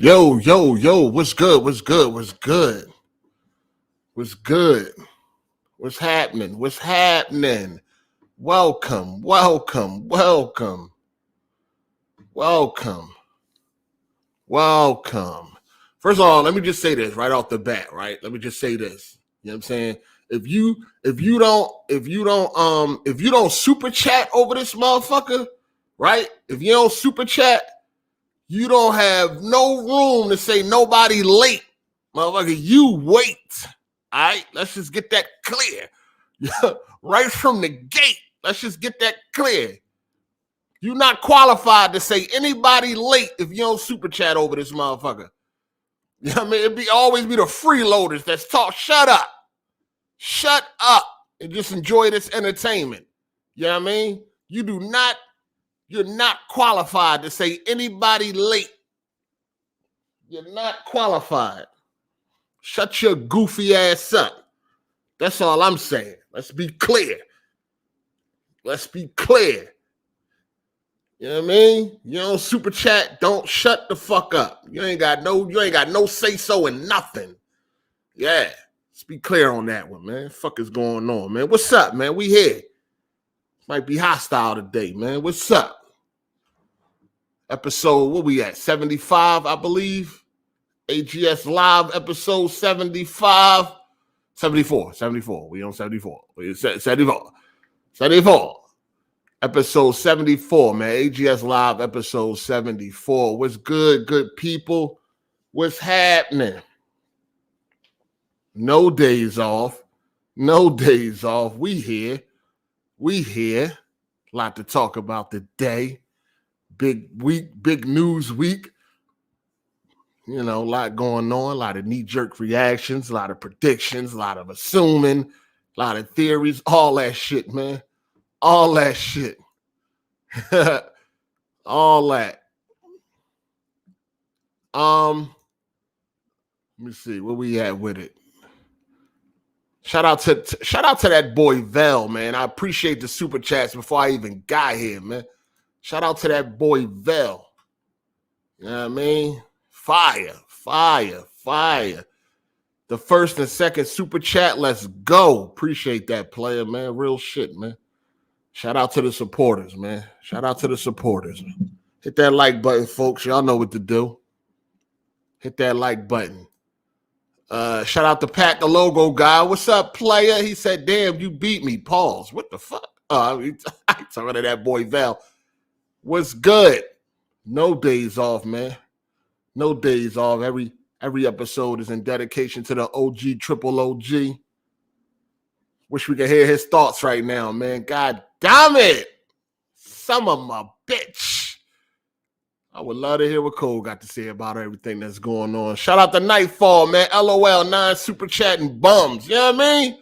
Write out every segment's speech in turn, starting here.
Yo, what's good? What's good? What's good? What's good? What's happening? What's happening? Welcome. First of all, let me just say this right off the bat, right? Let me just say this. You know what I'm saying? If you don't super chat over this motherfucker, right? If you don't super chat, you don't have no room to say nobody late. Motherfucker, you wait. All right, let's just get that clear. Right from the gate, let's just get that clear. You're not qualified to say anybody late if you don't super chat over this motherfucker. You know what I mean? It'd always be the freeloaders that's talk. Shut up and just enjoy this entertainment. You know what I mean? You're not qualified to say anybody late. You're not qualified. Shut your goofy ass up. That's all I'm saying. Let's be clear. You know what I mean? You don't super chat, don't shut the fuck up. You ain't got no say so in nothing. Yeah. Let's be clear on that one, man. Fuck is going on, man? What's up, man? We here. Might be hostile today, man. What's up? Episode, what we at? 75, I believe. AGSLIVE episode 75. 74. We on 74. 74. Episode 74, man. AGSLIVE episode 74. What's good people? What's happening? No days off. We here. A lot to talk about today. Big week, big news week. You know, a lot going on, a lot of knee-jerk reactions, a lot of predictions, a lot of assuming, a lot of theories, all that shit, man. All that shit. All that. Let me see, where we at with it? Shout out to that boy Vel, man. I appreciate the super chats before I even got here, man. Shout out to that boy Vel. You know what I mean? Fire. The first and second super chat, let's go. Appreciate that, player, man. Real shit, man. Shout out to the supporters, man. Hit that like button, folks. Y'all know what to do. Hit that like button. Shout out to Pat, the logo guy. What's up, player? He said, damn, you beat me. Pause. What the fuck? I'm talking to that boy Val. What's good? No days off, man. No days off. Every episode is in dedication to the OG, triple OG. Wish we could hear his thoughts right now, man. God damn it. Some of my bitch. I would love to hear what Cole got to say about everything that's going on. Shout out to Nightfall, man. LOL, 9 super chatting bums. You know what I mean?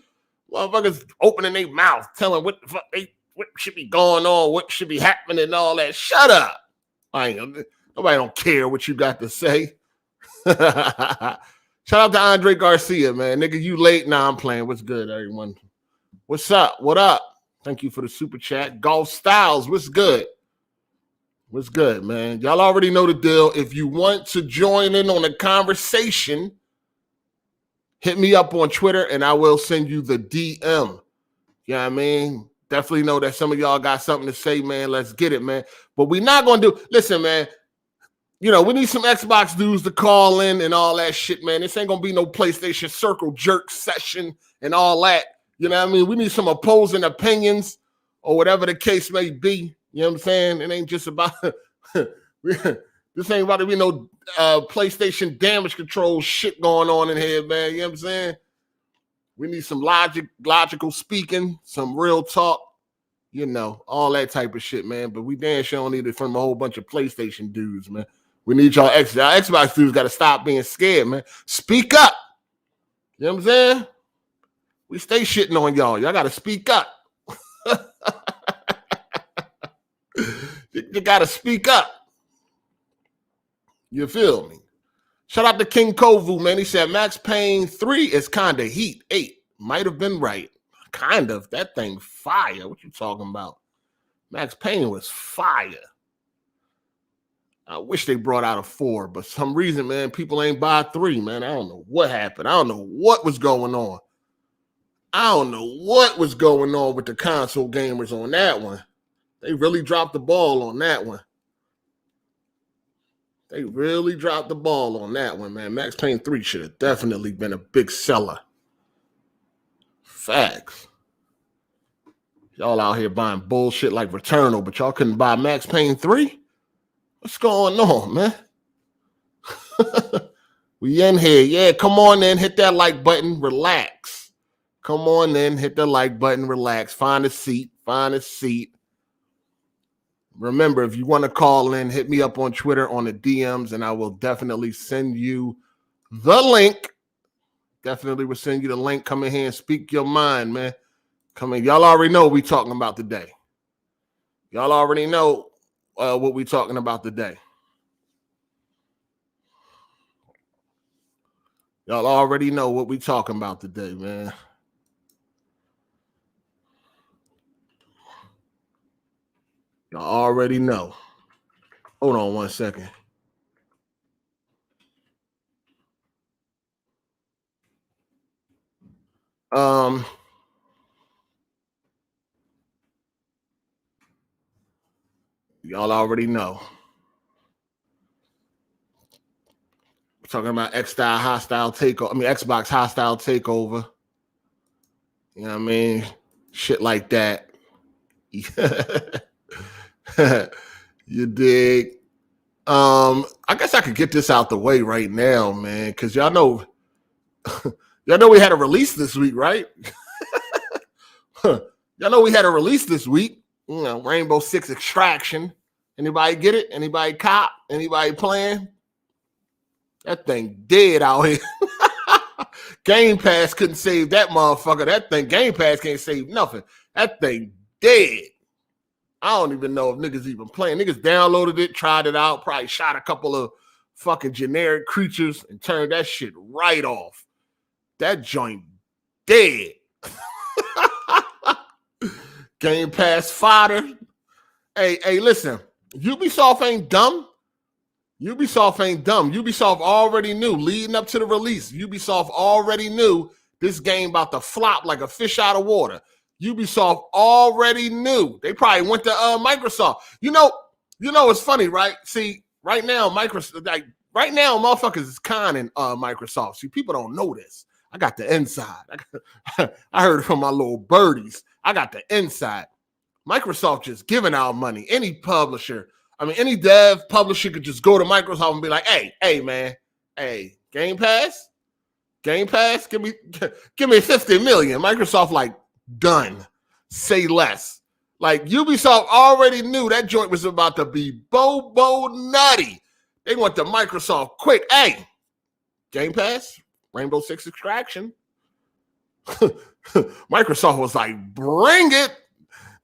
Motherfuckers opening their mouth, telling what the fuck what should be going on, what should be happening and all that. Shut up. Nobody don't care what you got to say. Shout out to Andre Garcia, man. Nigga, you late? Nah, I'm playing. What's good, everyone? What's up? What up? Thank you for the super chat. Golf Styles, what's good? What's good, man? Y'all already know the deal. If you want to join in on the conversation, hit me up on Twitter and I will send you the DM. You know what I mean? Definitely know that some of y'all got something to say, man. Let's get it, man. But we're not going to do... Listen, man. You know, we need some Xbox dudes to call in and all that shit, man. This ain't going to be no PlayStation Circle Jerk session and all that. You know what I mean? We need some opposing opinions or whatever the case may be. You know what I'm saying? It ain't just about... This ain't about to be no PlayStation damage control shit going on in here, man. You know what I'm saying? We need some logical speaking, some real talk, you know, all that type of shit, man. But we damn sure don't need it from a whole bunch of PlayStation dudes, man. We need y'all Xbox dudes got to stop being scared, man. Speak up. You know what I'm saying? We stay shitting on y'all. Y'all got to speak up. You got to speak up. You feel me? Shout out to King Kovu, man. He said Max Payne 3 is kind of heat. 8 might have been right. Kind of. That thing fire. What you talking about? Max Payne was fire. I wish they brought out a 4, but some reason, man, people ain't buy 3, man. I don't know what happened. I don't know what was going on. I don't know what was going on with the console gamers on that one. They really dropped the ball on that one. They really dropped the ball on that one, man. Max Payne 3 should have definitely been a big seller. Facts. Y'all out here buying bullshit like Returnal, but y'all couldn't buy Max Payne 3? What's going on, man? We in here. Yeah, come on in. Hit that like button. Relax. Come on in. Hit the like button. Relax. Find a seat. Find a seat. Remember, if you want to call in, hit me up on Twitter on the DMs, and I will definitely send you the link. Definitely will send you the link. Come in here and speak your mind, man. Come in. Y'all already know what we talking about today. Y'all already know what we talking about today. Y'all already know what we talking about today, man. Y'all already know. Hold on one second. Y'all already know. We're talking about Xbox hostile takeover. You know what I mean? Shit like that. You dig? I guess I could get this out the way right now, man, because y'all know we had a release this week, right? Y'all know we had a release this week. You know, Rainbow Six Extraction. Anybody get it? Anybody cop? Anybody playing? That thing dead out here. Game Pass couldn't save that motherfucker. That thing, Game Pass can't save nothing. That thing dead. I don't even know if niggas even playing. Niggas downloaded it, tried it out, probably shot a couple of fucking generic creatures and turned that shit right off. That joint dead. Game Pass fodder. Hey, listen. Ubisoft ain't dumb. Ubisoft already knew leading up to the release. Ubisoft already knew this game about to flop like a fish out of water. Ubisoft already knew. They probably went to Microsoft. You know, it's funny, right? See, right now, motherfuckers is conning Microsoft. See, people don't know this. I got the inside. I heard it from my little birdies. I got the inside. Microsoft just giving out money. Any publisher, any dev publisher could just go to Microsoft and be like, hey, man, Game Pass, give me 50 million. Microsoft like, done. Say less. Like Ubisoft already knew that joint was about to be bobo nutty. They went to Microsoft quick. Hey, Game Pass, Rainbow Six Extraction. Microsoft was like, bring it.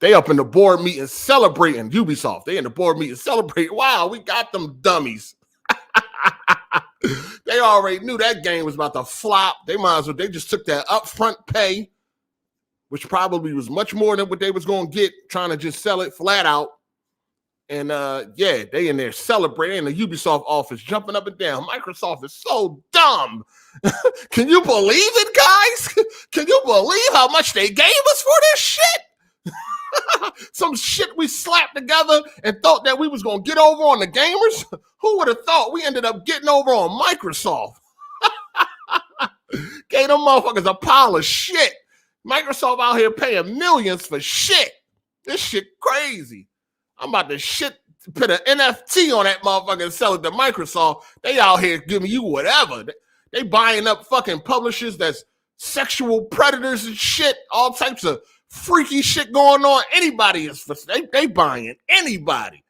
They up in the board meeting celebrating. Ubisoft, they in the board meeting celebrating. Wow, we got them dummies. They already knew that game was about to flop. They just took that upfront pay, which probably was much more than what they was going to get trying to just sell it flat out. And they in there celebrating, the Ubisoft office jumping up and down. Microsoft is so dumb. Can you believe it, guys? Can you believe how much they gave us for this shit? Some shit we slapped together and thought that we was going to get over on the gamers. Who would have thought we ended up getting over on Microsoft? Gave them motherfuckers a pile of shit. Microsoft out here paying millions for shit. This shit crazy. I'm about to put an NFT on that motherfucker and sell it to Microsoft. They out here giving you whatever. They buying up fucking publishers that's sexual predators and shit. All types of freaky shit going on. Anybody is they buying anybody.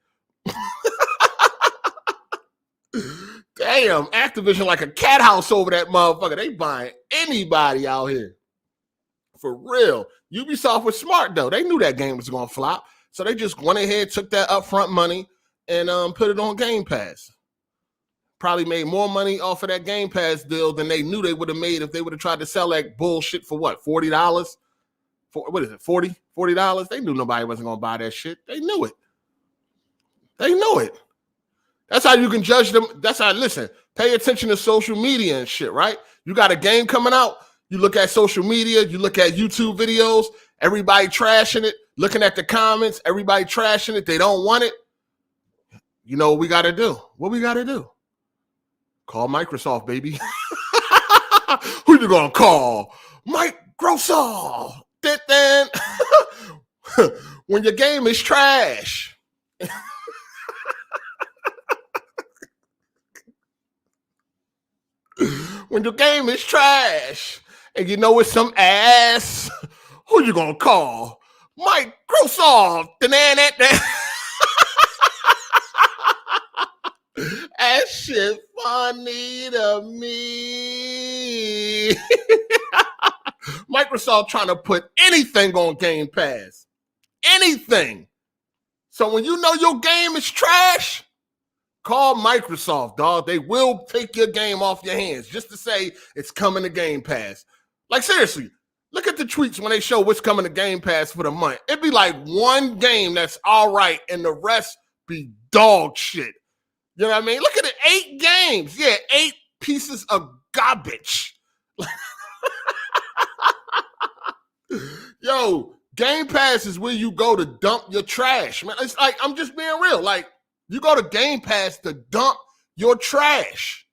Damn, Activision like a cat house over that motherfucker. They buying anybody out here. For real. Ubisoft was smart though. They knew that game was going to flop. So they just went ahead, took that upfront money and put it on Game Pass. Probably made more money off of that Game Pass deal than they knew they would have made if they would have tried to sell that bullshit for what, $40? What is it, $40? They knew nobody wasn't going to buy that shit. They knew it. That's how you can judge them. That's how, listen, pay attention to social media and shit, right? You got a game coming out. You look at social media. You look at YouTube videos. Everybody trashing it. Looking at the comments. Everybody trashing it. They don't want it. You know what we got to do? What we got to do? Call Microsoft, baby. Who you going to call? Microsoft. Then when your game is trash. When your game is trash and you know it's some ass, who you gonna call? Microsoft. That shit funny to me. Microsoft trying to put anything on Game Pass. Anything. So when you know your game is trash, call Microsoft, dog. They will take your game off your hands just to say it's coming to Game Pass. Like, seriously, look at the tweets when they show what's coming to Game Pass for the month. It'd be like one game that's all right and the rest be dog shit. You know what I mean? Look at it, 8 games. Yeah, 8 pieces of garbage. Yo, Game Pass is where you go to dump your trash, man. It's like, I'm just being real. Like, you go to Game Pass to dump your trash.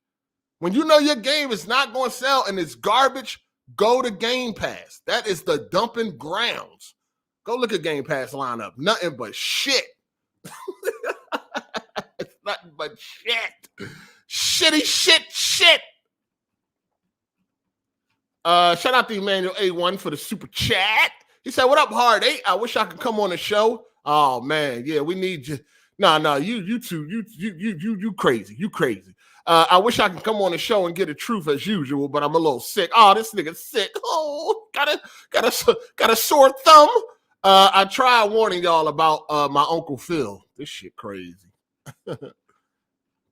When you know your game is not going to sell and it's garbage, go to Game Pass. That is the dumping grounds. Go look at Game Pass lineup. Nothing but shit. It's nothing but shit. Shitty shit. Shout out to Emmanuel A1 for the super chat. He said, "What up, Hard 8? I wish I could come on the show." Oh man, yeah, we need you. No, you two, you crazy. You crazy. I wish I could come on the show and get the truth as usual, but I'm a little sick. Oh, this nigga's sick. Oh, got a sore thumb. I tried warning y'all about my Uncle Phil. This shit crazy.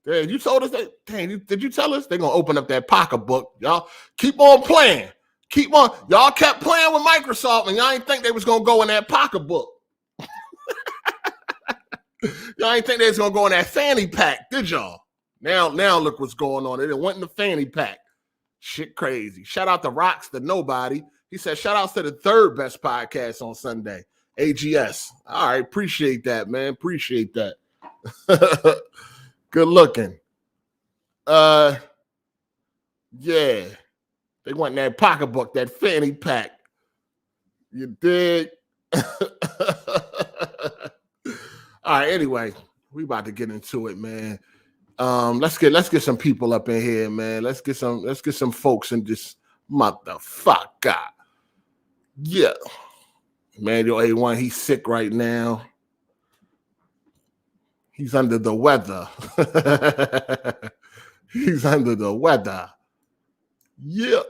Damn, you told us that. Dang, did you tell us they're gonna open up that pocketbook? Y'all keep on playing. Keep on. Y'all kept playing with Microsoft, and y'all ain't think they was gonna go in that pocketbook. Y'all ain't think they was gonna go in that fanny pack, did y'all? Now look what's going on. It went in the fanny pack. Shit crazy. Shout out to Rocks to Nobody. He said, shout outs to the third best podcast on Sunday, AGS. All right, appreciate that, man. Appreciate that. Good looking. Yeah. They want that pocketbook, that fanny pack. You dig? All right, anyway, we about to get into it, man. Let's get some people up in here, man. Let's get some folks in this motherfucker. Yeah. Manuel A1, he's sick right now. He's under the weather. He's under the weather. Yeah.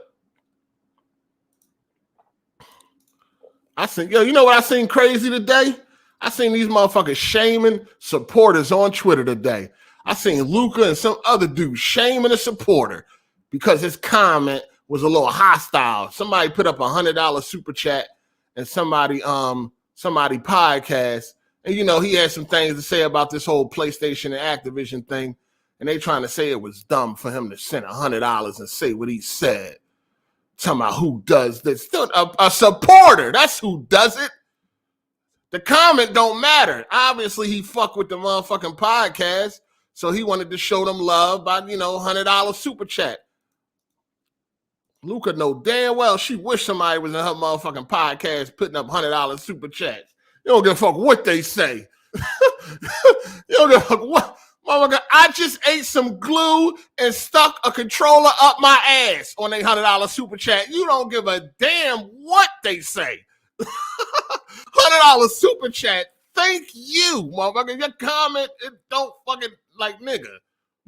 You know what I seen crazy today? I seen these motherfuckers shaming supporters on Twitter today. I seen Luca and some other dude shaming a supporter because his comment was a little hostile. Somebody put up $100 super chat and somebody podcast. And, you know, he had some things to say about this whole PlayStation and Activision thing. And they trying to say it was dumb for him to send $100 and say what he said. Talking about who does this. A supporter. That's who does it. The comment don't matter. Obviously, he fucked with the motherfucking podcast. So he wanted to show them love by, $100 super chat. Luca know damn well she wish somebody was in her motherfucking podcast putting up $100 super chats. You don't give a fuck what they say. You don't give a fuck what. Motherfucker, I just ate some glue and stuck a controller up my ass on a $100 super chat. You don't give a damn what they say. $100 super chat. Thank you, motherfucker. Your comment, it don't fucking like nigga.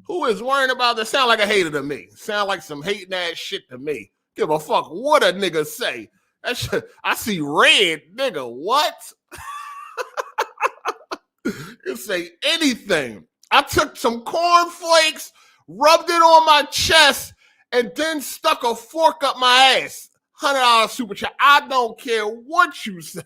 Who is worrying about that? Sound like a hater to me. Sound like some hating ass shit to me. Give a fuck what a nigga say. That shit, I see red, nigga. What? You say anything. I took some cornflakes, rubbed it on my chest, and then stuck a fork up my ass. $100 super chat. I don't care what you say.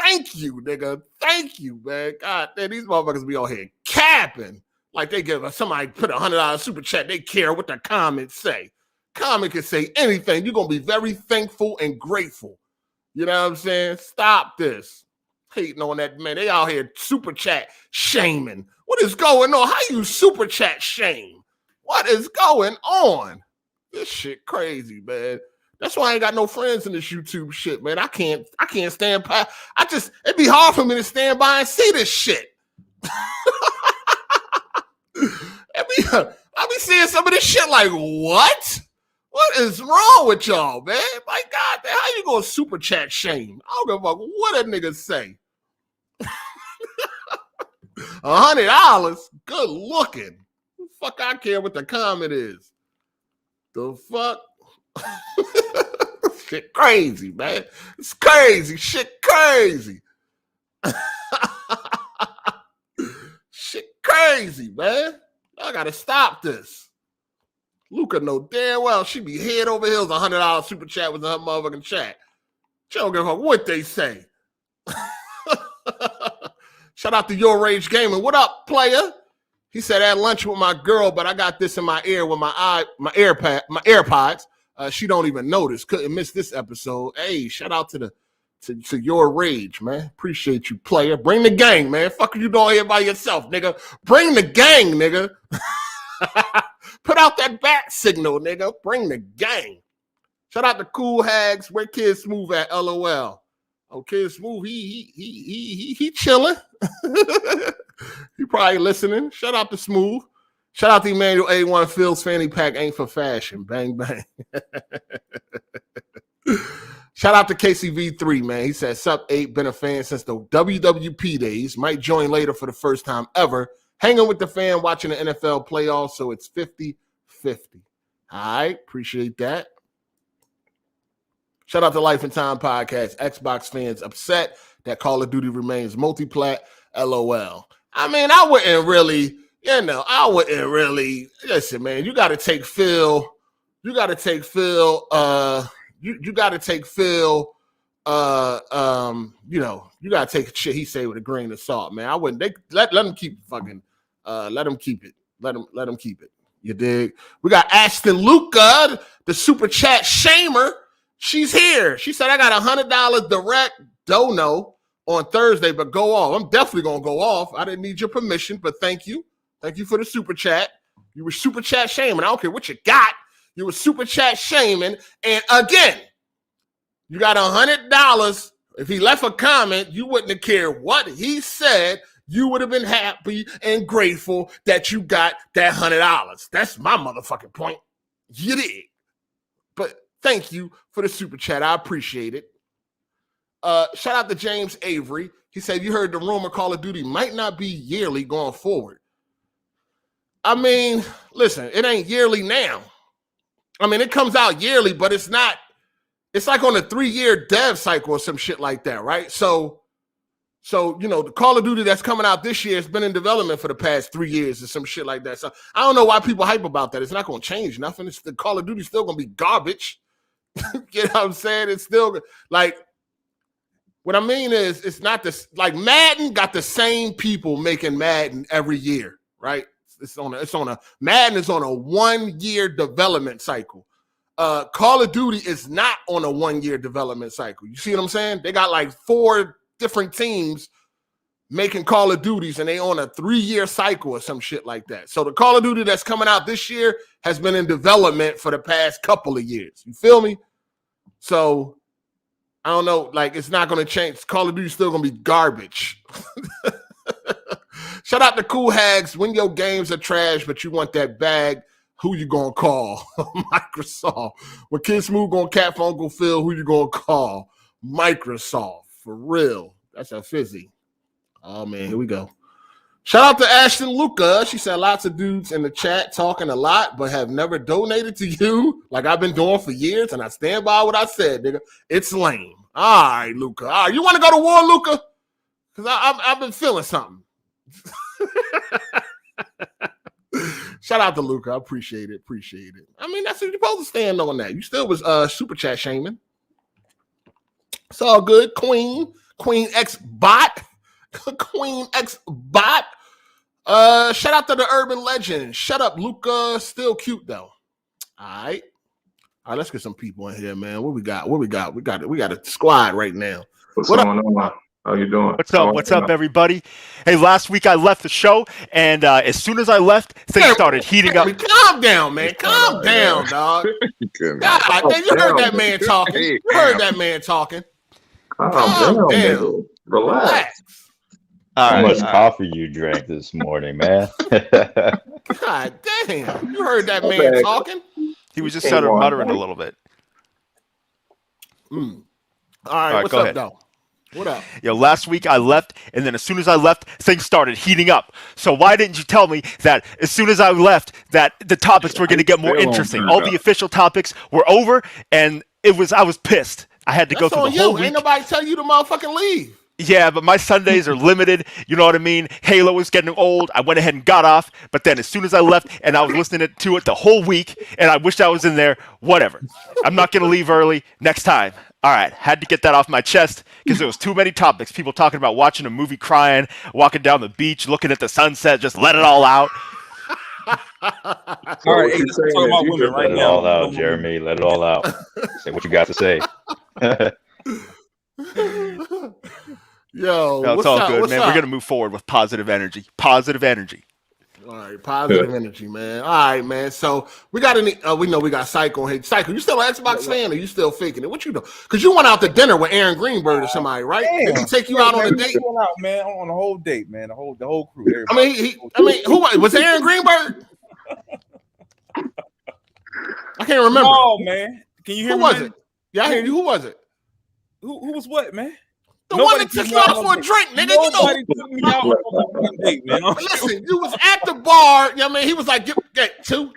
Thank you, nigga. Thank you, man. God damn, these motherfuckers be on here capping. Like they give somebody put $100 super chat, they care what the comments say. Comment can say anything. You're going to be very thankful and grateful. You know what I'm saying? Stop this. Hating on that, man. They out here super chat shaming. What is going on? How you super chat shame? What is going on? This shit crazy, man. That's why I ain't got no friends in this YouTube shit, man. I can't stand by. It'd be hard for me to stand by and see this shit. I be seeing some of this shit like, what? What is wrong with y'all, man? My God, how you gonna super chat shame? I don't give a fuck what a nigga say. $100? Good looking. Fuck, I care what the comment is. The fuck? Shit crazy, man. It's crazy. Shit crazy. Shit crazy, man. I gotta stop this. Luca know damn well she be head over heels $100 super chat with her motherfucking chat. She don't give a fuck what they say. Shout out to Your Rage Gaming. What up, player? He said, at lunch with my girl, but I got this in my ear with my AirPods. She don't even notice. Couldn't miss this episode. Hey, shout out to Your Rage, man. Appreciate you, player. Bring the gang, man. Fuck you doing here by yourself, nigga. Bring the gang, nigga. Put out that bat signal, nigga. Bring the gang. Shout out to Cool Hags. Where Kid Smooth at? LOL. Oh, Kid Smooth, he chilling. He probably listening. Shout out to Smooth. Shout out to Emmanuel A1. Phil's fanny pack ain't for fashion. Bang, bang. Shout out to KCV3, man. He said, sup 8, been a fan since the WWP days. Might join later for the first time ever. Hanging with the fan, watching the NFL playoffs, so it's 50-50. All right, appreciate that. Shout out to Life and Time Podcast. Xbox fans upset that Call of Duty remains multi-plat. LOL. I mean, I wouldn't really, listen, man, you got to take Phil, you got to take Phil, you got to take shit he say with a grain of salt, man. I wouldn't, let him keep fucking, let him keep it. Let him keep it. You dig? We got Ashton Luca, the super chat shamer. She's here. She said, I got $100 direct dono on Thursday, but go off. I'm definitely going to go off. I didn't need your permission, but thank you. Thank you for the super chat. You were super chat shaming. I don't care what you got. You were super chat shaming. And again, you got $100. If he left a comment, you wouldn't have cared what he said. You would have been happy and grateful that you got that $100. That's my motherfucking point. You did. But thank you for the super chat. I appreciate it. Shout out to James Avery. He said, you heard the rumor Call of Duty might not be yearly going forward. I mean, listen, it ain't yearly now. I mean, it comes out yearly, but it's not. It's like on a 3-year dev cycle or some shit like that, right? So the Call of Duty that's coming out this year has been in development for the past 3 years or some shit like that. So I don't know why people hype about that. It's not going to change nothing. The Call of Duty still going to be garbage. You know what I'm saying? It's still like, what I mean is, it's not this, like Madden got the same people making Madden every year, right? Madden is on a 1-year development cycle. Call of Duty is not on a 1-year development cycle. You see what I'm saying? They got like 4 different teams making Call of Duties, and they on a 3-year cycle or some shit like that. So the Call of Duty that's coming out this year has been in development for the past couple of years. You feel me? So I don't know, like, it's not going to change. Call of Duty is still going to be garbage. Shout out to Cool Hags. When your games are trash, but you want that bag, who you going to call? Microsoft. When Kid Smooth going to cat for Uncle Phil, who you going to call? Microsoft. For real. That's a fizzy. Oh, man, here we go. Shout out to Ashton Luca. She said, lots of dudes in the chat talking a lot, but have never donated to you like I've been doing for years, and I stand by what I said, nigga. It's lame. All right, Luca. All right, you want to go to war, Luca? Because I've been feeling something. Shout out to Luca. I appreciate it. I mean, that's what you're supposed to stand on that. You still was super chat shaming. It's all good. Queen Queen X Bot. Queen X Bot. Shout out to the urban legend. Shut up, Luca. Still cute though. All right, let's get some people in here, man. What we got? We got a squad right now. What's going on? How you doing? What's up, everybody? Hey, last week I left the show, and as soon as I left, things started heating up. Calm down, man. Calm down, dog. God, you heard that man talking. You heard that man talking. Calm down. Relax. How much coffee you drank this morning, man? God damn. You heard that man talking? He was just muttering a little bit. All right, what's up, though? What up? Yo, last week I left, and then as soon as I left, things started heating up. So why didn't you tell me that as soon as I left, that the topics were going to get more interesting? All the official topics were over, and I was pissed. I had to go through the whole week. Ain't nobody tell you to motherfucking leave. Yeah, but my Sundays are limited. You know what I mean? Halo was getting old. I went ahead and got off. But then as soon as I left, and I was listening to it the whole week, and I wished I was in there, whatever. I'm not going to leave early next time. All right, had to get that off my chest because there was too many topics. People talking about watching a movie, crying, walking down the beach, looking at the sunset, just let it all out. All right, hey, talking about women right now. Let it all out, Jeremy. Let it all out. Say what you got to say. Yo, no, it's all good, man. We're going to move forward with positive energy. Positive energy. All right, positive energy, man. All right, man. So we got we know we got Psycho. Hey, Psycho, you still an Xbox fan or you still faking it? What you do? Because you went out to dinner with Aaron Greenberg or somebody, right? Did he take you out on a date? We went out, man, on a whole date, man. The whole crew. Everybody. Who was it? Aaron Greenberg? I can't remember. Oh, man. Can you hear me? Who was it? Yeah, I hear you. Who was it? Who was what, man? The one that took you out for a drink, nigga. Nobody took me out on a date, man. Listen, you was at the bar. You know what I mean? He was like, get two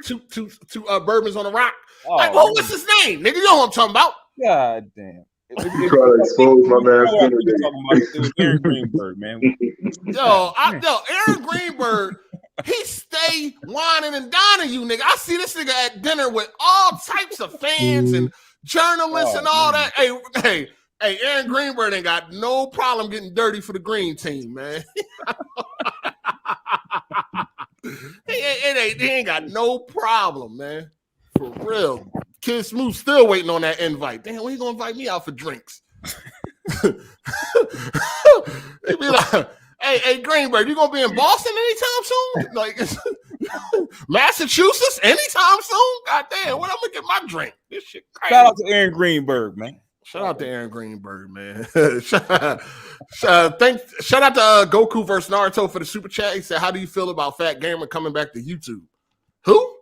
bourbons on the rock. Oh, like, well, what's his name? Nigga, you know what I'm talking about. God damn. You try to expose my man's dinner date. It was Aaron Greenberg, man. Aaron Greenberg, he stay whining and dining you, nigga. I see this nigga at dinner with all types of fans and journalists and all that. Hey, Aaron Greenberg ain't got no problem getting dirty for the green team, man. he ain't got no problem, man. For real. Kid Smooth still waiting on that invite. Damn, when you gonna invite me out for drinks? He be like, hey, Greenberg, you gonna be in Boston anytime soon? Like Massachusetts anytime soon? God damn, when I'm gonna get my drink? This shit crazy. Shout out to Aaron Greenberg, man. Shout out to Aaron Greenberg, man. Shout out to Goku versus Naruto for the super chat. He said, how do you feel about Fat Gamer coming back to YouTube? Who?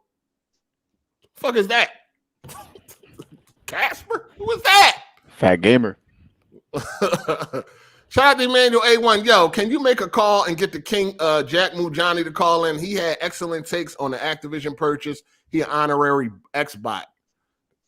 The fuck is that? Casper? Who is that? Fat Gamer. Shout out to Emmanuel A1. Yo, can you make a call and get the King Jack Mujani to call in? He had excellent takes on the Activision purchase. He an honorary Xbot.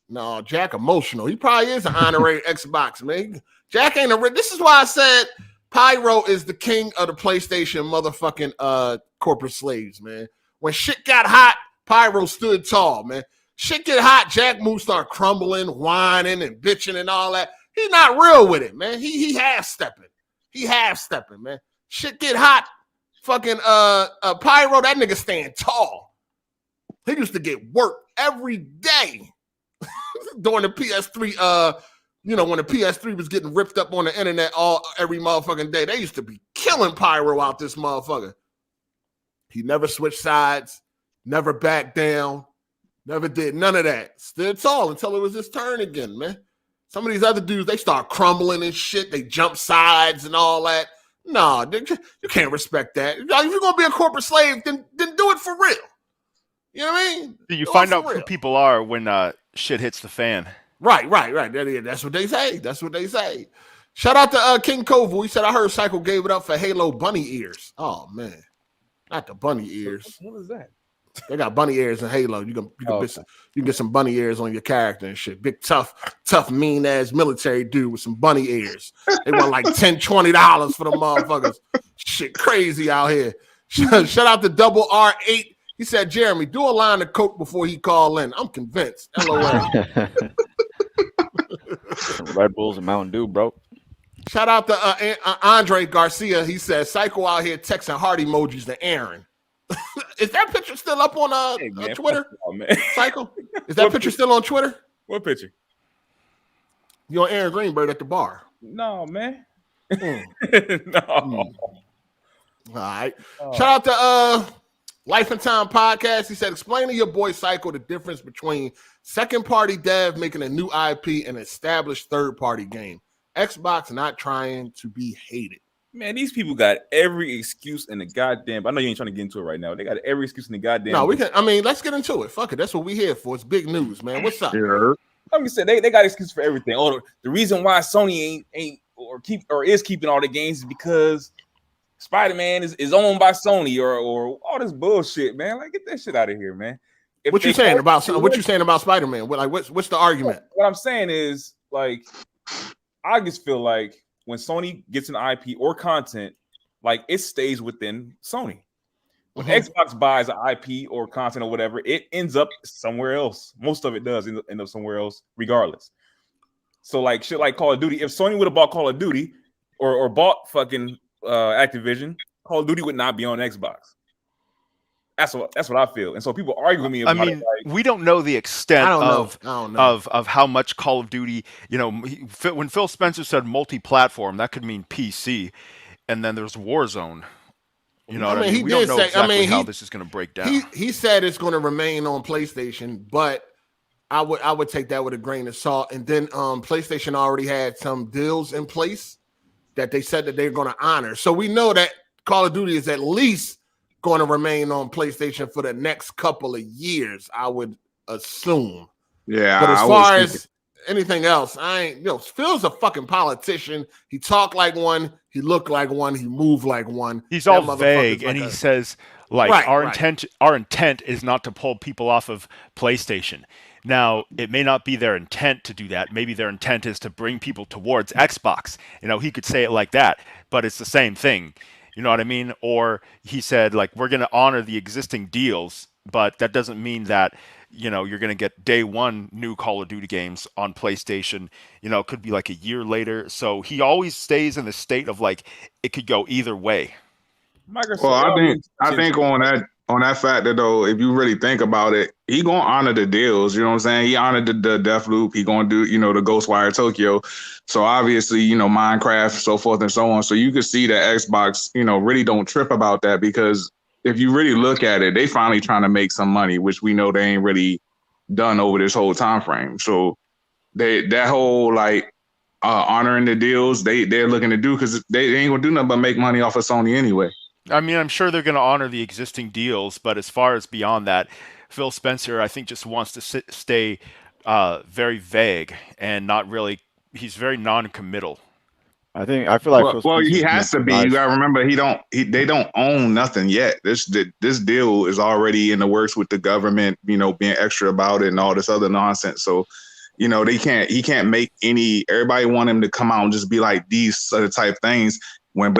No, Jack emotional. He probably is an honorary Xbox, man. Jack ain't a. This is why I said Pyro is the king of the PlayStation motherfucking corporate slaves, man. When shit got hot, Pyro stood tall, man. Shit get hot, Jack Moose start crumbling, whining, and bitching and all that. He's not real with it, man. He half-stepping. He half-stepping, man. Shit get hot, fucking Pyro, that nigga stand tall. He used to get work every day. During the PS3, when the PS3 was getting ripped up on the internet every motherfucking day, they used to be killing Pyro out this motherfucker. He never switched sides, never backed down, never did none of that. Stood tall until it was his turn again, man. Some of these other dudes, they start crumbling and shit. They jump sides and all that. No, you can't respect that. If you're gonna be a corporate slave, then do it for real. You know what I mean? You find out who people are when shit hits the fan. Right. That's what they say. Shout out to King Kovu. He said, I heard Cycle gave it up for Halo bunny ears. Oh, man. Not the bunny ears. What is that? They got bunny ears in Halo. You can get some bunny ears on your character and shit. Big, tough, mean-ass military dude with some bunny ears. They want like $10, $20 for the motherfuckers. Shit crazy out here. Shout out to Double R8. He said, Jeremy, do a line of coke before he call in. I'm convinced. LOL. Red Bulls and Mountain Dew, bro. Shout out to Andre Garcia. He says, Psycho out here texting heart emojis to Aaron. Is that picture still up on Twitter? Psycho? Is that picture still on Twitter? What picture? You on Aaron Greenberg at the bar. No, man. No. All right. Shout out to Life and Time Podcast. He said, explain to your boy Psycho the difference between second-party dev making a new IP and established third-party game. Xbox not trying to be hated. Man, these people got every excuse in the goddamn. I know you ain't trying to get into it right now. They got every excuse in the goddamn. No, we can. I mean, let's get into it. Fuck it. That's what we here for. It's big news, man. What's up? Yeah. Like you said, they got excuse for everything. Oh, the reason why Sony ain't is keeping all the games is because Spider-Man is owned by Sony or all this bullshit, man. Like, get that shit out of here, man. What you saying about Spider-Man? What's the argument? What I'm saying is, like, I just feel like when Sony gets an IP or content, like, it stays within Sony. When Xbox buys an IP or content or whatever, it ends up somewhere else. Most of it does end up somewhere else, regardless. So, like, shit like Call of Duty, if Sony would have bought Call of Duty or bought fucking Activision, Call of Duty would not be on Xbox. That's what I feel. And so people argue with me about it. Like, we don't know the extent of how much Call of Duty, when Phil Spencer said multi-platform, that could mean PC. And then there's Warzone. You know what I mean? We don't know exactly how this is going to break down. He said it's going to remain on PlayStation, but I would take that with a grain of salt. And then PlayStation already had some deals in place that they said that they're going to honor. So we know that Call of Duty is at least going to remain on PlayStation for the next couple of years, I would assume. Yeah. But as far as anything else, Phil's a fucking politician. He talked like one, he looked like one, he moved like one. He's all vague, and he says, our intent is not to pull people off of PlayStation. Now, it may not be their intent to do that. Maybe their intent is to bring people towards Xbox. He could say it like that, but it's the same thing. You know what I mean? Or he said, like, we're going to honor the existing deals, but that doesn't mean that, you're going to get day one new Call of Duty games on PlayStation. It could be like a year later. So he always stays in the state of, like, it could go either way. Well, I think on that factor, though, if you really think about it, he gonna honor the deals. You know what I'm saying? He honored the Deathloop. He gonna do, the Ghostwire Tokyo. So obviously, Minecraft, so forth and so on. So you can see that Xbox, really don't trip about that, because if you really look at it, they finally trying to make some money, which we know they ain't really done over this whole time frame. So that whole honoring the deals, they're looking to do, because they ain't gonna do nothing but make money off of Sony anyway. I mean, I'm sure they're going to honor the existing deals, but as far as beyond that, Phil Spencer, I think, just wants to stay very vague and not really. He's very non-committal. I feel like. Well, he has to be. You gotta remember, they don't own nothing yet. This deal is already in the works with the government. Being extra about it and all this other nonsense. So, he can't make any. Everybody want him to come out and just be like these sort of type things. When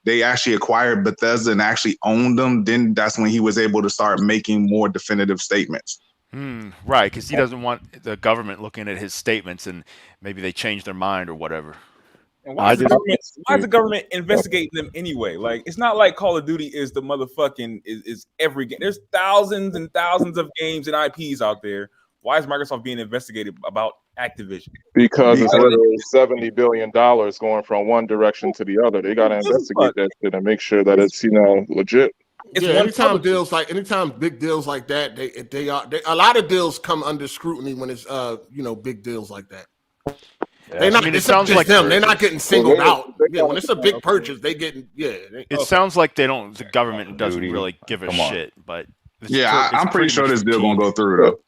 they actually acquired Bethesda and actually owned them, then that's when he was able to start making more definitive statements. Right, because he doesn't want the government looking at his statements and maybe they change their mind or whatever. And why is the government investigating them anyway? Like, it's not like Call of Duty is the motherfucking is every game. There's thousands and thousands of games and IPs out there. Why is Microsoft being investigated about Activision? Because it's literally $70 billion going from one direction to the other. They got to investigate that shit and make sure that it's legit. Anytime big deals like that, they are a lot of deals come under scrutiny when it's big deals like that. Yeah. It sounds like them. They're not getting singled out. When it's a big purchase, they getting It sounds like the government doesn't really give a shit. But I'm pretty sure this deal gonna go through though.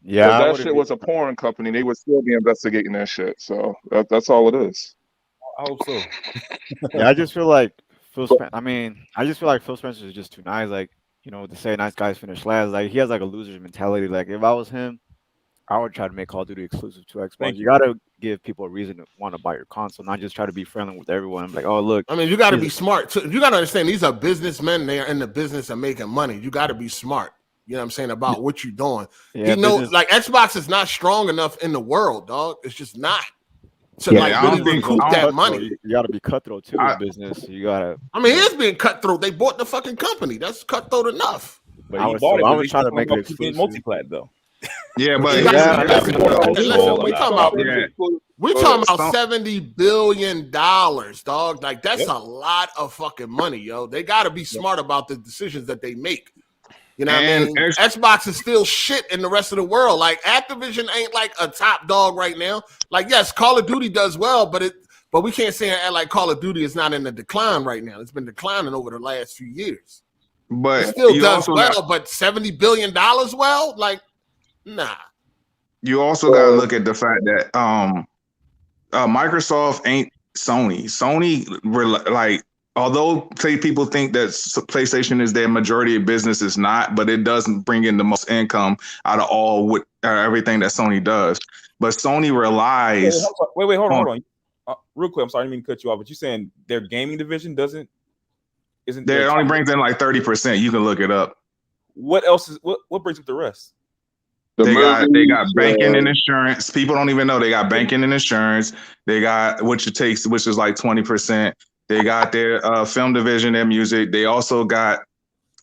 Yeah, if that shit was a porn company, they would still be investigating that shit. So that's all it is. I hope so. I just feel like Phil Spencer is just too nice. Like, to say nice guys finish last. Like, he has like a loser's mentality. Like, if I was him, I would try to make Call of Duty exclusive to Xbox. You gotta give people a reason to want to buy your console, not just try to be friendly with everyone. I'm like, oh look. I mean, you got to be smart too. You got to understand, these are businessmen. They are in the business of making money. You got to be smart. You know what I'm saying, about what you're doing. Like, Xbox is not strong enough in the world, dog. It's just not. to like I really don't think- recoup I that Cutthroat. money. You gotta be cutthroat too in business. You gotta. I mean, it's being cutthroat. They bought the fucking company. That's cutthroat enough. But I I was, bought it. I but was they trying to still make about it keeping exclusive. multiplat though. Yeah, but Yeah, listen, we talking about Yeah. we talking about Some- $70 billion, dog. Like that's Yep. a lot of fucking money, yo. They got to be smart about the decisions that they make. You know what I mean? Xbox is still shit in the rest of the world. Like Activision ain't like a top dog right now. Like yes, Call of Duty does well, but we can't say and act like Call of Duty is not in the decline right now. It's been declining over the last few years. But It still you does also well, got- but $70 billion well, like nah. You also got to look at the fact that Microsoft ain't Sony. Sony, like, although people think that PlayStation is their majority of business, it's not, but it doesn't bring in the most income out of all with everything that Sony does. But Sony relies. Wait, hold on. Real quick, I'm sorry, I didn't mean to cut you off, but you're saying their gaming division isn't. It only brings in like 30%. You can look it up. What else is what brings up the rest? They got banking and insurance. People don't even know they got banking and insurance. They got which is like 20%. They got their film division, their music. They also got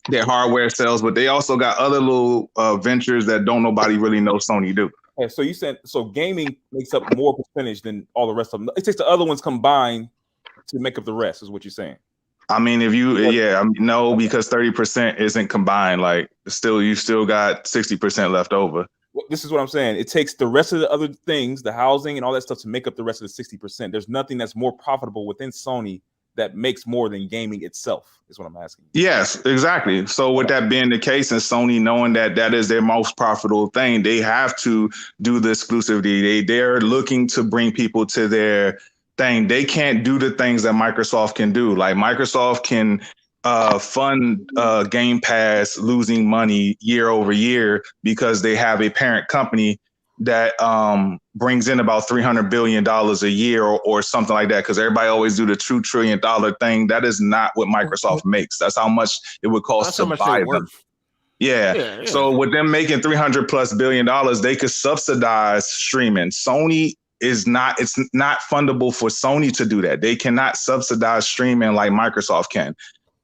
their hardware sales, but they also got other little ventures that don't nobody really know Sony do. Okay, so you said gaming makes up more percentage than all the rest of them. It takes the other ones combined to make up the rest, is what you're saying. I mean, no, because 30% isn't combined. Like, you still got 60% left over. Well, this is what I'm saying. It takes the rest of the other things, the housing and all that stuff, to make up the rest of the 60%. There's nothing that's more profitable within Sony that makes more than gaming itself, is what I'm asking. Yes, exactly. So with that being the case, and Sony knowing that that is their most profitable thing, they have to do the exclusivity. They're looking to bring people to their thing. They can't do the things that Microsoft can do. Like Microsoft can fund Game Pass losing money year over year because they have a parent company that brings in about $300 billion a year or something like that, because everybody always do the $2 trillion thing. That is not what Microsoft makes. That's how much it would cost to buy them. Yeah. So with them making $300+ billion, they could subsidize streaming. Sony it's not fundable for Sony to do that. They cannot subsidize streaming like Microsoft can.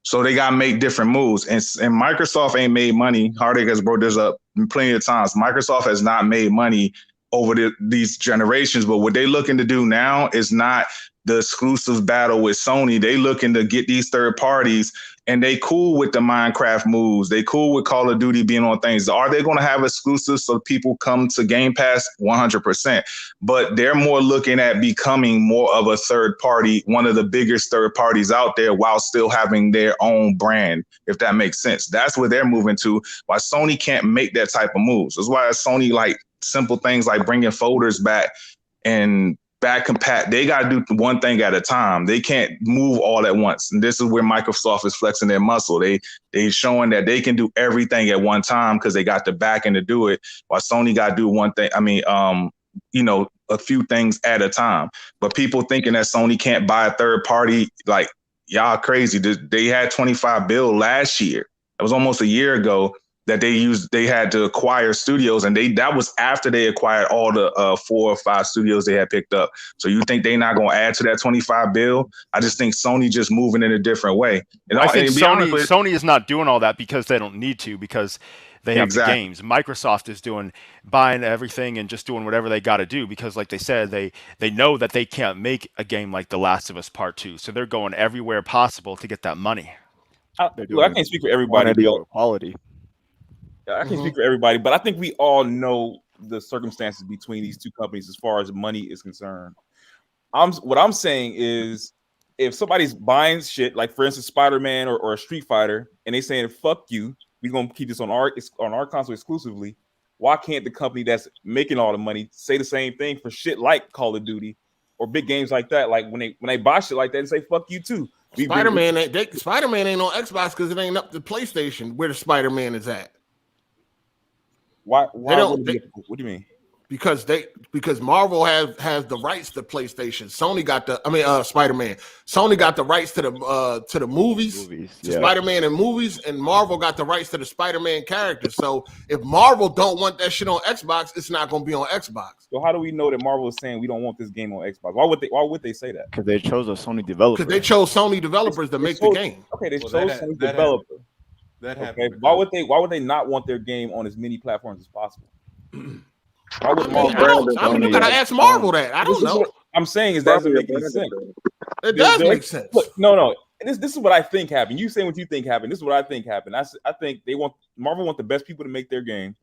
So they got to make different moves. And Microsoft ain't made money. Hard8 has brought this up plenty of times. Microsoft has not made money over these generations. But what they looking to do now is not the exclusive battle with Sony. They looking to get these third parties, and they cool with the Minecraft moves. They cool with Call of Duty being on things. Are they going to have exclusives so people come to Game Pass? 100%. But they're more looking at becoming more of a third party, one of the biggest third parties out there, while still having their own brand, if that makes sense. That's where they're moving to, why Sony can't make that type of moves. That's why Sony, like simple things like bringing folders back and back compact, they got to do one thing at a time. They can't move all at once. And this is where Microsoft is flexing their muscle. They showing that they can do everything at one time because they got the backing to do it, while Sony got to do one thing. I mean, a few things at a time. But people thinking that Sony can't buy a third party, like, y'all crazy. They had $25 billion last year. It was almost a year ago that they had to acquire studios, and that was after they acquired all the 4 or 5 studios they had picked up. So you think they're not going to add to that $25 billion? I just think Sony just moving in a different way. I think Sony is not doing all that because they don't need to, because they have the games. Microsoft is buying everything and just doing whatever they got to do because, like they said, they know that they can't make a game like The Last of Us Part 2. So they're going everywhere possible to get that money. I can't speak for everybody. Quality. I can't speak for everybody, but I think we all know the circumstances between these two companies as far as money is concerned. What I'm saying is, if somebody's buying shit, like for instance Spider-Man or a Street Fighter, and they saying fuck you, we're gonna keep this on our console exclusively, why can't the company that's making all the money say the same thing for shit like Call of Duty or big games like that? Like when they buy shit like that and say fuck you too. Spider-Man ain't on Xbox because it ain't up to PlayStation where the Spider-Man is at. What do you mean? because Marvel has the rights to PlayStation. Sony got Spider-Man. Sony got the rights to the movies to Spider-Man and movies, and Marvel got the rights to the Spider-Man characters. So if Marvel don't want that shit on Xbox, it's not going to be on Xbox. So how do we know that Marvel is saying we don't want this game on Xbox? Why would they say that? Because they chose a Sony developer. Because they chose Sony developers to make the game. Okay, they chose Sony developer. That happened. Why would they not want their game on as many platforms as possible? I mean, you gotta ask Marvel that. I don't know. I'm saying is that doesn't make any sense. It does make sense. Look, no. This is what I think happened. You say what you think happened. This is what I think happened. I think Marvel want the best people to make their game.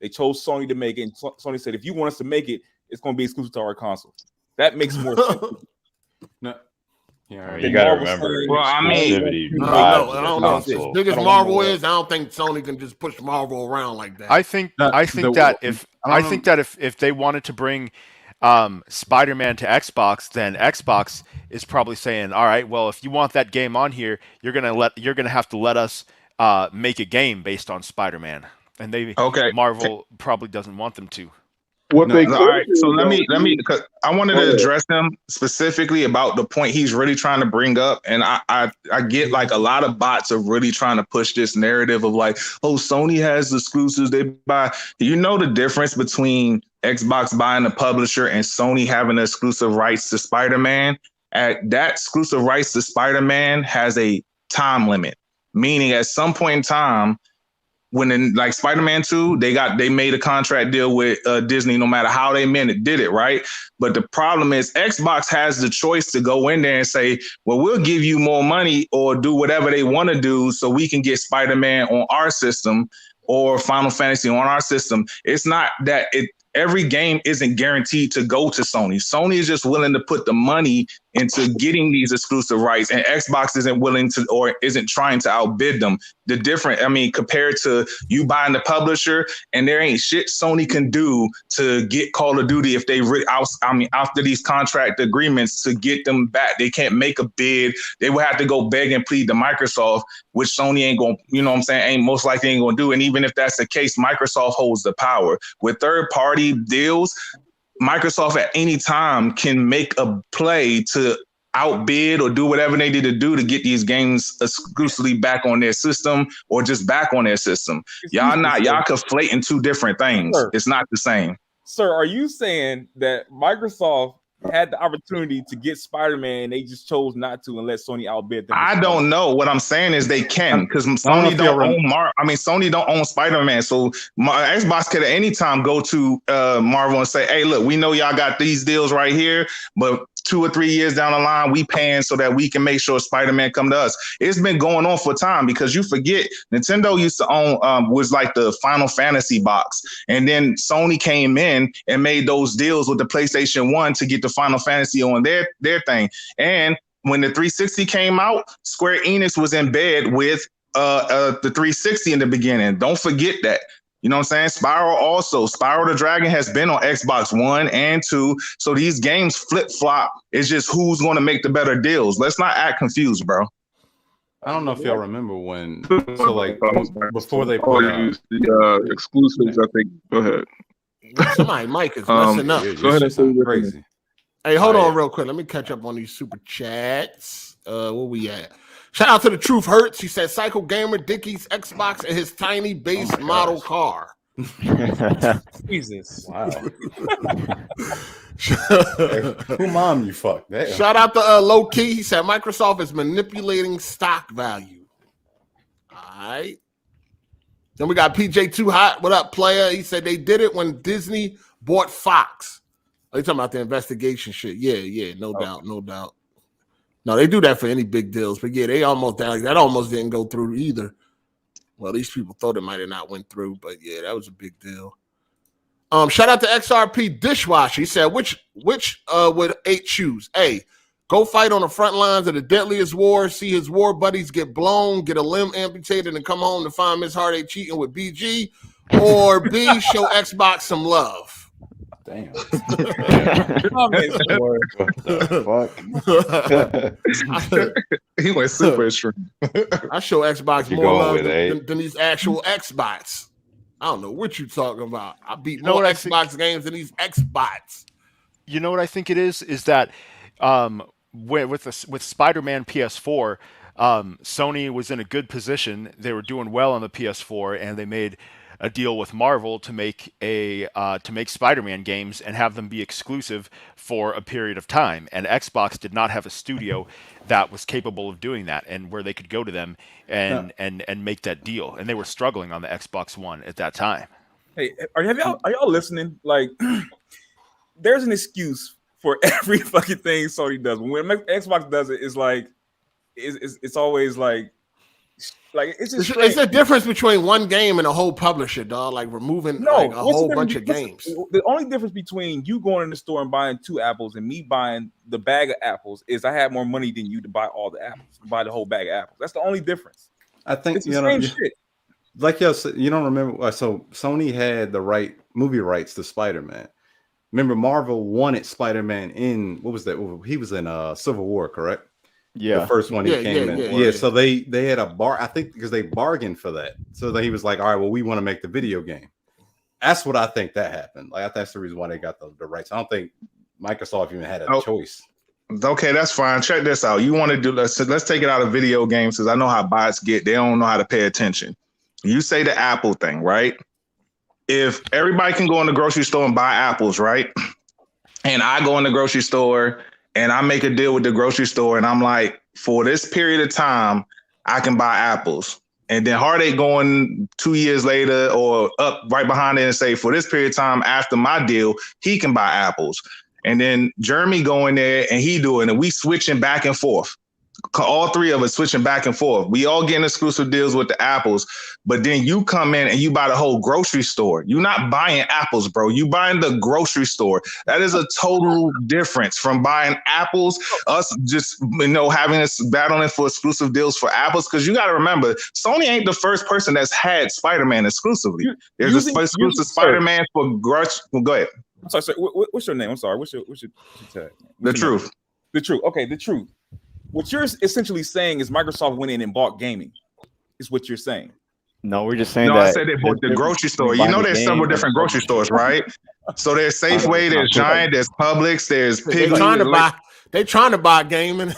They chose Sony to make it, and Sony said, if you want us to make it, it's going to be exclusive to our console. That makes more sense. No. Yeah, you gotta remember. Well, I mean, I don't know. As big as Marvel is, I don't think Sony can just push Marvel around like that. I think that if they wanted to bring Spider-Man to Xbox, then Xbox is probably saying, all right, well, if you want that game on here, you're gonna have to let us make a game based on Spider-Man, and Marvel probably doesn't want them to. All right, so let me because I wanted to address him specifically about the point he's really trying to bring up, and I get like a lot of bots are really trying to push this narrative of like, oh, Sony has exclusives they buy. You know the difference between Xbox buying the publisher and Sony having the exclusive rights to Spider-Man? That exclusive rights to Spider-Man has a time limit, meaning at some point in time, when in like Spider-Man 2, they made a contract deal with Disney, no matter how they did it, right? But the problem is Xbox has the choice to go in there and say, well, we'll give you more money or do whatever they want to do so we can get Spider-Man on our system or Final Fantasy on our system. It's not that every game isn't guaranteed to go to Sony. Sony is just willing to put the money into getting these exclusive rights, and Xbox isn't willing to or isn't trying to outbid them. Compared to you buying the publisher, and there ain't shit Sony can do to get Call of Duty if they after these contract agreements to get them back. They can't make a bid. They would have to go beg and plead to Microsoft, which Sony ain't going, ain't most likely ain't going to do. And even if that's the case, Microsoft holds the power. With third-party deals, Microsoft at any time can make a play to outbid or do whatever they need to do to get these games exclusively back on their system or just back on their system. Y'all conflating two different things. Sir, it's not the same. Sir, are you saying that Microsoft had the opportunity to get Spider-Man, they just chose not to and let Sony outbid them? I don't know. What I'm saying is they can, because Sony don't own Sony don't own Spider-Man. So Xbox could at any time go to Marvel and say, hey, look, we know y'all got these deals right here, but 2 or 3 years down the line, we paying so that we can make sure Spider-Man come to us. It's been going on for time, because you forget Nintendo used to own was like the Final Fantasy box. And then Sony came in and made those deals with the PlayStation 1 to get the Final Fantasy on their thing. And when the 360 came out, Square Enix was in bed with the 360 in the beginning. Don't forget that. You know what I'm saying? Spyro the Dragon has been on Xbox 1 and 2. So these games flip-flop. It's just who's going to make the better deals. Let's not act confused, bro. I don't know if y'all remember before they put the exclusives, I think. Go ahead. Somebody mic is messing up. Go ahead and say crazy. Hey, hold on real quick. Let me catch up on these super chats. Where we at? Shout out to the Truth Hurts. He said Psycho Gamer, Dickie's Xbox, and his tiny base model car. Jesus. Wow. Who mom you fuck? Damn. Shout out to Low Key. He said Microsoft is manipulating stock value. All right. Then we got PJ Too Hot. What up, player? He said they did it when Disney bought Fox. Are you talking about the investigation shit? Yeah, no doubt. No, they do that for any big deals, but yeah, that almost didn't go through either. Well, these people thought it might have not went through, but yeah, that was a big deal. Shout out to XRP Dishwasher. He said, which would 8 choose? A, go fight on the front lines of the deadliest war, see his war buddies get blown, get a limb amputated, and come home to find Miss Hard8 cheating with BG, or B, show Xbox some love. Damn. He went super extreme. I show Xbox more love than these actual Xbox. I don't know what you talking about. I beat know more what I Xbox games than these Xbots. You know what I think it is that with Spider-Man PS4, Sony was in a good position. They were doing well on the PS4, and they made a deal with Marvel to make Spider-Man games and have them be exclusive for a period of time. And Xbox did not have a studio that was capable of doing that, and where they could go to them and make that deal. And they were struggling on the Xbox One at that time. Hey, are y'all listening? Like, there's an excuse for every fucking thing Sony does. When Xbox does it, it's like it's always like it's just it's a difference between one game and a whole publisher, dog. Like removing a whole bunch of games. The only difference between you going in the store and buying 2 apples and me buying the bag of apples is I have more money than you to buy all the apples, to buy the whole bag of apples. That's the only difference. I think it's the same shit. Like you don't remember. So Sony had the movie rights to Spider-Man. Remember, Marvel wanted Spider-Man in what was that? He was in Civil War, correct? Yeah, the first one he came in. Yeah, so they had a I think because they bargained for that. So then he was like, all right, well, we want to make the video game. That's what I think that happened. Like that's the reason why they got the rights. I don't think Microsoft even had a choice. Okay, that's fine. Check this out. You want to do let's take it out of video games because I know how bots get. They don't know how to pay attention. You say the Apple thing, right? If everybody can go in the grocery store and buy apples, right? And I go in the grocery store and I make a deal with the grocery store and I'm like, for this period of time, I can buy apples. And then Hard8 going 2 years later or up right behind it and say, for this period of time after my deal, he can buy apples. And then Jeremy going there and he doing it. And we switching back and forth. All 3 of us switching back and forth. We all getting exclusive deals with the apples, but then you come in and you buy the whole grocery store. You're not buying apples, bro. You buying the grocery store. That is a total difference from buying apples. Us just having us battling for exclusive deals for apples. Because you got to remember, Sony ain't the first person that's had Spider-Man exclusively. There's an exclusive Spider-Man for grocery. Go ahead. I'm sorry. What's your name? I'm sorry. What's your tag? The Truth. The Truth. Okay, The Truth. What you're essentially saying is Microsoft went in and bought gaming, is what you're saying. No, we're just saying that. No, I said they bought the grocery store. You know, there's several different grocery stores, right? So there's Safeway, there's Giant, there's Publix, there's Pig. They trying to buy gaming.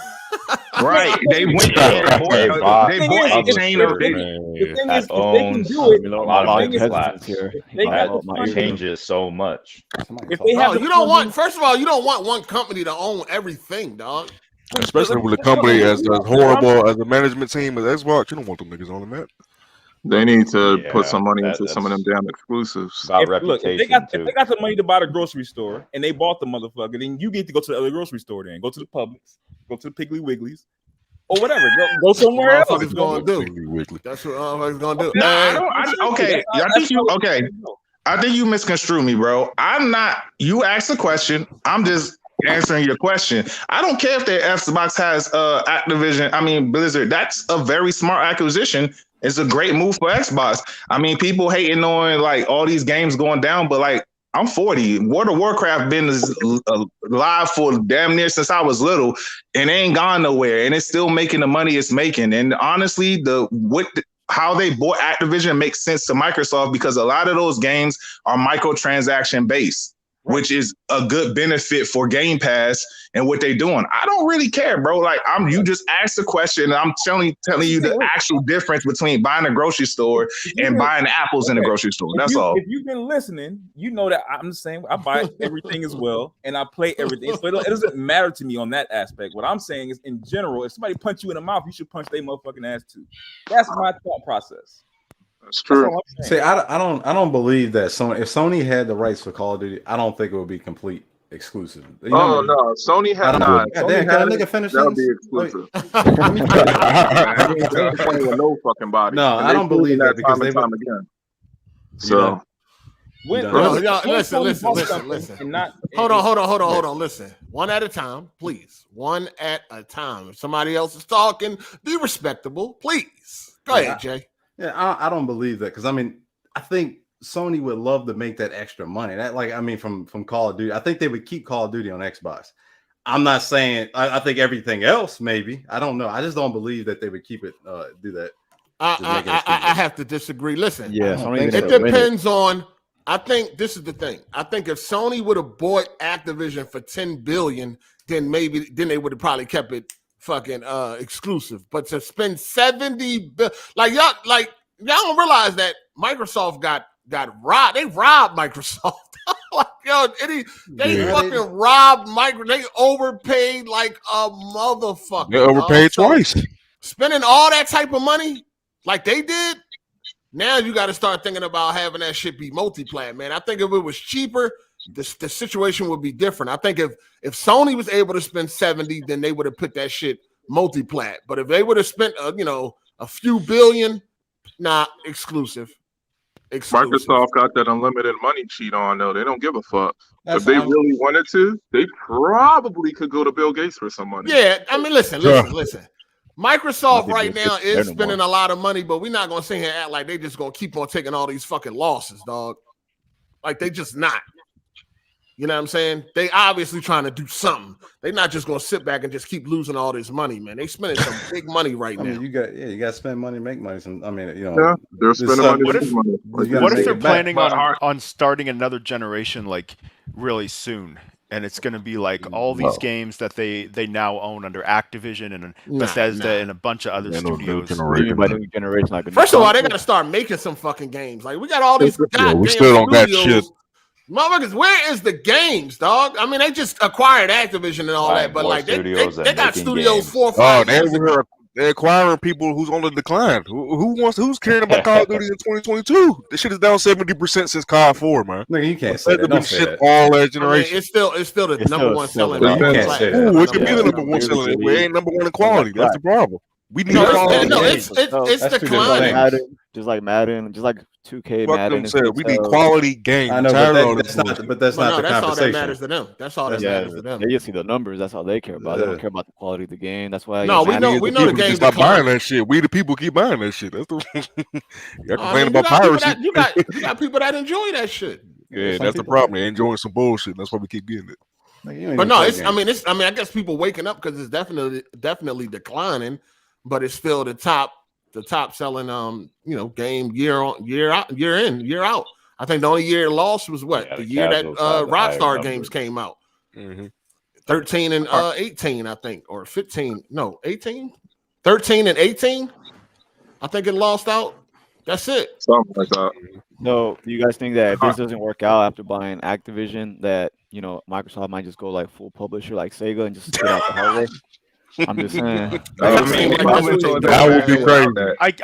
Right. They went there and bought a chain of it. The thing is, if they can do it, a lot of changes so much. If they have you don't want, first of all, you don't want one company to own everything, dog. Especially with a company as horrible as a management team as Xbox, you don't want them niggas on that. They need to put some money into some of them damn exclusives. If they got the money to buy the grocery store and they bought the motherfucker, then you get to go to the other grocery store. Then go to the Publix, go to the Piggly Wigglies, or whatever. Go somewhere else. That's what That's what I'm gonna do. I think you misconstrue me, bro. I'm not. You asked a question. I'm just answering your question. I don't care if their Xbox has Activision. Blizzard. That's a very smart acquisition. It's a great move for Xbox. People hating on like all these games going down, but like I'm 40. World of Warcraft been live for damn near since I was little, and it ain't gone nowhere, and it's still making the money it's making. And honestly, how they bought Activision makes sense to Microsoft because a lot of those games are microtransaction based, which is a good benefit for Game Pass and what they're doing. I don't really care, bro. Like you just asked a question and I'm telling you the actual difference between buying a grocery store and buying apples in a grocery store. That's all. If you've been listening, you know that I'm the same. I buy everything as well and I play everything. So it doesn't matter to me on that aspect. What I'm saying is in general, if somebody punch you in the mouth, you should punch their motherfucking ass too. That's my thought process. That's true. See, I don't believe that Sony. If Sony had the rights for Call of Duty, I don't think it would be complete exclusive. No, Sony had not. Can a nigga finish that? Would be exclusive. No fucking body. No, I don't believe that because they time again. So. Listen. Hold on. Listen, one at a time, please. One at a time. If somebody else is talking, be respectable, please. Go ahead, Jay. Yeah, I don't believe that because I think Sony would love to make that extra money. From Call of Duty, I think they would keep Call of Duty on Xbox. I'm not saying I think everything else maybe. I don't know. I just don't believe that they would keep it do that. I have to disagree. Listen, it depends on. I think this is the thing. I think if Sony would have bought Activision for $10 billion, then they would have probably kept it fucking exclusive. But to spend $70 billion, y'all don't realize that Microsoft got robbed. They robbed Microsoft. They fucking robbed Microsoft. They overpaid like a motherfucker. They overpaid twice. Spending all that type of money like they did. Now you got to start thinking about having that shit be multi-plat, man. I think if it was cheaper, the situation would be different. I think if Sony was able to spend 70, then they would have put that shit multi-plat. But if they would have spent, a few billion, exclusive. Microsoft got that unlimited money cheat on, though. They don't give a fuck. If they really wanted to, they probably could go to Bill Gates for some money. Yeah, I mean, listen. Microsoft right now is spending a lot of money, but we're not going to sit here and act like they just going to keep on taking all these fucking losses, dog. Like, they just not. You know what I'm saying? They obviously trying to do something. They're not just going to sit back and just keep losing all this money, man. They spending some big money right now. You got to spend money, make money. They're spending money. What if they're planning on starting another generation like really soon? And it's going to be like all these games that they now own under Activision and Bethesda and a bunch of other studios. First of all, they got to start making some fucking games. Like, we got all these goddamn we still don't got shit. Motherfuckers, where is the games, dog? I mean, they just acquired Activision and all that, but like they got studios 4 or 5 years ago. They're acquiring people who's on the decline. Who's caring about Call of Duty in 2022? This shit is down 70% since COD 4, man. Nigga, you can't say that. Don't say that. All that generation. I mean, it's still the number one selling. You can't say that. It could be the number one selling. We ain't number one in quality. That's the problem. We need it's declining. Just like Madden, just like 2K Madden. We need quality games. I know, that's not the that's conversation. all that matters to them. That's all that matters to them. They just see the numbers. That's all they care about. They don't care about the quality of the game. That's why. We know the game. Stop buying that shit. We the people keep buying that shit. That's the. You're complaining about piracy. You got people that enjoy that shit. Yeah, that's the problem. They're enjoying some bullshit. That's why we keep getting it. But no, I guess people waking up because it's definitely declining, but it's still the top selling game year in, year out. I think the only year it lost was the year that Rockstar games came out. 13 and 18, I think, or 15. No, 18? 13 and 18. I think it lost out. That's it. Something like that. No, do you guys think that if this doesn't work out after buying Activision, that Microsoft might just go like full publisher like Sega and just get out the hard way? I'm just saying. That would be crazy.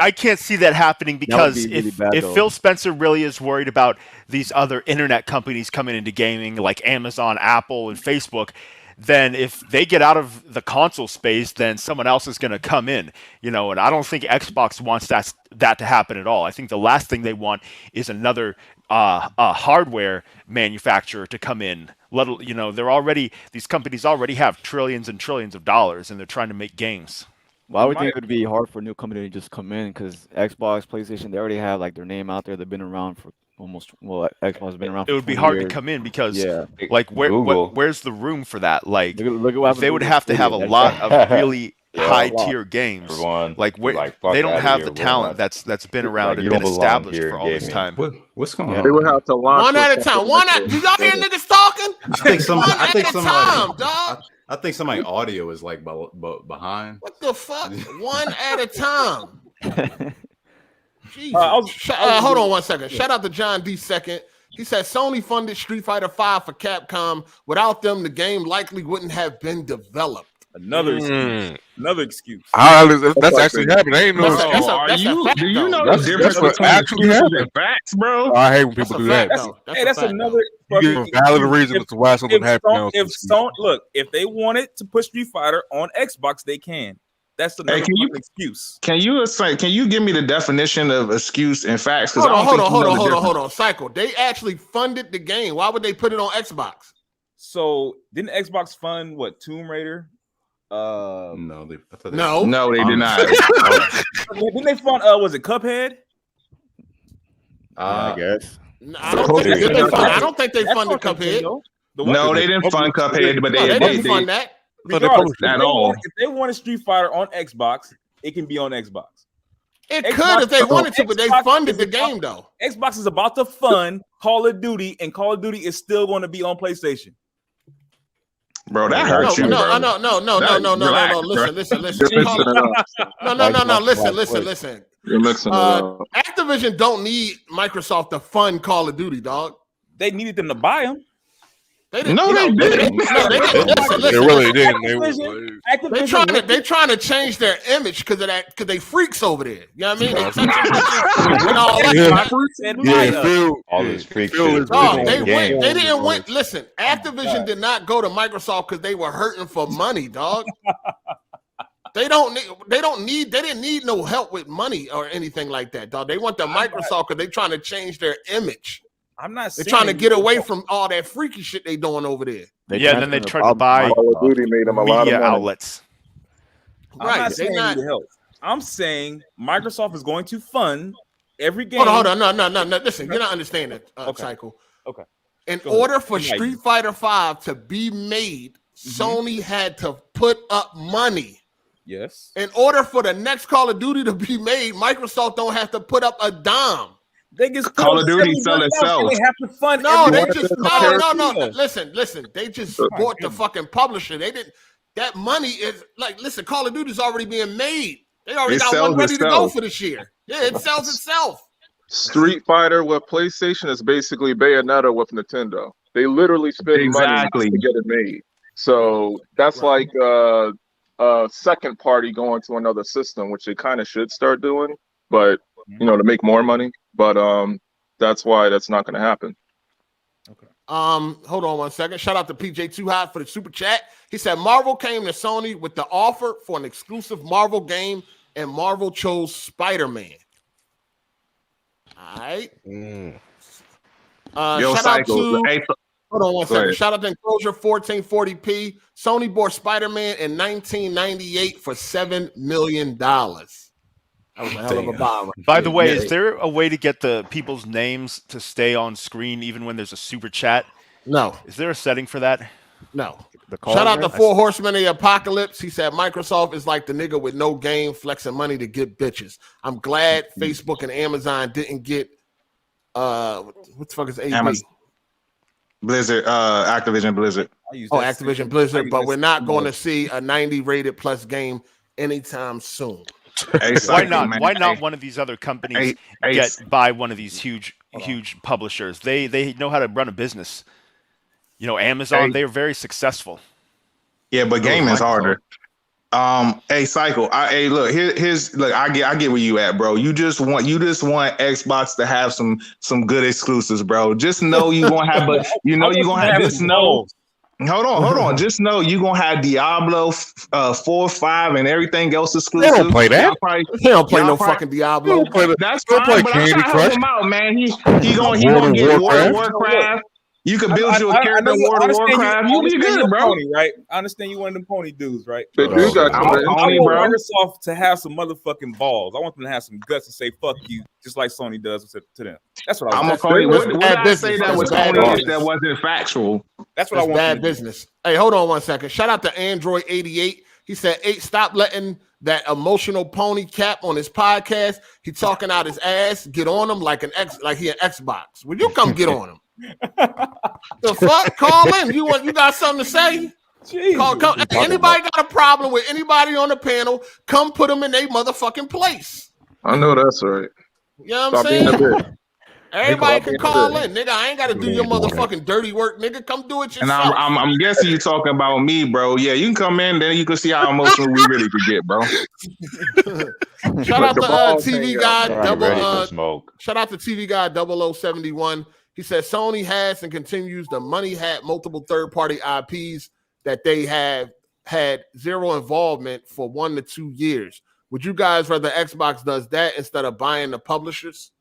I can't see that happening because if Phil Spencer really is worried about these other internet companies coming into gaming like Amazon, Apple, and Facebook, then if they get out of the console space, then someone else is going to come in, and I don't think Xbox wants that to happen at all. I think the last thing they want is another hardware manufacturer to come in. These companies already have trillions and trillions of dollars, and they're trying to make games. Well, I would think it would be hard for a new company to just come in because Xbox, PlayStation, they already have like their name out there. They've been around for Xbox has been around. It would be hard to come in because, where's the room for that? Like, they would have to have a lot of really high tier games. They don't have the talent that's been around and been established for all this time. What's going on? They would have to launch one at a time. Do y'all hear niggas talking? I think somebody audio is like behind. What the fuck? One at a time. Jesus. Hold on 1 second. Shout out to John D. Second. He said Sony funded Street Fighter V for Capcom. Without them, the game likely wouldn't have been developed. Another excuse. That's actually happening. I ain't know. Do you know the difference between actually happening? Facts, bro? I hate when people do that. That's another valid reason as to why something happened. If they wanted to put Street Fighter on Xbox, they can. That's the excuse. Can you give me the definition of excuse and facts? Hold on. Cycle. They actually funded the game. Why would they put it on Xbox? So didn't Xbox fund Tomb Raider? No, they did not. Didn't they fund? Was it Cuphead? I guess. I don't think they funded Cuphead. No, they didn't fund Cuphead, but they didn't fund that. If they wanted Street Fighter on Xbox, it can be on Xbox. It could if they wanted to, but they funded the game though. Xbox is about to fund Call of Duty, and Call of Duty is still going to be on PlayStation. Bro, that hurts you. No. Listen. Listen. You're mixing it up. Activision don't need Microsoft to fund Call of Duty, dog. They needed them to buy them. They didn't. No, they didn't. They really didn't. They trying to change their image because of that. Because they freaks over there. You know what I mean? All these freaks. They didn't win. Listen, Activision did not go to Microsoft because they were hurting for money, dog. They didn't need no help with money or anything like that, dog. They went to Microsoft because they're trying to change their image. I'm not. They're trying to get away from all that freaky shit they doing over there. And then they tried to buy Call of Duty made them a lot of media money. outlets. Right. I'm saying Microsoft is going to fund every game. Hold on. No. Listen, you're not understanding Cycle. Okay. In order for Street Fighter V to be made, Sony had to put up money. Yes. In order for the next Call of Duty to be made, Microsoft don't have to put up a dime. They just Call of Duty sell itself. They have to fund. No. Listen. They just bought the fucking publisher. They didn't. That money is like. Listen, Call of Duty's already being made. They already got one ready to go for this year. Yeah, it sells itself. Street Fighter with PlayStation is basically Bayonetta with Nintendo. They literally spend money to get it made. So that's like a second party going to another system, which they kind of should start doing, but to make more money. But that's why that's not going to happen. Okay. Hold on one second. Shout out to PJ Too Hot for the super chat. He said Marvel came to Sony with the offer for an exclusive Marvel game, and Marvel chose Spider-Man. All right. Shout out to. Hold on one second. Shout out to Enclosure 1440p. Sony bought Spider-Man in 1998 for $7 million. That was a hell of a buy. By the way, is there a way to get the people's names to stay on screen even when there's a super chat? No. Is there a setting for that? No. Shout out to Four Horsemen of the Apocalypse. He said Microsoft is like the nigga with no game flexing money to get bitches. I'm glad Facebook and Amazon didn't get what the fuck is AB? Amazon. Blizzard, Activision Blizzard. Activision Blizzard, but we're not going to see a 90 rated plus game anytime soon. Why not? Why not one of these other companies get by one of these huge publishers? They know how to run a business. Amazon, they are very successful. Yeah, but gaming's harder. Cycle. Look, look. I get where you at, bro. You just want Xbox to have some good exclusives, bro. Just know you gonna have, but you're gonna have. Just know. Hold on. Just know you're gonna have Diablo 4, 5, and everything else exclusive. They don't play that. They don't play no fucking Diablo. That's fine, but Candy Crush. Him out, man. He gonna get World of Warcraft. You can build your character in World of Warcraft. You'll be good, bro. Pony, right? I understand you one of them pony dudes, right? They do got I want Microsoft to have some motherfucking balls. I want them to have some guts to say "fuck you," just like Sony does to them. That's what I want. I'm gonna call you. What did I say that was Sony that wasn't factual? That's what I want. Bad business. Hey, hold on one second. Shout out to Android 88. He said, stop letting that emotional pony cap on his podcast. He talking out his ass. Get on him like he an Xbox. Will you come get on him? The fuck? Call in. You got something to say? Come. Anybody got a problem with anybody on the panel? Come put them in their motherfucking place. I know that's right. You know what I'm saying? Everybody can call in, nigga. I ain't got to do your motherfucking dirty work, nigga. Come do it yourself. And I'm guessing you talking about me, bro. Yeah, you can come in, then you can see how emotional we really could get, bro. Shout out to TV Guy Shout out to TV Guy 0071. He says Sony has and continues to money hat multiple third-party IPs that they have had zero involvement for 1 to 2 years. Would you guys rather Xbox does that instead of buying the publishers?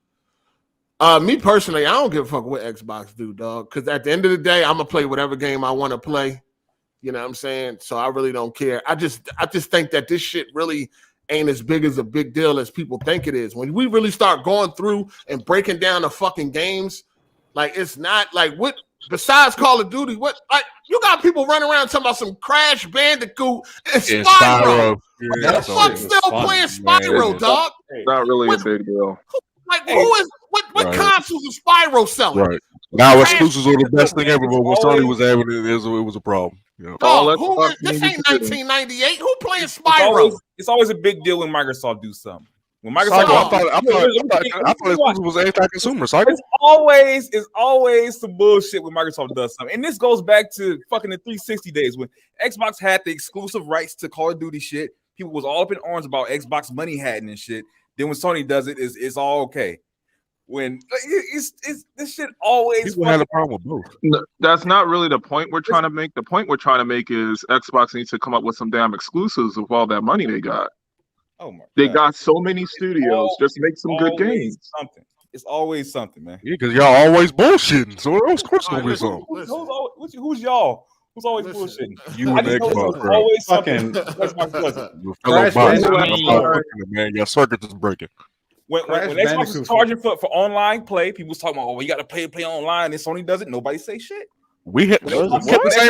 Me personally, I don't give a fuck what Xbox do, dog. Because at the end of the day, I'm gonna play whatever game I want to play. You know what I'm saying? So I really don't care. I just think that this shit really ain't as big as a big deal as people think it is. When we really start going through and breaking down the fucking games, like it's not like what besides Call of Duty, what like you got people running around talking about some Crash Bandicoot and Spyro. experience. The fuck still playing Spyro, dog? Not really a big deal. Like, who is what consoles is Spyro selling? Right. Now exclusives are the best thing ever, but when Sony was having it was a problem. Yeah. Dog, this ain't 1998. Who playing Spyro? It's always a big deal when Microsoft do something. When Microsoft, I thought exclusive was anti-consumer. It's always some bullshit when Microsoft does something, and this goes back to fucking the 360 days when Xbox had the exclusive rights to Call of Duty shit. People was all up in arms about Xbox money hatting and shit. Then when Sony does it, it's all okay. When it's this shit always people had a problem with both. No, that's not really the point we're trying to make. The point we're trying to make is Xbox needs to come up with some damn exclusives with all that money they got. Oh my God. They got so many studios. Just make some good games. Something. It's always something, man. Yeah, because y'all always bullshitting. So of course gonna be something. Who's y'all? Who's always bullshitting? You and Xbox, always fucking man. Your circuit is breaking. When Xbox was charging for online play, people was talking about, you got to play online, and Sony does it. Nobody say shit. We had Listen, I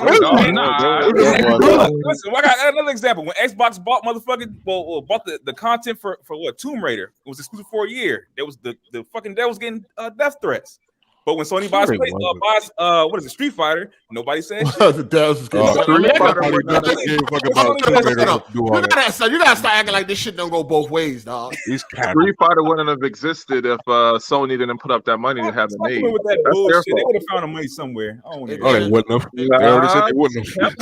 got another example. When Xbox bought bought the content for what, Tomb Raider, it was exclusive for a year. There was the fucking devils getting death threats. But when Sony buys what is it, Street Fighter, nobody said shit. The devils is getting you gotta start acting like this shit don't go both ways, dog. Street Fighter wouldn't have existed if Sony didn't put up that money to have it made. With that bullshit, they would have found the money somewhere. They wouldn't have. They already said they wouldn't have.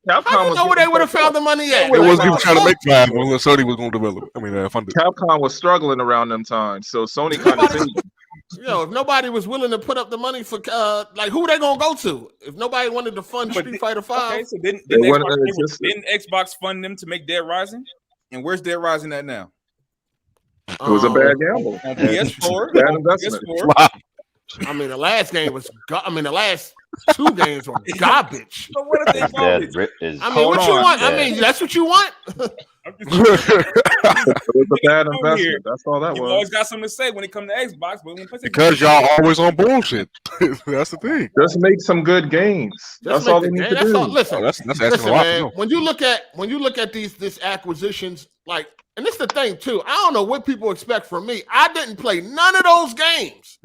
Capcom was know where they would have found the money at. It wasn't even trying to make five unless Sony was going to develop it. Fund it. Capcom was struggling around them times, so Sony kind of saved them. If nobody was willing to put up the money for who they gonna go to? If nobody wanted to fund Street Fighter 5, okay, so didn't Xbox fund them to make Dead Rising? And where's Dead Rising at now? It was a bad gamble. PS4, bad investment. PS4. I mean, the last game was. The last two games were garbage. So what if they garbage? What you want? I mean, that's what you want. It was a bad investment. That's all that was. You always got something to say when it comes to Xbox, but when because y'all always on bullshit. That's the thing. Just make some good games. That's all they need to do. Listen, that's listen, man. When you look at these acquisitions, like, and this is the thing too. I don't know what people expect from me. I didn't play none of those games.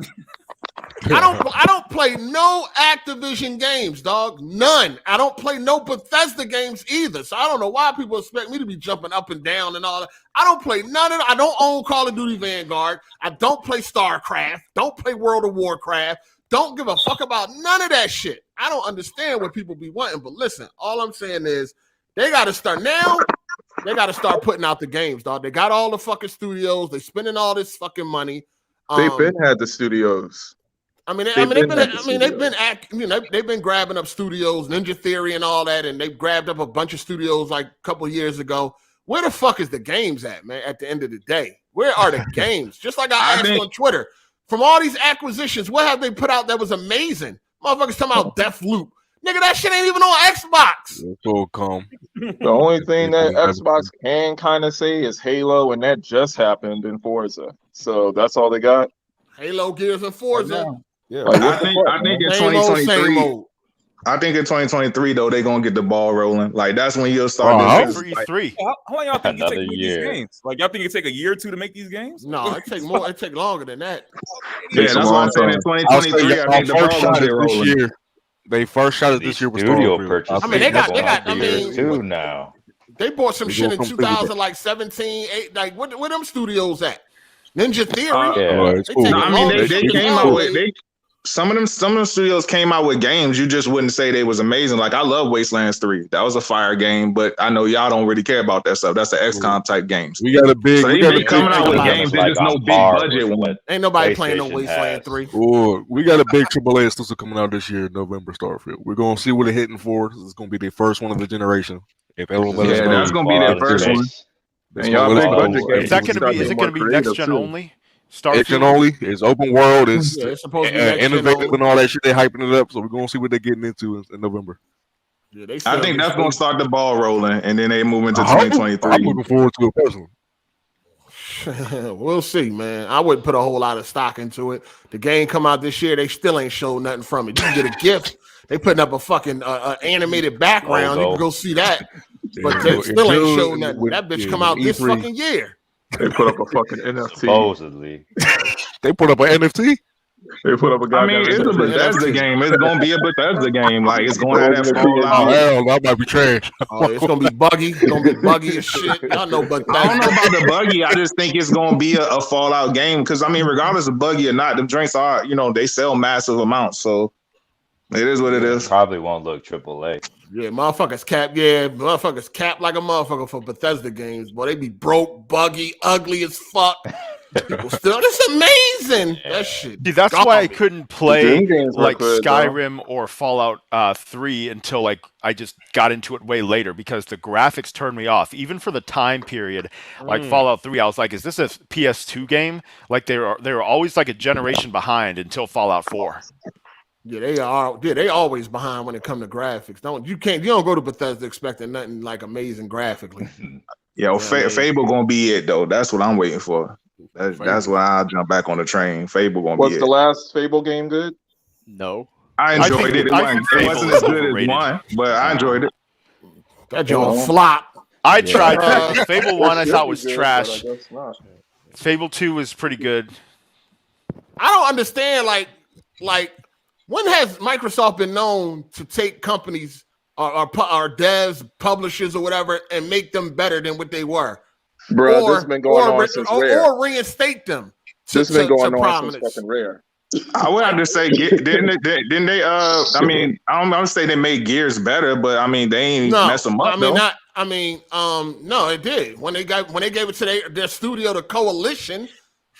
I don't play no Activision games, dog. None. I don't play no Bethesda games either. So I don't know why people expect me to be jumping up and down and all that. I don't play none of it. I don't own Call of Duty Vanguard. I don't play StarCraft. Don't play World of Warcraft. Don't give a fuck about none of that shit. I don't understand what people be wanting. But listen, all I'm saying is they got to start now. They got to start putting out the games, dog. They got all the fucking studios. They spending all this fucking money. They've been had the studios. They've been grabbing up studios, Ninja Theory and all that, and they've grabbed up a bunch of studios like a couple of years ago. Where the fuck is the games at, man? At the end of the day, where are the games? Just like I asked on Twitter, from all these acquisitions, what have they put out that was amazing? Motherfuckers talking about Deathloop. Nigga, that shit ain't even on Xbox. The only thing that Xbox can kind of say is Halo, and that just happened in Forza. So that's all they got. Halo, Gears, and Forza. Yeah, I think in 2023. I think in 2023 though they're gonna get the ball rolling. Like that's when you'll start. For E3. How long y'all think it take to make these games? Like y'all think it take a year or two to make these games? No, it take more. It take longer than that. Yeah, that's what I'm saying. In 2023, I think the ball gonna get rolling. They first shot it this year with studio purchase. They got two now. They bought some shit in 2017, 8. Like where them studios at? Ninja Theory. They came out with some of them studios came out with games you just wouldn't say they was amazing. Like I love Wastelands 3. That was a fire game, but I know y'all don't really care about that stuff. That's the XCOM type games. We got a big. So they coming out with games. There's just no big budget one. Ain't nobody playing no Wasteland 3. We got a big AAA exclusive coming out this year in November. Starfield. We're gonna see what they're hitting for. It's gonna be their first one of the generation. If everyone let us know, that's gonna be their first one. Is it gonna be next gen only? Next gen only. It's open world. It's supposed to be innovative and all that shit. They're hyping it up, so we're gonna see what they're getting into in November. Yeah, I think that's gonna start the ball rolling, and then they move into 2023. I'm looking forward to it personally. We'll see, man. I wouldn't put a whole lot of stock into it. The game come out this year, they still ain't showed nothing from it. You can get a gift. They putting up a fucking animated background. You can go see that, but they still ain't showing nothing. That bitch come out this fucking year. They put up a fucking NFT. Supposedly. They put up an NFT? They put up a goddamn it's a Bethesda game. It's gonna be a Bethesda game. Like it's gonna have that Fallout. Hell, that might be trash. It's gonna be buggy. It's gonna be buggy as shit. Y'all know, but I don't know about the buggy. I just think it's gonna be a Fallout game because I mean, regardless of buggy or not, them drinks are they sell massive amounts. So it is what it is. Probably won't look AAA. Yeah, motherfuckers cap. Yeah, motherfuckers cap like a motherfucker for Bethesda games. Boy, they be broke, buggy, ugly as fuck. People still, it's amazing. That shit. See, that's why I couldn't play like Skyrim or Fallout 3 until like I just got into it way later because the graphics turned me off. Even for the time period, like Fallout 3, I was like, "Is this a PS2 game?" Like they were always like a generation behind until Fallout 4. Yeah, they are. Yeah, they always behind when it comes to graphics. You don't go to Bethesda expecting nothing like amazing graphically. Fable gonna be it though. That's what I'm waiting for. That's why I'll jump back on the train. Fable gonna be it. Was the last Fable game good? No. I enjoyed it. It wasn't as good as 1, but I enjoyed it. That joint flop. I tried Fable 1. I thought was trash. Fable 2 was pretty good. I don't understand. Like when has Microsoft been known to take companies or devs, publishers, or whatever, and make them better than what they were? Bro, this has been going on since Rare. Or reinstate them. This has been going on since fucking Rare. I would have to say, didn't they? I mean, I don't say they made Gears better, but I mean, they ain't mess them up. No, it did. When they gave it to their studio, the Coalition,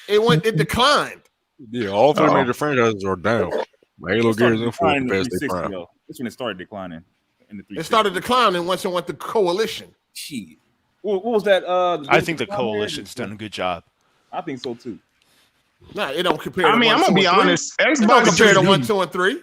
it declined. Yeah, all three major franchises are down. Halo, Gears, and 4 best they prime. That's when it started declining. It started declining once it went to Coalition. Shit. What was that? I think the Coalition's done a good job. I think so too. Nah, it don't compare. I mean, I'm gonna be honest. Xbox don't compare to 1, 2, and 3.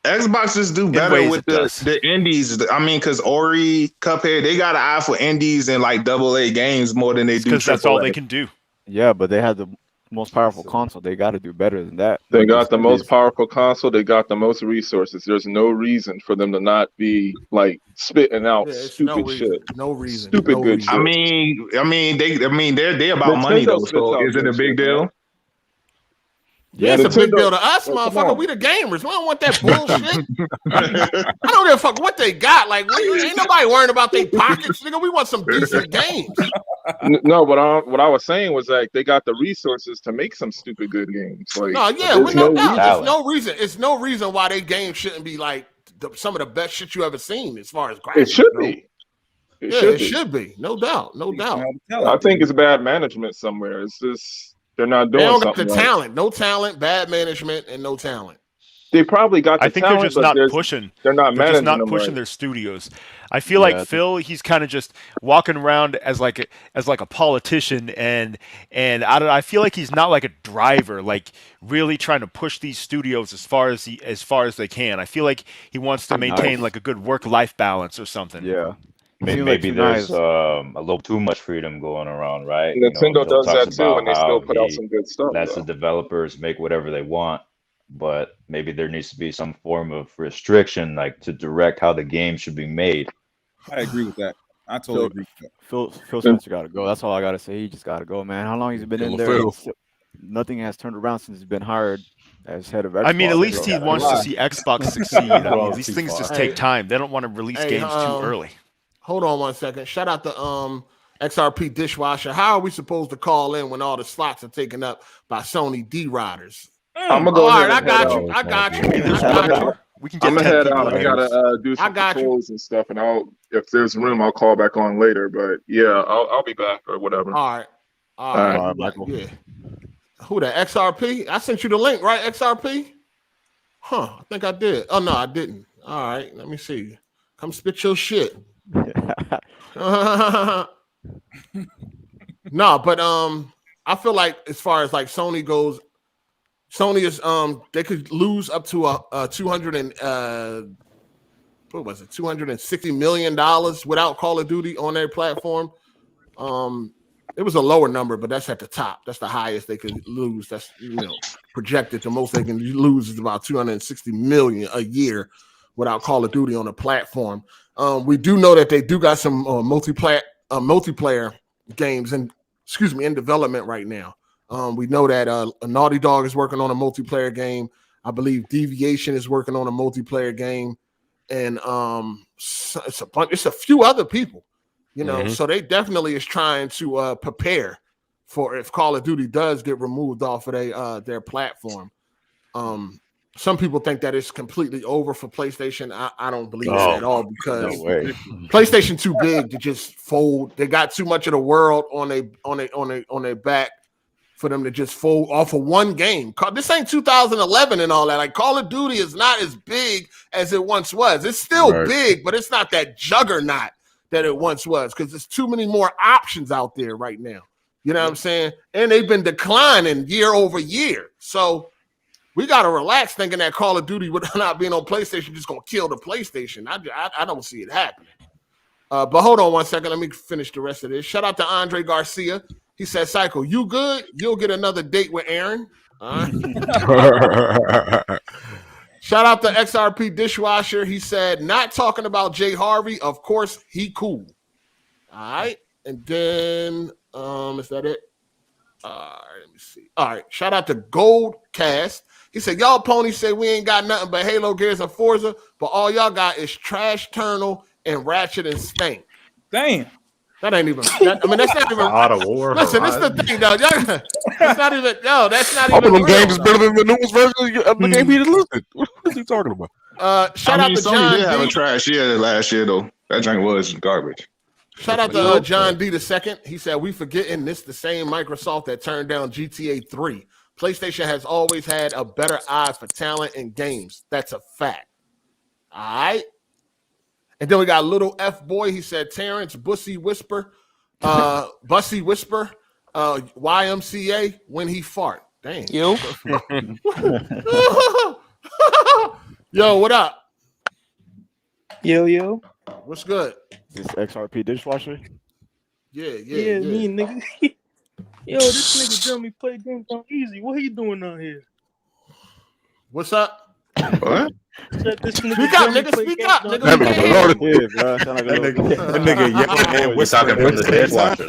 Xbox just do better with the indies. I mean, because Ori, Cuphead, they got an eye for indies and like AA games more than they do. Because that's all they can do. Yeah, but they had the most powerful console. They got to do better than that. They got the most powerful console. They got the most resources. There's no reason for them to not be like spitting out stupid shit. No reason. Stupid good shit. I mean, they're about money though. So is it a big deal? Yeah, it's a big deal to us, motherfucker. We the gamers. We don't want that bullshit. I don't give a fuck what they got. Like, ain't nobody worrying about their pockets, nigga. We want some decent games. No, but what I was saying was like they got the resources to make some stupid good games. Like, there's no reason why they games shouldn't be like some of the best shit you ever seen as far as graphics. It should be. It should be. No doubt. I think it's bad management somewhere. It's just. They're not doing. They don't got the talent. No talent, bad management, and no talent. They probably got. I think talent, they're just not pushing. They're not managing. They're just not pushing their studios. I feel like Phil. He's kind of just walking around as like a politician, and I feel like he's not like a driver, like really trying to push these studios as far as they can. I feel like he wants to maintain like a good work-life balance or something. Yeah. Maybe there's a little too much freedom going around, right? Nintendo does that too, and they still put out some good stuff. Lets the developers make whatever they want, but maybe there needs to be some form of restriction, like to direct how the game should be made. I agree with that. I totally agree with that. Phil Spencer got to go. That's all I got to say. He just got to go, man. How long has he been in there? Nothing has turned around since he's been hired as head of Xbox. I mean, at least he wants to see Xbox succeed. I mean, these things just take time. They don't want to release games too early. Hold on 1 second. Shout out to XRP Dishwasher. How are we supposed to call in when all the slots are taken up by Sony D-Riders? I'm gonna go ahead. I got you. We can get I'm gonna head out. I gotta do some controls and stuff, and if there's room, I'll call back on later. But yeah, I'll be back or whatever. All right, Michael. Yeah. Who the XRP? I sent you the link, right? XRP? I think I did. Oh no, I didn't. All right, let me see. Come spit your shit. No, but I feel like as far as like Sony goes, Sony is they could lose up to a $260 million without Call of Duty on their platform. It was a lower number, but that's at the top. That's the highest they could lose. That's projected. The most they can lose is about $260 million a year without Call of Duty on the platform. We do know that they do got some multiplayer games in development right now. We know that Naughty Dog is working on a multiplayer game. I believe Deviation is working on a multiplayer game, and it's a few other people, So they definitely is trying to prepare for if Call of Duty does get removed off of their platform. Some people think that it's completely over for PlayStation. I don't believe that at all because PlayStation too big to just fold. They got too much of the world on their back for them to just fold off of one game. This ain't 2011 and all that. Like Call of Duty is not as big as it once was. It's still big, but it's not that juggernaut that it once was because there's too many more options out there right now. You know what I'm saying? And they've been declining year over year. So we got to relax thinking that Call of Duty with not being on PlayStation just going to kill the PlayStation. I don't see it happening. But hold on one second. Let me finish the rest of this. Shout out to Andre Garcia. He said, Psycho, you good? You'll get another date with Aaron. All right. Shout out to XRP Dishwasher. He said, not talking about Jay Harvey. Of course, he cool. All right. And then, is that it? All right, let me see. All right. Shout out to Goldcast. He said, y'all ponies say we ain't got nothing but Halo, Gears, and Forza, but all y'all got is Trash Turnal and Ratchet and Stank. Damn. That ain't even. That's not even. God of War. Listen, this is the thing, though. That's not even. No, that's not All even. of them real, games is better than the newest version of the game he just listed. What is he talking about? Shout out to Sony John did have D. a trash year last year though. That drink was garbage. Shout out to John D. II. He said, we forgetting this the same Microsoft that turned down GTA 3. PlayStation has always had a better eye for talent and games. That's a fact. All right. And then we got Little F Boy. He said, Terrence, Bussy Whisper, YMCA when he fart. Dang. Yo. Yo, what up? Yo. What's good? This XRP Dishwasher. Yeah. Me, nigga. Yo, this nigga Jeremy play games on easy. What he doing out here? What's up? What? Speak up, nigga. Speak up, nigga. That nigga yelling and whispering from the dishwasher.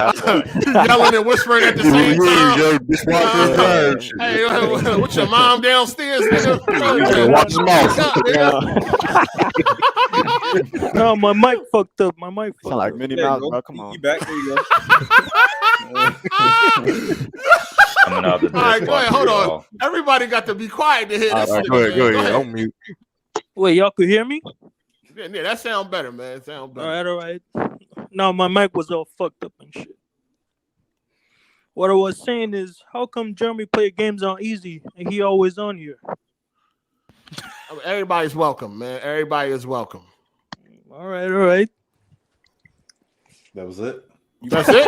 Yelling and whispering at the same time. Yo, dishwasher. Hey, what's your mom downstairs, nigga? Watch his mouth. No, my mic fucked up. My mic fucked Sound like up. Minnie Mouse, bro. Come on. You back? There you go. Coming out the All right, go ahead. Hold on. y'all. Everybody got to be quiet to hear this. All right, go ahead. I'm mute. Wait, y'all could hear me? Yeah, that sounds better, man. Sound better. All right. No, my mic was all fucked up and shit. What I was saying is, how come Jeremy play games on easy and he always on here? I mean, everybody's welcome, man. Everybody is welcome. All right. That was it. That's it?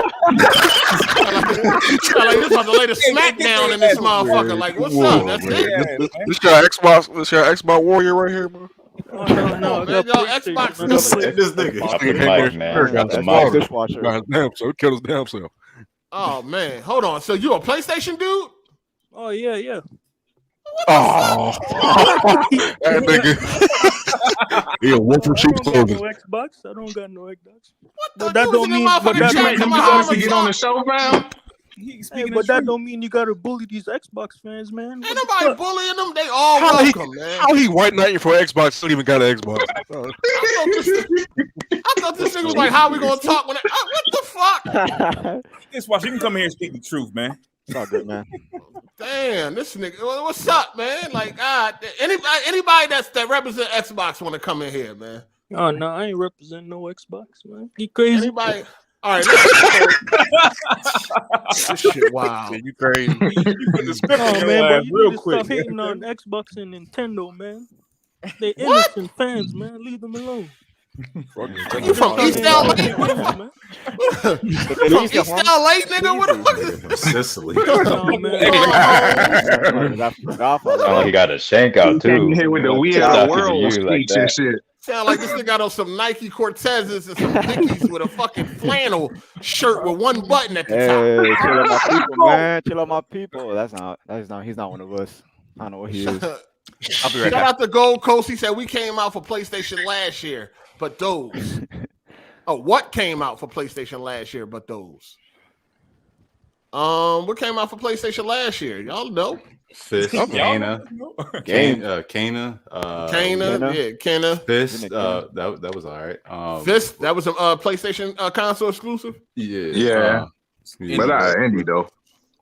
Like you're about to lay the smack down in this motherfucker. Like, what's up? That's it? This your Xbox. This your Xbox Warrior right here, bro. Oh, no, Man, y'all Xbox. This nigga. Off the mic, man. Off the mic. Dishwasher. Got his damn self. Killed his damn self. Oh man, hold on. So you a PlayStation dude? Oh, yeah. Oh, that nigga. He a wolf from sheep's clothing. I don't got no Xbox. What the But that don't mean. But that don't mean you To get on gotta. the show, man. But that don't mean you gotta bully these Xbox fans, man. Ain't nobody bullying them. They all How welcome, man. How he white knighting for Xbox? Still even got an Xbox. I thought this nigga was like, how we gonna talk when what the fuck? This watch, you can come here and speak the truth, man. It's all good, man. Damn, this nigga. What's up, man? Like, anybody that represent Xbox want to come in here, man? Oh no, I ain't represent no Xbox, man. You crazy? Anybody? All right. This shit wild. You crazy? No, man, but you need to stop hating on Xbox and Nintendo, man. They innocent fans, man. Leave them alone. You from East LA? You from East LA, nigga? What the fuck is Sicily. Oh, man. Sound like he got a shank out too. Here with the We Talking Are to the World you like speech and that. shit. Sound like this nigga got on some Nike Cortezes and some Dickies with a fucking flannel shirt with one button at the top. Hey, chill out my people, man. Chill out my people. He's not one of us. I don't know what he is. I'll be right Shout back. out to Gold Coast. He said we came out for PlayStation last year, but those. Oh, what came out for PlayStation last year, but those? What came out for PlayStation last year? Y'all know. Fist, Kana, yeah, Kana. Fist, that was all right. Fist, that was a PlayStation console exclusive. Yeah. But not indie though.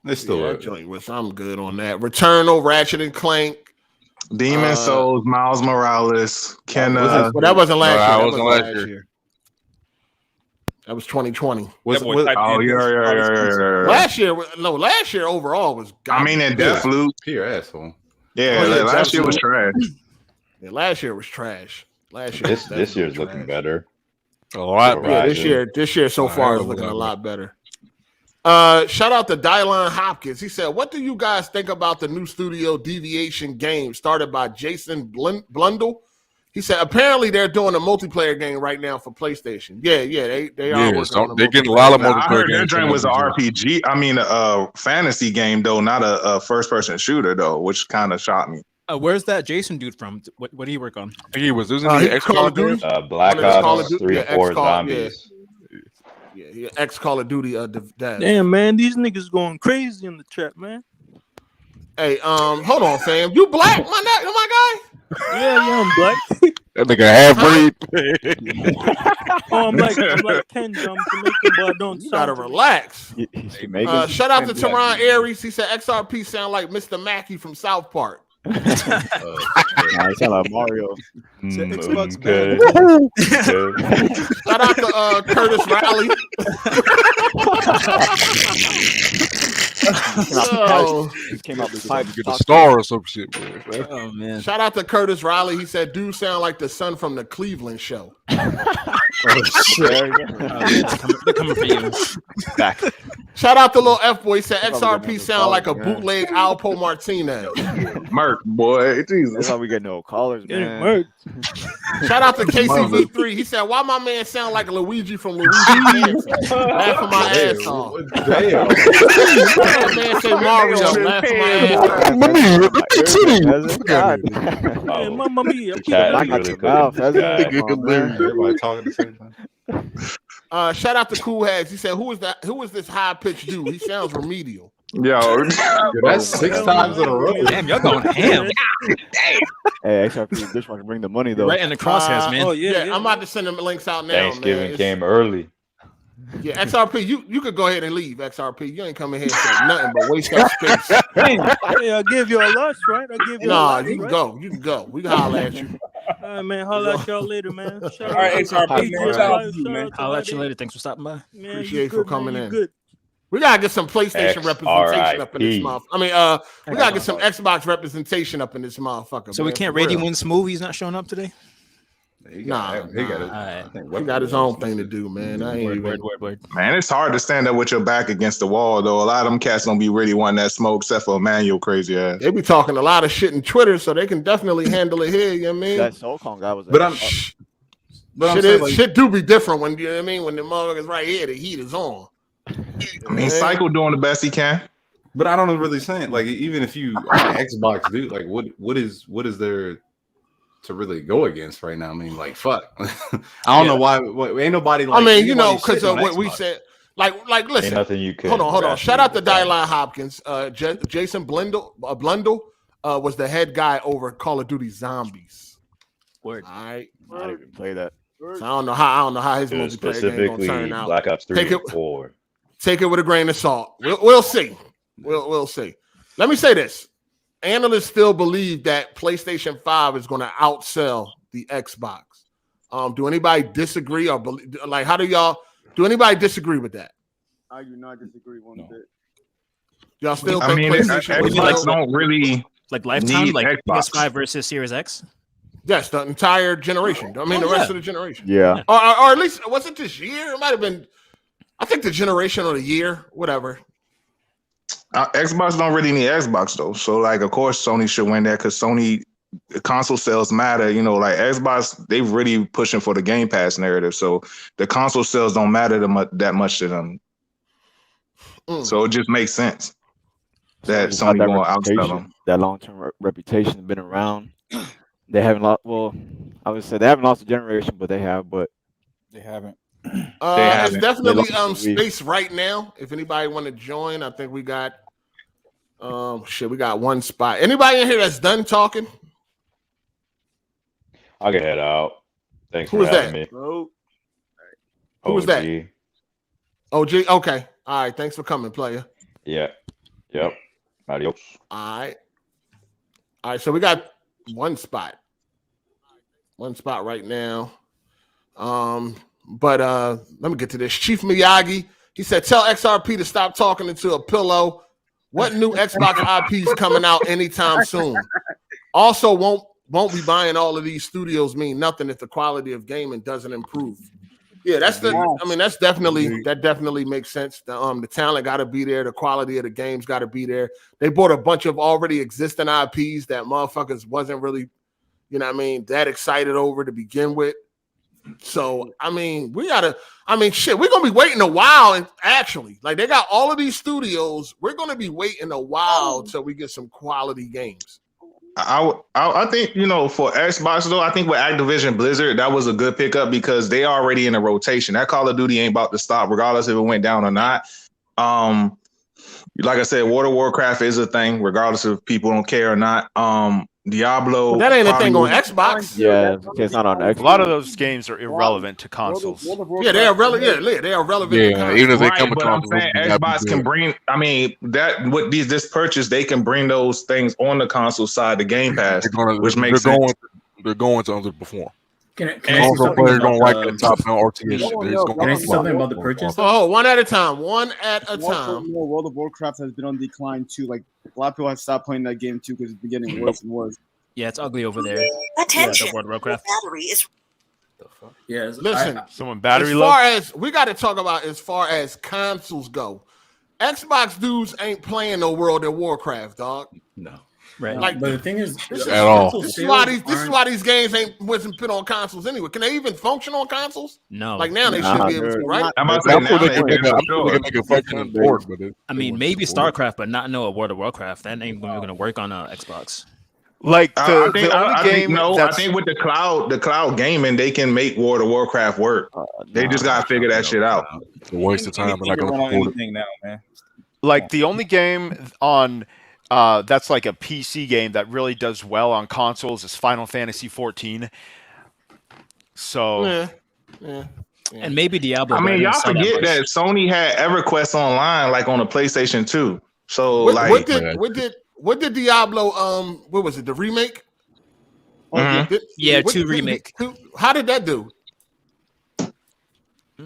It's still that joint was. I'm good on that. Return of Ratchet and Clank. Demon Souls, Miles Morales, Kenna. Well, that wasn't last year. That That wasn't wasn't last year. That was 2020. Yeah. Last year overall was. I mean, in Deathloop. You're asshole. Yeah, last year was trash. Yeah, last year was trash. Last year. This year's looking better. A lot better. Yeah, this year so far is looking a lot better. Shout out to Dylan Hopkins. He said, "What do you guys think about the new studio Deviation game started by Jason Blundell?" He said, "Apparently they're doing a multiplayer game right now for PlayStation." Yeah, they are working on. They're getting a lot of multiplayer. I heard their dream was an RPG. I mean, a fantasy game though, not a first-person shooter though, which kind of shocked me. Where's that Jason dude from? What did he work on? He was using the Call of Duty, Black Ops 3 and 4 Zombies. Yeah, ex Call of Duty. Damn, man, these niggas going crazy in the chat, man. Hey, hold on, fam. You black, my guy? Yeah, I'm black. That nigga half-breed. I'm like Ken from Jamaica, but I don't. You gotta relax. Shout out to Teron Aries. He said XRP sound like Mr. Mackey from South Park. He sound like Mario. Xbox, Shout out to Curtis Riley. He came out with pipe. Get a star or some shit, man. Oh man! Shout out to Curtis Riley. He said, "Dude, sound like the son from the Cleveland show." Oh shit! They're coming for you. Back. Shout out to Lil F Boy. He said, "XRP sound like a bootleg Alpo Martinez." Merc, boy, Jesus. That's why we get no callers, man. Shout out to KCV3. He said, "Why my man sound like Luigi from Luigi?" Laughing my ass off. Damn. That man say Mario. Laughing my ass off. Hey, Mamma Mia. Everybody talking at the same time. Shout out to Cool Heads. He said, "Who is this high pitched dude? He sounds remedial." Yo, that's 6 times in a row. Damn, y'all going ham. Hey, XRP dishwasher bring the money though. Right in the crosshairs, man. Oh yeah, I'm about to send them links out now. Thanksgiving man. came early. Yeah, XRP, you could go ahead and leave. XRP, you ain't coming here saying nothing but waste that space. Hey, I'll give you a lunch, right? I'll give you. Nah, a lunch, you can right? go. You can go. We can holler at you. All right, man. Holler at y'all later, man. Shout All right, XRP, man. Shout out to you, shout man. out to I'll let you Buddy. later. Thanks for stopping by. Man, you Appreciate you for good, coming man. You in. Good. We gotta get some PlayStation representation up in this XRP. motherfucker. I mean, we gotta get some Xbox representation up in this motherfucker. So man, we can't for rate real. him when Smoothie's not showing up today. He Nah, got it. Alright. He got his own thing to do, man. I ain't even. Word. man, it's hard to stand up with your back against the wall, though. A lot of them cats don't be really wanting that smoke, except for Emmanuel crazy ass. They be talking a lot of shit in Twitter, so they can definitely handle it here. You know what I mean? That SoulCon guy was. But I'm shit, saying, like, shit do be different when, you know what I mean, when the motherfuckers right here, the heat is on. I mean, Cycle doing the best he can. But I don't know really saying, like, even if you are an Xbox dude, like, what is there to really go against right now? I mean, like, fuck. I don't know why. Ain't nobody. Like, I mean, you know, anybody because shitting of on what we Xbox. said. Like, listen. Ain't nothing you could. Hold on. Shout out to Dylan Hopkins. Jason Blundell was the head guy over Call of Duty Zombies. Word. All right. I didn't even play that. So I don't know how his multiplayer game Specifically, gonna turn out. Black Ops 3 and 4. Take it with a grain of salt. We'll see. We'll see. Let me say this. Analysts still believe that PlayStation 5 is going to outsell the Xbox. Do anybody disagree or believe, like, how do anybody disagree with that? I do not disagree one bit. Y'all still I think mean, PlayStation Xbox don't really like lifetime, need like Xbox. PS5 versus Series X. Yes, the entire generation. I mean, the rest of the generation. Yeah. Or at least, was it this year? It might have been, I think the generation or the year, whatever. Xbox don't really need Xbox though, so like of course Sony should win that because Sony console sales matter. You know, like Xbox, they really pushing for the Game Pass narrative, so the console sales don't matter that much to them. So it just makes sense. that Sony's got Sony that going to outsell reputation, them. that long-term reputation, been around. They haven't lost. Well, I would say they haven't lost a generation, but they have. But they haven't. It's definitely They lost the Wii. space right now. If anybody want to join, I think we got we got one spot. Anybody in here that's done talking? I can head out. Thanks Who for is having that? me. Who was that? OG. OG. Okay. All right. Thanks for coming, player. Yeah. Yep. Adios. All right. All right. So we got one spot right now. But let me get to this. Chief Miyagi, he said, tell XRP to stop talking into a pillow. What new Xbox IPs coming out anytime soon? Also, won't be buying all of these studios mean nothing if the quality of gaming doesn't improve. Yeah, that's that definitely makes sense. The talent got to be there. The quality of the games got to be there. They bought a bunch of already existing IPs that motherfuckers wasn't really, that excited over to begin with. So, we're going to be waiting a while. And actually, like, they got all of these studios. We're going to be waiting a while till we get some quality games. I think, for Xbox, though, I think with Activision Blizzard, that was a good pickup because they already in a rotation. That Call of Duty ain't about to stop, regardless if it went down or not. Like I said, World of Warcraft is a thing, regardless if people don't care or not. Diablo. But that ain't a thing on Xbox. Yeah, it's not on Xbox. A lot of those games are irrelevant to consoles. Yeah, they are relevant. Yeah, they are relevant. Yeah, even if they come to but I'm consoles, saying they have to Xbox do can it. bring. With this purchase, they can bring those things on the console side, the Game Pass, which makes sense. They're going to underperform. Can I say Also, something players don't about like the top-down RTS. Can I say something about the purchase? Oh, one at a time. One at a Also, time. World of Warcraft has been on decline too. Like a lot of people have stopped playing that game too because it's been getting worse and worse. Yeah, it's ugly over there. Attention. Yeah, the World of Warcraft. Battery is. Yeah, Listen, someone battery as low. far as we got to talk about as far as consoles go, Xbox dudes ain't playing no World of Warcraft, dog. No. Right. Like, but the thing is, this at all. This is why these games wasn't put on consoles anyway. Can they even function on consoles? No. Like now they should be able to, right? I'm about to say now they can make a fucking port, but I maybe StarCraft, but not a World of Warcraft. That ain't going to work on Xbox. Like I think with the cloud gaming, they can make World of Warcraft work. They just gotta figure that shit out. It's a waste of time. And I can afford it. Anything now, man. Like the only game on that's like a PC game that really does well on consoles is Final Fantasy 14. So, yeah. And maybe Diablo. I mean, y'all forget that Sony had EverQuest Online, like on the PlayStation 2. So, what did Diablo? What was it? The remake? Yeah, 2 remake. How did that do? Can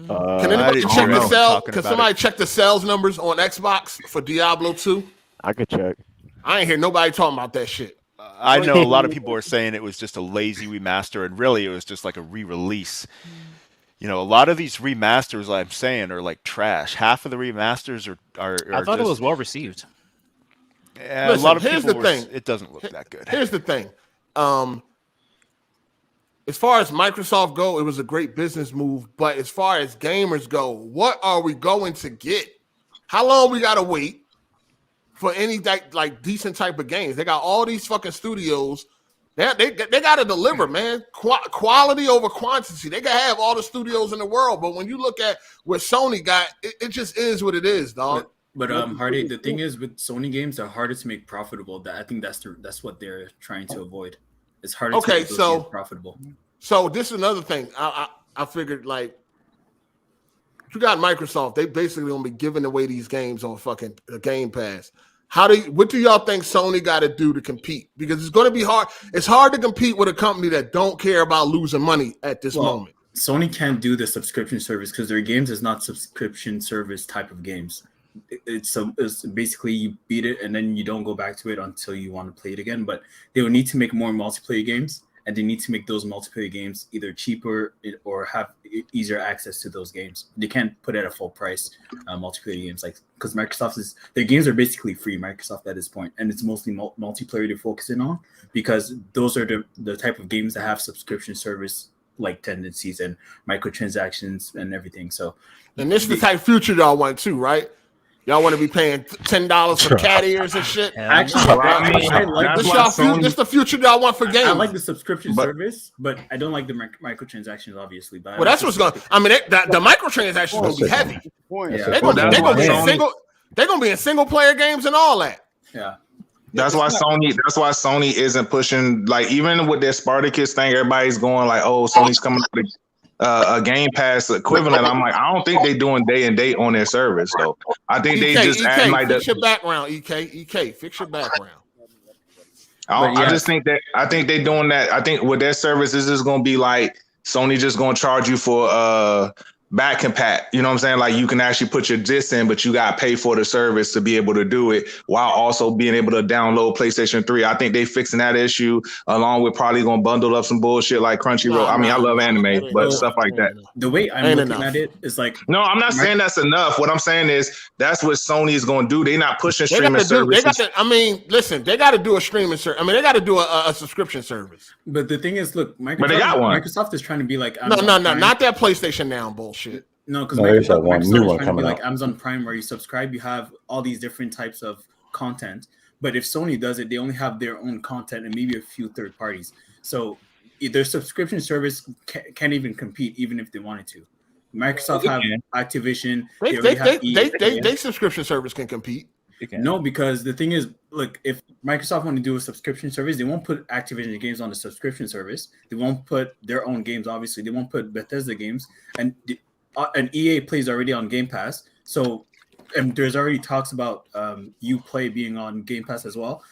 anybody I check don't the know. sales? Talking Can about somebody check the sales numbers on Xbox for Diablo 2? I could check. I ain't hear nobody talking about that shit. I know a lot of people are saying it was just a lazy remaster, and really it was just like a re-release. A lot of these remasters, I'm saying, are like trash. Half of the remasters are I thought it was well received. Yeah, Listen, a lot of here's people the thing. it doesn't look that good. Here's the thing. As far as Microsoft go, it was a great business move. But as far as gamers go, what are we going to get? How long we gotta wait for any like decent type of games? They got all these fucking studios. They got to deliver, man. Quality over quantity. They can have all the studios in the world, but when you look at what Sony got, it just is what it is, dog. But Hard8, the thing is with Sony games, they're harder to make profitable. I think that's what they're trying to avoid. It's harder to make those games profitable. So this is another thing. I figured, like, you got Microsoft. They basically gonna be giving away these games on fucking Game Pass. What do y'all think Sony got to do to compete? Because it's going to be hard. It's hard to compete with a company that don't care about losing money at this moment. Sony can't do the subscription service because their games is not subscription service type of games. It's basically you beat it and then you don't go back to it until you want to play it again. But they will need to make more multiplayer games, and they need to make those multiplayer games either cheaper or have easier access to those games. They can't put it at a full price multiplayer games, like, because Microsoft their games are basically free. Microsoft at this point, and it's mostly multiplayer they're focusing on because those are the type of games that have subscription service like tendencies and microtransactions and everything. So, and this is the type of future y'all want too, right? Y'all want to be paying $10 for cat ears and shit? Actually, I like this the future y'all want for games. I like the subscription service, but I don't like the microtransactions, obviously. But well, that's what's going. I mean, the microtransactions going to be heavy. They're going to be in single player games and all that. Yeah. That's why Sony isn't pushing, like, even with their Spartacus thing, everybody's going like, oh, Sony's coming up with a Game Pass equivalent. I'm like, I don't think they're doing day and date on their service though. I think they just add like fix your background, EK, fix your background. I just think I think they're doing that. I think with their service, this is gonna be like Sony just gonna charge you for back compat. You know what I'm saying? Like you can actually put your disc in, but you gotta pay for the service to be able to do it while also being able to download PlayStation 3. I think they fixing that issue along with probably gonna bundle up some bullshit like Crunchyroll. I mean, I love anime, but stuff like that. The way I'm looking at it is like, no, I'm not saying that's enough. What I'm saying is that's what Sony is gonna do. They're not pushing streaming services. Listen, they got to do a streaming service. I mean, they got to do a subscription service. But the thing is, look, but they got one. Microsoft is trying to be like Amazon Prime. Not that PlayStation Now bullshit. No, because Microsoft is trying to be like Amazon Prime, where you subscribe, you have all these different types of content. But if Sony does it, they only have their own content and maybe a few third parties. So their subscription service can't even compete, even if they wanted to. Microsoft have Activision. They subscription service can compete. No, because the thing is, look, if Microsoft want to do a subscription service, they won't put Activision games on the subscription service. They won't put their own games, obviously. They won't put Bethesda games. And EA plays already on Game Pass. So and there's already talks about Uplay being on Game Pass as well.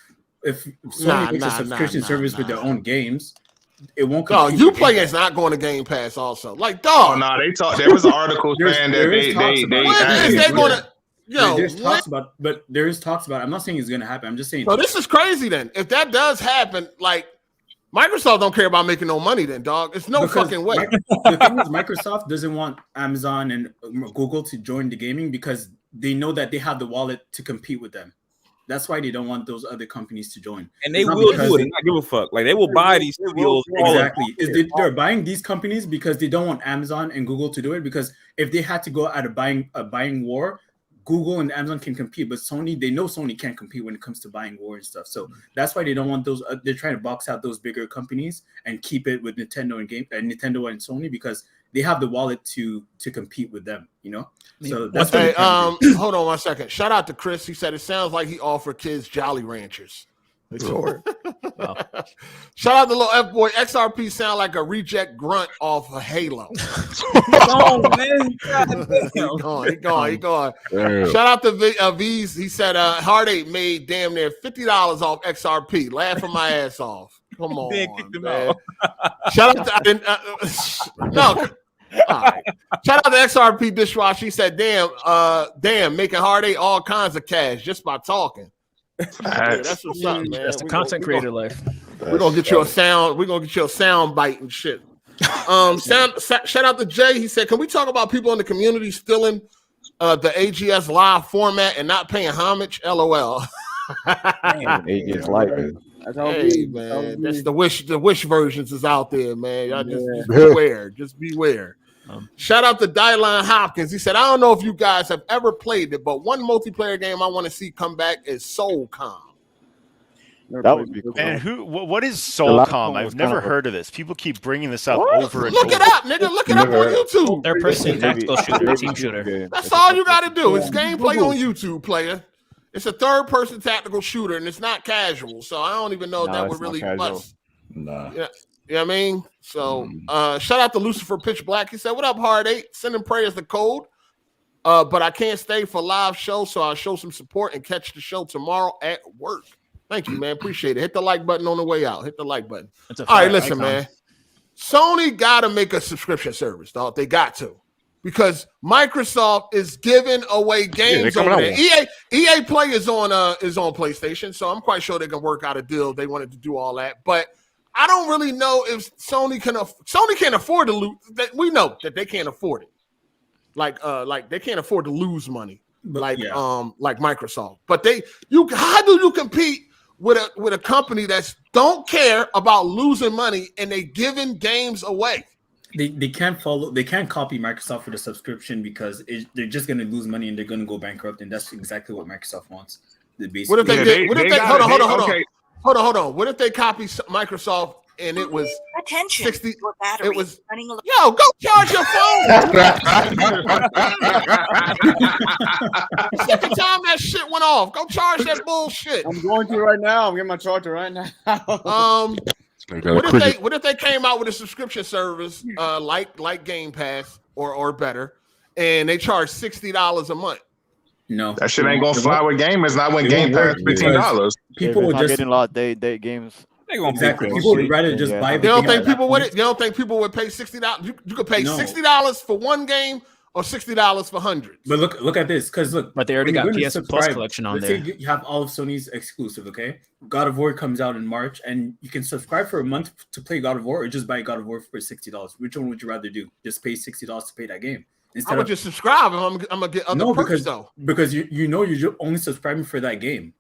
If Sony makes a subscription service with their own games, it won't. No, Uplay is not going to Game Pass. Also, like, dog. Oh no, they talk. There was an article saying that there is talks about. I'm not saying it's going to happen. I'm just saying. So this is crazy. Then, if that does happen, like, Microsoft don't care about making no money. Then, dog, it's no fucking way. The thing is, Microsoft doesn't want Amazon and Google to join the gaming because they know that they have the wallet to compete with them. That's why they don't want those other companies to join. And they will do it and not give a fuck. Like, they will buy these studios. Exactly. They're buying these companies because they don't want Amazon and Google to do it. Because if they had to go at a buying war, Google and Amazon can compete. But they know Sony can't compete when it comes to buying war and stuff. So that's why they don't want those. They're trying to box out those bigger companies and keep it with Nintendo and Sony because they have the wallet to compete with them, you know? So that's hold on 1 second. Shout out to Chris. He said it sounds like he offered kids Jolly Ranchers. Sure. Wow. Shout out to little F boy. XRP sound like a reject grunt off of Halo. He gone. Shout out to V's. He said Hard8 made damn near $50 off XRP. Laughing my ass off. Come on, man. Shout out to no. All right. Shout out to XRP Dishwasher. He said, damn, making Hard8 all kinds of cash just by talking. That's what's up, man. That's the content creator life. We're gonna get you a sound. We're gonna get you a sound bite and shit. Shout out to Jay. He said, can we talk about people in the community stealing the AGSLIVE format and not paying homage? LOL. AGSLIVE. Hey man, that's the wish versions is out there, man. Y'all just beware. Just beware. Shout out to Dylan Hopkins. He said, I don't know if you guys have ever played it, but one multiplayer game I want to see come back is Soulcom. That would be cool. And what is Soulcom? I've never heard of this. People keep bringing this up over and Look over. it up, nigga. Look it up on YouTube. Third person tactical shooter, team shooter. That's all you got to do. It's gameplay on YouTube, player. It's a third-person tactical shooter, and it's not casual. So I don't even know if that would really bust. Nah. Yeah. You know what I mean? So shout out to Lucifer Pitch Black. He said, what up, Hard8? Sending prayers to code. But I can't stay for live show, so I'll show some support and catch the show tomorrow at work. Thank you, man. Appreciate it. Hit the like button on the way out. Hit the like button. All right, listen, man. Sony got to make a subscription service, dog. They got to. Because Microsoft is giving away games over there. EA Play is on PlayStation, so I'm quite sure they can work out a deal. They wanted to do all that, but I don't really know if Sony can't afford to lose. We know that they can't afford it. Like they can't afford to lose money, like Microsoft. But how do you compete with a company that's don't care about losing money and they giving games away? They can't follow. They can't copy Microsoft for the subscription because they're just going to lose money and they're going to go bankrupt, and that's exactly what Microsoft wants. What if they did? What if they hold on? What if they copy Microsoft and it was 60? It was yo, go charge your phone. Second time that shit went off. Go charge that bullshit. I'm going to right now. I'm getting my charger right now. What if they came out with a subscription service like Game Pass or better, and they charge $60 a month? No, that shit ain't gonna fly with gamers. Not when Game Pass $15. People will just getting a lot of day games. Exactly. People would rather just buy. You don't think people would? You don't think people would pay $60? You could pay $60 for one game or $60 for hundreds. But look at this, because look, but they already got PS Plus collection on there. Let's say you have all of Sony's exclusive. Okay, God of War comes out in March, and you can subscribe for a month to play God of War, or just buy God of War for $60. Which one would you rather do? Just pay $60 to pay that game. I would just subscribe, and I'm gonna get other perks though. Because you know you're only subscribing for that game.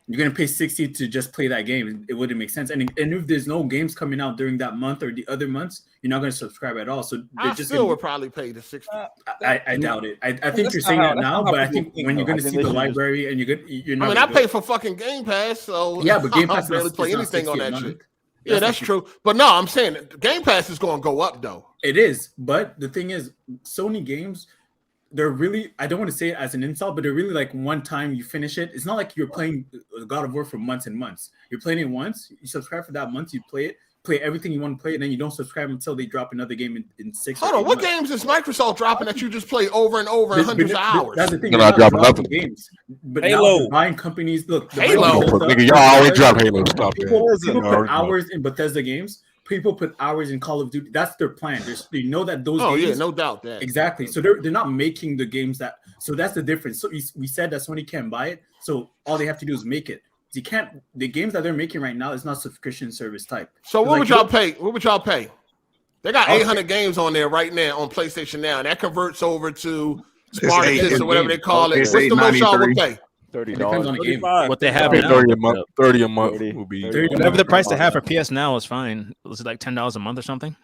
You're gonna pay $60 to just play that game. It wouldn't make sense. And if there's no games coming out during that month or the other months, you're not gonna subscribe at all. So I still would probably pay the $60. I doubt it. I think you're saying that now, but I think when you're gonna see the library and you're not. I mean, I pay for fucking Game Pass, so yeah, but Game Pass barely play anything on that shit. Yeah, that's true. But no, I'm saying Game Pass is going to go up though. It is, but the thing is, Sony games, they're really, I don't want to say it as an insult, but they're really like one time you finish it. It's not like you're playing God of War for months and months. You're playing it once, you subscribe for that month, you play everything you want to play, and then you don't subscribe until they drop another game in 6 Hold on, what games is Microsoft dropping that you just play over and over and hundreds of hours? That's the thing. They're not dropping nothing. Games. But Halo. Now buying companies, look. Halo. Nigga, y'all always drop Halo stuff. People put hours in Bethesda games. People put hours in Call of Duty. That's their plan. They know that those games. Oh, yeah, no doubt that. Exactly. So they're not making the games that. So that's the difference. So we said that Sony can't buy it. So all they have to do is make it. You can't. The games that they're making right now is not subscription service type. So what would y'all pay? What would y'all pay? They got 800 games on there right now on PlayStation Now, and that converts over to Spartacus or whatever they call it. What's the most y'all would pay? Depends on the game. What they have now. 30 a month. 30 a month will be. Whatever the price they have for PS Now is fine. Was it like $10 a month or something?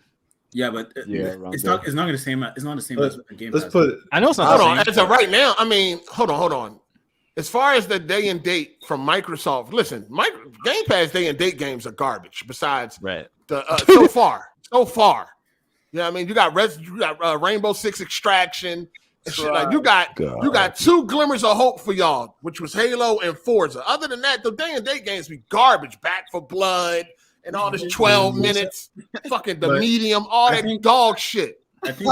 Yeah, but it's not the same. It's not the same as a game. Let's put. I know it's not. Hold on. As of right now, I mean, hold on. As far as the day and date from Microsoft, listen, Game Pass day and date games are garbage. Besides the so far, yeah, I mean, you got Rainbow Six Extraction. And shit. Like you got two glimmers of hope for y'all, which was Halo and Forza. Other than that, the day and date games be garbage. Back for Blood and all this 12 minutes, fucking the medium, all that dog shit. I think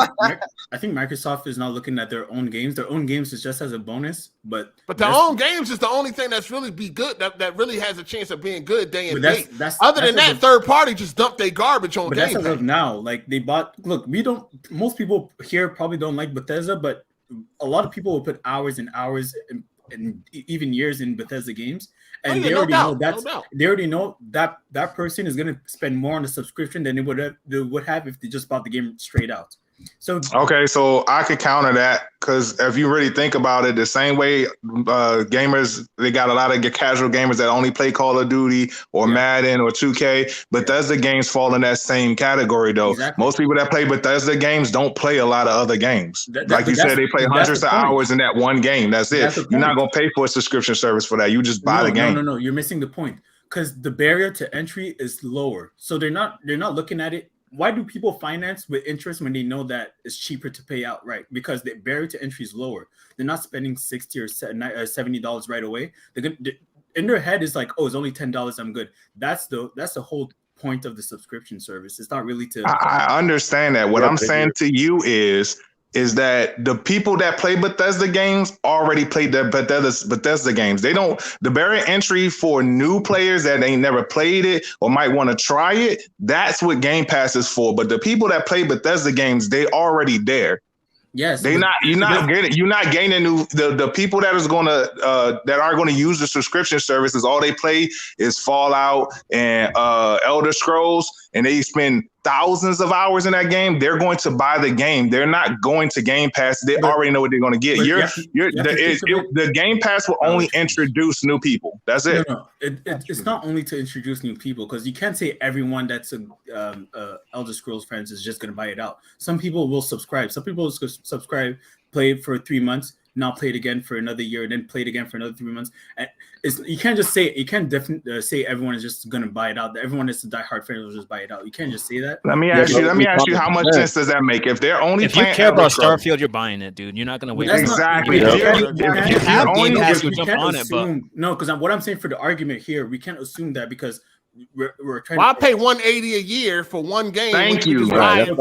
Microsoft is not looking at their own games. Their own games is just as a bonus, but their own games is the only thing that's really be good that really has a chance of being good day and date. Other than that, third party just dumped their garbage on Game Pass. That's as of now. Like they bought. Look, most people here probably don't like Bethesda, but a lot of people will put hours and hours and even years in Bethesda games. And they already know that person is going to spend more on the subscription than they would have if they just bought the game straight out. So so I could counter that because if you really think about it, the same way gamers, they got a lot of casual gamers that only play Call of Duty or Madden or 2K. Bethesda games fall in that same category though. Exactly. Most people that play Bethesda games don't play a lot of other games. Like you said, they play hundreds of hours in that one game. That's it. You're not gonna pay for a subscription service for that. You just buy the game. No, you're missing the point because the barrier to entry is lower. So they're not looking at it. Why do people finance with interest when they know that it's cheaper to pay outright? Because the barrier to entry is lower. They're not spending $60 or $70 right away. In their head is like, oh, it's only $10. I'm good. That's the whole point of the subscription service. It's not really to. I understand that. What I'm saying to you is that the people that play Bethesda games already played the Bethesda games. The barrier entry for new players that ain't never played it or might want to try it, that's what Game Pass is for. But the people that play Bethesda games, they already there. Yes, you're not gaining new the people that is gonna that are gonna use the subscription services. All they play is Fallout and Elder Scrolls, and they spend thousands of hours in that game, they're going to buy the game. They're not going to Game Pass. They already know what they're going to get. The Game Pass will only introduce new people. That's it. No. It's not only to introduce new people, because you can't say everyone that's a Elder Scrolls fans is just going to buy it out. Some people will subscribe. Some people will subscribe, play it for 3 months, now play it again for another year, and then play it again for another 3 months. And you can't just say definitely say everyone is just going to buy it out. Everyone that's a diehard fan will just buy it out. You can't just say that. Let me ask you, how much sense does that make? If they're only if you care about Starfield, you're buying it, dude. You're not going to wait. Exactly. If you have Game Pass, you jump on it. But no, because what I'm saying for the argument here, we can't assume that because we're trying. Well, I pay $180 a year for one game. Thank you. That's the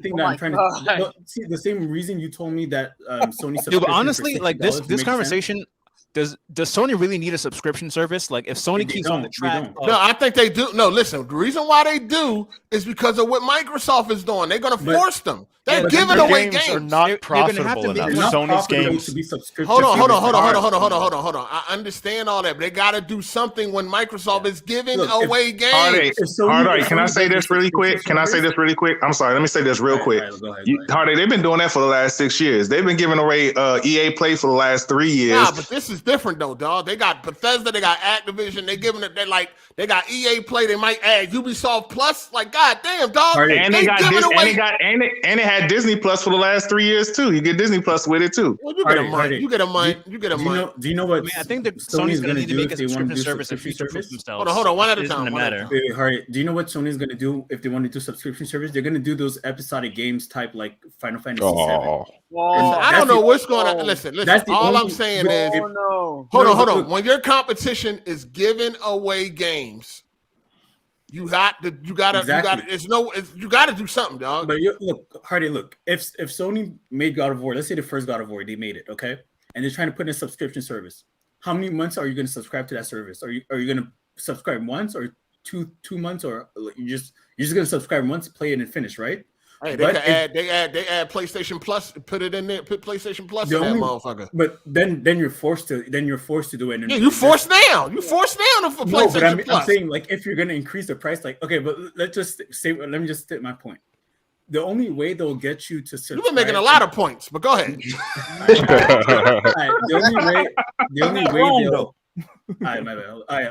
thing that I'm trying to see. The same reason you told me that Sony. Dude, but honestly, like this conversation. Does Sony really need a subscription service? Like, if Sony keeps on the track, no, I think they do. No, listen. The reason why they do is because of what Microsoft is doing. They're going to force them. They're giving away games. Are not profitable enough. Sony's games to be subscription. Hold on. I understand all that, but they got to do something when Microsoft is giving away games. Hard8, can I say this really quick? I'm sorry. Let me say this real quick. Hard8, they've been doing that for the last 6 years. They've been giving away EA Play for the last 3 years. Nah, but this is different though, dog. They got Bethesda, they got Activision, they giving it. They got EA Play. They might add Ubisoft Plus. Like, goddamn, dog. And they had Disney Plus for the last 3 years too. You get Disney Plus with it too. Well, you get a month. You get a month. Do you know what? I mean, I think that Sony's going to need to make a subscription service and future-proof themselves. Hold on, one at a time. Do you know what Sony's going to do if they want to do subscription service? They're going to do those episodic games type like Final Fantasy VII. I don't know what's going on. Listen. All I'm saying is, hold on. When your competition is giving away games, you gotta do something, dog. But look, Hardy, if Sony made God of War, let's say the first God of War, they made it, okay, and they're trying to put in a subscription service. How many months are you going to subscribe to that service? Are you going to subscribe once or two months, or you're just going to subscribe once, play it, and finish, right? Hey, they add PlayStation Plus, put it in there, put PlayStation Plus in that motherfucker. But then you're forced to do it. Yeah, you forced down. You forced down for PlayStation Plus. I'm saying, like, if you're gonna increase the price, like, okay, but let me just state my point. The only way they'll get you to subscribe. You've been making a lot of points, but go ahead. The only way they'll. All right, my bad. All right,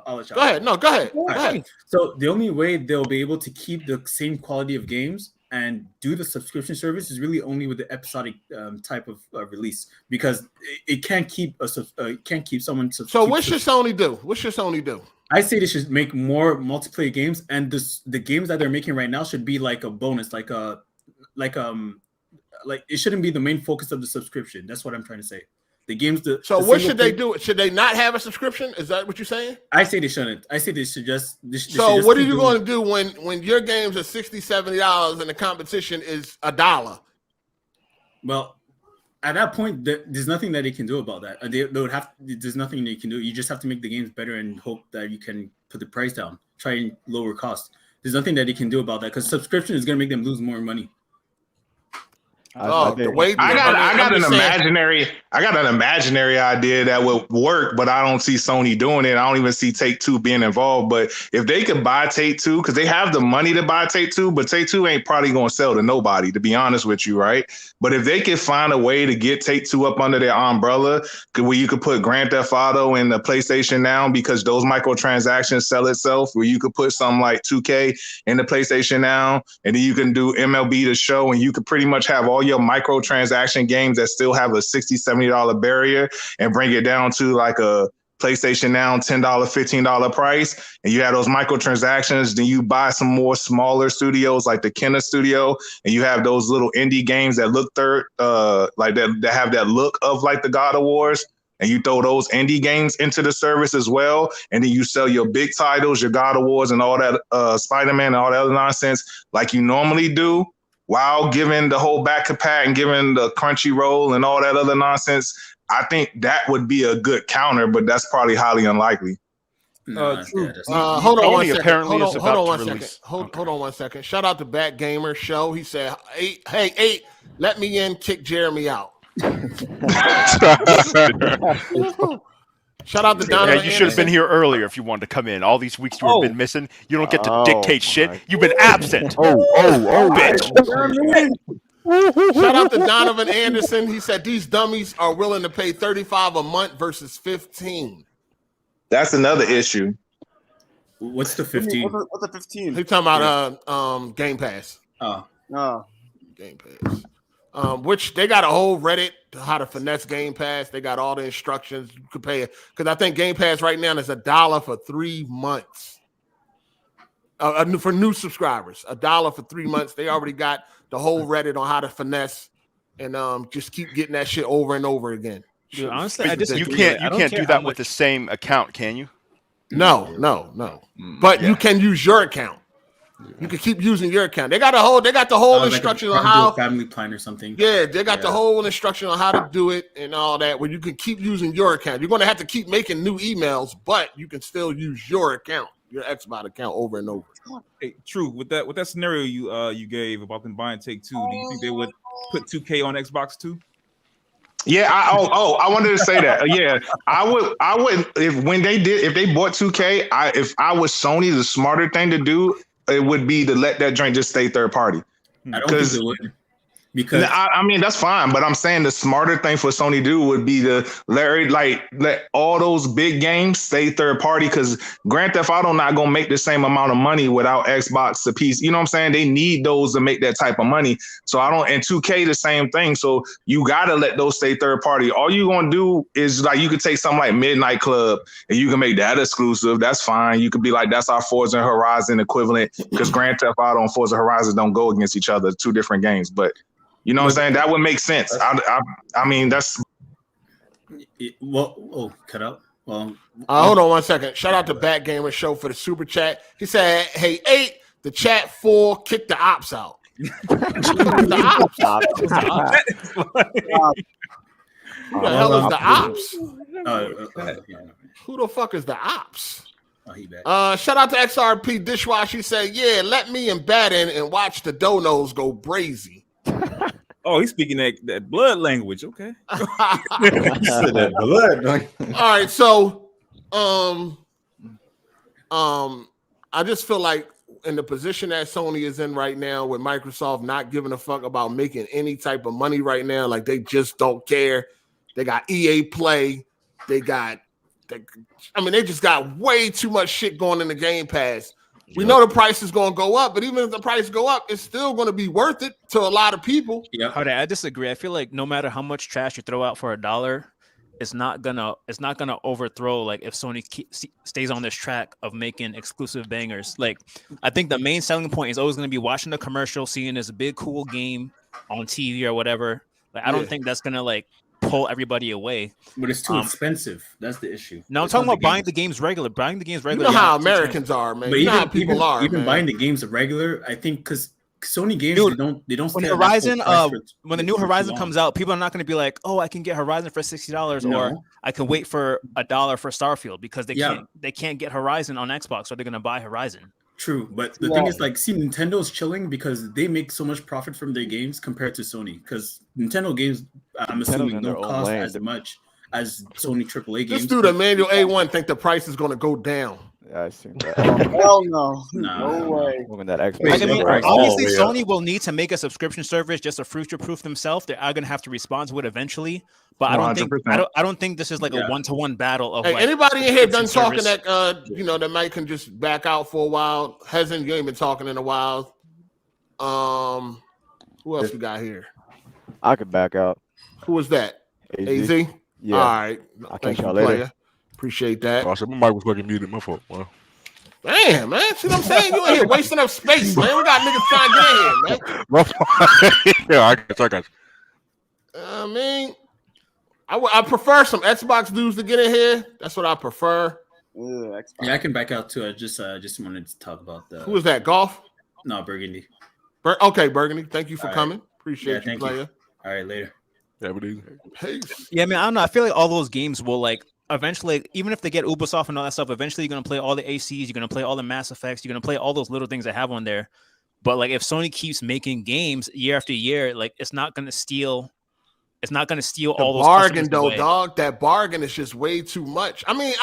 I'll let you. Go ahead. No, go ahead. Go ahead. So the only way they'll be able to keep the same quality of games and do the subscription service is really only with the episodic type of release, because it can't keep someone. So what should Sony do? I say they should make more multiplayer games, and the games that they're making right now should be like a bonus, like it shouldn't be the main focus of the subscription. That's what I'm trying to say. The games. So what should they do? Should they not have a subscription? Is that what you're saying? I say they shouldn't. I say they should just. So what are you going to do when your games are $60, $70 and the competition is $1? Well, at that point, there's nothing that they can do about that. They would have. There's nothing they can do. You just have to make the games better and hope that you can put the price down. Try and lower cost. There's nothing that they can do about that, because subscription is going to make them lose more money. I got an imaginary idea that would work, but I don't see Sony doing it. I don't even see Take-Two being involved. But if they could buy Take-Two, because they have the money to buy Take-Two, but Take-Two ain't probably going to sell to nobody, to be honest with you, right? But if they could find a way to get Take-Two up under their umbrella, where you could put Grand Theft Auto in the PlayStation Now, because those microtransactions sell itself, where you could put something like 2K in the PlayStation Now, and then you can do MLB The Show, and you could pretty much have all your microtransaction games that still have a $60, $70 barrier, and bring it down to like a PlayStation Now $10, $15 price, and you have those microtransactions. Then you buy some more smaller studios like the Kenna Studio, and you have those little indie games that look like that have that look of like the God of Wars, and you throw those indie games into the service as well, and then you sell your big titles, your God of Wars and all that Spider-Man and all that other nonsense like you normally do, while giving the whole back compat and giving the Crunchyroll and all that other nonsense. I think that would be a good counter, but that's probably highly unlikely. Hold on one second. Shout out to Bat Gamer Show. He said, "Hey, let me in, kick Jeremy out." Shout out to Donovan. Yeah, you should have been here earlier if you wanted to come in. All these weeks you have been missing. You don't get to dictate shit. You've been absent. Bitch. Shout out to Donovan Anderson. He said these dummies are willing to pay $35 a month versus $15. That's another issue. What's the 15? What's the 15? He's talking about Game Pass. Game Pass. Which they got a whole Reddit how to finesse Game Pass. They got all the instructions you could pay it because I think Game Pass right now is $1 for 3 months. For new subscribers, $1 for 3 months. They already got the whole Reddit on how to finesse and just keep getting that shit over and over again. Dude, honestly, you can't do that with the same account, can you? No. But you can use your account. You can keep using your account. They got the whole instruction on how family plan or something. Yeah, they got the whole instruction on how to do it and all that. Where you can keep using your account. You're going to have to keep making new emails, but you can still use your account, your Xbox account, over and over. Hey, true. With that scenario you gave about them buying Take-Two, do you think they would put 2K on Xbox too? Yeah, I wanted to say that. Yeah, I would if they bought 2K, if I was Sony, the smarter thing to do it would be to let that joint just stay third party. I don't think it would. Because I mean that's fine, but I'm saying the smarter thing for Sony to do would be to let all those big games stay third party. Because Grand Theft Auto not gonna make the same amount of money without Xbox a piece. You know what I'm saying? They need those to make that type of money. So I don't. And 2K the same thing. So you gotta let those stay third party. All you gonna do is like you could take something like Midnight Club and you can make that exclusive. That's fine. You could be like that's our Forza Horizon equivalent because Grand Theft Auto and Forza Horizon don't go against each other. 2 different games, but. You know what I'm saying? That would make sense. I mean, that's... cut out. Well, hold on 1 second. Shout out to Bat Gamer Show for the super chat. He said, hey, 8, the chat 4, kick the ops out. Who the hell is the ops? Who the fuck is the ops? Shout out to XRP Dishwash. He said, yeah, let me and Bat in and watch the donos go brazy. Oh, he's speaking that blood language. Okay. That blood. All right, so I just feel like in the position that Sony is in right now with Microsoft not giving a fuck about making any type of money right now, like they just don't care. They got EA Play. They just got way too much shit going in the Game Pass. We know the price is going to go up, but even if the price go up, it's still going to be worth it to a lot of people. Yeah, I disagree. I feel like no matter how much trash you throw out for $1, it's not gonna overthrow. Like if Sony stays on this track of making exclusive bangers. Like I think the main selling point is always going to be watching the commercial, seeing this big cool game on TV or whatever. Like I don't think that's gonna like pull everybody away. But it's too expensive. That's the issue. No, I'm talking about buying the games regular. You know how Americans are, man. But you know how people are. Even man. buying the games regular, I think because Sony games they don't. When Horizon, when the new Horizon comes out, people are not going to be like, "Oh, I can get Horizon for $60," or I can wait for $1 for Starfield because they can't get Horizon on Xbox, so they're going to buy Horizon. True, but the thing is, like, Nintendo's chilling because they make so much profit from their games compared to Sony. Because Nintendo games, I'm assuming, don't cost as much as Sony AAA games. This dude, Emmanuel A1, think the price is going to go down. Yeah, I seen that. Hell no. No way. Look at that Xbox. I mean, obviously, Sony will need to make a subscription service just to future-proof themselves. They are going to have to respond to it eventually. But I don't think this is like a one-to-one battle of. Hey, like, anybody in here done talking that that Mike can just back out for a while? Hasn't you ain't been talking in a while? Who else we got here? I could back out. Who was that? AZ? Yeah. All right. I'll Thank catch y'all you, later. player. Appreciate that. I said my mic was fucking muted. My fault. Wow. Damn, man. See what I'm saying? You in here wasting up space, man. We got niggas trying to get in here, man. Yeah, I got you. I mean, I prefer some Xbox dudes to get in here. That's what I prefer. Yeah, I can back out too. I just wanted to talk about the. Who was that? Golf? No, Burgundy. Okay, Burgundy. Thank you for All coming. right. Appreciate you, player. You. All right, later. Yeah, but Peace. Yeah, I mean, I don't know. I feel like all those games will like eventually, even if they get Ubisoft and all that stuff, eventually you're gonna play all the ACs, you're gonna play all the Mass Effects, you're gonna play all those little things they have on there. But like, if Sony keeps making games year after year, like it's not gonna steal It's not going to steal The all those bargain customers though, away. dog. That bargain is just way too much. I mean,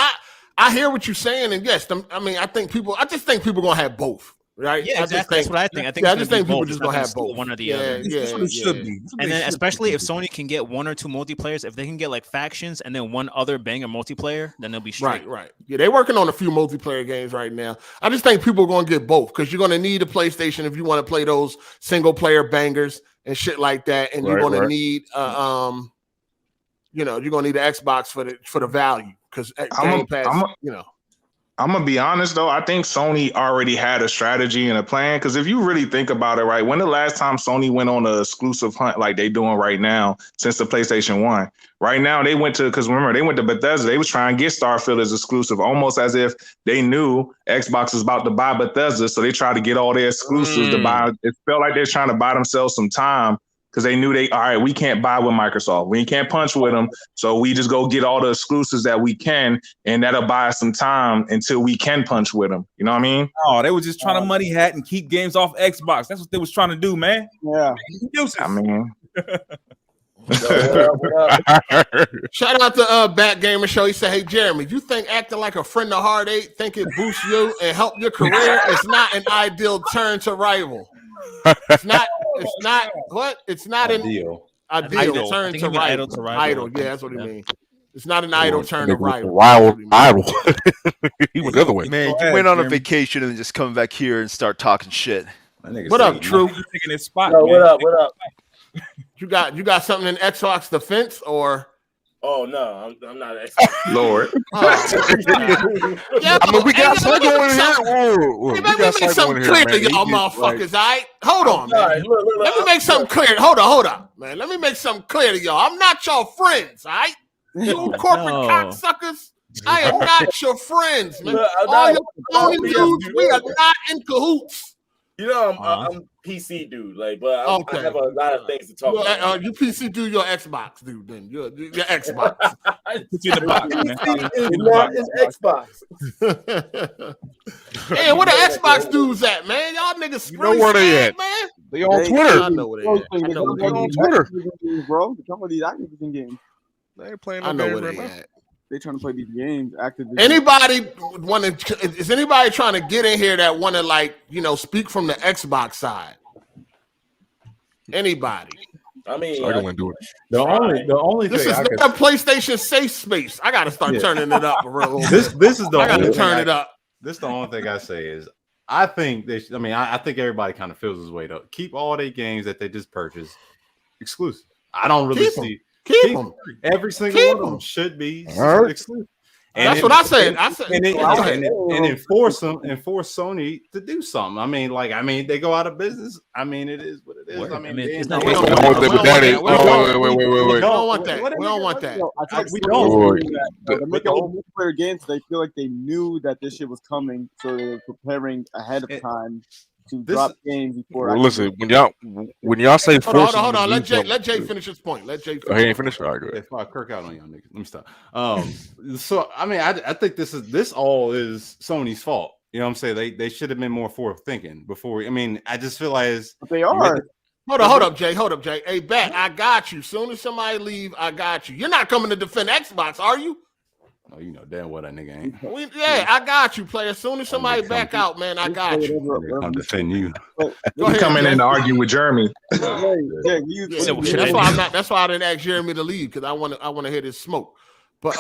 I hear what you're saying, and yes, I just think people gonna have both, right? Yeah, exactly. That's what I think. I just think people just gonna have steal both. one or the other. Yeah, it should be. And then especially if Sony can get 1 or 2 multiplayers, if they can get like factions and then one other banger multiplayer, then they'll be straight. Right. Yeah, they're working on a few multiplayer games right now. I just think people are going to get both because you're going to need a PlayStation if you want to play those single player bangers and shit like that, and you're going to need you're going to need an Xbox for the value because Game Pass, I'm gonna be honest though. I think Sony already had a strategy and a plan. Because if you really think about it, right, when the last time Sony went on an exclusive hunt like they doing right now since the PlayStation 1? Right now they went to, because remember they went to Bethesda. They was trying to get Starfield as exclusive, almost as if they knew Xbox was about to buy Bethesda, so they tried to get all their exclusives to buy. It felt like they're trying to buy themselves some time. Because they knew all right, we can't buy with Microsoft. We can't punch with them. So we just go get all the exclusives that we can, and that'll buy us some time until we can punch with them. You know what I mean? Oh, they were just trying to money hat and keep games off Xbox. That's what they was trying to do, man. Yeah. I mean. Shout out to Bat Gamer Show. He said, "Hey Jeremy, you think acting like a friend of Hard 8, think it boosts you and help your career is not an ideal turn to rival? It's not what? It's not an ideal turn to rival. Idle, yeah, that's what he means. It's not an idle turn to rival. Idle. He went the other way. Man, you went on a vacation and just come back here and start talking shit. What up, True? Taking his spot. Yo, what up? You got something in Xbox defense or? Oh no, I'm not an Xbox. Lord. Yeah, I mean, we got something going here. Let me make something clear to y'all motherfuckers, all right? Hold on, man. Right, look, let me make something clear. Hold on, man. Let me make something clear to y'all. I'm not your friends, all right? You corporate cocksuckers. I am not your friends, man. Look, all your phony dudes, we are not in cahoots. You know, I'm PC dude, like, but I have a lot of things to talk about. You PC dude, your Xbox dude, then you're Xbox. Put you in the box, man. It's Xbox. Hey, where the Xbox dudes at, man? Y'all niggas You know where they at? man. They on Twitter. I know where they at. They on Twitter. Bro, some of these Activision games. They ain't playing I no know games where right they now. at. They trying to play these games. Activision. Anybody is anybody trying to get in here that want to speak from the Xbox side? Anybody? I mean, I don't want to do it. The only This thing is I not could, a PlayStation safe space. I got to start turning it up a little bit. this is the I got only to thing turn it up. This is the only thing I say is I think they. I think everybody kind of feels this way though. Keep all their games that they just purchased exclusive. I don't really see. Keep them. Every single one of them should be exclusive. And that's what I said. I said, and enforce Sony to do something. I mean, they go out of business. I mean, it is what it is. I mean, it's we not. We don't want that. What We don't want that. We don't. They're making all multiplayer games. They feel like they knew that this shit was coming, so they were preparing ahead of time to drop games before. Well, listen, when y'all say hold on. Let Jay finish his point. Let Jay. He ain't finished. All right, good. If I kirk out on y'all niggas, let me stop. So I mean, I think this all is Sony's fault. You know what I'm saying? They should have been more forward thinking before. I mean, I just feel like they are. Hold up, Jay. Hey, Bat, I got you. Soon as somebody leave, I got you. You're not coming to defend Xbox, are you? Oh, you know damn well that nigga ain't. I got you, player. As soon as somebody back out, man, I got you. I'm defending you. You coming in to argue with Jeremy? That's why I didn't ask Jeremy to leave because I want to hear this smoke. But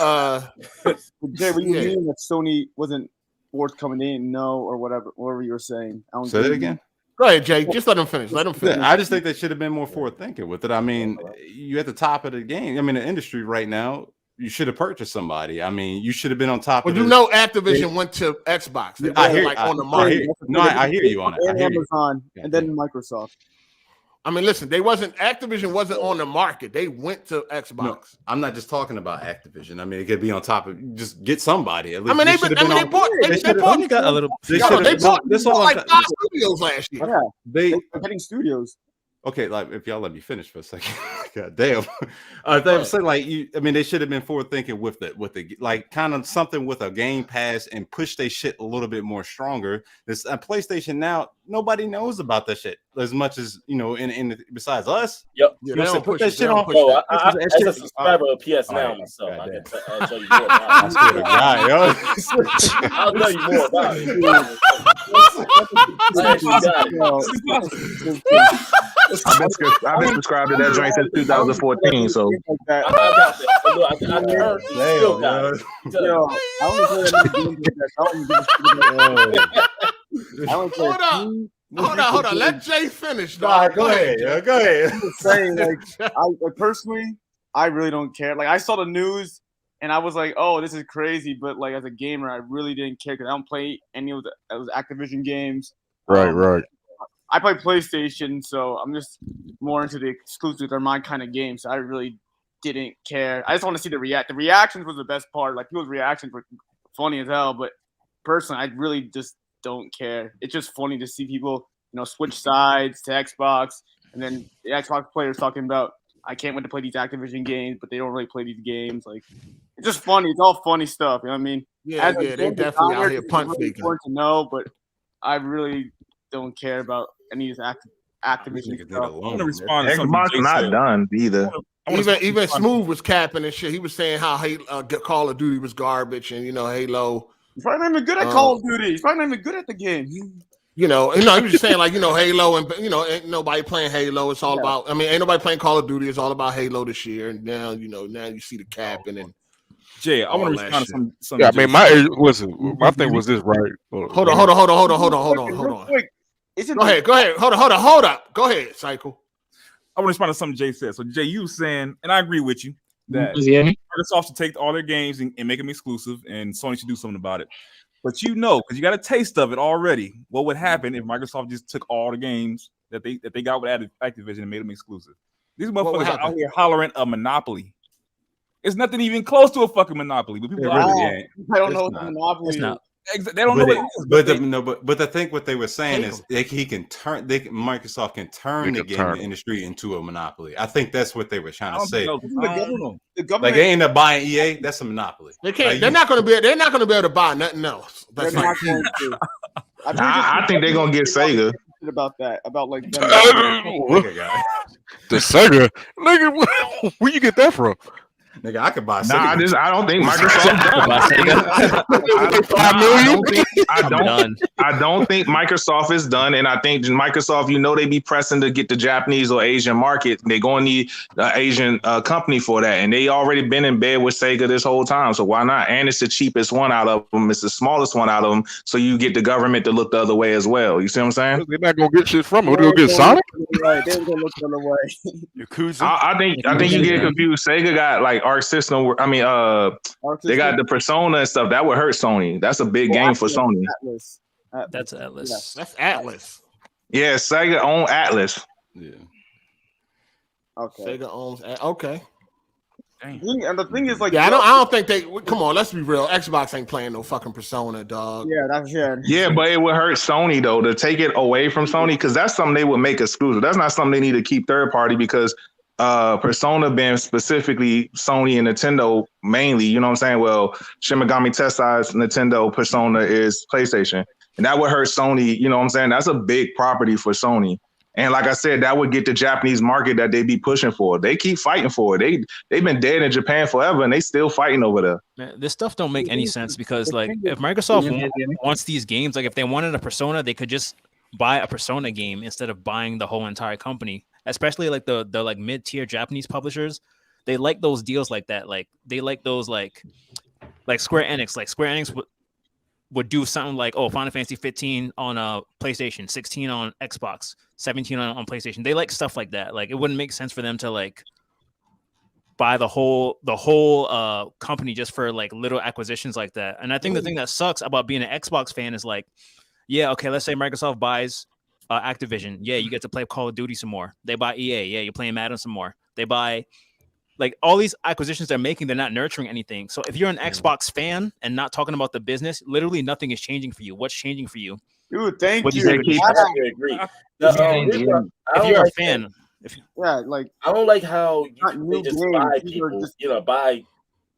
Jay, what do you mean that Sony wasn't forthcoming in? No, or whatever you were saying. Say that again. Go ahead, Jay. Just let him finish. I just think they should have been more forward thinking with it. I mean, you at the top of the game. I mean, the industry right now. You should have purchased somebody. I mean, you should have been on top of it. Well, Activision went to Xbox. They were on the market. I hear you on it. And Amazon, and then Microsoft. I mean, listen, Activision wasn't on the market. They went to Xbox. No, I'm not just talking about Activision. I mean, it could be on top of just get somebody. At least I mean, they bought like 5 studios last year. Yeah, they're getting studios. Okay, like if y'all let me finish for a second. God damn. I'm saying like I mean, they should have been forward thinking with the like kind of something with a Game Pass and push their shit a little bit more stronger. This PlayStation now, nobody knows about that shit as much as in besides us. Yep. You know, put that shit on. As a subscriber of PS Now myself, I'll tell you more about it. I swear to God, yo. I'll tell you more about it. I've been subscribed to that joint since 2014. So Hold on. Let Jay finish. Nah, go ahead. Go ahead. I'm just saying, personally, I really don't care. Like, I saw the news and I was like, "Oh, this is crazy." But like, as a gamer, I really didn't care because I don't play any of those Activision games. Right. I play PlayStation, so I'm just more into the exclusive or my kind of game. So I really didn't care. I just want to see the reactions was the best part. Like, people's reactions were funny as hell. But personally, I really just don't care. It's just funny to see people, switch sides to Xbox, and then the Xbox players talking about, I can't wait to play these Activision games, but they don't really play these games. Like, it's just funny. It's all funny stuff. You know what I mean? Yeah, they definitely out here punt really faking. important to know, but I really don't care about any of this Activision stuff. I'm gonna respond to Xbox not done either. Even Smooth was capping and shit. He was saying how Call of Duty was garbage, and Halo. He's probably not even good at Call of Duty. He's probably not even good at the game. He was just saying Halo, and ain't nobody playing Halo. It's all about. I mean, ain't nobody playing Call of Duty. It's all about Halo this year. And now you see the capping and. Jay, I want to respond to some. Yeah, I mean, my thing was this, right? Hold on. Quick. Go ahead. Hold up. Go ahead, Cycle. I want to respond to something Jay said. So Jay, you saying, and I agree with you, that Microsoft should take all their games and make them exclusive, and Sony should do something about it. But because you got a taste of it already, what would happen if Microsoft just took all the games that they got with Activision and made them exclusive? These motherfuckers are out here hollering a monopoly. It's nothing even close to a fucking monopoly. But people I don't know what the monopoly is. They don't know what it is. But I think what they were saying is Microsoft can turn the gaming industry into a monopoly. I think that's what they were trying to say. The government, like, they ain't up buying EA. That's a monopoly. They can't. They're not going to be able to buy nothing else. That's not going to. I think they're gonna get Sega. About like the Sega, nigga. Where you get that from? Nigga, I could buy Sega. I don't think Microsoft I don't think Microsoft is done, and I think Microsoft, they be pressing to get the Japanese or Asian market. They're going to need an Asian company for that, and they already been in bed with Sega this whole time, so why not? And it's the cheapest one out of them. It's the smallest one out of them, so you get the government to look the other way as well. You see what I'm saying? They're not going to get shit from it. They're going to get Sonic? Right, they're going to look the other way. Yakuza. I think you get confused. Sega got like Arc System. I mean, they got the Persona and stuff. That would hurt Sony. That's a big game for Sony. Atlas. That's Atlas. Yeah, that's Atlas. Yeah, Sega own Atlas. Yeah. Okay. Sega owns. Okay. And the thing is, like, I don't think they. Come on, let's be real. Xbox ain't playing no fucking Persona, dog. Yeah, but it would hurt Sony though to take it away from Sony, because that's something they would make exclusive. That's not something they need to keep third party, because Persona being specifically Sony and Nintendo mainly. You know what I'm saying? Well, Shin Megami Tensei's Nintendo, Persona is PlayStation, and that would hurt Sony. You know what I'm saying? That's a big property for Sony. And like I said, that would get the Japanese market that they be pushing for. They keep fighting for it. They've been dead in Japan forever, and they still fighting over there. Man, this stuff don't make any sense, because like if Microsoft wants these games, like if they wanted a Persona, they could just buy a Persona game instead of buying the whole entire company. Especially like the like mid-tier Japanese publishers, they like those deals like that. Like they like those like Square Enix. Like Square Enix would do something like, Final Fantasy 15 on PlayStation, 16 on Xbox, 17 on PlayStation. They like stuff like that. Like it wouldn't make sense for them to like buy the whole company just for like little acquisitions like that. And I think the thing that sucks about being an Xbox fan is like, yeah, okay, let's say Microsoft buys Activision. Yeah, you get to play Call of Duty some more. They buy EA. Yeah, you're playing Madden some more. They buy like all these acquisitions they're making, they're not nurturing anything. So if you're an Xbox fan and not talking about the business, literally nothing is changing for you. What's changing for you? Dude, thank What do you. you think? I agree. If you're a fan, Yeah, like I don't like how they just buy people,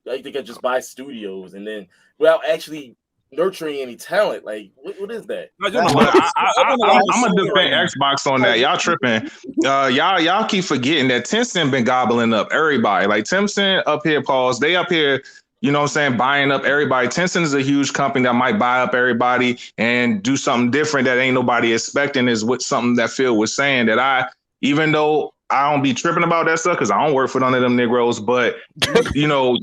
like they can just buy studios and then without actually nurturing any talent. Like, what is that? I'm gonna defend Xbox on that. Y'all tripping. Y'all keep forgetting that Tencent been gobbling up everybody. Like Tencent up here, pause. They up here, you know what I'm saying, buying up everybody. Tencent is a huge company that might buy up everybody and do something different that ain't nobody expecting. Is what something that Phil was saying that even though I don't be tripping about that stuff because I don't work for none of them Negroes, but you don't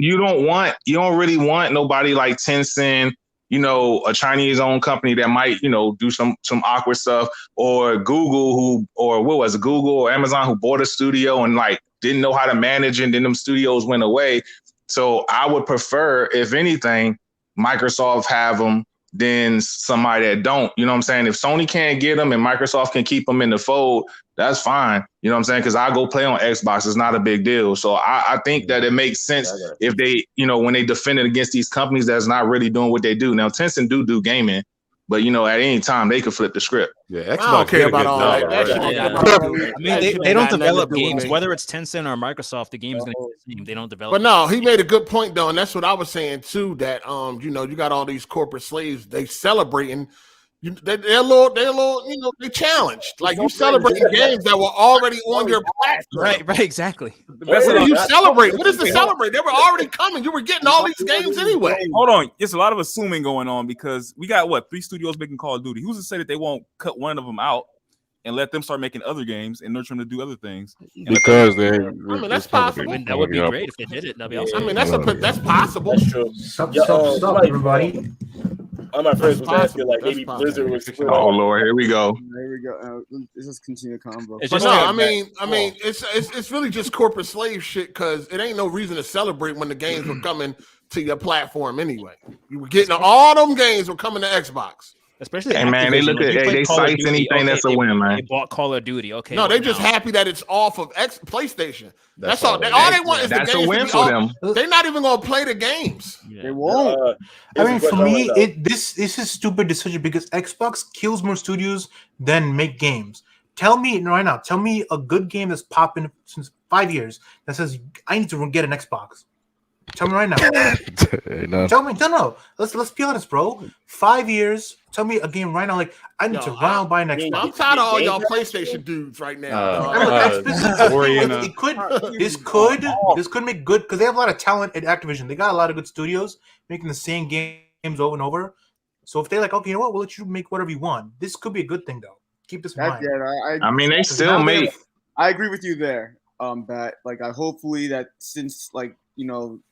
really want nobody like Tencent, a Chinese owned company that might, do some awkward stuff, or Google Google or Amazon who bought a studio and like didn't know how to manage and then them studios went away. So I would prefer, if anything, Microsoft have them than somebody that don't. You know what I'm saying? If Sony can't get them and Microsoft can keep them in the fold, that's fine. You know what I'm saying? Because I go play on Xbox. It's not a big deal. So I think that it makes sense if they, when they defend it against these companies that's not really doing what they do. Now, Tencent do gaming, but, at any time they could flip the script. Yeah, Xbox I don't care about all that. I mean, they don't develop games. Whether it's Tencent or Microsoft, the game's going to be the same. They don't develop. But no, he made a good point, though, and that's what I was saying, too, that, you got all these corporate slaves, they celebrating. They're a little, they challenged. Like, you celebrating games that were already on your platform. Right, exactly. What do you celebrate? What is the celebrate? They were already coming. You were getting all these games anyway. Hold on. There's a lot of assuming going on because we got, 3 studios making Call of Duty. Who's to say that they won't cut one of them out and let them start making other games and nurture them to do other things? Because that's possible. That would be great if they did it. That'd be awesome. I mean, that's possible. That's true. Stop, everybody. One of my friends was asking, like, maybe Blizzard was. Oh Lord, here we go. There we go. Let's just continue the convo. But no, I mean, it's really just corporate slave shit because it ain't no reason to celebrate when the games were coming to your platform anyway. You were getting all them games were coming to Xbox. Especially, hey man, they look at they cite anything that's a win, man. They bought Call of Duty. Okay, no, they just happy that it's off of PlayStation. That's all. All they want is the games. That's a win for them. They're not even gonna play the games. They won't. I mean, for me, this is a stupid decision because Xbox kills more studios than make games. Tell me right now. Tell me a good game that's popping since 5 years that says I need to get an Xbox. Tell me right now. Tell me, no. Let's be honest, bro. 5 years. Tell me a game right now. Like I need to run out buy an Xbox. I'm tired of all y'all PlayStation dudes right now. This could make good because they have a lot of talent at Activision. They got a lot of good studios making the same games over and over. So if they're like, okay, you know what, we'll let you make whatever you want. This could be a good thing though. Keep this in mind. I mean, they still make. I agree with you there, Bat. Like, I hopefully that since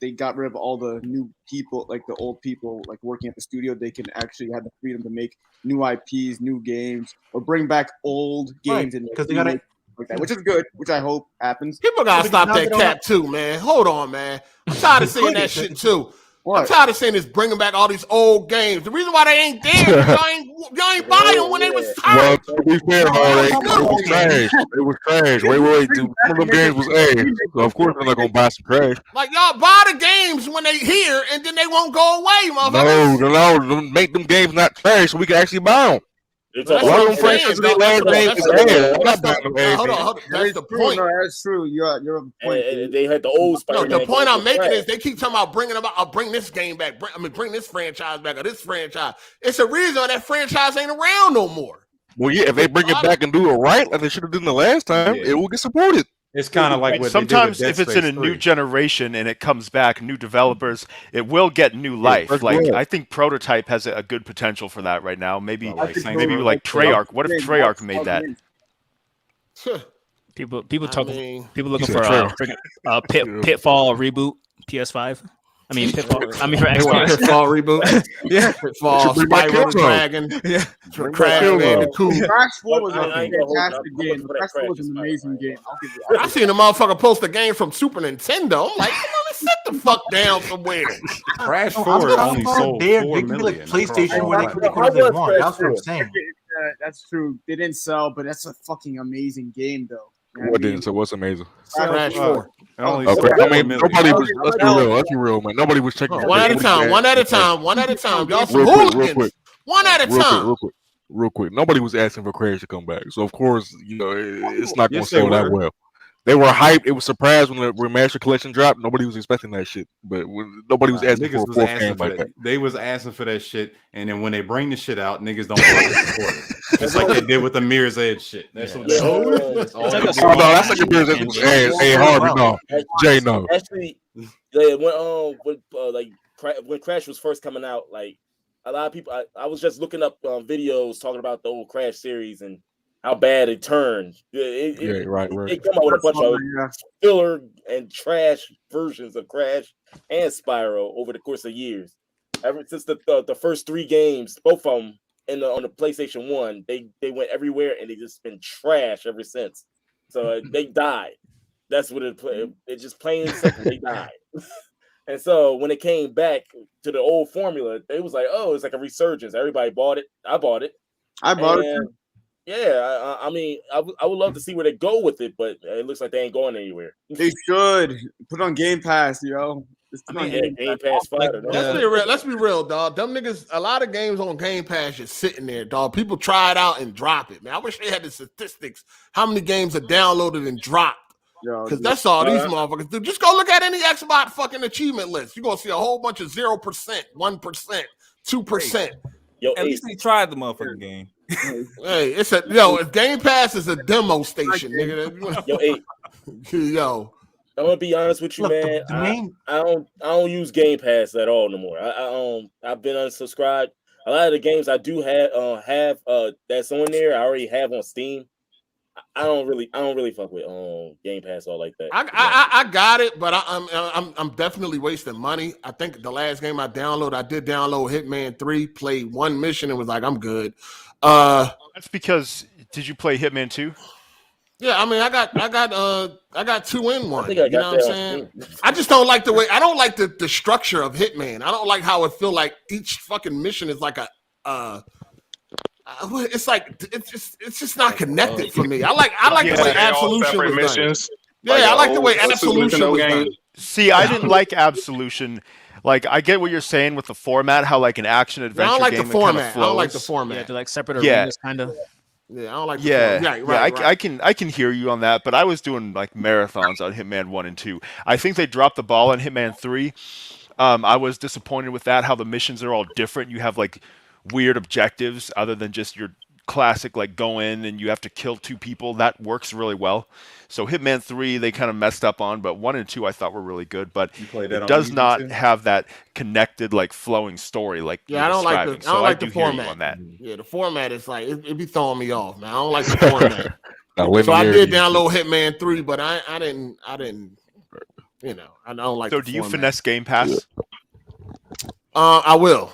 they got rid of all the new people, like the old people, like working at the studio, they can actually have the freedom to make new IPs, new games, or bring back old games and because they got it like that, which is good, which I hope happens. People gotta stop that cap too, man. Hold on, man. I'm tired of saying that shit too. What? I'm tired of saying this, bringing back all these old games. The reason why they ain't there, y'all ain't buying them when they was tired. Well, to be fair, it was trash. It was trash. Wait. Some of them games was ass. So of course they're not gonna buy some trash. Like y'all buy the games when they here, and then they won't go away, motherfucker. No, make them games not trash so we can actually buy them. That's what I'm saying. Hold on. That's the point. No, that's true. You're a point. They had the old Spider-Man. No, the point I'm making is they keep talking about bring this game back. Bring this franchise back or this franchise. It's a reason that franchise ain't around no more. Well, yeah, if they bring it back and do it right, like they should have done the last time, it will get supported. It's kind of like what sometimes if it's in a new generation and it comes back, new developers, it will get new life. I think Prototype has a good potential for that right now. Maybe like Treyarch. What if Treyarch made that? People looking for Pitfall reboot PS5. I mean Pitfall. I mean for Xbox. Pitfall reboot. Yeah. Pitfall. Spyro Dragon. Yeah. Crash Bandicoot. Crash 4 was a fantastic game. Crash 4 was an amazing game. I seen a motherfucker post a game from Super Nintendo. I'm like, let's sit the fuck down somewhere. Crash 4 only sold 4 million. Like PlayStation where they could do whatever they want. That's what I'm saying. That's true. They didn't sell, but that's a fucking amazing game, though. What didn't? So what's amazing? Crash 4. Okay. I mean, nobody was. Let's be real, man. Nobody was checking. One at a time. Y'all some hooligans. One at a time. Real quick. real quick. Nobody was asking for Crash to come back, so of course, it's not going to Yes, they sell that were. well. They were hyped. It was surprised when the remaster collection dropped. Nobody was expecting that shit, but nobody was asking for a Niggas was fourth asking game for like that. that. They was asking for that shit, and then when they bring the shit out, niggas don't fucking support it. Just like they did with the Mirror's Edge shit. That's what that's all That's they like did. a- Oh, no, that's like a Mirror's Edge was ass. Hey, Harvey, no. Jay, no. Actually, yeah, when Crash was first coming out, like a lot of people, I was just looking up videos talking about the old Crash series and how bad it turned. Right. They come out with a bunch of filler and trash versions of Crash and Spyro over the course of years. Ever since the first 3 games, both of them on the PlayStation 1, they went everywhere and they just been trash ever since. So they died. That's what it just plain and simple. They died. And so when it came back to the old formula, they was like, oh, it's like a resurgence. Everybody bought it. I bought it. I bought it. Yeah, I mean, I would love to see where they go with it, but it looks like they ain't going anywhere. They should put on Game Pass, yo. Game Pass Fighter. Let's be real, dog. Them niggas, a lot of games on Game Pass just sitting there, dog. People try it out and drop it, man. I wish they had the statistics. How many games are downloaded and dropped? Because that's all these motherfuckers do. Just go look at any Xbox fucking achievement list. You're gonna see a whole bunch of 0%, 1%, 2%. Yo, at least they tried the motherfucking game. Hey, Game Pass is a demo station, nigga. Yo, I'm gonna be honest with you, man. I don't use Game Pass at all no more. I've been unsubscribed. A lot of the games I do have that's on there, I already have on Steam. I don't really fuck with Game Pass all like that. I got it, but I'm definitely wasting money. I think the last game I did download Hitman 3, played one mission and was like, I'm good. That's because did you play Hitman 2? Yeah, I mean, I got 2 in 1. You know what I'm saying? I just don't like I don't like the structure of Hitman. I don't like how it feel like each fucking mission is like it's just not connected for me. I like the way Absolution was done. Yeah, I like the way Absolution was done. See, I didn't like Absolution. Like, I get what you're saying with the format, how like an action adventure I don't like game the format. kind of flows. I don't like the format. Yeah, they're like separate arenas, kind of. Yeah, I don't like the format. Right. I can hear you on that, but I was doing like marathons on Hitman 1 and 2. I think they dropped the ball on Hitman 3. I was disappointed with that, how the missions are all different. You have like weird objectives other than just your classic like go in and you have to kill 2 people. That works really well. So Hitman 3 they kind of messed up on, but 1 and 2 I thought were really good, but it does not have that connected like flowing story like I don't like the so I the do hear you format on that. Yeah, the format is like it be throwing me off, man. I don't like the format. So I did download Hitman 3, but I didn't I don't like So do you finesse Game Pass? I will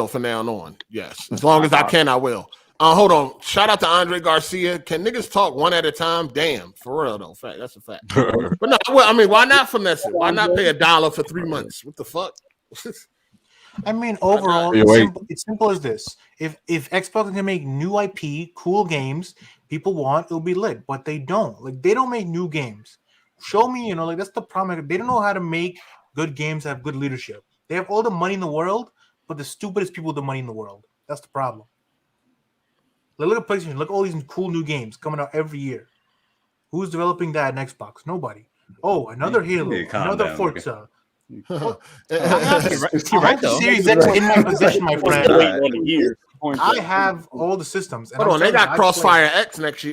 from now on. Yes. As long as I can, I will. Hold on. Shout out to Andre Garcia. Can niggas talk one at a time? Damn. For real, though. Fact. That's a fact. But no, I mean, why not finesse it? Why not pay $1 for 3 months? What the fuck? I mean, overall, it's simple as this. If Xbox can make new IP, cool games people want, it'll be lit. But they don't. Like, they don't make new games. Show me, like, that's the problem. They don't know how to make good games, have good leadership. They have all the money in the world, but the stupidest people with the money in the world. That's the problem. Look at PlayStation. Look at all these cool new games coming out every year. Who's developing that in Xbox? Nobody. Oh, another Halo, another Forza. Series X in my possession, my friend. I have all the systems. Hold on, they got Crossfire X next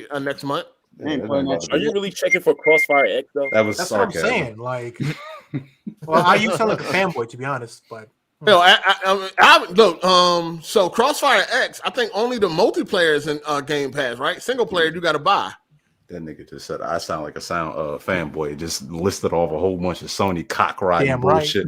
month. Are you really checking for Crossfire X though? That's what I'm saying. Like, well, I used to sound like a fanboy to be honest, but. Yo, look. So Crossfire X, I think only the multiplayer is in Game Pass, right? Single player, you got to buy. That nigga just said I sound like a fanboy. Just listed off a whole bunch of Sony cock riding bullshit.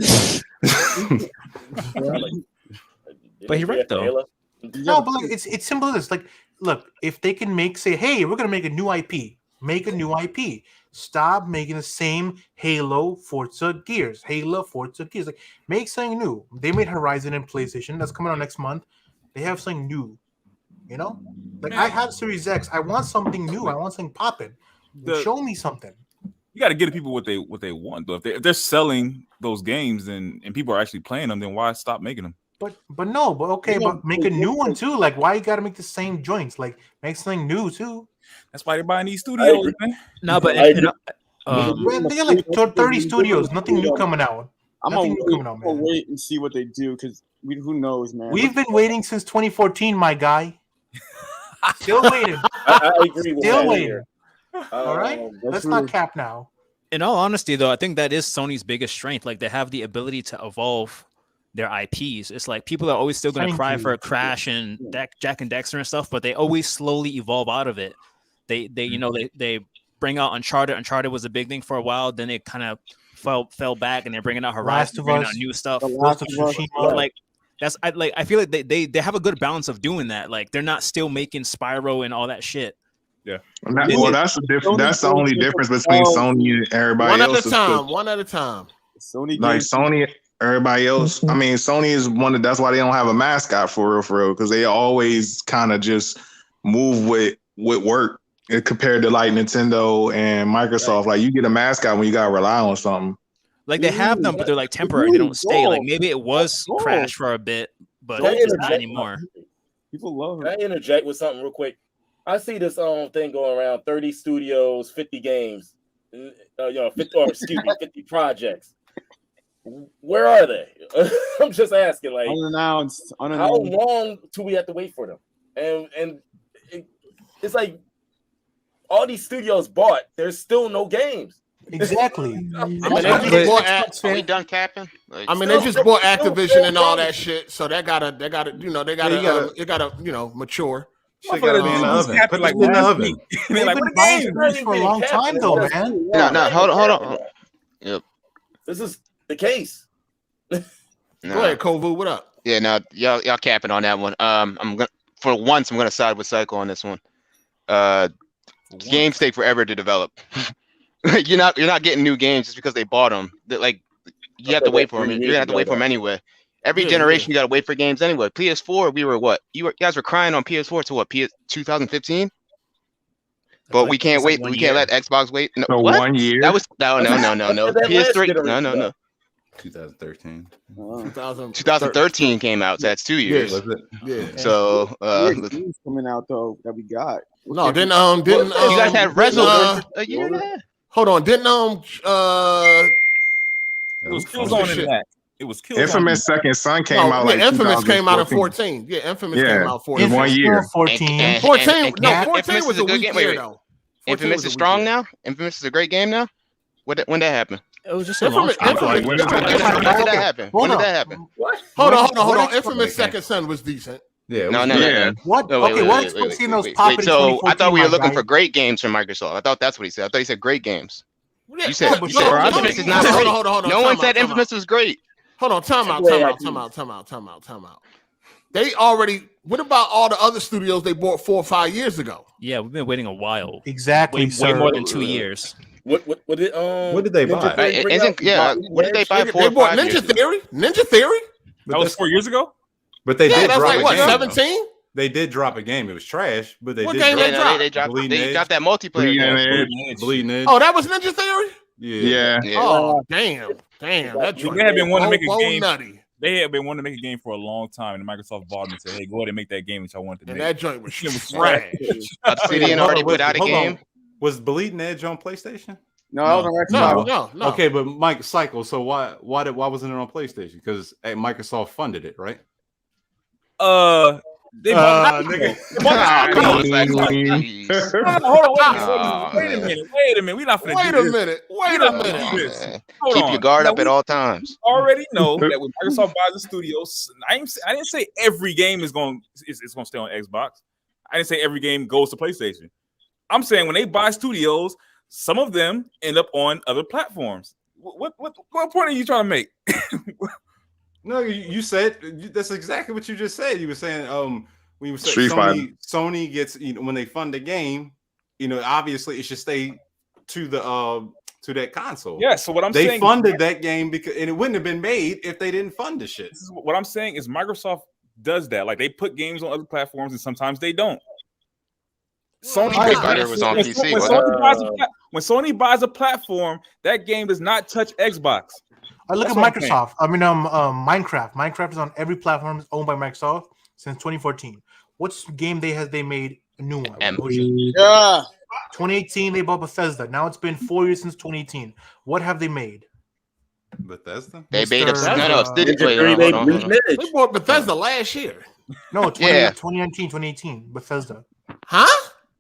But you're right though. No, but like, it's simple as this. Like, look, if they can say, hey, we're gonna make a new IP. Make a new IP. Stop making the same Halo, Forza, Gears. Like, make something new. They made Horizon and PlayStation. That's coming out next month. They have something new. Like, I have Series X. I want something new. I want something popping. Show me something. You got to give people what they want, though. If they're selling those games and people are actually playing them, then why stop making them? But make a new one too. Like, why you got to make the same joints? Like, make something new too. That's why they're buying these studios, man. No, but they got like 30 studios. Nothing new coming out. I'm gonna wait and see what they do because who knows, man. We've been waiting since 2014, my guy. Still waiting. I agree with Still that waiting. here. All right, let's not cap now. In all honesty, though, I think that is Sony's biggest strength. Like, they have the ability to evolve their IPs. It's like people are always still going to cry for a Crash and Jack and Dexter and stuff, but they always slowly evolve out of it. They bring out Uncharted. Uncharted was a big thing for a while. Then it kind of fell back, and they're bringing out Horizon, bringing out new stuff. Like I feel like they have a good balance of doing that. Like, they're not still making Spyro and all that shit. Yeah. That's the difference. That's the only difference between Sony and everybody else. One at a time. Sony, everybody else. I mean, Sony is one of. That's why they don't have a mascot for real, because they always kind of just move with work compared to like Nintendo and Microsoft. Like, you get a mascot when you gotta rely on something. Like, they have them, but they're like temporary. They don't stay. Like, maybe it was Crash for a bit, but it's not anymore. People love it. Can I interject with something real quick? I see this thing going around: 30 studios, 50 games, 50 projects. Where are they? I'm just asking. Like, unannounced. How long do we have to wait for them? And it's like all these studios bought. There's still no games. Exactly. Are we done capping? Like, I mean, they just bought Activision and all that shit, so they gotta mature. Shit gotta be in the oven. Put it in the oven. They've been buying studios for a long time, though, man. No, hold on. Yep. This is the case. Go ahead, Kovu. What up? Yeah, no, y'all capping on that one. I'm gonna side with Psycho on this one. Games take forever to develop. You're not getting new games just because they bought them. Like, you have to wait for them. You're gonna have to wait for them anyway. Every generation, you gotta wait for games anyway. PS4, we were what? You guys were crying on PS4 to what? 2015. But we can't wait. We can't let Xbox wait. No, so what? 1 year. That was no. PS3. No. 2013. 2013 came out. So that's 2 years. Was it? Yeah. So games coming out though that we got. No, didn't you guys had Rezo a year and a half? Hold on, didn't it was Killzone in that. It was Killzone. Infamous Second Son came out like Infamous came out in 14. Yeah, Infamous came out 14. 1 year. 14 was a weak year though. Infamous is strong now. Infamous is a great game now. When that happened? It was just a long time. When did that happen? When did that happen? Hold on. Infamous Second Son was decent. Yeah. No. What? Okay, what Xbox seen those pop in So I thought we were looking guy? for great games from Microsoft. I thought that's what he said. I thought he said great games. Yeah, You said Infamous is not great. No one said Infamous was great. Hold on, time out. They already. What about all the other studios they bought 4 or 5 years ago? Yeah, we've been waiting a while. Exactly, way more than 2 years. What did they buy? What did they buy? They bought Ninja Theory. That was 4 years ago. But they did that's drop like a what, game. 17? They did drop a game. It was trash, but they What did game drop they dropped? They dropped that multiplayer game. Bleeding Edge. Oh, that was Ninja Theory? Yeah. Oh, damn. They had been wanting to make a game. Nutty. They had been wanting to make a game for a long time, and Microsoft bought them and said, "Hey, go ahead and make that game which I wanted to make." And that joint was trash. Obsidian already put out a game. Was Bleeding Edge on PlayStation? No, that was on Xbox. No. Okay, but Mike, Cycle. So why wasn't it on PlayStation? Because Microsoft funded it, right? They bought Hold on, wait a minute. We not finna Wait a minute. Keep your guard up at all times. Already know that when Microsoft buys the studios, I didn't say every game is going to stay on Xbox. I didn't say every game goes to PlayStation. I'm saying when they buy studios, some of them end up on other platforms. What point are you trying to make? No, you said that's exactly what you just said. You were saying when you said Sony gets, when they fund the game, obviously it should stay to the to that console. Yeah. So what I'm saying, they funded that game because it wouldn't have been made if they didn't fund the shit. This is what I'm saying is Microsoft does that. Like, they put games on other platforms and sometimes they don't. Sony was on PC. When Sony buys a platform, that game does not touch Xbox. I look That's at what I'm saying. Microsoft. I mean, Minecraft. Minecraft is on every platform. It's owned by Microsoft since 2014. What's game they made a new one? Yeah. 2018 they bought Bethesda. Now it's been 4 years since 2018. What have they made? Bethesda. They made Mr. no. Wait, Ninja hold 3 on, made hold on. Bleeding Edge. They bought Bethesda last year. No, Yeah. 2019, 2018. Bethesda. Huh?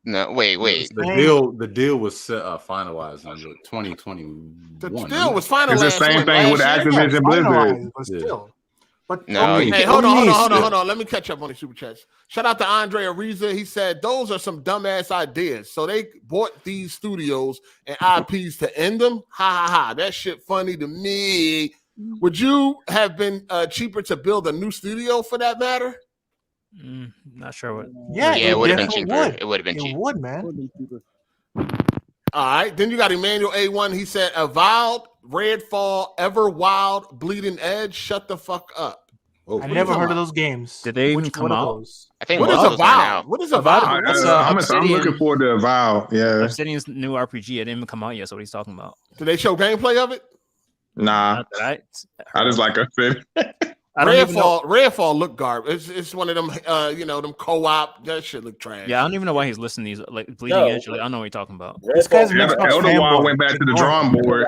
No, wait. The deal was finalized in 2021. The deal was finalized. It's the same thing with last year? Activision Blizzard. Finalized, but still. But No, okay, Hey, hold on. Let me catch up on the super chats. Shout out to Andre Ariza. He said those are some dumbass ideas. So they bought these studios and IPs to end them. Ha ha ha. That shit funny to me. Would you have been cheaper to build a new studio for that matter? Not sure what. Yeah, it would have been definitely cheaper. would. It would have been It cheaper. would, man. All right. Then you got Emmanuel A1. He said Avowed, Redfall, Everwild, Bleeding Edge. Shut the fuck up. I never heard of those games. Did they even Which come one of out? those? I think What is most of those are Avowed? now. What is Avowed? Avowed? That's I'm Obsidian. looking for the Avowed. Yeah. Obsidian's new RPG. It didn't even come out yet. So what he's talking about? Did they show gameplay of it? Nah. Not that I just like I said. I don't even know. Redfall look garbage. It's one of them, them co-op. That shit look trash. Yeah, I don't even know why he's listing these like Bleeding No. Edge. Like, I don't know what you're talking about. This guy's an Xbox Elder Wild fanboy. went back to the Ignore drawing him. board.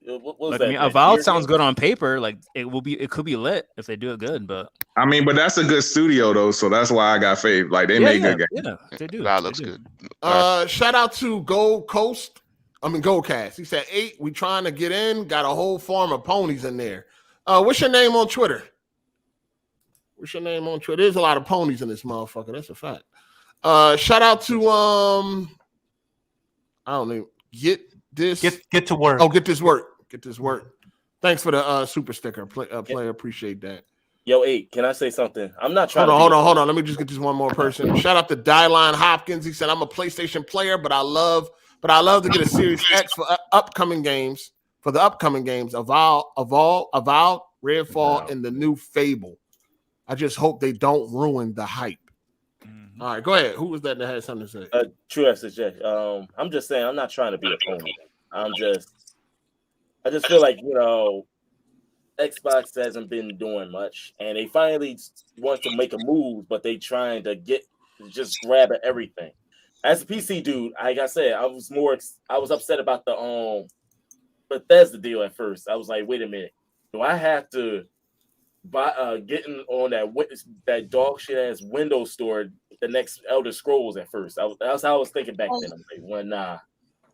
What was Like, that? I mean, man? Avowed Years sounds ago? good on paper. Like it could be lit if they do it good. But I mean, but that's a good studio though, so that's why I got faith. Like they make good games. Yeah, they do. Avowed They looks do. good. Shout out to Gold Coast. Goldcast. He said 8. We trying to get in. Got a whole farm of ponies in there. What's your name on Twitter? What's your name on Twitter? There's a lot of ponies in this motherfucker. That's a fact. Shout out to I don't know. Get to work. Oh, get this work. Get this work. Thanks for the super sticker, player. Appreciate that. Yo, 8, can I say something? I'm not trying Hold to on. Let me just get this one more person. Shout out to Dylan Hopkins. He said, "I'm a PlayStation player, but I love to get a Series X for upcoming games. For the upcoming games, Avowed, Redfall, and the new Fable. I just hope they don't ruin the hype." All right, go ahead. Who was that had something to say? True SSJ. I'm just saying, I'm not trying to be a pony. I just feel like, Xbox hasn't been doing much, and they finally want to make a move, but they trying to just grab at everything. As a PC dude, like I said, I was upset about the Bethesda deal at first. I was like, wait a minute, do I have to buy getting on that dog shit ass Windows store the next Elder Scrolls at first? That's how I was thinking back then. I'm like, well, nah.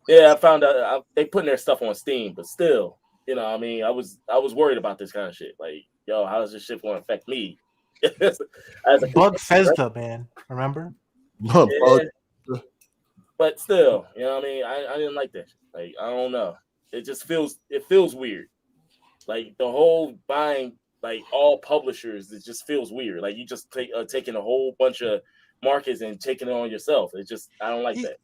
Yeah, I found out they putting their stuff on Steam, but still, I mean, I was worried about this kind of shit. Like, yo, how is this shit going to affect me? Bethesda, man. Remember? Yeah. But still, I mean, I didn't like that. Like, I don't know. It just feels weird. Like the whole buying, like all publishers, it just feels weird. Like you just taking a whole bunch of markets and taking it on yourself. I don't like that.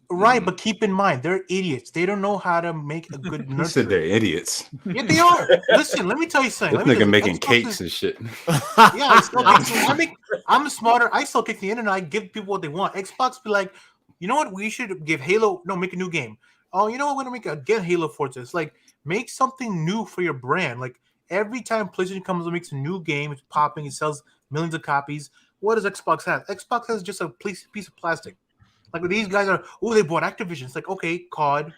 Right, but keep in mind, they're idiots. They don't know how to make a good nursery. You said they're idiots. Yeah, they are. Listen, let me tell you something. This nigga making cakes and shit. Yeah, I'm smarter. I still kick the internet. I give people what they want. Xbox be like, you know what? We should give Halo. No, make a new game. Oh, you know what? We're gonna get Halo Forza. It's like make something new for your brand. Like every time PlayStation comes and makes a new game, it's popping. It sells millions of copies. What does Xbox have? Xbox has just a piece of plastic. Like these guys are, they bought Activision. It's like, okay, COD.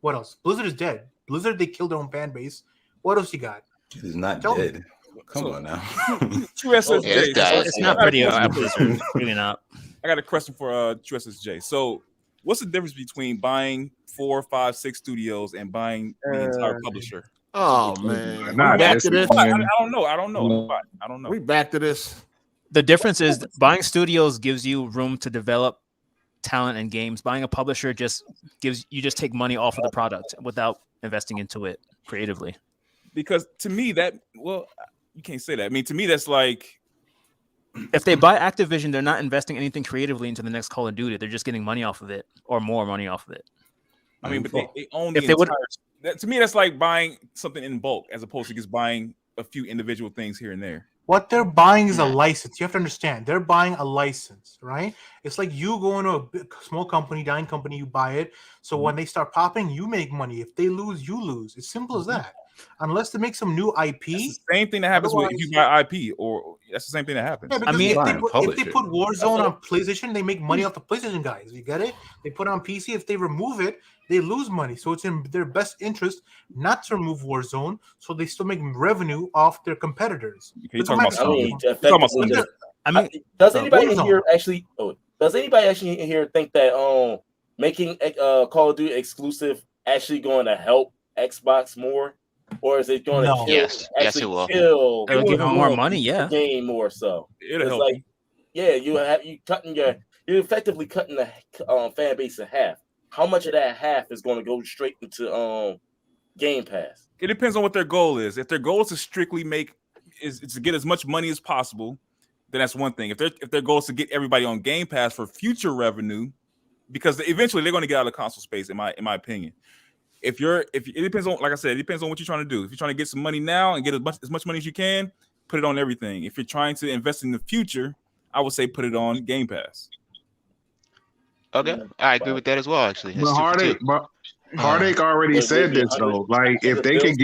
What else? Blizzard is dead. Blizzard, they killed their own fan base. What else you got? He's not dead. Come on now. True SSJ. It's not pretty Blizzard. Really not. I got a question for True SSJ. So, what's the difference between buying 4, 5, 6 studios and buying the entire publisher? Oh man, we Not back to this. I don't know. I don't know. We back to this. The difference is buying studios gives you room to develop talent and games. Buying a publisher just take money off of the product without investing into it creatively. Because to me, you can't say that. I mean, to me, that's like if they buy Activision, they're not investing anything creatively into the next Call of Duty. They're just getting money off of it or more money off of it. I mean, but they own the entire. To me, that's like buying something in bulk as opposed to just buying a few individual things here and there. What they're buying is a license. You have to understand. They're buying a license, right? It's like you go into a big, small company, dying company, you buy it. So when they start popping, you make money. If they lose, you lose. It's simple as that. unless they make some new IP. That's the same thing that happens with if you buy IP, or that's the same thing that happens. Yeah, because if they put Warzone on PlayStation, they make money off the PlayStation guys. You get it? They put it on PC. If they remove it, they lose money. So it's in their best interest not to remove Warzone, so they still make revenue off their competiters. Does anybody here actually? Does anybody actually here think that making Call of Duty exclusive actually going to help Xbox more, or is it going to kill? Yes, it will. It'll give them more money. Yeah, game more so. It'll help. Like, yeah, you're effectively cutting the fan base in half. How much of that half is going to go straight into Game Pass? It depends on what their goal is. If their goal is to strictly is to get as much money as possible, then that's one thing. If their goal is to get everybody on Game Pass for future revenue, because eventually they're going to get out of console space, in my opinion. If it depends on, like I said, it depends on what you're trying to do. If you're trying to get some money now and get as much money as you can, put it on everything. If you're trying to invest in the future, I would say put it on Game Pass. Okay, I agree with that as well. Actually, but Heartache already said this though. Like if they can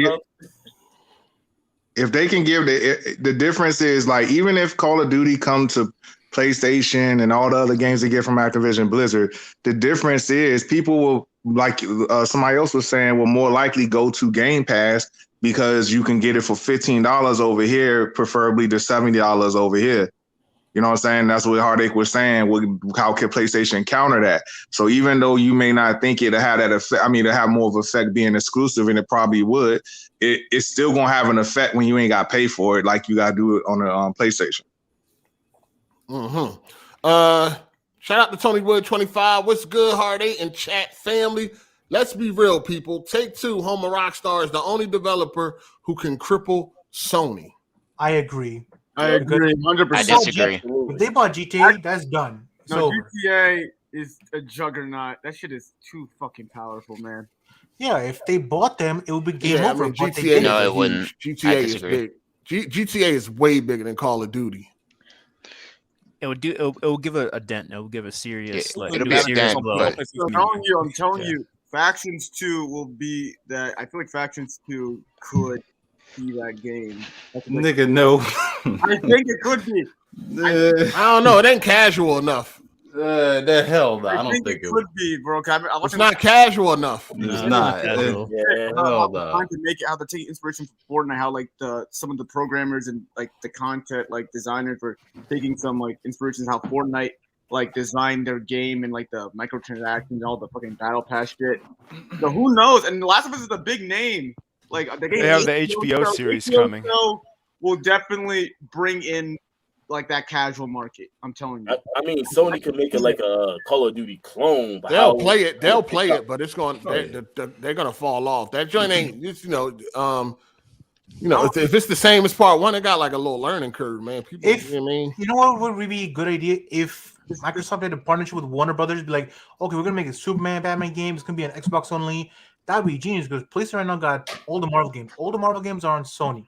give the difference is like even if Call of Duty come to PlayStation and all the other games they get from Activision Blizzard, the difference is people will, like somebody else was saying, will more likely go to Game Pass because you can get it for $15 over here, preferably to $70 over here. You know what I'm saying? That's what Heartache was saying. How can PlayStation counter that? So even though you may not think it'll have that effect, to have more of an effect being exclusive, and it probably would, it's still gonna have an effect when you ain't got to pay for it, like you got to do it on the PlayStation. Shout out to Tony Wood 25. What's good, Heart8 and chat family? Let's be real, people. Take-Two, home of Rockstar, is the only developer who can cripple Sony. I agree. I agree 100%. I disagree. If they bought GTA, that's done. No, GTA is a juggernaut. That shit is too fucking powerful, man. Yeah, if they bought them, it would be game over. GTA, no, it wouldn't. GTA is big. GTA is way bigger than Call of Duty. It would do. It will give a dent. It will give a serious, it'll be a dent, blow. I'm telling you, Factions 2 will be that. I feel like Factions 2 could be that game. Nigga, no. I think it could be. I don't know. It ain't casual enough. The hell, no. I don't think it could be, bro. It's not casual enough. It's not. How to make it, how to take inspiration from Fortnite, how like some of the programmers and like the content like designers were taking some like inspirations, how Fortnite like designed their game and like the microtransactions and all the fucking battle pass shit. So who knows? And The Last of Us is a big name. Like the game, they have the HBO series coming. Will definitely bring in like that casual market. I'm telling you. I mean, Sony could make it like a Call of Duty clone. But they'll play it, but it's going. They're going to fall off. That joint ain't. If it's the same as part one, it got like a little learning curve, man. People, you know what I mean? You know what would really be a good idea if Microsoft had a partnership with Warner Brothers? Be like, okay, we're gonna make a Superman, Batman game. It's gonna be on Xbox only. That'd be genius because PlayStation right now got all the Marvel games. All the Marvel games are on Sony.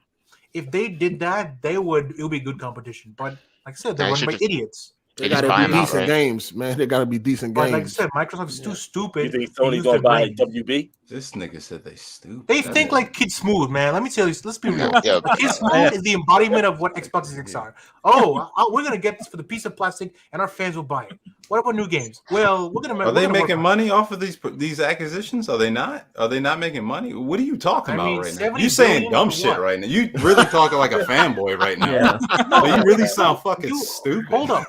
If they did that, it would be good competition. But like I said, they're run by idiots. They gotta be decent games, man. They gotta be decent games. Like I said, Microsoft is too stupid. You think Sony's gonna buy WB? This nigga said they stupid. They think like Kid Smooth, man. Let me tell you. Let's be real. Kid Smooth is the embodiment of what Xbox Six are. We're gonna get this for the piece of plastic, and our fans will buy it. What about new games? Well, we're gonna. Are they making money off of these acquisitions? Are they not? Are they not making money? What are you talking about right now? You saying dumb shit right now? You really talking like a fanboy right now? Yeah. You really sound fucking stupid. Hold up.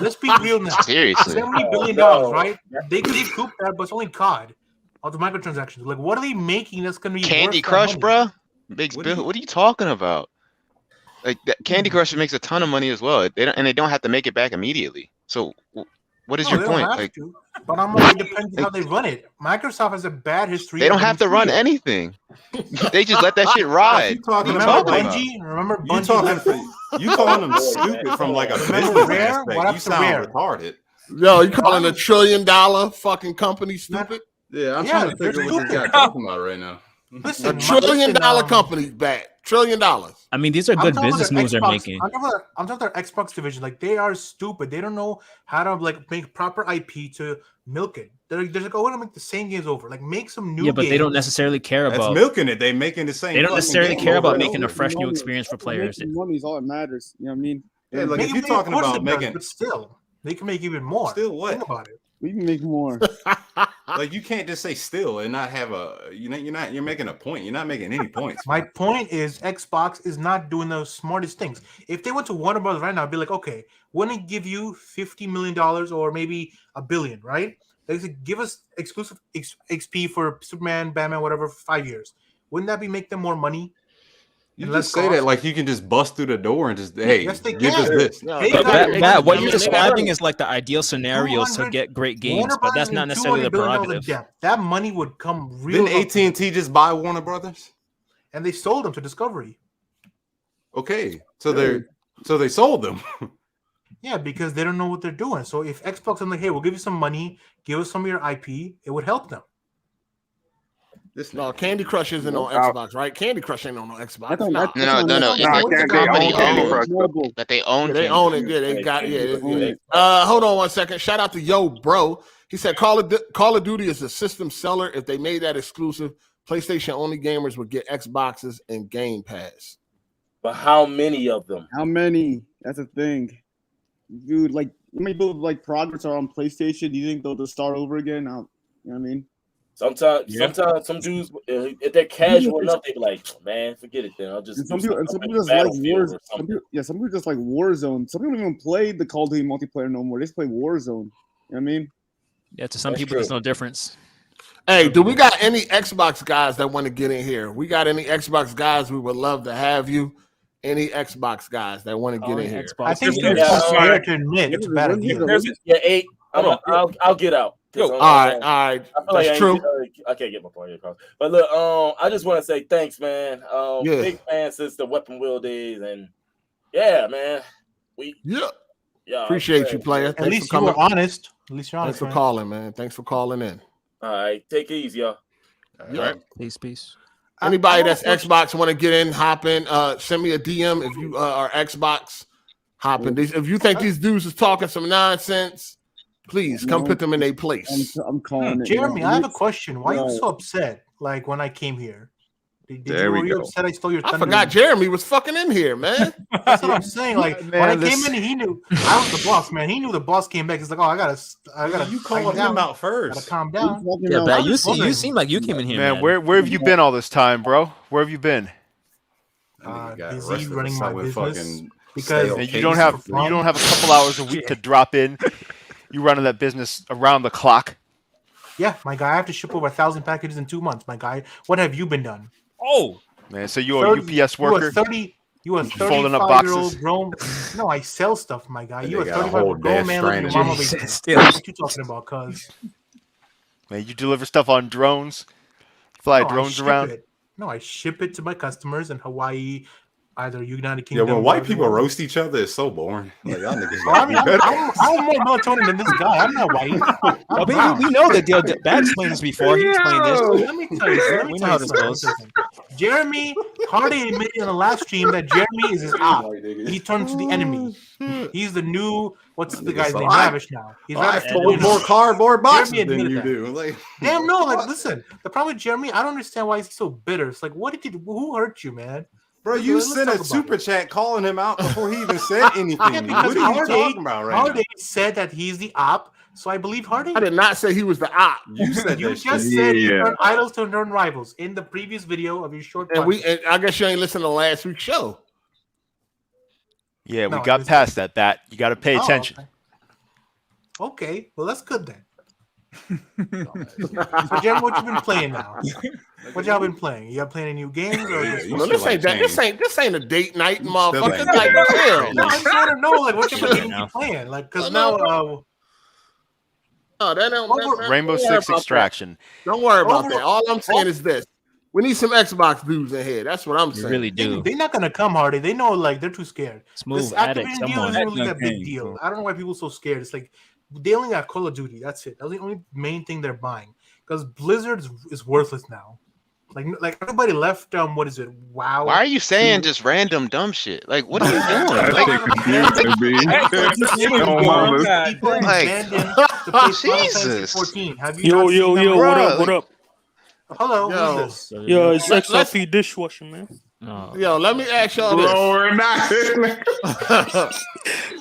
Let's be real now. Seriously, $70 billion, right? They could recoup that, but it's only COD. All the microtransactions. Like, what are they making that's going to be Candy Crush, bro? Big Bill. What are you talking about? Like Candy Crush makes a ton of money as well. They don't have to make it back immediately. So, what is your point? Like, but I'm like, it depends on how they run it. Microsoft has a bad history. They don't have to run anything. They just let that shit ride. Remember Bungie? You calling them stupid from like a business aspect. You sound retarded. Yo, you calling a $1 trillion fucking company stupid? Yeah, I'm trying to figure what this guy talking about right now. Listen, $1 trillion company back. $1 trillion. I mean, these are good business moves they're making. I'm talking about their Xbox division. Like, they are stupid. They don't know how to like make proper IP to milk it. They're like, oh, I want to make the same games over. Like, make some new. Yeah, but games. they don't necessarily care about. That's milking it. They making the same. They don't necessarily care about making a Making fresh new money. experience for players. Money is all that matters. You know what I mean? Yeah, like if you're Of talking course about it does, making, but still, they can make even more. still what? Think about it. We can make more. Like you can't just say still and not have a. You're making a point. You're not making any points. My point is, Xbox is not doing the smartest things. If they went to Warner Bros. Right now, I'd be like, okay, wouldn't it give you $50 million or maybe $1 billion, right? They could give us exclusive XP for Superman, Batman, whatever, for 5 years. Wouldn't that make them more money? You just say that like you can just bust through the door and just Yes, they give can. us this. Matt, what you're describing is like the ideal scenarios to get great games, but that's not necessarily the prerogative. That money would come real. Didn't AT&T just buy Warner Brothers? And they sold them to Discovery. Okay, so they sold them. Yeah, because they don't know what they're doing. So if Xbox is like, hey, we'll give you some money, give us some of your IP, it would help them. No, Candy Crush isn't on Xbox, right? Candy Crush ain't on Xbox. No. It's the company owns that they own. Yeah, they own it. Yeah, they got it. Hold on 1 second. Shout out to Yo Bro. He said Call of Duty is a system seller. If they made that exclusive, PlayStation only gamers would get Xboxes and Game Pass. But how many of them? How many? That's a thing, dude. Like, how many people like progress are on PlayStation? Do you think they'll just start over again? You know what I mean? Sometimes some dudes, if they're casual enough, they be like, man, forget it. Then I'll just. Some people just like Warzone. Some people just like Warzone. Some people don't even play the Call of Duty multiplayer no more. They just play Warzone. You know what I mean? Yeah, to some people, there's no difference. Hey, do we got any Xbox guys that want to get in here? We got any Xbox guys? We would love to have you. Any Xbox guys that want to get in here? I think it's fair to admit it's a bad idea. Yeah, 8. I'll get out. All right. I feel like That's true. I can't get my point across. But look, I just want to say thanks, man. Big fan since the Weapon Wheel days, and yeah, man. Appreciate you, player. At least you were honest. At least you're honest. Thanks for calling, man. Thanks for calling in. All right, take it easy, y'all. All right. Peace. Anybody that's Xbox want to get in, hop in. Send me a DM if you are Xbox. Hop in. If you think these dudes is talking some nonsense, please come put them in their place. I'm calling it. Jeremy, I have a question. Why are you so upset? Like when I came here, were you upset I stole your thunder? I forgot Jeremy was fucking in here, man. That's what I'm saying. Like when I came in, he knew I was the boss, man. He knew the boss came back. He's like, oh, I gotta. You called him out first. Gotta calm down. Yeah, but you seem like you came in here, man. Where have you been all this time, bro? Where have you been? Busy running my business because you don't have a couple hours a week to drop in. You running that business around the clock. Yeah, my guy. I have to ship over 1,000 packages in 2 months, my guy. What have you been done? Oh, man. So you're a UPS worker? You a folding up 35-year-old grown. No, I sell stuff, my guy. You a 35-year-old grown man living in your mama basement. What you talking about, cuz? Man, you deliver stuff on drones? Fly drones around? No, I ship it to my customers in Hawaii, either United Kingdom. Yeah, when white people roast each other, it's so boring. Like, y'all niggas I'm more melatonin than this guy. I'm not white. We know the deal. Bad explained this before. He explained this. Let me tell you. We know how this goes. Jeremy Hardy admitted in the last stream that Jeremy is his op. He turned to the enemy. He's the new. What's the guy's name? Ravish now. He's Ravish. More cardboard boxes than you do. Like, damn no. Like, listen. The problem with Jeremy, I don't understand why he's so bitter. It's like, what did you? Who hurt you, man? Bro, you sent a super chat calling him out before he even said anything. What are you talking about right now? Hardy said that he's the op, so I believe Hardy. I did not say he was the op. You said you just said you turned idols to turn rivals in the previous video of your short. And I guess you ain't listened to last week's show. Yeah, we got past that. Bat, you got to pay attention. Okay, well that's good then. So, Jeremy, what you been playing now? What y'all been playing? You playing any new games? Or this ain't a date night, motherfucker. Like, no, I just want to know like what you been playing, like because now. Rainbow Six Extraction. Don't worry about that. All I'm saying is this: we need some Xbox dudes in here. That's what I'm saying. We really do. They're not gonna come, Hardy. They know like they're too scared. Smooth this addict. Activision deal isn't really a big deal. I don't know why people are so scared. It's like they only got Call of Duty. That's it. That's the only main thing they're buying because Blizzard is worthless now. Like everybody left. What is it? Wow. Why are you saying just random dumb shit? Like, what are you doing? That shit confusing, B. People abandoned the Jesus. 14. Have you not seen Yo, them? what up? What up? Hello, Yo. who's this? Yo, it's Let's- XRP dishwasher, man. Yo, let me ask y'all this.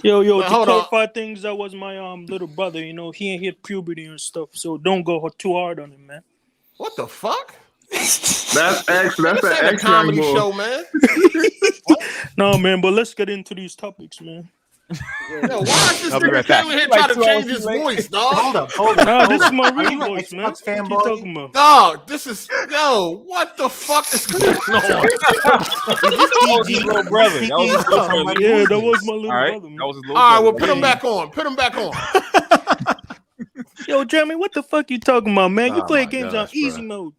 Yo, Wait, to hold on. clarify things, that was my little brother. You know, he ain't hit puberty and stuff, so don't go too hard on him, man. What the fuck? That's This an ain't a X comedy young boy. show, man. No, man, but let's get into these topics, man. Yo, why is this I'll be nigga right back. came here trying to change his voice, dog? Hold up. Nah, this is my Are real you an voice, man. Xbox What you fanboy? talking about? Dog, this is what the fuck is going on? His little brother. That was his little brother. Yeah, that was my little All right, brother, man. that was his little All right, well, brother. put him back on. Put him back on. Yo, Jeremy, what the fuck you talking about, man? You Oh play my games gosh, on easy bro. mode.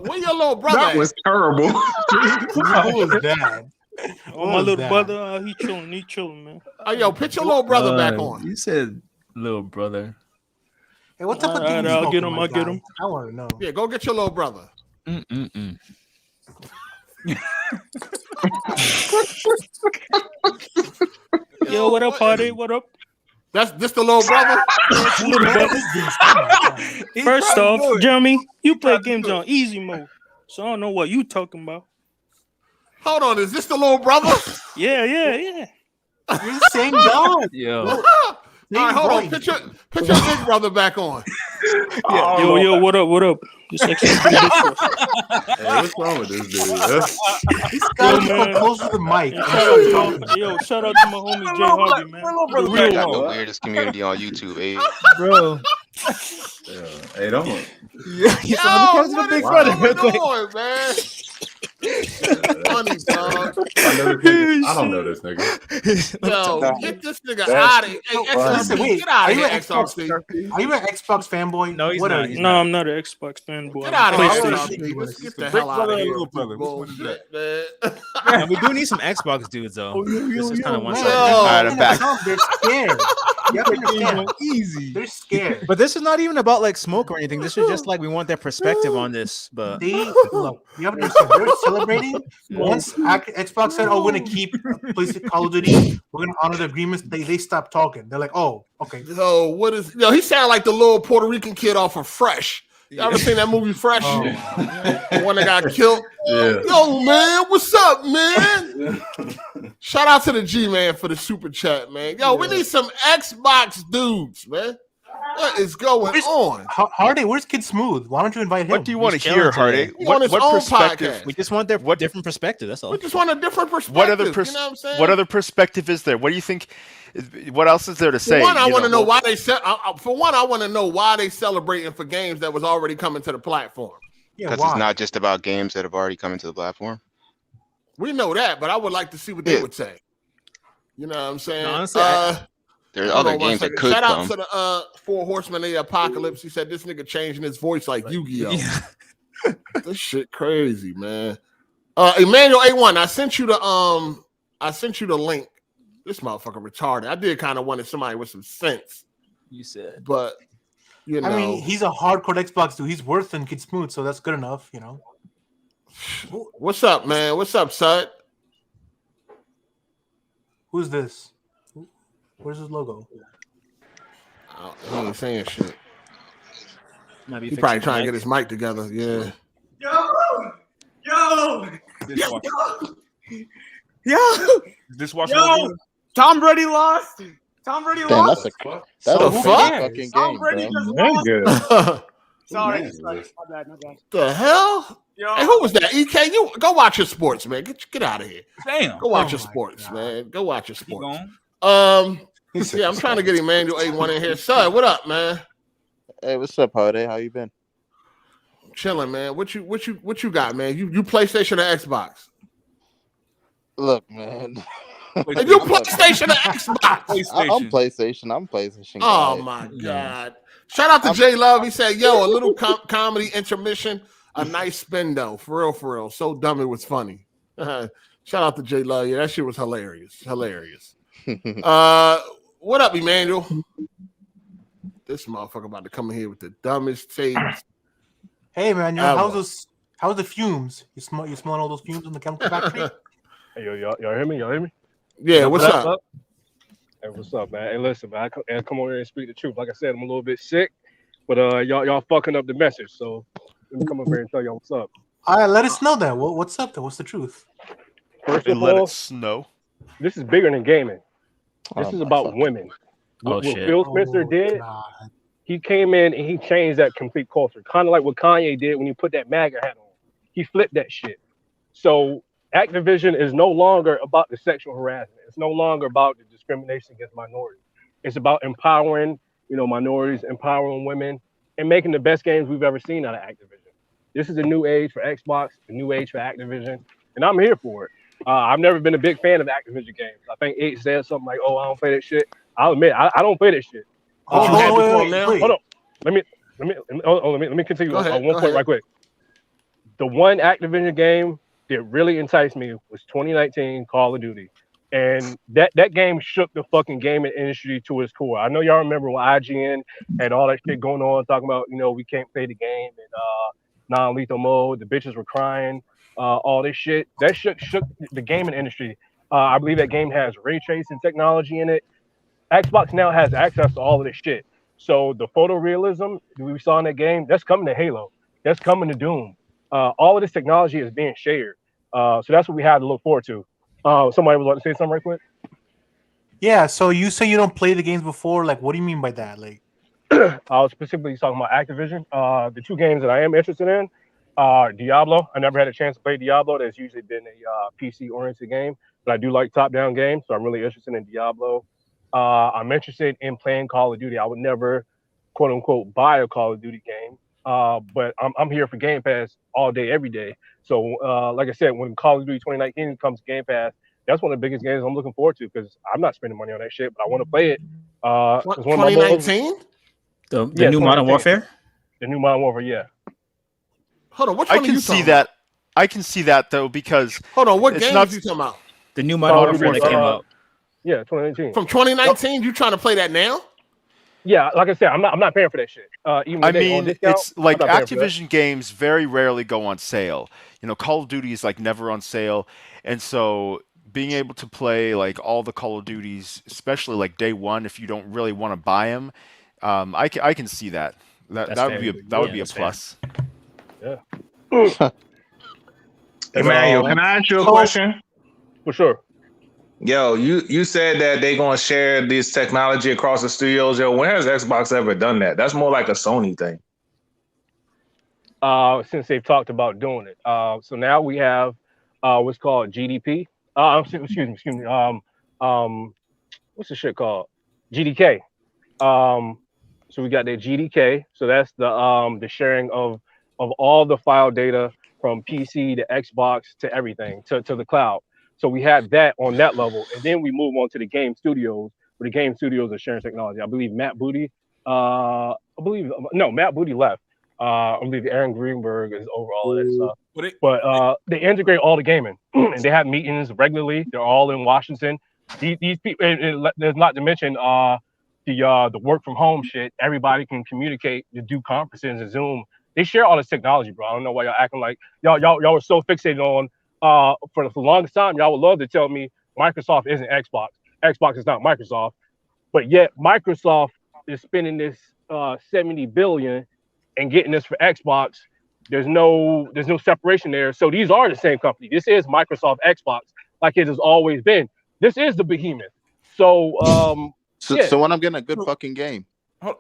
Where your little brother That at? was terrible. Who was that? Oh, my little brother, he chilling, man. Oh, yo, put your little brother back on. You said little brother. Hey, what type of All thing right, you I'll smoking, get him, my I'll get guy? him. I want to know. Yeah, go get your little brother. Yo, what up, party? What up? That's this the little brother? Little brother. First off, Jeremy, you play games on easy mode, so I don't know what you talking about. Hold on, is this the little brother? Yeah. You're the same guy. Yo. All right, hold on. Put your big brother back on. Yo, what up? This extra dishwasher. Hey, what's wrong with this dude? This guy is so man. close to the mic. Shout out to my homie Jay Harvey, man. The You real got one. the weirdest community on YouTube, eh? Bro. Hey, don't. Yo, what is big going brother real quick. on, man? Funny, dog. I don't know this nigga. Yo, get this nigga out of here. Hey, Listen, XRP, wait, get out are of you here, an Xbox? XRP. Are you an Xbox fanboy? No, he's What not. are you? No, I'm not an Xbox fanboy. Get out of here, PlayStation. XRP. Let's get the Big hell out brother of and here. little brother. Bullshit, man. Man, we do need some Xbox dudes though. This is kind of one Man, sided. Yo. All right, I'm back. They're scared. You have to understand. Easy. They're scared. But this is not even about like smoke or anything. This is just like we want their perspective on this. But They look. You have to understand. They're celebrating. Once Xbox said, "Oh, we're gonna keep PlayStation Call of Duty. We're gonna honor the agreements." They stopped talking. They're like, "Oh, okay." Yo, what is? Yo, he sounded like the little Puerto Rican kid off of Fresh. Y'all ever seen that movie Fresh? Oh. The one that got killed. Yeah. Yo, man, what's up, man? Shout out to the G man for the super chat, man. Yo, we need some Xbox dudes, man. What is going on? Hard8, where's Kid Smooth? Why don't you invite him? What do you want to hear, Hard8? He on his What own perspective? podcast. we just want their different perspective. That's all. We just want a different perspective. What other you know what I'm saying? what other perspective is there? What do you think? What else is there to For say? one, I You want to know well, why they for one, I want to know why they celebrating for games that was already coming to the platform. Yeah, Because why? it's not just about games that have already come into the platform. We know that, but I would like to see what they Yeah. would say. You know what I'm saying? Honestly, There's hold other on one games that second. could Shout out come. to the Four Horsemen of the Apocalypse. He said this nigga changing his voice like Yu-Gi-Oh. This shit crazy, man. Emmanuel A1, I sent you the link. This motherfucker retarded. I did kind of wanted somebody with some sense. You said. But you know, I mean, he's a hardcore Xbox dude. He's worse than Kid Smooth, so that's good enough, you know. What's up, man? What's up, Sud? Who's this? Where's his logo? He ain't saying shit. Might be He probably fixing trying to the get his mic together. Yeah. Dishwasher. Tom Brady lost. Tom Brady Damn, lost. that's a The crazy fuck? fucking Tom game, Brady bro. just lost. Sorry, man sorry. is My bad. The hell? Yo. Hey, who was that? EK, you go watch your sports, man. Get out of here. Damn. Go watch Oh your my sports, God. man. Go watch your Keep sports. going. Yeah, I'm trying to get Emmanuel A1 in here. Sud, what up, man? Hey, what's up, Hard8? How you been? Chilling, man. What you got, man? You PlayStation or Xbox? Look, man. If you PlayStation or Xbox? I'm PlayStation. I'm PlayStation. Oh guy. my God. Shout out to J Love. He said, yo, a little comedy intermission. A nice spin though. For real. So dumb it was funny. Shout out to J Love. Yeah, that shit was hilarious. What up, Emmanuel? This motherfucker about to come in here with the dumbest takes. Hey, man, Ever. How's the fumes? You smelling all those fumes in the chemical factory? Hey, y'all hear me? Y'all hear me? Yeah, what's up? Hey, what's up, man? Hey, listen, man. I come over here and speak the truth. Like I said, I'm a little bit sick, but y'all fucking up the message. So let me come over here and tell y'all what's up. All right, let us know then. What's up then? What's the truth? First They of let all, it snow. this is bigger than gaming. This Oh is my about fucking- women. Oh, What shit. Phil Spencer did, God. he came in and he changed that complete culture. Kind of like what Kanye did when he put that MAGA hat on. He flipped that shit. So Activision is no longer about the sexual harassment. It's no longer about the discrimination against minorities. It's about empowering, minorities, empowering women, and making the best games we've ever seen out of Activision. This is a new age for Xbox, a new age for Activision, and I'm here for it. I've never been a big fan of Activision games. I think 8 said something like, "Oh, I don't play that shit." I'll admit, I don't play that shit. What you happy for him now? Hold on. Let me continue Go on ahead, one go point ahead. right quick. The one Activision game that really enticed me was 2019 Call of Duty. And that game shook the fucking gaming industry to its core. I know y'all remember when IGN had all that shit going on, talking about, we can't play the game in non-lethal mode. The bitches were crying, all this shit. That shook the gaming industry. I believe that game has ray tracing technology in it. Xbox now has access to all of this shit. So the photorealism we saw in that game, that's coming to Halo. That's coming to Doom. All of this technology is being shared. So that's what we have to look forward to. Somebody would like to say something right quick? Yeah, so you say you don't play the games before. Like, what do you mean by that? Like, I was specifically talking about Activision. The two games that I am interested in are Diablo. I never had a chance to play Diablo. That's usually been a PC-oriented game, but I do like top-down games, so I'm really interested in Diablo. I'm interested in playing Call of Duty. I would never, quote-unquote, buy a Call of Duty game, but I'm here for Game Pass all day, every day. So, like I said, when Call of Duty 2019 comes to Game Pass, that's one of the biggest games I'm looking forward to because I'm not spending money on that shit, but I want to play it. It's one of my 2019? The new Modern 2019. Warfare? The new Modern Warfare, yeah. Hold on, which I one are can you see talking that. about? I can see that though because Hold on, what it's game not is you talking about? The new Modern Warfare that came out. Yeah, 2019. From 2019, you trying to play that now? Yeah, like I said, I'm not paying for that shit. Even I today, on mean, discount, it's like I'm not paying for that. Activision games very rarely go on sale. Call of Duty is like never on sale, and so being able to play like all the Call of Duties, especially like day one, if you don't really want to buy them, I can see that. That would be a plus. Yeah. Emmanuel, can I ask you a question? For sure. Yo, you said that they gonna share this technology across the studios. Yo, when has Xbox ever done that? That's more like a Sony thing. Since they've talked about doing it. So now we have what's called GDP. Excuse me. What's the shit called? GDK. So we got the GDK. So that's the sharing of all the file data from PC to Xbox to everything to the cloud. So we have that on that level, and then we move on to the game studios, where the game studios are sharing technology. I believe Matt Booty. Matt Booty left. I believe Aaron Greenberg is over all of that stuff. But they integrate all the gaming, and they have meetings regularly. They're all in Washington. These people. There's not to mention the work from home shit. Everybody can communicate to do conferences and Zoom. They share all this technology, bro. I don't know why y'all acting like y'all were so fixated on. For the longest time, y'all would love to tell me Microsoft isn't Xbox. Xbox is not Microsoft, but yet Microsoft is spending this $70 billion and getting this for Xbox. There's no separation there. So these are the same company. This is Microsoft Xbox, like it has always been. This is the behemoth. So So when I'm getting a good fucking game.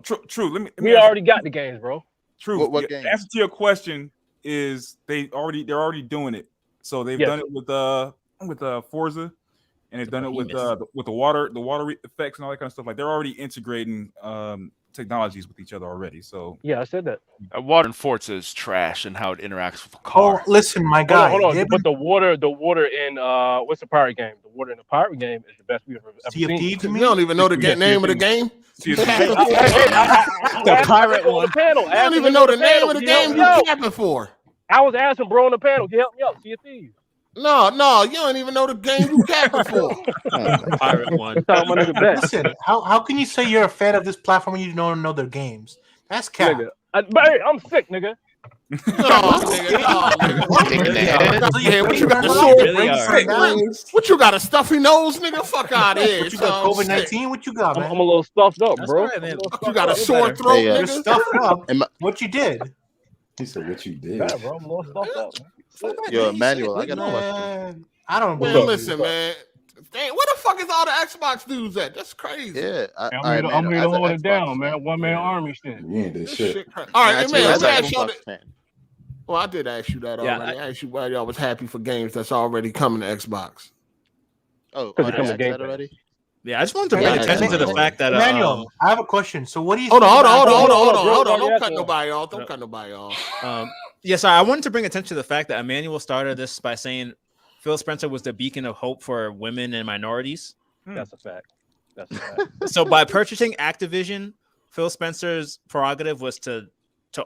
True. We already got the games, bro. True. What The game? answer to your question is they're already doing it. So they've done it with Forza, and they've done it with the water effects and all that kind of stuff. Like they're already integrating technologies with each other already. So yeah, I said that. Water in Forza is trash and how it interacts with the car. Oh, listen, my guy. Hold on. But the water in what's the pirate game? The water in the pirate game is the best we've ever Sea of seen. Thieves, You don't even know the name of the game? The pirate one. You You don't even know the name of the game you capping for. I was asking bro on the panel, can you help me out? Sea of Thieves. No, you don't even know the game you capping for. Pirate one. Listen, how can you say you're a fan of this platform when you don't know their games? That's cap. Nigga. Hey, I'm sick, nigga. What you got? What you got? A stuffy nose, nigga? Fuck out of here. What you got? COVID-19? What you got, man? I'm a little stuffed up, bro. You got a sore throat, nigga? You're stuffed up. What you did? He said, "What you did?" Yeah, bro, I'm a little stuffed up. Yo, Emmanuel, I got a question. I don't know. Man, listen, man. Dang, where the fuck is all the Xbox dudes at? That's crazy. Yeah, I'm here to hold it down, man. One man army shit. You ain't this shit. All right, man. Let me ask y'all. Well, I did ask you that already. I asked you why y'all was happy for games that's already coming to Xbox. Oh, I coming game already? Yeah, I just wanted to bring attention to the fact that Emmanuel, I have a question. So what do you hold on. Don't cut nobody off. Don't cut nobody off. Yes, I wanted to bring attention to the fact that Emmanuel started this by saying Phil Spencer was the beacon of hope for women and minorities. That's a fact. So by purchasing Activision, Phil Spencer's prerogative was to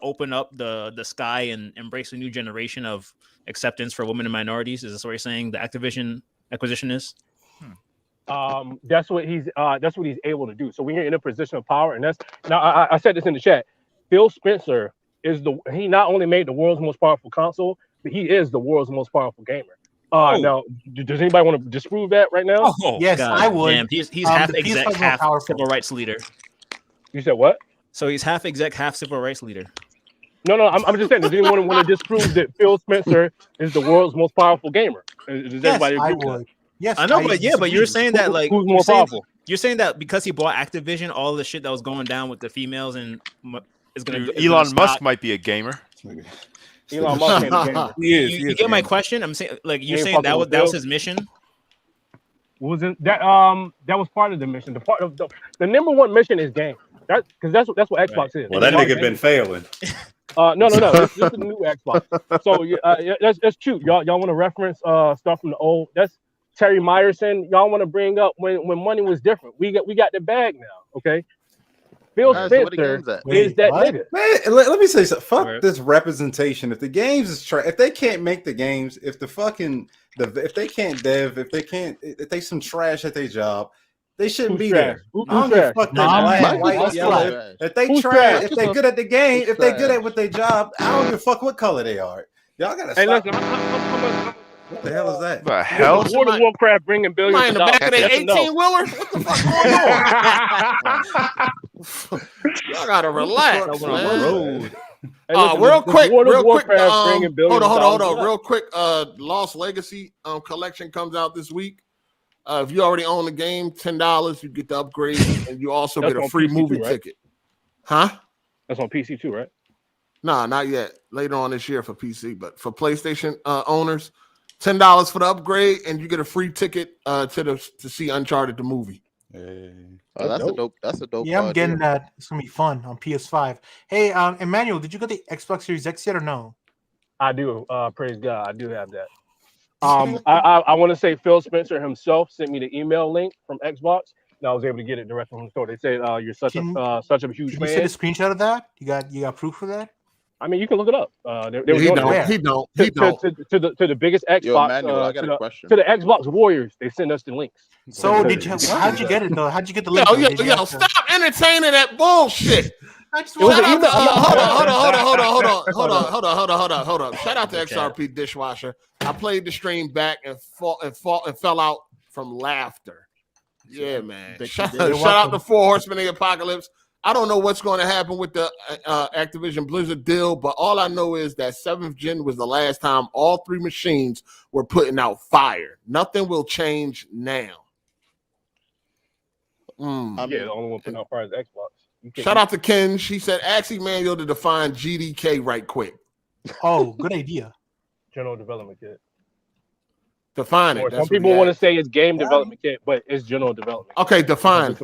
open up the sky and embrace a new generation of acceptance for women and minorities. Is this what you're saying the Activision acquisition is? That's what he's able to do. So when you're in a position of power, and that's now I said this in the chat, Phil Spencer he not only made the world's most powerful console, but he is the world's most powerful gamer. Now, does anybody want to disprove that right now? Oh, yes, God. I would. Damn, he's half exec, half civil rights leader. You said what? So he's half exec, half civil rights leader. No, I'm just saying. Does anyone want to disprove that Phil Spencer is the world's most powerful gamer? Does everybody agree? I would. Yes, I know, but you're saying that like who's more powerful? You're saying that because he bought Activision, all the shit that was going down with the females and is going to Elon Musk might be a gamer. Elon Musk ain't a gamer. You get my question? I'm saying like you're saying that was his mission. Wasn't that that was part of the mission? The part of the number one mission is game. Because that's what Xbox is. Well, that nigga been failing. No. This is the new Xbox. So that's cute. Y'all want to reference stuff from the old? That's Terry Myerson. Y'all want to bring up when money was different. We got the bag now. Okay. Phil Spencer is that nigga. Man, let me say something. Fuck this representation. If the games is if they can't make the games, if they can't dev, if they some trash at their job, they shouldn't be there. Who's trash? If they trash, if they're good at the game, if they're good at what they job, I don't give a fuck what color they are. Y'all gotta stop. What the hell is that? The hell? World of Warcraft bringing billions in the back of their 18-wheeler? What the fuck going on? Y'all gotta relax, man. Real quick. Hold on. Real quick. Lost Legacy collection comes out this week. If you already own the game, $10, you get the upgrade, and you also get a free movie ticket. Huh? That's on PC too, right? Nah, not yet. Later on this year for PC, but for PlayStation owners, $10 for the upgrade, and you get a free ticket to see Uncharted the movie. Oh, that's a dope. Yeah, I'm getting that. It's gonna be fun on PS5. Hey, Emmanuel, did you get the Xbox Series X yet or no? I do. Praise God, I do have that. I want to say Phil Spencer himself sent me the email link from Xbox, and I was able to get it directly from the store. They say you're such a huge fan. Can you send a screenshot of that? You got proof for that? I mean, you can look it up. He don't. To the biggest Xbox. Yo, Emmanuel, I got a question. To the Xbox Warriors, they send us the links. So how'd you get it though? Howd you get the link? Yo, stop entertaining that bullshit. Hold on. Shout out to XRP Dishwasher. I played the stream back and fell out from laughter. Yeah, man. Shout out to 4 Horsemen of the Apocalypse. I don't know what's going to happen with the Activision Blizzard deal, but all I know is that 7th Gen was the last time all 3 machines were putting out fire. Nothing will change now. The only one putting out fire is Xbox. Shout out to Ken. She said, ask Emmanuel to define GDK right quick. Oh, good idea. General Development Kit. Define it. Some people want to say it's Game Development Kit, but it's General Development. Okay, define it.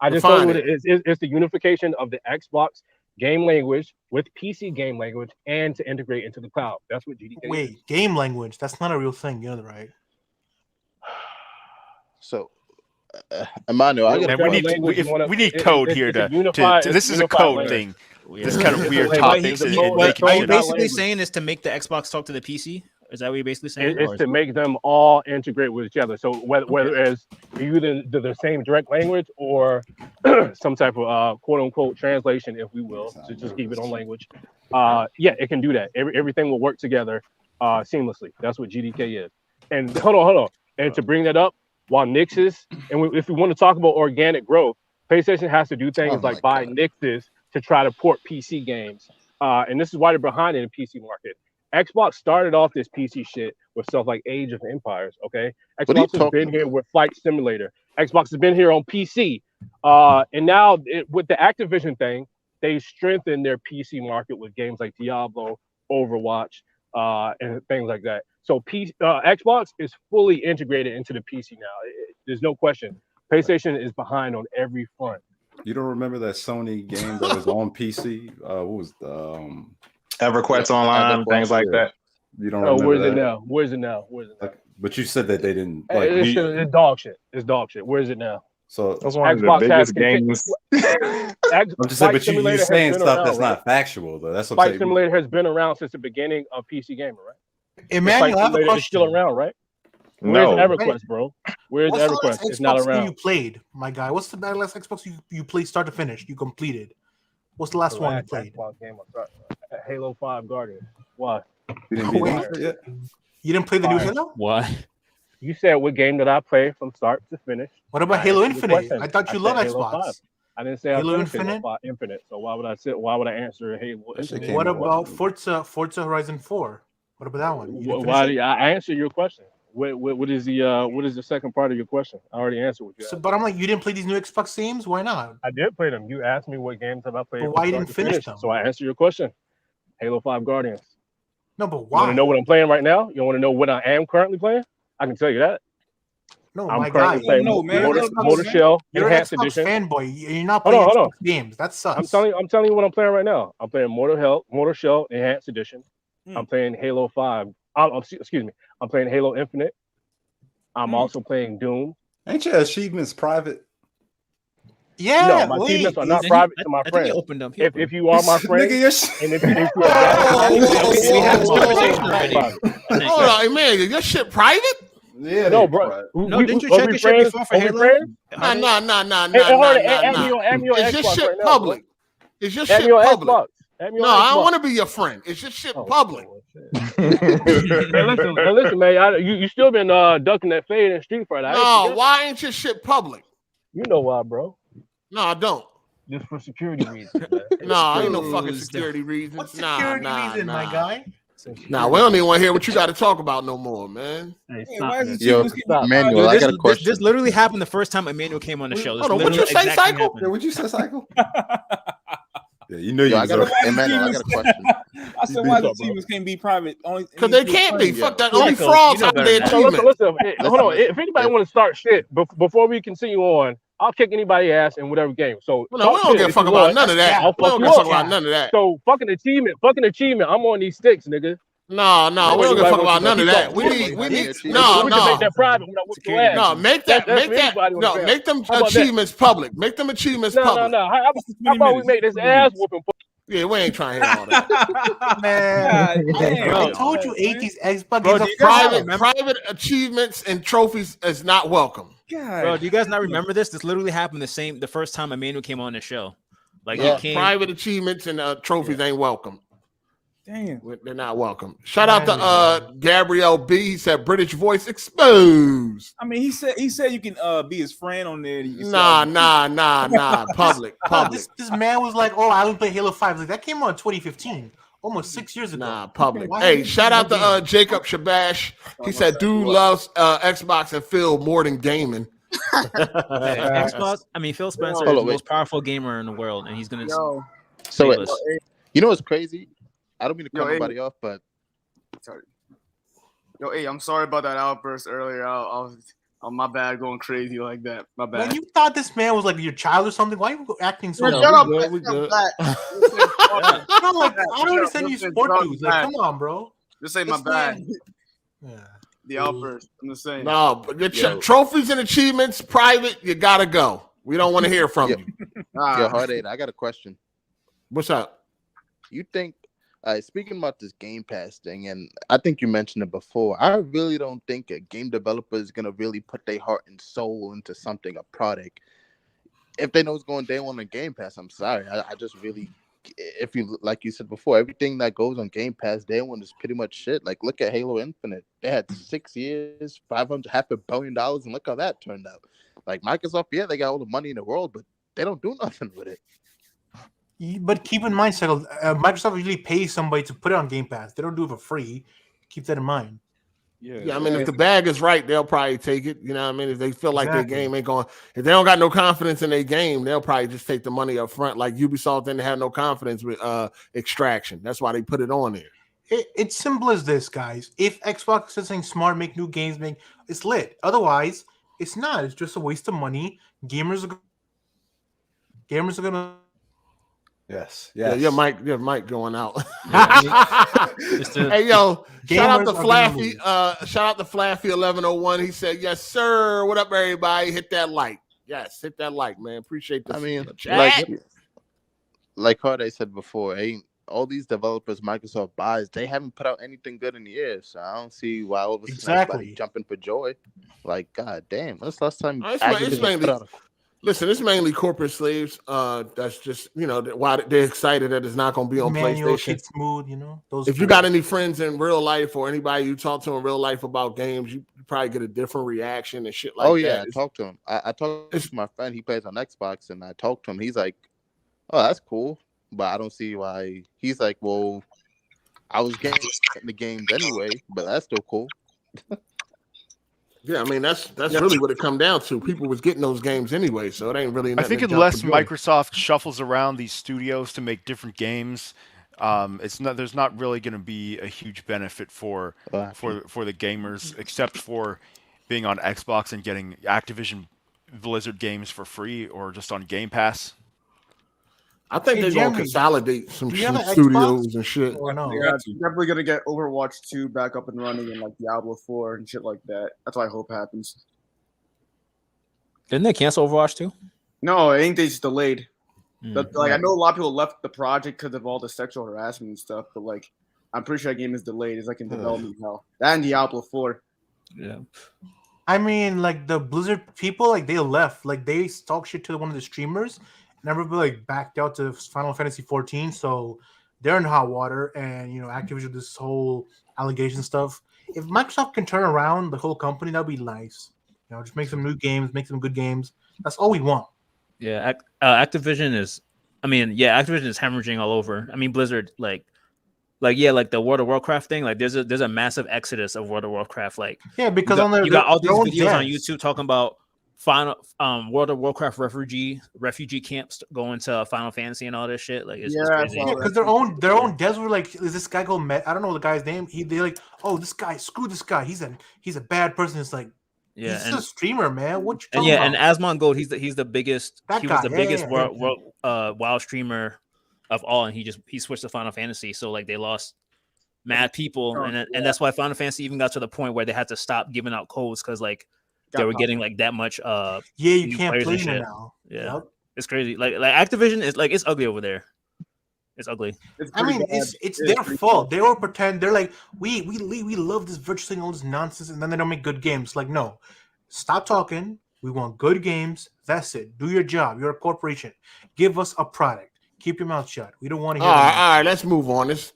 I just told you what it is. It's the unification of the Xbox game language with PC game language and to integrate into the cloud. That's what GDK is. Wait, game language? That's not a real thing. You know that, right? So, Emmanuel, we need code here to this is a code thing. This kind of weird topics. What he's basically saying is to make the Xbox talk to the PC. Is that what you're basically saying? It's to make them all integrate with each other. So whether it's either the same direct language or some type of quote unquote translation, if we will, to just keep it on language. Yeah, it can do that. Everything will work together seamlessly. That's what GDK is. And hold on. And to bring that up, while Nixes, and if we want to talk about organic growth, PlayStation has to do things like buy Nixes to try to port PC games. And this is why they're behind in the PC market. Xbox started off this PC shit with stuff like Age of Empires, okay? Xbox has been here with Flight Simulator. Xbox has been here on PC. And now with the Activision thing, they strengthened their PC market with games like Diablo, Overwatch, and things like that. So Xbox is fully integrated into the PC now. There's no question. PlayStation is behind on every front. You don't remember that Sony game that was on PC? What was the EverQuest Online, things like that. You don't remember where's that? it now? Where's it now? But you said that they didn't like. It's dog shit. It's dog shit. Where is it now? So that's one of the biggest games. I'm just saying, but you're saying stuff that's not factual though. That's what Flight Simulator has been around since the beginning of PC Gamer, right? Emmanuel, I have a question. It's still around, right? Where's EverQuest, bro? Where's EverQuest? It's not around. You played, my guy. What's the last Xbox you played start to finish? You completed. What's the last one you played? Halo 5 Guardian. Why? You didn't beat it yet? You didn't play the new Halo? Why? You said what game did I play from start to finish? What about Halo Infinite? I thought you loved Halo Xbox. 5. I didn't say Halo I Infinite. Infinite. So why would I answer Halo Infinite? What about Forza Horizon 4? What about that one? I answered your question. What is the second part of your question? I already answered what you asked. But I'm like, you didn't play these new Xbox games? Why not? I did play them. You asked me what games have I played. But why you didn't finish them? So I answered your question. Halo 5 Guardians. No, but You why? want to know what I'm playing right now? You want to know what I am currently playing? I can tell you that. No, I'm my currently guy. playing Motor Shell You're Enhanced an Xbox Edition. fanboy. You're not playing Xbox games. That sucks. I'm telling you what I'm playing right now. I'm playing Motor Shell Enhanced Edition. I'm playing Halo 5. Excuse me. I'm playing Halo Infinite. I'm also playing Doom. Ain't your achievements private? Yeah, no, my achievements are not private to my friends. Opened up if you are my friend, and if you we have this conversation already. Hold on, man, your shit private? Yeah, no, bro. No, didn't you check your shit before for Halo? Nah. Is your shit public? Is your shit public? No, I don't want to be your friend. Is your shit public? Listen, man. You still been ducking that fade in Street Fighter. No, why ain't your shit public? You know why, bro? No, I don't. Just for security reasons. No, ain't no fucking security reasons. What security reason, my guy? Nah, we don't even want to hear what you got to talk about no more, man. Emmanuel, I got a question. This literally happened the first time Emmanuel came on the show. Hold on, what you say, Cycle? Yeah, what you say, Cycle? Yeah, you know you. Emmanuel, I got a question. I said, why the achievements can't be private? Because they can't be. Fuck that. Only frauds have their achievement. Listen, hold on. If anybody want to start shit before we continue on, I'll kick anybody's ass in whatever game. So we don't give a fuck about none of that. We don't give a fuck about none of that. So fucking achievement. I'm on these sticks, nigga. No, we don't give a fuck about none of that. We need no. Make that private. No, make them achievements public. Make them achievements public. No. How about we make this ass whooping? Yeah, we ain't trying to hear all that. Man, I told you 80s Xbox games private achievements and trophies is not welcome. God. Bro, do you guys not remember this? This literally happened the first time Emmanuel came on the show. Like, private achievements and trophies ain't welcome. Damn, they're not welcome. Shout out to Gabrielle B. He said British voice exposed. I mean, he said you can be his friend on there. Nah. Public. This man was like, "Oh, I would play Halo 5." Like that came out in 2015, almost 6 years ago. Nah, public. Hey, shout out to Jacob Shabash. He said, "Dude loves Xbox and Phil more than gaming." Xbox. I mean, Phil Spencer is the most powerful gamer in the world, and he's gonna. So you know what's crazy? I don't mean to cut anybody off, but sorry. I'm sorry about that outburst earlier. I was my bad going crazy like that. My bad. When you thought this man was like your child or something, why are you acting so? Shut up, we good. I don't understand you sport dudes. Like, come on, bro. Just say my bad. The outburst. I'm just saying. No, but your trophies and achievements private. You gotta go. We don't want to hear from you. Hard8, I got a question. What's up? You think speaking about this Game Pass thing, and I think you mentioned it before. I really don't think a game developer is gonna really put their heart and soul into something, a product, if they know it's going day one on Game Pass. I'm sorry, I just really, if you like you said before, everything that goes on Game Pass day one is pretty much shit. Like look at Halo Infinite. They had 6 years, $500 million, and look how that turned out. Like Microsoft, yeah, they got all the money in the world, but they don't do nothing with it. But keep in mind, Cycle, Microsoft usually pays somebody to put it on Game Pass. They don't do it for free. Keep that in mind. Yeah, I mean, if the bag is right, they'll probably take it. You know what I mean? If they feel like their Exactly. game ain't going, if they don't got no confidence in their game, they'll probably just take the money up front. Like Ubisoft didn't have no confidence with Extraction. That's why they put it on there. It's simple as this, guys. If Xbox is something smart, make new games, it's lit. Otherwise, it's not. It's just a waste of money. Gamers are gonna. Yes. Yeah, your mic going out. Yeah. Hey yo, shout out to Gamers Flaffy. Shout out to Flaffy 1101. He said, "Yes, sir. What up, everybody? Hit that like. Yes, hit that like, man. Appreciate this. I mean, chat. like Hard8 said before, all these developers Microsoft buys, they haven't put out anything good in years. So I don't see why all of a sudden everybody jumping for joy. Like, god damn, when's the last time Activision put out a Listen, it's mainly corporate slaves. That's just why they're excited that it's not going to be on Manual, PlayStation. Kid Smooth, those. If you got any friends in real life or anybody you talk to in real life about games, you probably get a different reaction and shit like that. Oh yeah, I talked to him. I talked to my friend. He plays on Xbox, and I talked to him. He's like, "Oh, that's cool," but I don't see why. He's like, "Well, I was getting the games anyway, but that's still cool." Yeah, I mean that's really what it come down to. People was getting those games anyway, so it ain't really. I think unless Microsoft shuffles around these studios to make different games, there's not really going to be a huge benefit for the gamers, except for being on Xbox and getting Activision Blizzard games for free or just on Game Pass. I think they're going to consolidate some studios and shit. Yeah, definitely gonna get Overwatch 2 back up and running and like Diablo 4 and shit like that. That's what I hope happens. Didn't they cancel Overwatch 2? No, I think they just delayed. Mm. I know a lot of people left the project because of all the sexual harassment and stuff, but like I'm pretty sure that game is delayed. It's like in development hell. That and Diablo 4. Yeah. I mean, like the Blizzard people, like they left, like they talk shit to one of the streamers. And everybody like backed out to Final Fantasy 14, so they're in hot water. And Activision, this whole allegation stuff. If Microsoft can turn around the whole company, that'd be nice. Just make some new games, make some good games. That's all we want. Yeah, Activision is. Activision is hemorrhaging all over. I mean, Blizzard, like the World of Warcraft thing. Like, there's a massive exodus of World of Warcraft. Like, because you got all these videos on YouTube talking about World of Warcraft refugee camps going to Final Fantasy and all this shit. Like, it's crazy. Yeah, because their own devs were like, is this guy called Matt? I don't know the guy's name. They're like, oh, this guy, screw this guy. He's a bad person. It's like, he's a streamer, man. What you talking about? And Asmongold Gold, he's the biggest. That he guy, was the biggest WoW streamer of all, and he switched to Final Fantasy. So like they lost mad people, and that's why Final Fantasy even got to the point where they had to stop giving out codes because like they were getting like that much. You can't play it now. Yeah, yep. It's crazy. Like Activision is like it's ugly over there. It's ugly. It's their fault. They all pretend they're like we love this virtual thing, all this nonsense, and then they don't make good games. Like no, stop talking. We want good games. That's it. Do your job. You're a corporation. Give us a product. Keep your mouth shut. We don't want to hear. All right. Let's move on. This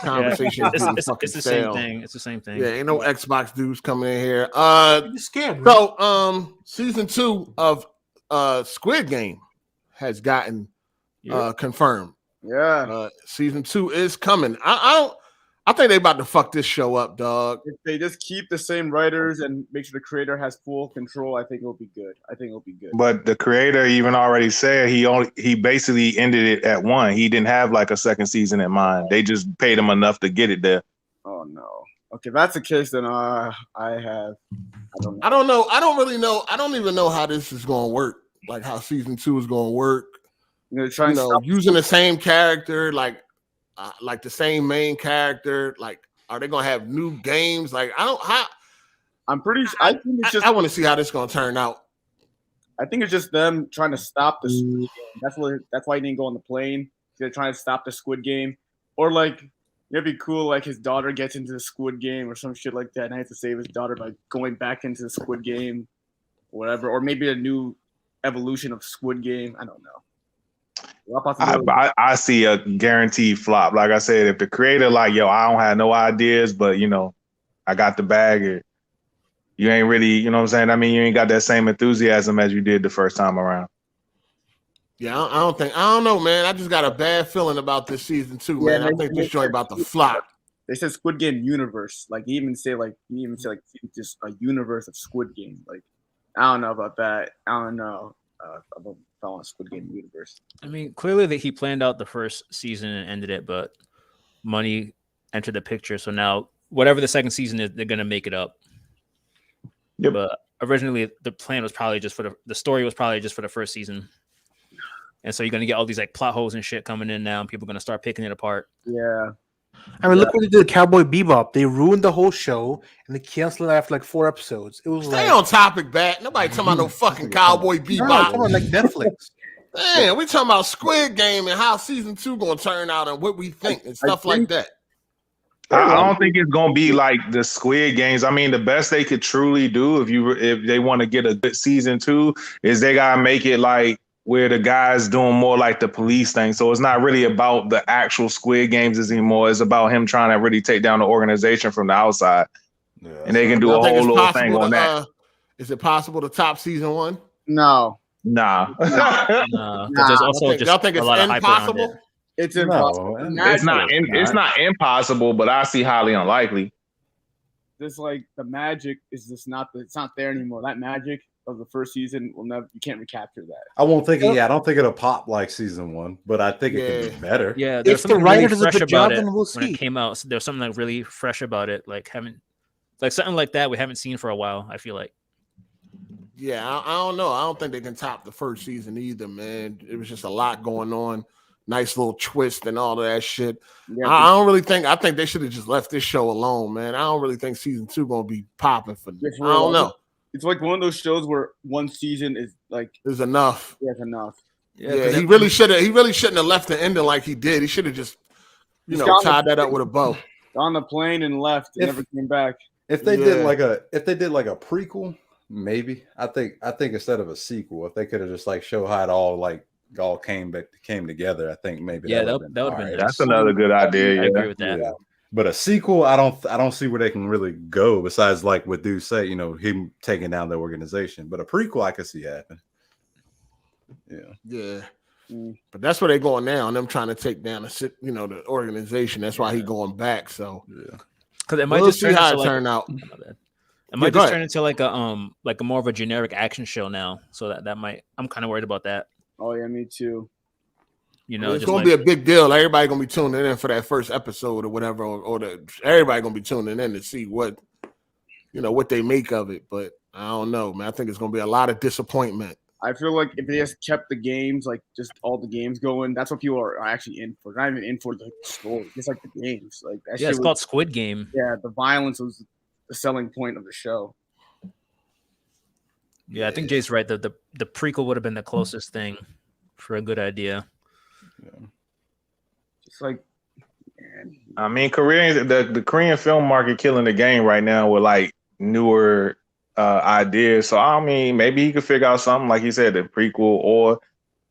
conversation is it's the same thing. It's the same thing. Yeah, ain't no Xbox dudes coming in here. You're scared. So, season 2 of Squid Game has gotten confirmed. Yeah, season 2 is coming. I think they about to fuck this show up, dog. If they just keep the same writers and make sure the creator has full control, I think it'll be good. But the creator even already said he basically ended it at 1. He didn't have like a second season in mind. They just paid him enough to get it there. Oh no. Okay, if that's the case, then I don't know. I don't know. I don't really know. I don't even know how this is going to work. Like how season 2 is going to work. Using the same character, like the same main character. Like, are they gonna have new games? Like, I'm pretty sure. I think it's just. I want to see how this gonna turn out. I think it's just them trying to stop the Squid Game. That's why he didn't go on the plane. They're trying to stop the Squid Game, or like It'd be cool, like his daughter gets into the Squid Game or some shit like that, and I have to save his daughter by going back into the Squid Game, or whatever, or maybe a new evolution of Squid Game. I don't know. I see a guaranteed flop. Like I said, if the creator like, yo, I don't have no ideas, but you know, I got the bag, or you ain't really, you know what I'm saying? I mean, you ain't got that same enthusiasm as you did the first time around. Yeah, I don't know, man. I just got a bad feeling about this season 2, man. I think this joint about to flop. They said Squid Game universe. Like, he even say just a universe of Squid Game. Like, I don't know about that. I don't know about following Squid Game universe. I mean, clearly that he planned out the first season and ended it, but money entered the picture. So now, whatever the second season is, they're gonna make it up. Yep. But originally, the plan was probably just for the story was probably just for the first season. And so you're gonna get all these like plot holes and shit coming in now, and people are gonna start picking it apart. Yeah. I mean, look what they did to Cowboy Bebop. They ruined the whole show, and they canceled it after like 4 episodes. It was Stay on topic, Bat. Nobody talking about no fucking Cowboy Bebop. No, talking about like Netflix. Man, we talking about Squid Game and how season 2 gonna turn out and what we think and stuff like that. I don't think it's gonna be like the Squid Games. I mean, the best they could truly do if they want to get a good season 2 is they gotta make it like where the guy's doing more like the police thing. So it's not really about the actual Squid Games anymore. It's about him trying to really take down the organization from the outside. Yeah, and they can do a whole little thing on that. Is it possible to top season 1? No. Nah. There's also y'all think it's impossible? It's impossible. It's not impossible, but I see highly unlikely. Just like the magic is just it's not there anymore. That magic of the first season you can't recapture that. I don't think it'll pop like season 1, but I think it can be better. Yeah, there's something really fresh about it when it came out. There's something like really fresh about it, like something like that we haven't seen for a while. I feel like. Yeah, I don't know. I don't think they can top the first season either, man. It was just a lot going on. Nice little twist and all of that shit. Yeah, I don't really think. I think they should have just left this show alone, man. I don't really think season 2 gonna be popping for them. I don't know. It's like one of those shows where one season is enough. Yeah, it's enough. Yeah, he really shouldn't have left the ending like he did. He should have just, tied that up with a bow. On the plane and left and never came back. If they did like a prequel, maybe. I think instead of a sequel, if they could have just like show how it all came together, I think maybe that would have been nice. That's another good idea. I agree with that. Yeah. But a sequel, I don't see where they can really go besides like what Dude say, him taking down the organization. But a prequel, I could see happen. Yeah. But that's where they're going now, and them trying to take down the organization. That's why he's going back. So because it might we'll just see how it turn out. It might just turn into like a more of a generic action show now. So that might, I'm kind of worried about that. Oh yeah, me too. It's gonna be a big deal. Everybody gonna be tuning in for that first episode or whatever, everybody gonna be tuning in to see what they make of it. But I don't know, man. I think it's gonna be a lot of disappointment. I feel like if they just kept the games, like just all the games going, that's what people are actually in for. Not even in for the story, just like the games. Like that it's called Squid Game. Yeah, the violence was the selling point of the show. Yeah, I think Jay's right. The prequel would have been the closest thing for a good idea. Yeah. Just like, I mean, the Korean film market killing the game right now with like newer ideas. So I mean, maybe he could figure out something like he said, the prequel, or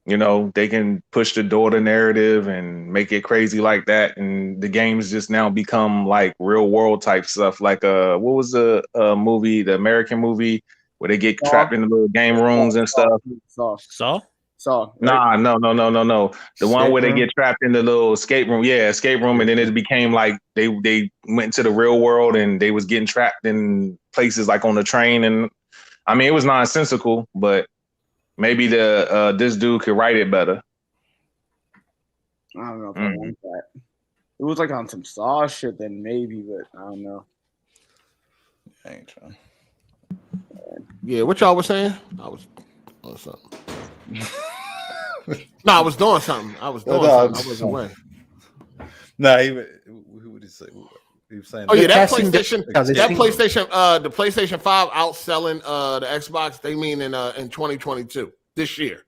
they can push the daughter narrative and make it crazy like that, and the games just now become like real world type stuff. Like what was the movie, the American movie where they get trapped in the little game rooms and stuff? Saw. Right? No. The one where they get trapped in the little escape room. Yeah, escape room, and then it became like they went into the real world and they was getting trapped in places like on the train. And I mean, it was nonsensical, but maybe this dude could write it better. I don't know if I want that. It was like on some Saw shit, then maybe, but I don't know. I ain't trying. Yeah, what y'all was saying? I was on something. No, I was doing something. I was away. Who would he say? He was saying. Oh yeah, that PlayStation. The PlayStation 5 outselling the Xbox. They mean in 2022 this year.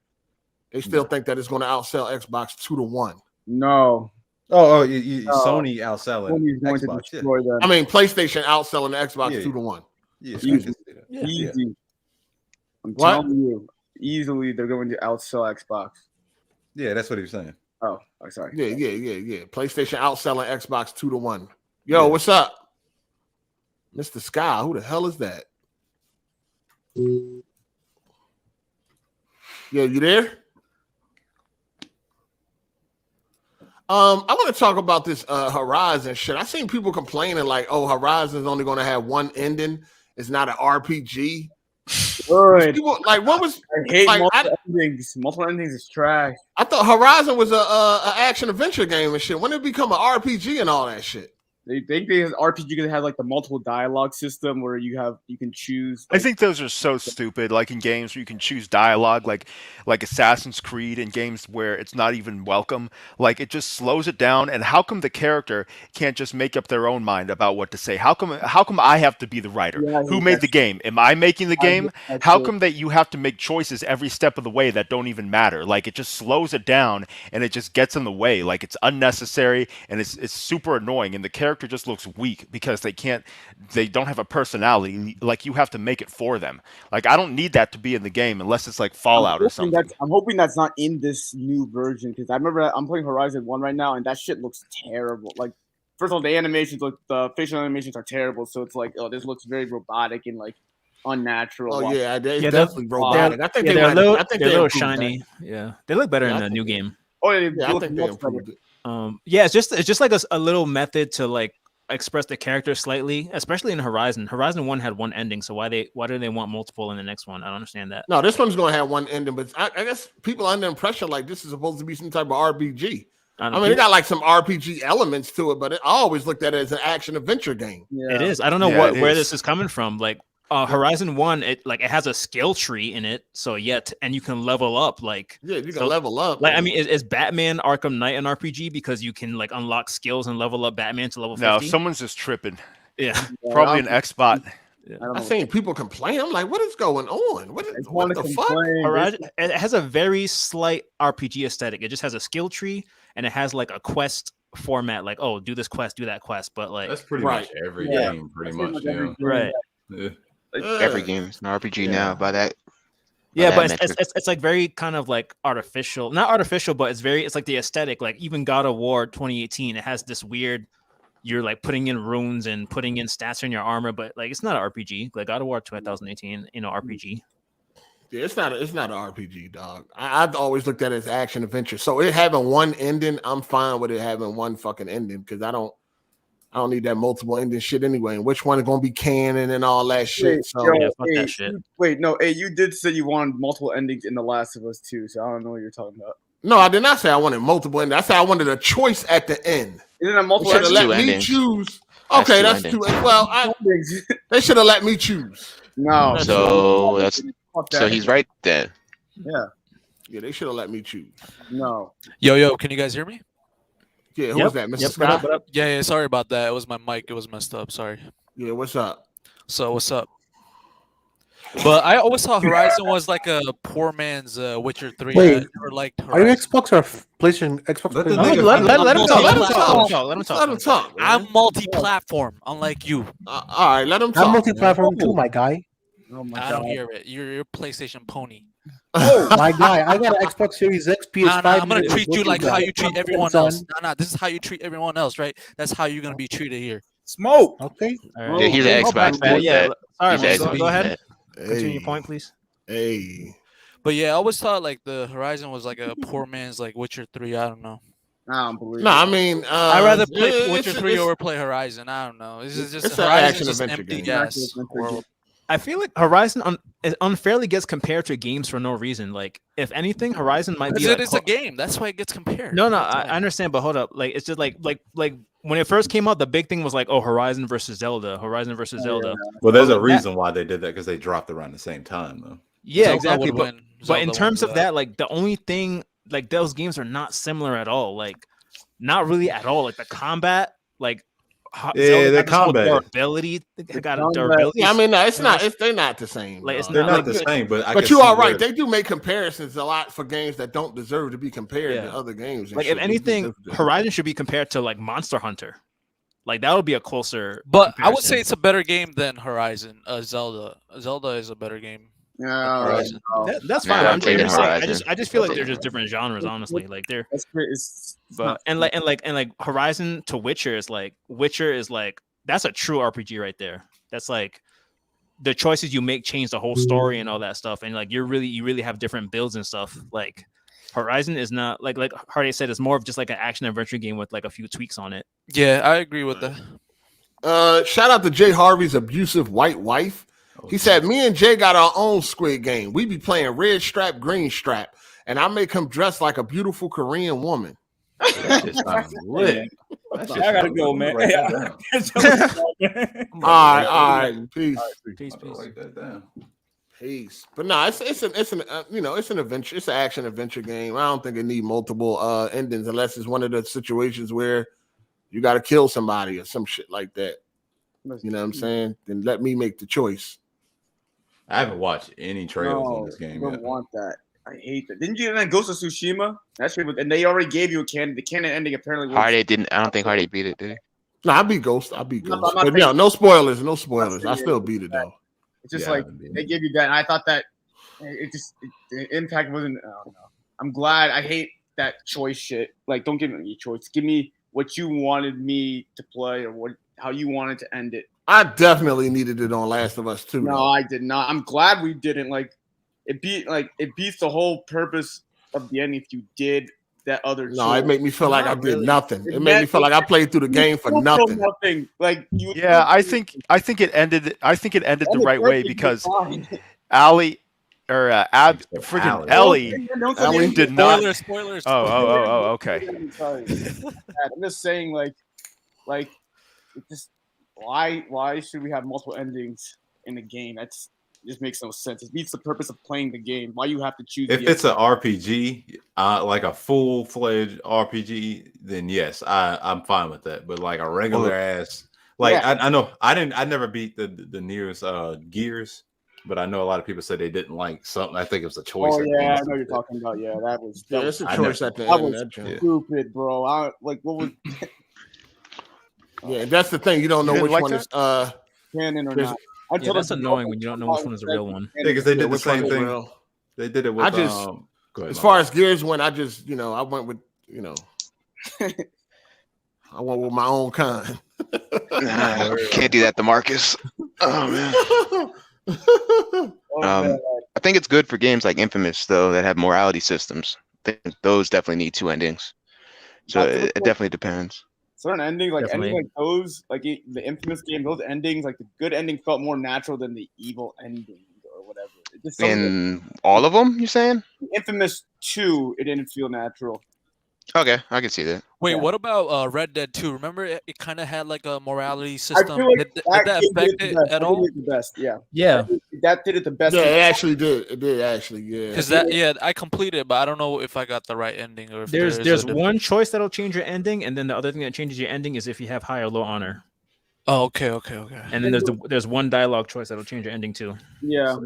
They still think that it's going to outsell Xbox 2-1. No. Sony outselling Sony's going to Xbox. destroy them. I mean, PlayStation outselling the Xbox Yeah. 2-1. Yeah, Excuse me. Easy. I'm What? telling you, easily they're going to outsell Xbox. Yeah, that's what he was saying. Oh, sorry. Yeah. PlayStation outselling Xbox 2-1. Yo, what's up? Mr. Sky, who the hell is that? Yeah, you there? I want to talk about this Horizon shit. I seen people complaining like, "Oh, Horizon's only going to have one ending. It's not an RPG." Good. People, like, what was? I hate like, multiple endings. Multiple endings is trash. I thought Horizon was a action adventure game and shit. When did it become an RPG and all that shit? They think they RPG gonna have like the multiple dialogue system where you can choose. I think those are so stupid. Like in games where you can choose dialogue, like Assassin's Creed, and games where it's not even welcome. Like it just slows it down. And how come the character can't just make up their own mind about what to say? How come I have to be the writer? Who made the game? Am I making the game? How come that you have to make choices every step of the way that don't even matter? Like it just slows it down and it just gets in the way. Like it's unnecessary and it's super annoying. And the character just looks weak because they don't have a personality. Like you have to make it for them. Like I don't need that to be in the game unless it's like Fallout or something. I'm hoping that's not in this new version because I remember I'm playing Horizon 1 right now and that shit looks terrible. Like first of all, the animations, like the facial animations are terrible. So it's like, oh, this looks very robotic and like unnatural. Oh yeah, they're definitely robotic. I think they're a little, I think they're a little improved shiny. that. Yeah, they look better in the new game. Oh Yeah, I think they improved it. Yeah, it's just like a little method to like express the character slightly, especially in Horizon. Horizon 1 had one ending, so why do they want multiple in the next one? I don't understand that. No, this one's gonna have one ending, but I guess people are under impression like this is supposed to be some type of RPG. I mean, it got like some RPG elements to it, but I always looked at it as an action adventure game. It is. I don't know where this is coming from. Like Horizon 1, it has a skill tree in it, so and you can level up. Like you can level up. Like I mean, is Batman Arkham Knight an RPG because you can like unlock skills and level up Batman to level 50? No, someone's just tripping. Yeah, probably an X-bot. I seen people complain. I'm like, what is going on? What the fuck? Horizon, it has a very slight RPG aesthetic. It just has a skill tree and it has like a quest format. Like, oh, do this quest, do that quest. But like that's pretty much every game, pretty much. Right. Yeah. Every game is an RPG now. By that. Yeah, but it's like very kind of like artificial. Not artificial, but it's like the aesthetic. Like even God of War 2018, it has this weird. You're like putting in runes and putting in stats in your armor, but like it's not an RPG. Like God of War 2018, RPG. Yeah, it's not an RPG, dog. I've always looked at it as action adventure. So it having one ending, I'm fine with it having one fucking ending because I don't need that multiple ending shit anyway. And which one is gonna be canon and all that shit. So that shit. Wait, no, hey, you did say you wanted multiple endings in The Last of Us 2, so I don't know what you're talking about. No, I did not say I wanted multiple endings. I said I wanted a choice at the end. Isn't it multiple endings? Let me endings. choose. Okay, that's two. Well, they should have let me choose. No. So he's right there. Yeah, they should have let me choose. No. Yo, can you guys hear me? Yeah, who was that, Mr. Scott? Yeah, sorry about that. It was my mic. It was messed up. Sorry. Yeah, what's up? So what's up? But I always thought Horizon was like a poor man's Witcher 3. Wait, I never liked Are you Xbox or PlayStation? Xbox. Let him talk. I'm multi-platform, unlike you. All right, let him talk. I'm multi-platform too, my guy. Oh my I don't hear it. You're a PlayStation pony. Oh my guy, I got an Xbox Series X, PS5. I'm gonna treat you like how you treat everyone else. This is how you treat everyone else, right? That's how you're gonna be treated here. Smoke. Okay. Yeah, he's an Xbox. Sorry, He's man. Go ahead. Hey. Continue your point, please. Hey. But yeah, I always thought like the Horizon was like a poor man's like Witcher 3. I don't know. I don't believe. No, I mean, I'd rather play Witcher 3 over play Horizon. I don't know. It's just an action adventure empty game. gas. I feel like Horizon unfairly gets compared to games for no reason. Like, if anything, Horizon might be. It's a game. That's why it gets compared. No, I understand, but hold up. Like, it's just like when it first came out, the big thing was like, oh, Horizon versus Zelda. Well, there's a reason why they did that because they dropped around the same time, though. Yeah, Zelda exactly. would win. But in Zelda terms won of that, like the only thing, like those games are not similar at all. Like, not really at all. Like the combat, like the combat durability. They got a durability. Yeah, I mean, no, it's not. They're not the same. Like it's they're not not the same, but but you are right. They do make comparisons a lot for games that don't deserve to be compared to other games. Like if anything, Horizon should be compared to like Monster Hunter. Like that would be a closer. But I would say it's a better game than Horizon. Zelda. Zelda is a better game. Yeah, that's fine. I just feel like they're just different genres, honestly. Like they're. And Horizon to Witcher is like that's a true RPG right there. That's like the choices you make change the whole story and all that stuff. And like you really have different builds and stuff. Like Horizon is not like Hard8 said, it's more of just like an action adventure game with like a few tweaks on it. Yeah, I agree with that. Shout out to Jay Harvey's abusive white wife. He said, me and Jay got our own Squid Game. We be playing red strap, green strap, and I make him dress like a beautiful Korean woman. That just sounds lit. I gotta go, man. All right. Peace. Peace. Peace. But no, it's an adventure. It's an action adventure game. I don't think it need multiple endings unless it's one of the situations where you got to kill somebody or some shit like that. You know what I'm saying? Then let me make the choice. I haven't watched any trailers on this game I don't yet. want that. I hate that. Didn't you get that Ghost of Tsushima? That's and they already gave you a canon. The canon ending apparently. Hard8 didn't. I don't think Hard8 beat it, did he? No, I beat Ghost. But yeah, no spoilers. No spoilers. I still beat it though. It's just like they gave you that, and I thought that the impact wasn't. I don't know. I'm glad. I hate that choice shit. Like, don't give me a choice. Give me what you wanted me to play or how you wanted to end it. I definitely needed it on Last of Us 2. No, I did not. I'm glad we didn't. It beats the whole purpose of the ending if you did that other. No, it made me feel like I did nothing. It made me feel like I played through the game for nothing. Like I think it ended. I think it ended the right way because Ellie did not. Spoilers. Oh, okay. Sorry. I'm just saying, like, it just why should we have multiple endings in the game? It just makes no sense. It beats the purpose of playing the game. Why you have to choose? If it's an RPG, like a full-fledged RPG, then yes, I'm fine with that. But like a regular ass, I know I never beat the nearest Gears, but I know a lot of people said they didn't like something. I think it was a choice. Oh yeah, I know you're talking about. Yeah, that was. It's a choice at the that end. was stupid, bro. What was? Yeah, that's the thing. You don't know which one is canon or not. Yeah, that's annoying when you don't know which one is the real one. Yeah, because they did the same thing. They did it with. As far as Gears went, I went with I went with my own kind. Can't do that to Marcus. Oh man. I think it's good for games like Infamous though that have morality systems. I think those definitely need two endings. So it definitely depends. Certain endings, endings like those, like the Infamous game, those endings, like the good ending felt more natural than the evil ending or whatever. In all of them, you saying? Infamous 2, it didn't feel natural. Okay, I can see that. Wait, what about Red Dead 2? Remember, it kind of had like a morality system. Did that affect it at all? The best, yeah. Yeah, that did it the best. Yeah, it actually did. It did actually, yeah. Because I completed it, but I don't know if I got the right ending or if there's one choice that'll change your ending, and then the other thing that changes your ending is if you have high or low honor. Oh, okay. And then there's one dialogue choice that'll change your ending too. Yeah. I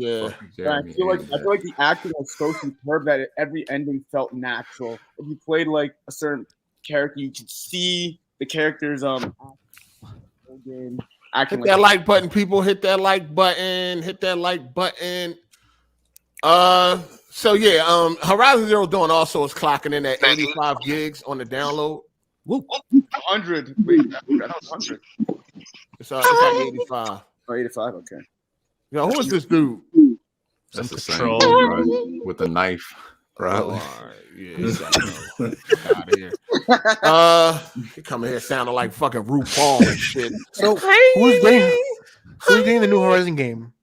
feel like the acting was so superb that every ending felt natural. If you played like a certain character, you could see the characters game acting. Hit that like button, people. Hit that like button. Hit that like button. So yeah, Horizon Zero Dawn also is clocking in at 85 gigs on the download. Woo. 100. Wait, that was 100. It's at 85. Oh, 85. Okay. Yo, who is this dude? That's the same right? With the knife, probably. Oh, yeah, out of here. He coming here sounding like fucking RuPaul and shit. So who's getting the new Horizon game?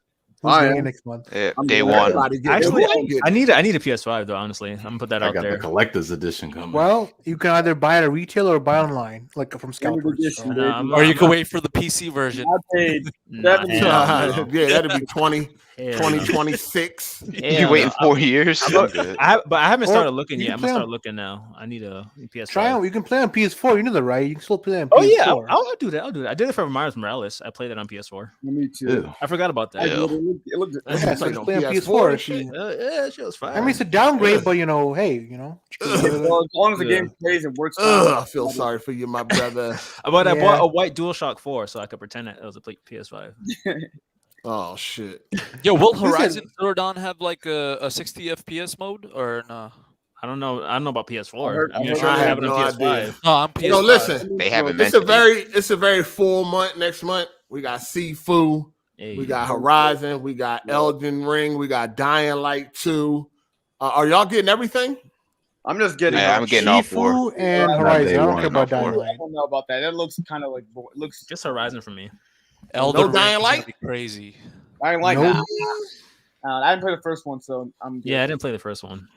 Who's getting it next month? Day one. Actually, I need a PS5 though. Honestly, I'm gonna put that out there. The collector's edition coming. Well, you can either buy it at retail or buy online, like from Scalpers. Or you can wait for the PC version. I paid yeah, that'd be 20. 2026. You waiting 4 years? But I haven't Or started looking you yet. can I'm play gonna on- start looking now. I need a PS5. Try on. You can play on PS4. You know that, right? You can still play on PS4. Oh yeah, I'll do that. I'll do that. I did it for Miles Morales. I played it on PS4. Me too. Ew. I forgot about that. I did. It looked Yeah, so Like just on play on PS4 PS4. shit. Yeah, shit was fine. I mean, it's a downgrade, but hey, well, as long as the game plays and works. I feel sorry for you, my brother. I bought a white DualShock 4 so I could pretend that it was a PS5. Oh shit. Yo, will Horizon Zero Dawn have like a 60 FPS mode or no? I don't know. I don't know about PS4. I I'm sure have they have it no on PS5. idea. No, I'm PS5. No, listen. They haven't It's a very full month. Next month we got Sifu, we got Horizon, we got Elden Ring, we got Dying Light 2. Are y'all getting everything? I'm just getting. Yeah, I'm getting all four. Shifu and Horizon. I don't care about I Dying Light. don't know about that. That looks kind of like it looks just Horizon for me. Elden No Ring Dying is Light? gonna be crazy. Dying Light. Nope. I didn't play the first one, so I'm. Good. Yeah, I didn't play the first one.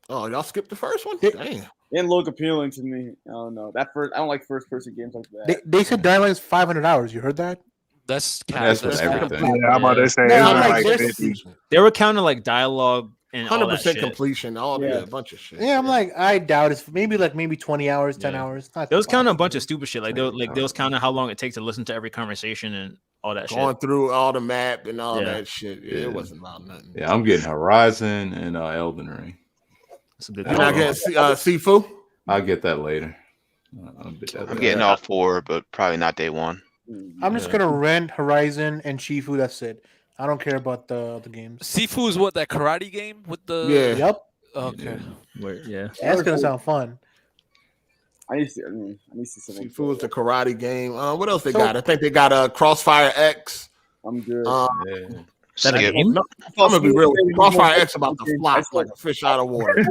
Oh, y'all skipped the first one? Damn. It didn't look appealing to me. I don't know. I don't like first person games like that. They said Dying Light is 500 hours. You heard that? That's with everything. Yeah, I'm about to say No, it's I'm like like, 50. They were counting like dialogue and all that 100% shit. completion, a bunch of shit. Yeah, I'm like, I doubt it's maybe 20 hours, 10 hours. Not They was counting a bunch of stupid shit. Like they was counting how long it takes to listen to every conversation and all that Going shit. through all the map and all Yeah. that shit. Yeah, it wasn't about nothing. Yeah, I'm getting Horizon and Elden Ring. That's a good. You're not getting Sifu? I'll get that later. I'm getting all four, but probably not day one. I'm just gonna rent Horizon and Shifu. That's it. I don't care about the other games. Sifu is what, that karate game with the Yep. Okay. Yeah. That's gonna sound fun. I need to see something. Sifu is the karate game. What else they So- got? I think they got Crossfire X. I'm good. That a game? I'm gonna be real. Crossfire X about to flop like a fish out of water.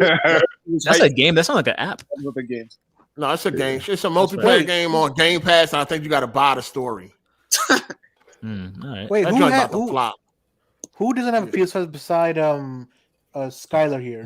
That's a game. That's not like an app. The games. No, it's a game. It's a multiplayer game on Game Pass, and I think you got to buy the story. All right. Wait, That who, joint had, about to flop. who doesn't have a PS5 beside Skylar here?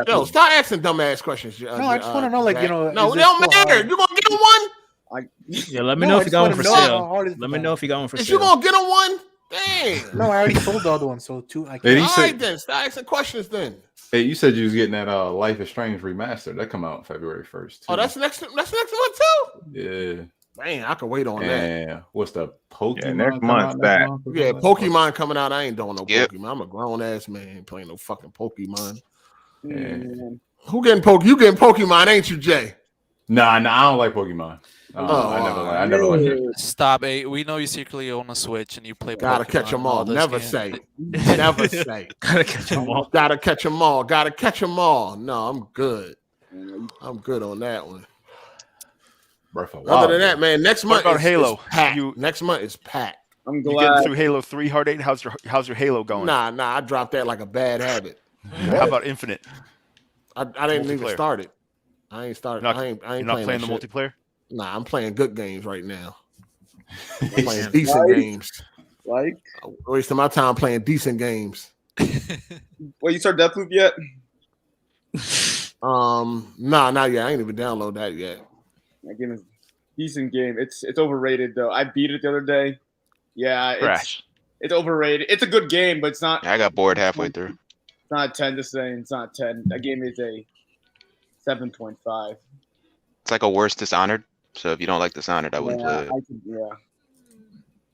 Yo, stop asking dumbass questions. No, I just want to know, like, you know. No, is it it don't still matter. hard? You gonna get him one? Yeah, let me No, know I if you just got one wanna for know how sale. hard is Let me know if you got one for Is sale. you gonna get him one? Dang. No, I already sold the other one, so two. I Hey, can't. he All said- right then. Stop asking questions then. Hey, you said you was getting that Life is Strange remastered. That come out February 1st. Oh, that's next month too. Yeah. Man, I can wait on that. And what's the Pokemon? Yeah, next come month's out back. month or Yeah, something? Pokemon coming out. I ain't doing no Yep. Pokemon. I'm a grown ass man playing no fucking Pokemon. Yeah. Who getting You getting Pokemon, ain't you, Jay? Nah, I don't like Pokemon. I never liked it. Stop, we know you secretly own a Switch and you play Gotta Pokemon catch them and all. this Never game. say. Never say. Gotta catch them all. Gotta catch them all. Gotta catch them all. No, I'm good. I'm good on that one. Breath of Other Wild. than that, man, next What month about is Halo? packed. Next month is packed. I'm You getting glad. through Halo 3 Hard 8? How's your Halo going? Nah, I dropped that like a bad habit. How about Infinite? I didn't even Multiplayer. start it. I ain't started. You're not, I ain't you're not playing that the shit. multiplayer? Nah, I'm playing good games right now. I'm playing decent games. Like, I'm wasting my time playing decent games. well, you start Deathloop yet? Nah, not yet. I ain't even download that yet. That game is a decent game. It's overrated though. I beat it the other day. Yeah, Crash. it's overrated. It's a good game, but it's not. I got bored halfway through. It's not a 10. Just saying, it's not a 10. That game is a 7.5. It's like a worse Dishonored. So if you don't like Dishonored, I wouldn't play it. Yeah.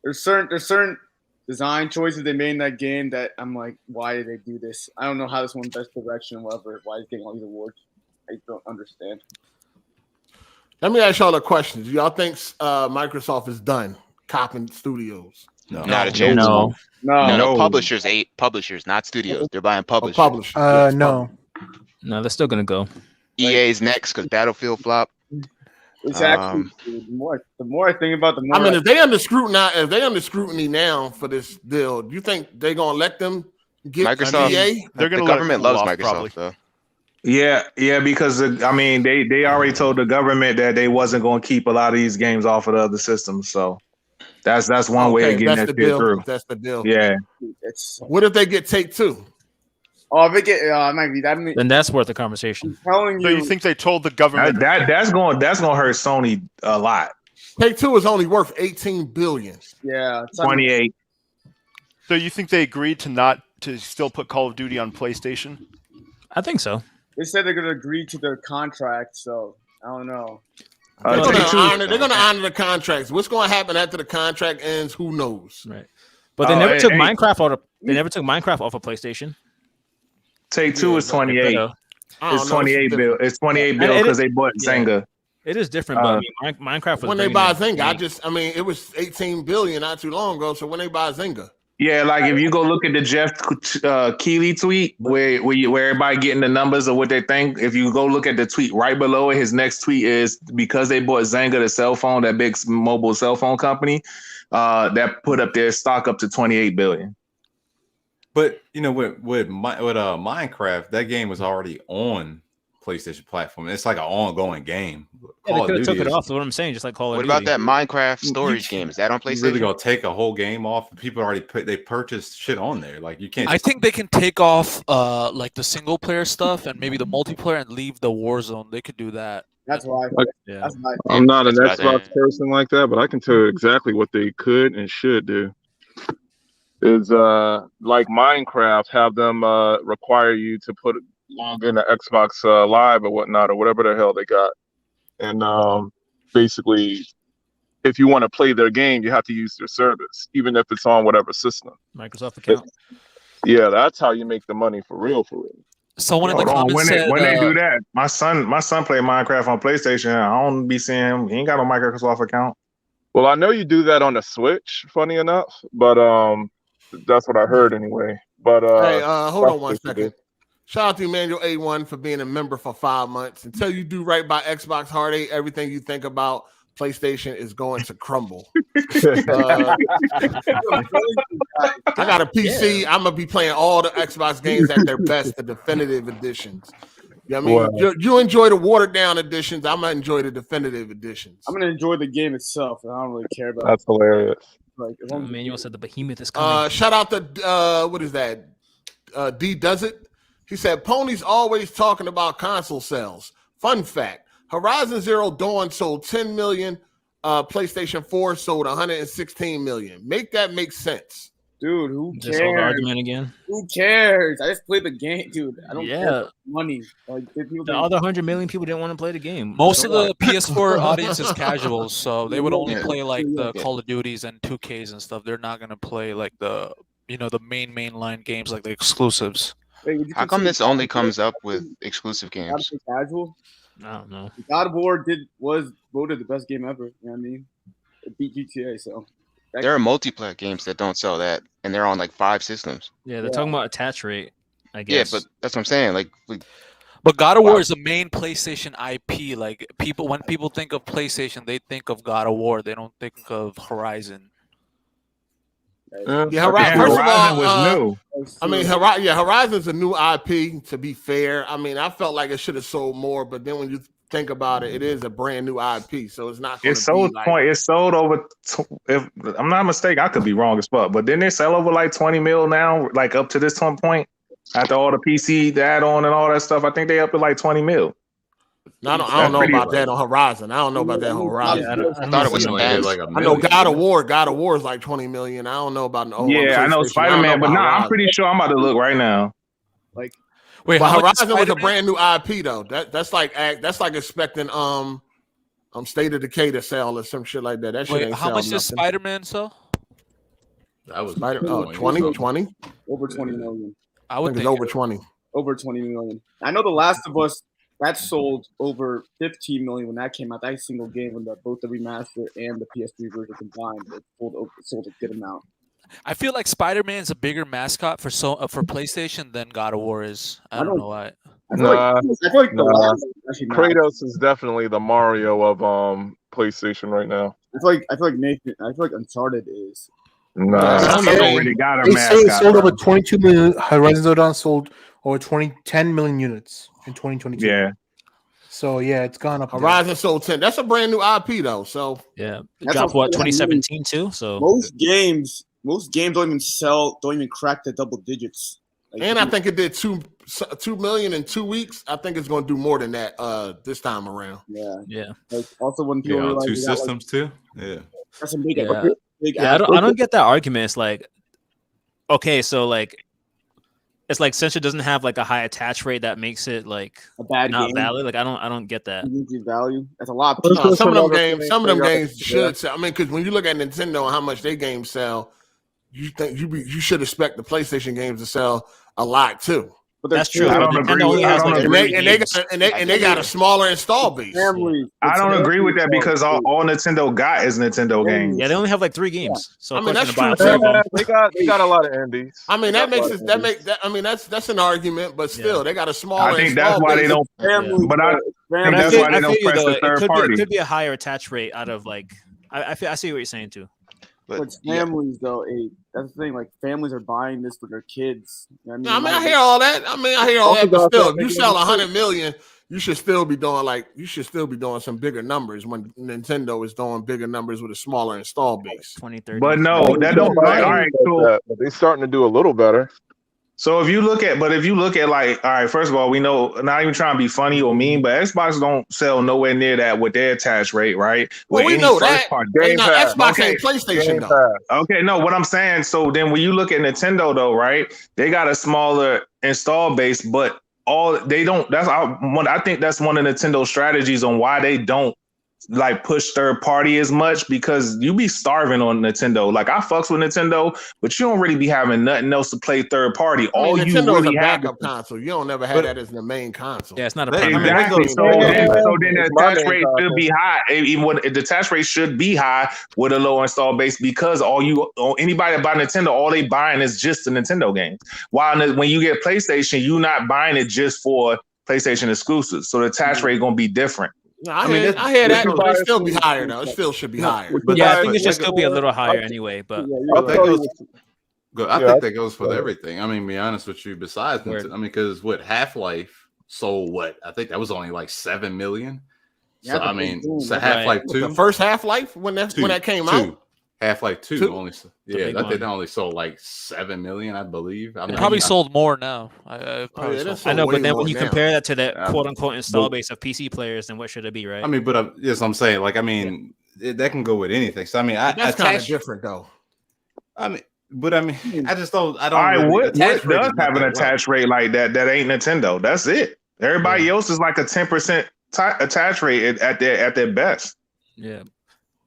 There's certain design choices they made in that game that I'm like, why did they do this? I don't know how this went best direction, whatever. Why is getting all these awards? I don't understand. Let me ask y'all a question. Do y'all think Microsoft is done copping studios? No. Not a chance. No. No. Publishers, not studios. They're buying publishers. Publishers. No. No, they're still gonna go. EA's next because Battlefield flop. It's actually the more I think about, the more. I mean, if they under scrutiny now for this deal, do you think they're gonna let them get Microsoft. EA? They're gonna The let it government cool loves off, Microsoft probably. though. Yeah, because they already told the government that they wasn't going to keep a lot of these games off of the other systems. So that's one way of getting that's that the shit deal. through. That's the deal. Yeah. What if they get Take-Two? Oh, if they get, it might be that. Then that's worth the conversation. I'm telling So you, you think they told the government That's going to hurt Sony a lot. Take-Two is only worth $18 billion. yeah, 28. So you think they agreed to still put Call of Duty on PlayStation? I think so. They said they're gonna agree to their contract, so I don't know. They're gonna honor the contracts. What's going to happen after the contract ends? Who knows? Right. But they never took Minecraft out of. They never took Minecraft off of PlayStation. Take Two is 28. It's 28 bill. It's 28 bill because they bought Zynga. It is different, but I mean, Minecraft was when they buy Zynga. It was 18 billion not too long ago. So when they buy Zynga. Yeah, like if you go look at the Jeff Keighley tweet where everybody getting the numbers of what they think, if you go look at the tweet right below it, his next tweet is because they bought Zynga, the cell phone, that big mobile cell phone company, that put up their stock up to 28 billion. But you know, with Minecraft, that game was already on PlayStation platform. It's like an ongoing game. Yeah, they could have took it off. That's what I'm saying. Just like Call of Duty. What about that Minecraft storage game? Is that on PlayStation? Really gonna take a whole game off? People already purchased shit on there. Like you can't. I think they can take off like the single player stuff and maybe the multiplayer and leave the Warzone. They could do that. That's why. Yeah. I'm not an Xbox person like that, but I can tell you exactly what they could and should do. Is like Minecraft, have them require you to log into Xbox Live or whatnot, or whatever the hell they got. And basically, if you want to play their game, you have to use their service, even if it's on whatever system. Microsoft account. Yeah, that's how you make the money for real, for real. Someone in the comments said when they do that, my son played Minecraft on PlayStation. I don't be seeing him. He ain't got no Microsoft account. Well, I know you do that on the Switch, funny enough, but that's what I heard anyway. But hey, hold on one second. Shout out to Emmanuel A1 for being a member for 5 months. Until you do right by Xbox Hard 8, everything you think about PlayStation is going to crumble. I got a PC. Yeah. I'm gonna be playing all the Xbox games at their best, the definitive editions. You know what I mean? Wow. You enjoy the watered down editions. I'm gonna enjoy the definitive editions. I'm gonna enjoy the game itself, and I don't really care about. That's hilarious. Like, Emmanuel said the behemoth is coming. Shout out to what is that? D does it. He said Pony's always talking about console sales. Fun fact: Horizon Zero Dawn sold 10 million. PlayStation 4 sold 116 million. Make that make sense. Dude, who cares? This whole argument again. Who cares? I just play the game, dude. I don't care about money. Like the other 100 million people didn't want to play the game. Most of the PS4 audience is casuals, so they would only play like the Call of Duties and 2Ks and stuff. They're not gonna play like the mainline games like the exclusives. Wait, how come this only comes up with exclusive games? Casual? I don't know. God of War was voted the best game ever. You know what I mean? It beat GTA, so. There are multiplayer games that don't sell that, and they're on like 5 systems. Yeah, they're talking about attach rate, I guess. Yeah, but that's what I'm saying. But God of War is the main PlayStation IP. Like when people think of PlayStation, they think of God of War. They don't think of Horizon. Yeah, Horizon was new. I mean, Horizon's a new IP. To be fair, I mean, I felt like it should have sold more, but then when you think about it, it is a brand new IP, so it's not. It sold over. If I'm not mistaken, I could be wrong as fuck, but didn't it sell over like 20 mil now? Like up to this point, after all the PC, the add-on, and all that stuff, I think they up to like 20 mil. No, I don't know about that on Horizon. I don't know about that on Horizon. I thought it was like I know God of War is like 20 million. I don't know about I know Spider-Man, but I'm pretty sure I'm about to look right now. Like, wait, but Horizon was a brand new IP though. That's like expecting State of Decay to sell or some shit like that. That shit ain't how much does Spider-Man sell? That was 20? Over 20 million. I would think it's over 20. Over 20 million. I know The Last of Us that sold over 15 million when that came out. That single game, when both the remaster and the PS3 version combined, it sold a good amount. I feel like Spider-Man's a bigger mascot for PlayStation than God of War is. I don't know why. I feel like Kratos is definitely the Mario of PlayStation right now. I feel like Nathan. I feel like Uncharted is. Nah, already got a mascot. It sold over 22 million. Horizon Zero Dawn sold over 10 million units in 2022. Yeah. So yeah, it's gone up. Horizon sold 10. That's a brand new IP though. So yeah, dropped 2017 too. So most games don't even crack the double digits. And I think it did 2 million in 2 weeks. I think it's going to do more than that this time around. Yeah. Like also when people realize 2 systems too. Yeah. That's a big. I don't get that argument. It's like Okay, so like it's like since it doesn't have like a high attach rate, that makes it like a bad not game. valid. Like I don't get that. Value. That's a lot. Some of them games should sell. I mean, because when you look at Nintendo and how much their games sell, you think you should expect the PlayStation games to sell a lot too. But that's true. I don't agree with that. And they got a smaller install base. I don't agree with that because all Nintendo got is Nintendo games. Yeah, they only have like 3 games. So I mean, that's true. They got a lot of indies. I mean, I mean, that's an argument, but still, they got a smaller. I think that's why they don't. But I think that's why they don't press the third party. It could be a higher attach rate out of like. I see what you're saying too. But families, though, that's the thing. Like families are buying this for their kids. I mean, I hear all that. But still, if you sell 100 million, you should still be doing some bigger numbers when Nintendo is doing bigger numbers with a smaller install base. 2030. But no, that don't. All right, cool. They're starting to do a little better. So if you look at like, all right, first of all, we know, not even trying to be funny or mean, but Xbox don't sell nowhere near that with their attach rate, right? Well, we know that. Xbox ain't PlayStation though. Okay, no, what I'm saying, so then when you look at Nintendo though, right? They got a smaller install base, but I think that's one of Nintendo's strategies on why they don't like push third party as much, because you be starving on Nintendo. Like I fucks with Nintendo, but you don't really be having nothing else to play third party. All you Nintendo's really a have backup console. You don't never have that as the main console. Yeah, it's not a exactly. So then the attach rate should be high. Even when the attach rate should be high with a low install base, because anybody that buy Nintendo, all they buying is just the Nintendo games. While when you get PlayStation, you're not buying it just for PlayStation exclusives. So the attach rate gonna be different. No, I hear that, but it still be higher though. It still should be higher. But yeah, I think it should still be a little higher anyway. But I think that goes for everything. I mean, to be honest with you, besides, because Half-Life sold what? I think that was only like 7 million. So I mean, so Half-Life 2, the first Half-Life when that came out. Half-Life 2 only, I think they only sold like 7 million, I believe. It probably sold more now. I know, but then when you compare that to the quote unquote install base of PC players, then what should it be, right? I mean, but yes, I'm saying, like, I mean, that can go with anything. So I mean, that's kind of different though. I mean, I just don't. I don't. All right, really, what does have an attach rate like that? That ain't Nintendo. That's it. Everybody else is like a 10% attach rate at their best. Yeah.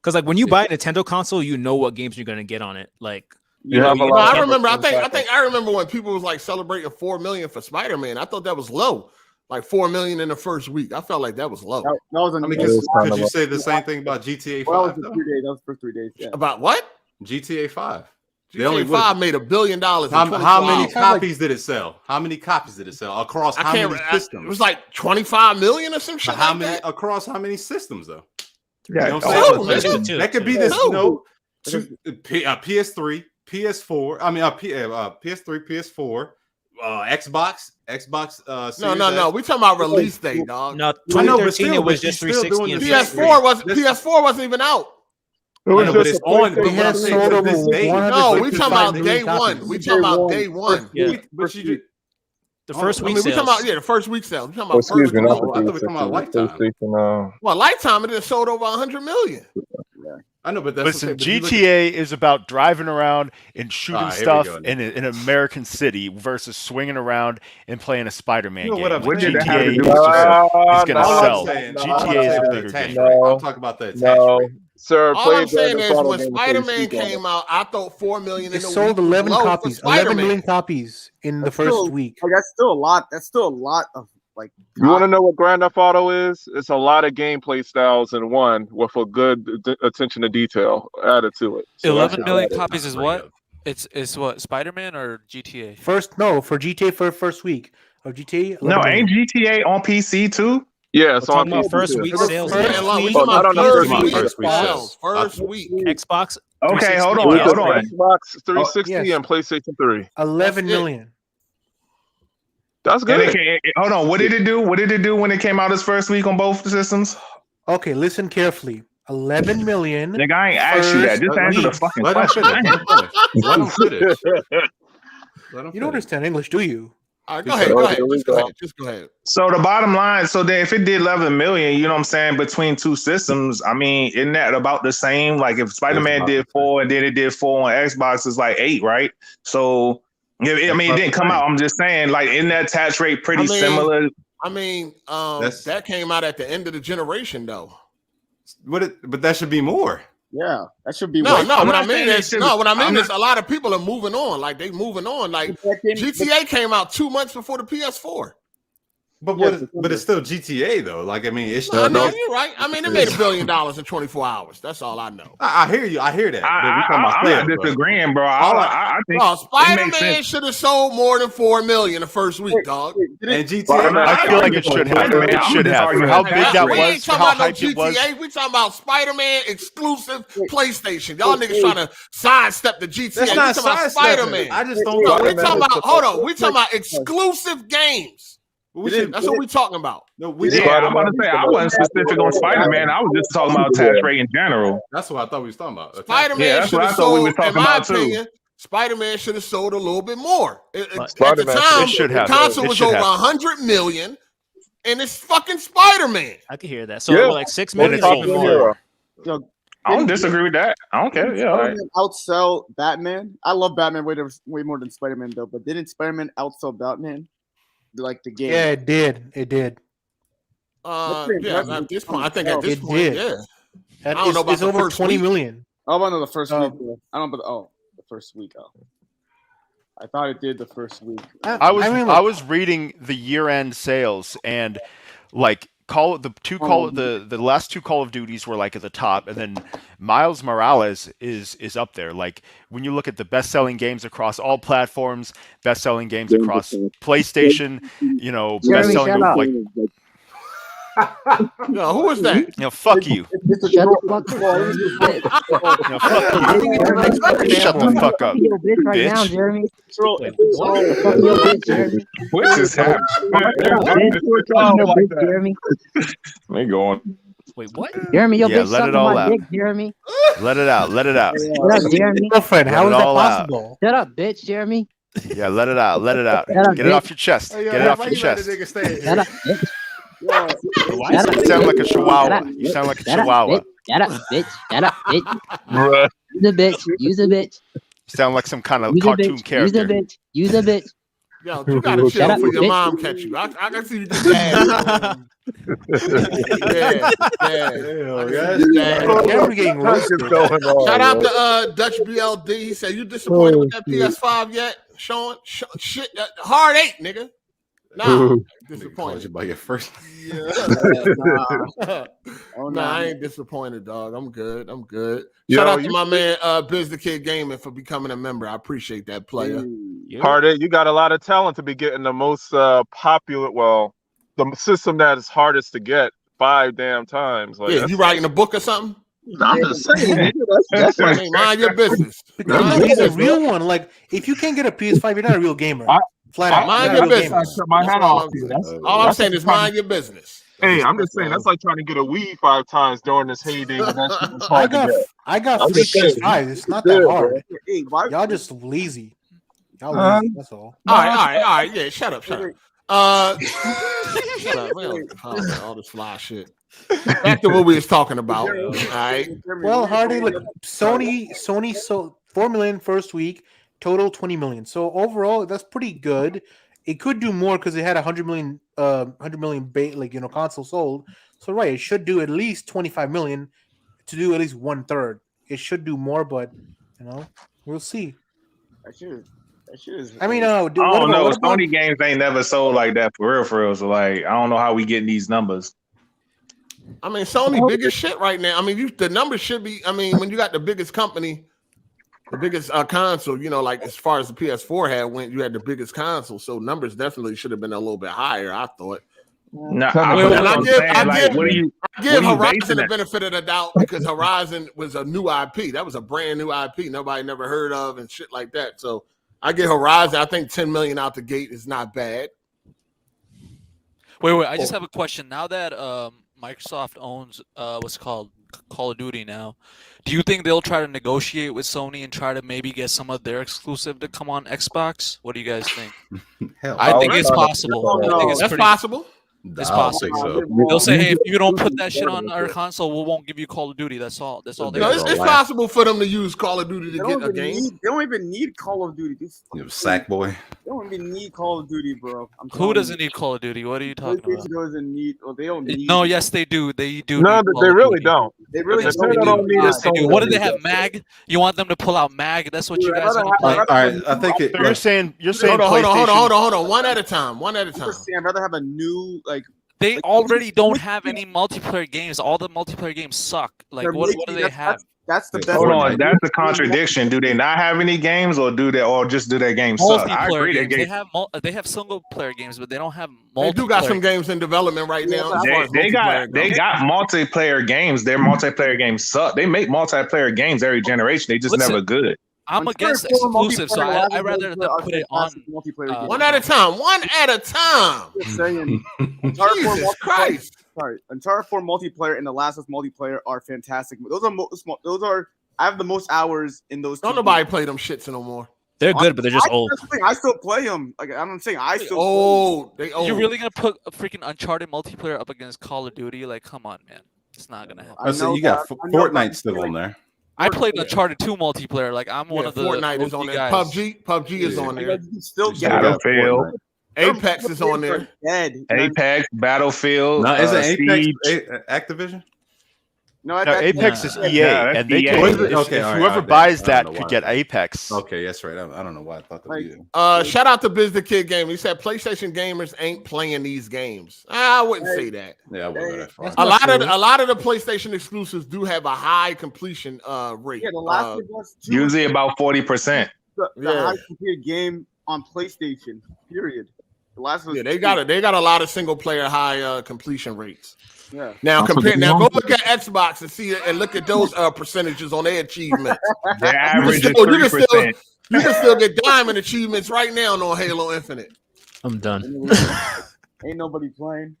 Because like when you buy a Nintendo console, you know what games you're gonna get on it. Like I remember. I remember when people was like celebrating 4 million for Spider-Man. I thought that was low. Like 4 million in the first week. I felt like that was low. Could you say the same thing about GTA 5? Well, that was for 3 days. Yeah. About what? GTA 5. GTA 5 made $1 billion. How many copies did it sell? How many copies did it sell across how many systems? It was like 25 million or some shit. How many across how many systems though? Yeah, that could be this. PS3, PS4. I mean, PS3, PS4, Xbox. No. We talking about release date, dog. No, 2013 it was just 360. And PS4 wasn't even out. But it's on. No, we talking about day one. We talking about day one. The first week we sales. talking about the first week sales. We talking about Excuse me, I thought we talking about Lifetime. Well, Lifetime it sold over 100 million. I know, but listen, GTA is about driving around and shooting stuff in an American city versus swinging around and playing a Spider-Man game. GTA is going to sell. GTA is a bigger game. I'll talk about that. No. Sir, all I'm saying is when Spider-Man came out, I thought 4 million. It sold 11 copies. 11 million copies in the first week. Like, that's still a lot. That's still a lot of like. You want to know what Grand Theft Auto is? It's a lot of gameplay styles in one with a good attention to detail added to it. So 11 million copies is what? It's what, Spider-Man or GTA? For GTA for first week of GTA. No, ain't GTA on PC too? Yeah, so on first week sales. First week. Xbox. Okay, hold on. Xbox 360 and PlayStation 3. 11 million. That's good. Hold on. What did it do? What did it do when it came out its first week on both systems? Okay, listen carefully. 11 million. Nigga, I ain't asked you that. Just answer the fucking question. Let him finish. You don't understand English, do you? All right, go ahead. Just go ahead. So the bottom line, so then if it did 11 million, you know what I'm saying, between two systems, I mean, isn't that about the same? Like if Spider-Man did 4 and then it did 4 on Xbox, it's like 8, right? So it didn't come out. I'm just saying, like, isn't that attach rate pretty similar? I mean, that came out at the end of the generation, though. But that should be more. Yeah, that should be. What I mean is a lot of people are moving on. Like they moving on. Like GTA came out 2 months before the PS4. But it's still GTA though. Like I mean, it's still. You're right. I mean, it made $1 billion in 24 hours. That's all I know. I hear you. I hear that. I'm not disagreeing, bro. I think Spider-Man should have sold more than 4 million the first week, dog. And GTA, I feel like it should have. It should have. For how big that was, for how hyped it was. We talking about Spider-Man exclusive PlayStation. Y'all niggas trying to sidestep the GTA. That's not we talking about Spider-Man. I just don't. We talking about. Hold on. We talking about exclusive games. That's what we talking about. I'm about to say I wasn't specific on Spider-Man. I was just talking about attach rate in general. That's what I thought we was talking about. Spider-Man should have sold. In my opinion, Spider-Man should have sold a little bit more. At the time, the console was over 100 million, and it's fucking Spider-Man. I can hear that. So like 6 million. I don't disagree with that. I don't care. Yeah, outsell Batman. I love Batman way more than Spider-Man though. But didn't Spider-Man outsell Batman? Like the game. Yeah, it did. At this point, I think at this point, yeah. I don't know about it's over 20 million. Oh, I know the first week. I don't know, the first week. I thought it did the first week. I was reading the year-end sales and like the last two Call of Duties were like at the top, and then Miles Morales is up there. Like when you look at the best-selling games across all platforms, best-selling games across PlayStation, best-selling like. No, who is that? Fuck you. Shut the fuck up. Fuck you. Shut the fuck up, bitch. Right now, Jeremy. What is happening? Jeremy. They going. Wait, what? Jeremy, your bitch let it sucking all my out. dick, Jeremy. Let it out. Let it out. Shut up, Jeremy. Girlfriend, how is that possible? Shut up, bitch, Jeremy. Yeah, let it out. Let it out. Get it off your chest. Get it off your chest. Shut up, bitch. You sound like a chihuahua. You sound like a chihuahua. Shut up, bitch. Shut up, bitch. Use a bitch. Use a bitch. You sound like some kind of cartoon character. Use a bitch. Use a bitch. Yo, you gotta chill for your mom catch you. I can see you just bad. Shout out to Dutch BLD. He said, "You disappointed with that PS5 yet, Sean? Shit, hard 8, nigga." Nah, disappointed. You by your first. I ain't disappointed, dog. I'm good. Shout out to my man, Biz the Kid Gaming, for becoming a member. I appreciate that, player. Hard 8, you got a lot of talent to be getting the most popular. Well, the system that is hardest to get 5 damn times. Like, you writing a book or something? I'm just saying. That's like, mind your business. He's a real one. Like, if you can't get a PS5, you're not a real gamer. Flat out. Mind your business. All I'm saying is mind your business. Hey, I'm just saying that's like trying to get a Wii 5 times during this heyday. I got free PS5. It's not that hard. Y'all just lazy. Y'all lazy. That's all. All right. Yeah, shut up. Shut up. All this fly shit. Back to what we was talking about. All right. Well, Hardy, look, Sony sold 4 million first week. Total 20 million. So overall, that's pretty good. It could do more because it had 100 million console sold. So right, it should do at least 25 million to do at least 1/3. It should do more, but we'll see. I mean, I don't know. Sony games ain't never sold like that for real. So like, I don't know how we getting these numbers. I mean, Sony big as shit right now. I mean, the numbers should be. I mean, when you got the biggest company. The biggest console, like as far as the PS4 went, you had the biggest console, so numbers definitely should have been a little bit higher, I thought. I give Horizon the benefit of the doubt because Horizon was a new IP. That was a brand new IP nobody never heard of and shit like that. So I give Horizon, I think 10 million out the gate is not bad. Wait, I just have a question. Now that Microsoft owns what's called Call of Duty now. Do you think they'll try to negotiate with Sony and try to maybe get some of their exclusive to come on Xbox? What do you guys think? I think it's possible. I think it's possible. It's possible. They'll say, "Hey, if you don't put that shit on our console, we won't give you Call of Duty." That's all. That's all. It's possible for them to use Call of Duty to get a game. They don't even need Call of Duty. Sackboy. They don't even need Call of Duty, bro. Who doesn't need Call of Duty? What are you talking about? Doesn't need. Well, they don't need. No, yes, they do. They do. No, need they Call of really Duty. don't. They really Yes, don't. they do. don't need Yes, they it. do. What do they have? Mag? You want them to pull out Mag? That's what you guys want to play. All right, I think it. So you're saying Hold on. One at a time. I'd rather have a new like. They already don't have any multiplayer games. All the multiplayer games suck. Like, what do they have? That's the best. Hold on, that's a contradiction. Do they not have any games, or do just do their games suck? I agree. They have single player games, but they don't have multiplayer. They do got some games in development right now. They got multiplayer games. Their multiplayer games suck. They make multiplayer games every generation. They just never good. I'm against exclusive, so I'd rather them put it on multiplayer. One at a time. Just saying. Jesus Christ. Sorry, Uncharted 4 multiplayer and The Last of Us multiplayer are fantastic. Those are. I have the most hours in those. Don't nobody play them shits no more. They're good, but they're just old. I still play them. Like I'm saying, I still. They old. You're really gonna put a freaking Uncharted multiplayer up against Call of Duty? Like, come on, man. It's not gonna happen. So you got Fortnite still on there. I played Uncharted 2 multiplayer. Like, I'm one of the Fortnite is on there. guys. PUBG is on there. Still Battlefield. Apex is on there. Apex, Battlefield. No, is it Apex Activision? No, Apex is EA, and they EA. can, whoever buys that could get Apex. Okay, that's right. I don't know why I thought that. Shout out to Biz the Kid Game. He said PlayStation gamers ain't playing these games. I wouldn't say that. Yeah, I wouldn't go that far. A lot of the PlayStation exclusives do have a high completion rate. Yeah, the Last of Us 2 Usually about 40%. The highest completed game on PlayStation. Period. The Last of Us. Yeah, they got a lot of single player high completion rates. Yeah. Now go look at Xbox and look at those percentages on their achievements. Their average is 3%. You can still get diamond achievements right now on Halo Infinite. I'm done. Ain't nobody playing.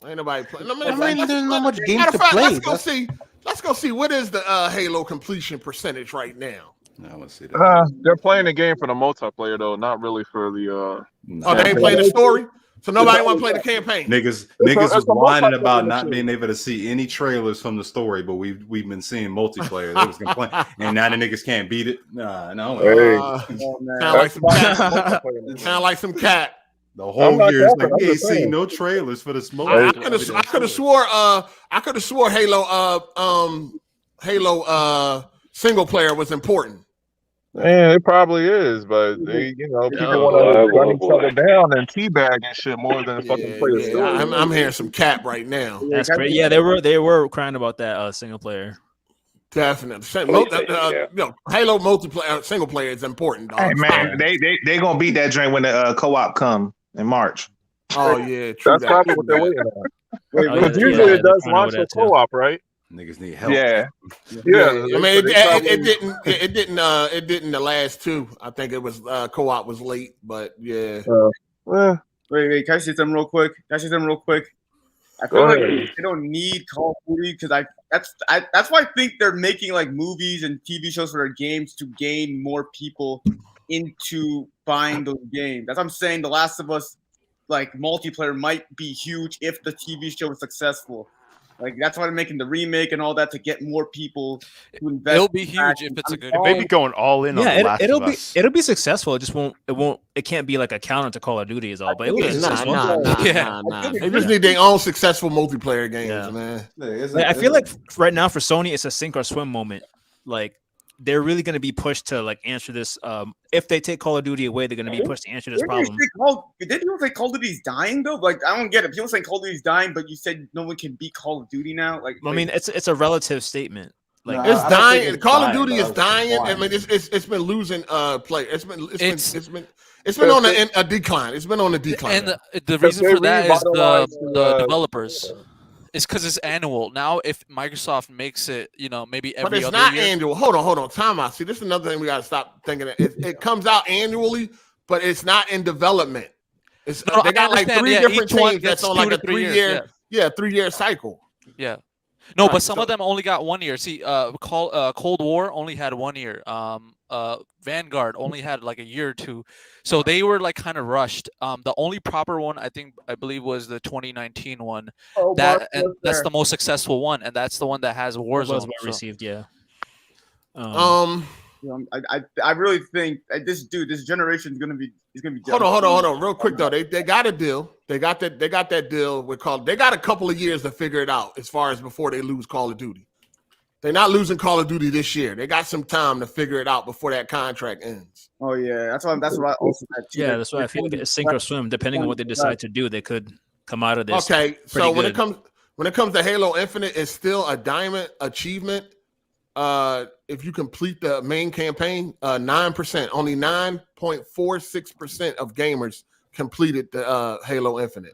Ain't nobody playing. There's not much games to play. Let's go see what is the Halo completion percentage right now. I want to see that. They're playing the game for the multiplayer though, not really for the. They ain't playing the story. So nobody want to play the campaign. Niggas is whining about not being able to see any trailers from the story, but we've been seeing multiplayer. They was complaining, and now the niggas can't beat it. No. Sound like some cat. The whole year is like we ain't seen no trailers for the smoke. I could have swore Halo single player was important. Man, it probably is, but people want to run each other down and teabag and shit more than fucking play the story. I'm hearing some cap right now. That's great. Yeah, they were crying about that single player. Definitely. Halo multiplayer single player is important. Dog. Hey man, they gonna beat that drink when the co-op come in March. Oh yeah, true. That's probably what they're waiting on. Because usually it does launch for co-op, right? Niggas need help. Yeah. I mean, it didn't the last two. I think it was co-op was late, but yeah. Wait, can I say something real quick? I feel like they don't need Call of Duty because that's why I think they're making like movies and TV shows for their games to gain more people into buying those games. That's what I'm saying. The Last of Us like multiplayer might be huge if the TV show is successful. Like that's why they're making the remake and all that to get more people to invest. It'll be huge if it's a good. Maybe going all in on the Last of Us. It'll be successful. It can't be like a counter to Call of Duty is all. But it'll be successful. Nah. They just need their own successful multiplayer games, man. I feel like right now for Sony, it's a sink or swim moment. Like they're really going to be pushed to like answer this. If they take Call of Duty away, they're going to be pushed to answer this problem. Did you say Call of Duty's dying though? Like I don't get it. People saying Call of Duty's dying, but you said no one can beat Call of Duty now. Like I mean, it's a relative statement. Like it's dying. Call of Duty is dying. I mean, it's been losing play. It's been on a decline. It's been on a decline. And the reason for that is the developers. It's because it's annual. Now, if Microsoft makes it, maybe every other year. But it's not annual. Hold on. Time out. See, this is another thing we got to stop thinking. It comes out annually, but it's not in development. They got like three different teams that's on like a 3 year, 3 year cycle. Yeah. No, Right, but some so- of them only got 1 year. See, Cold War only had 1 year. Vanguard only had like a year or two, so they were like kind of rushed. The only proper one I believe was the 2019 one. Oh, That Mark and was that's there. the most successful one, and that's the one that has It was Warzone. well so- received, yeah. I really think this generation is gonna be Hold on. Real quick though, they got a deal. They got that deal with Call. They got a couple of years to figure it out as far as before they lose Call of Duty. They're not losing Call of Duty this year. They got some time to figure it out before that contract ends. Oh yeah, that's what I also had too. Yeah, that's why I feel like it's sink or swim. Depending on what they decide to do, they could come out of this. Okay, so pretty when good. it comes to Halo Infinite, it's still a diamond achievement. If you complete the main campaign, 9%, only 9.46% of gamers completed the Halo Infinite.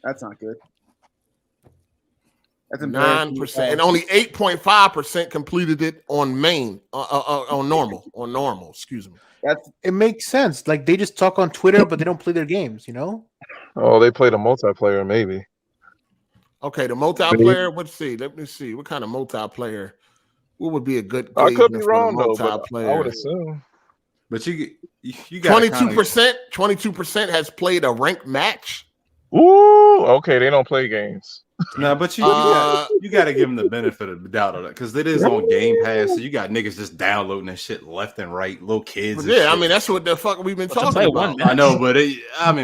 That's not good. That's 9%, and only 8.5% completed it on main, on normal. Excuse me. It makes sense. Like they just talk on Twitter, but they don't play their games. You know. Oh, they play the multiplayer, maybe. Okay, the multiplayer. Let's see. Let me see. What kind of multiplayer? What would be a good? I could be gauge for the wrong though, but I multiplayer? would assume. But you got 22%. 22% has played a ranked match. Ooh, okay. They don't play games. No, but you got to give them the benefit of the doubt of that because it is on Game Pass. So you got niggas just downloading that shit left and right, little kids. and Yeah, I shit. mean that's what the fuck we've been talking about. I know, but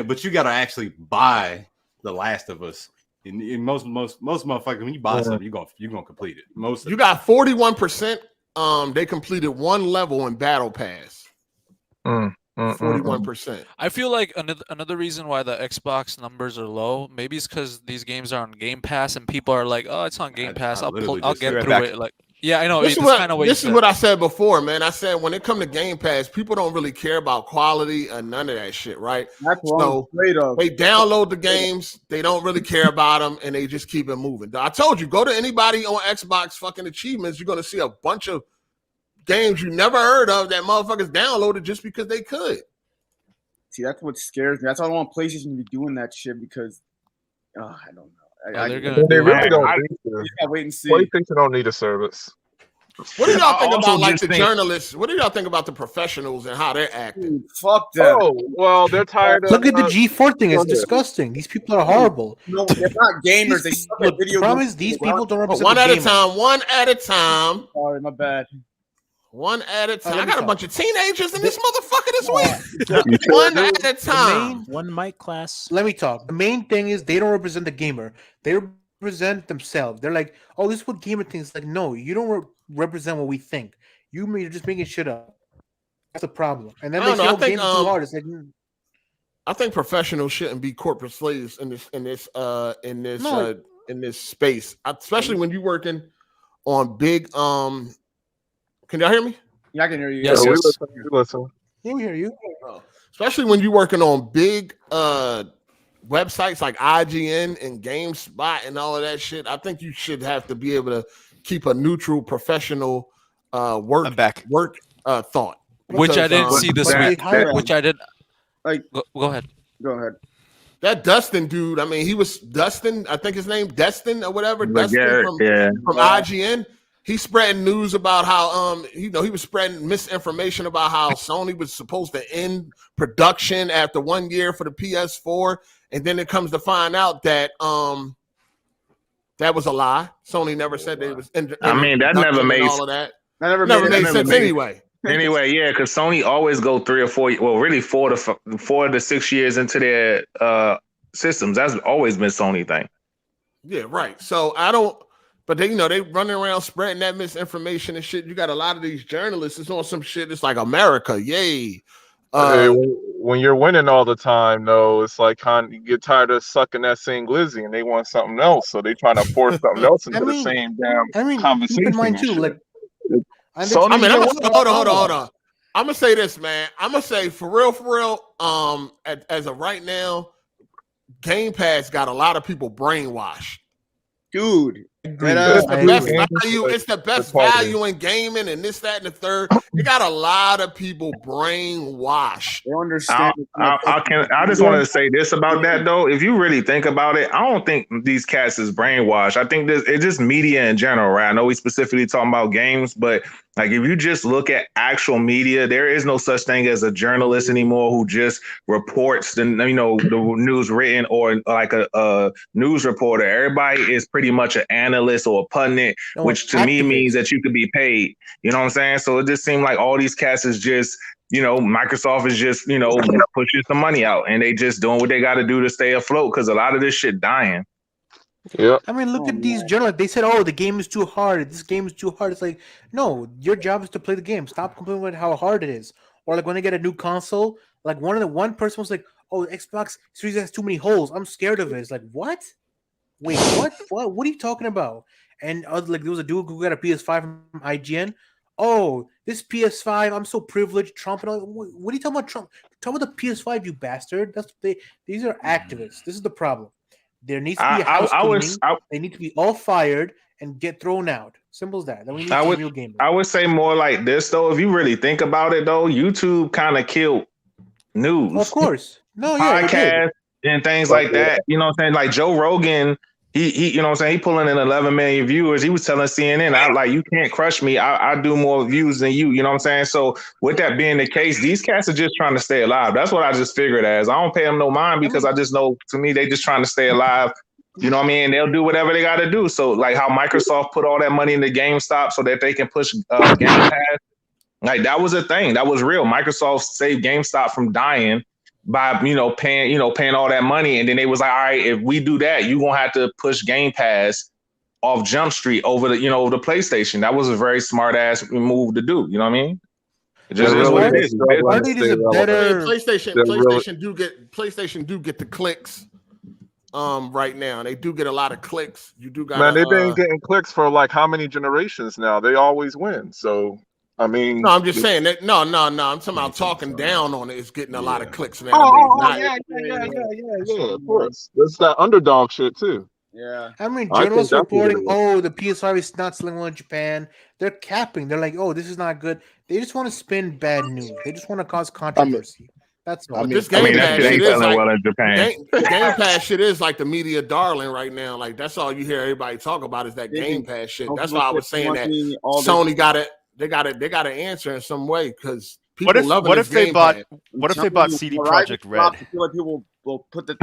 but you got to actually buy The Last of Us. In most motherfuckers, when you buy something, you're gonna complete it. Most You got 41%. They completed one level in Battle Pass. 41%. I feel like another reason why the Xbox numbers are low, maybe it's because these games are on Game Pass and people are like, "Oh, it's on Game Pass. I'll get through it." Like, yeah, I know. This is what I said before, man. I said when it comes to Game Pass, people don't really care about quality and none of that shit, right? That's what I'm afraid of. They download the games, they don't really care about them, and they just keep it moving. I told you, go to anybody on Xbox fucking achievements, you're gonna see a bunch of games you never heard of that motherfuckers downloaded just because they could. See, that's what scares me. That's why I don't want PlayStation to be doing that shit because I don't know. They really don't need to. You gotta wait and see. PlayStation don't need a service. What do y'all think I also about like just the think- journalists? What do y'all think about the professionals and how they're acting? Fuck them. Oh, well, they're tired of. Look at the G4 thing. It's disgusting. These people are horrible. No, they're not gamers. They suck at video The problem games. is these people don't represent One the at a gamers. time. One at a time. Sorry, my bad. One at a time. let I me got a talk. bunch of teenagers in this motherfucker this week. One at a time. One mic class. Let me talk. The main thing is they don't represent the gamer. They represent themselves. They're like, oh, this is what gamer thinks. Like, no, you don't represent what we think. You're just making shit up. That's the problem. And then I they don't say, know. oh, games are too hard. It's like, I think professionals shouldn't be corporate slaves in this space, especially when you're working on big. Can y'all hear me? Yeah, I can hear you. Yes, we yes. listen. yeah, we hear you. Especially when you're working on big websites like IGN and GameSpot and all of that shit. I think you should have to be able to keep a neutral, professional work thought. Which I didn't Because, see this but week. they hire Which I did. Like, go ahead. Go ahead. That Dustin dude, I mean, he was Dustin, I think his name Destin or whatever. Dustin from IGN. He's spreading news about how he was spreading misinformation about how Sony was supposed to end production after 1 year for the PS4, and then it comes to find out that that was a lie. Sony never said they was. I mean, that never made all of that. That never made sense anyway. Anyway, yeah, because Sony always go 3 or 4, well, really 4 to 6 years into their systems. That's always been Sony thing. Yeah, right. So I don't. But they, they running around spreading that misinformation and shit. You got a lot of these journalists. It's on some shit. It's like America, yay. Hey, when you're winning all the time, though, it's like you get tired of sucking that same glizzy, and they want something else, so they trying to force something else into the same damn conversation. Keep in mind too, like, hold on. I'm gonna say this, man. I'm gonna say for real. As of right now, Game Pass got a lot of people brainwashed. Dude, It's the best value. It's the best value in gaming, and this, that, and the third. You got a lot of people brainwashed. They understand. I just wanted to say this about that though. If you really think about it, I don't think these cats is brainwashed. I think it's just media in general, right? I know we specifically talking about games, but like if you just look at actual media, there is no such thing as a journalist anymore who just reports the news written or like a news reporter. Everybody is pretty much an analyst or a pundit, which to me means that you could be paid. You know what I'm saying? So it just seemed like all these cats is just, Microsoft is just, pushing some money out and they just doing what they got to do to stay afloat because a lot of this shit dying. Yeah. I mean, look at these journalists. They said, "Oh, the game is too hard. This game is too hard." It's like, no, your job is to play the game. Stop complaining about how hard it is. Or like when they get a new console, like one person was like, "Oh, Xbox Series has too many holes. I'm scared of it." It's like, what? Wait, what? What are you talking about? And like there was a dude who got a PS5 from IGN. Oh, this PS5, I'm so privileged. Trump and all. What are you talking about, Trump? Talk about the PS5, you bastard. These are activists. This is the problem. There needs to be a house cleaning. They need to be all fired and get thrown out. Simple as that. Then we need some real gamers. I would say more like this though. If you really think about it though, YouTube kind of killed news. Of course. No, yeah. Podcasts and things like that. You know what I'm saying? Like Joe Rogan, he you know what I'm saying? He pulling in 11 million viewers. He was telling CNN, you can't crush me. I do more views than you. You know what I'm saying? So with that being the case, these cats are just trying to stay alive. That's what I just figured as. I don't pay them no mind because I just know, to me, they just trying to stay alive. You know what I mean? They'll do whatever they got to do. So like how Microsoft put all that money into GameStop so that they can push Game Pass. Like that was a thing. That was real. Microsoft saved GameStop from dying by paying all that money, and then they was like, all right, if we do that, you gonna have to push Game Pass off Jump Street over the the PlayStation. That was a very smart ass move to do. You know what I mean? It just is what it is. PlayStation do get the clicks. Right now they do get a lot of clicks. You do got. Man, they've been getting clicks for like how many generations now? They always win. So. I mean, no, I'm just saying that. No. I'm talking about talking down on it. It's getting a lot of clicks now. Yeah. Of course, that's that underdog shit too. Yeah. I mean, journalists reporting, "Oh, the PS5 is not selling well in Japan." They're capping. They're like, "Oh, this is not good." They just want to spin bad news. They just want to cause controversy. That's all. This Game Pass shit is like well in Japan. Game Pass shit is like the media darling right now. Like that's all you hear everybody talk about is that Game Pass shit. That's why I was saying that Sony got it. They got to answer in some way because people love it. What if they bought CD Projekt Red? I feel like people will put the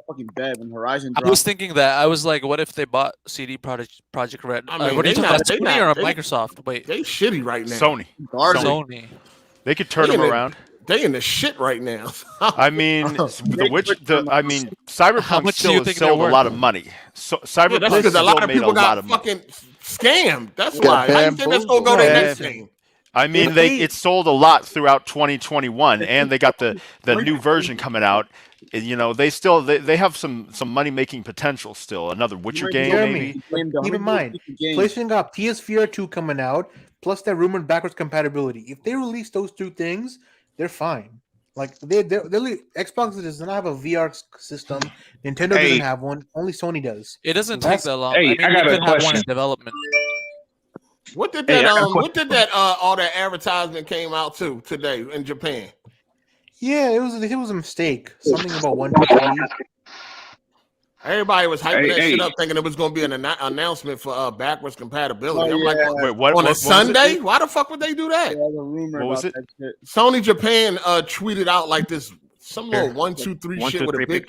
fucking bed when Horizon drops. I was thinking that. I was like, what if they bought CD Projekt Red? I mean, what are you talking about? Sony or Microsoft? Wait, they shitty right now. Sony. They could turn them around. They in the shit right now. I mean, Cyberpunk still has sold a lot of money. So Cyberpunk that's because a lot of people got fucking scammed. That's why. How do you think that's gonna go to the next game? I mean, it sold a lot throughout 2021, and they got the new version coming out. They have some money making potential still. Another Witcher game, maybe. Keep in mind, PlayStation got PSVR 2 coming out, plus that rumored backwards compatibility. If they release those two things, they're fine. Like Xbox does not have a VR system. Nintendo doesn't have one. Only Sony does. It doesn't take that long. Hey, I got a question. Have one in development. What did that all that advertisement came out to today in Japan? Yeah, it was a mistake. Something about 1, 2, 3. Everybody was hyping that shit up, thinking it was going to be an announcement for backwards compatibility. I'm like, wait, what? On a Sunday? Why the fuck would they do that? What was it? Sony Japan tweeted out like this, some little 1, 2, 3 shit with a big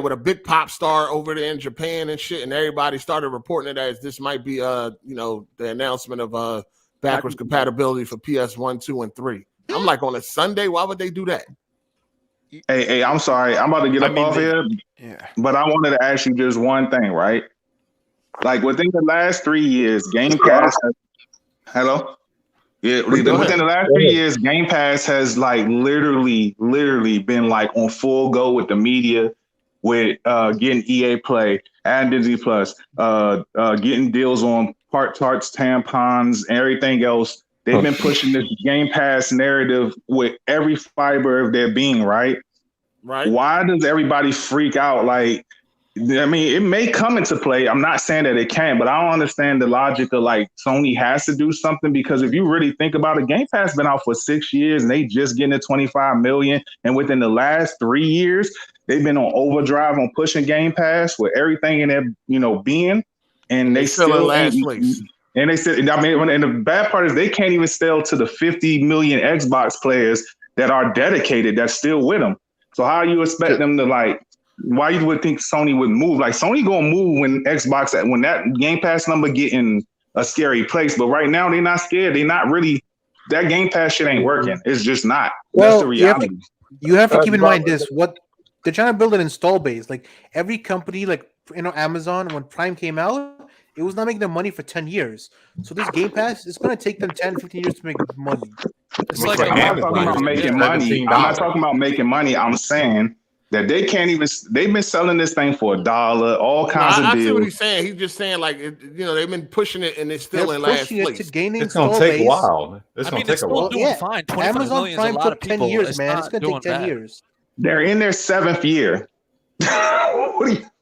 with a big pop star over there in Japan and shit, and everybody started reporting it as this might be the announcement of backwards compatibility for PS1, 2, and 3. I'm like, on a Sunday, why would they do that? Hey, I'm sorry. I'm about to get off here. Yeah. But I wanted to ask you just one thing, right? Like within the last 3 years, Game Pass hello? Yeah, within the last 3 years, Game Pass has like literally been like on full go with the media, with getting EA Play and Disney Plus, getting deals on Tarts, tampons, and everything else. They've been pushing this Game Pass narrative with every fiber of their being, right? Right. Why does everybody freak out? Like, I mean, it may come into play. I'm not saying that it can't, but I don't understand the logic of like Sony has to do something, because if you really think about it, Game Pass been out for 6 years and they just getting to 25 million. And within the last 3 years, they've been on overdrive on pushing Game Pass with everything in their, being, and they still in last place. And they said, I mean, and the bad part is they can't even sell to the 50 million Xbox players that are dedicated, that's still with them. So how you expect them to like? Why you would think Sony would move? Like Sony gonna move when when that Game Pass number get in a scary place. But right now they're not scared. They're not really. That Game Pass shit ain't working. It's just not. That's the reality. You have to keep in mind this: what they're trying to build an install base. Like every company, like Amazon, when Prime came out, it was not making them money for 10 years. So this Game Pass is going to take them 10, 15 years to make money. It's like I'm not talking about making money. I'm not talking about making money. I'm saying that they can't even. They've been selling this thing for $1, all kinds of deals. I see what he's saying. He's just saying like they've been pushing it and it's still in last place. It's going to take a while. It's going to take a while. Doing fine. 25 Amazon million Prime is a lot took of people. 10 years, It's man. It's going to take 10 years. They're in their 7th year.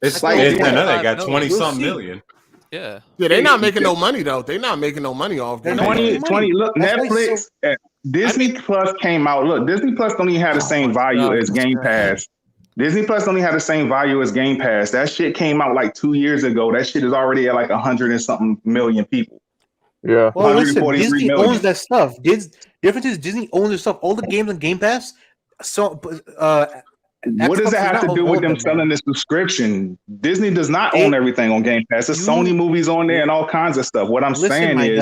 It's like they got 20-some million. Yeah, they're not making no money though. They're not making no money off that. 20. Look, Netflix, Disney Plus came out. Look, Disney Plus don't even have the same value as Game Pass. Disney Plus don't even have the same value as Game Pass. That shit came out like 2 years ago. That shit is already at like 100 and something million people. Yeah. Well, listen, Disney owns that stuff. Difference is Disney owns their stuff. All the games on Game Pass. So, what does it have to do with them selling the subscription? Disney does not own everything on Game Pass. There's Sony movies on there and all kinds of stuff. What I'm saying is,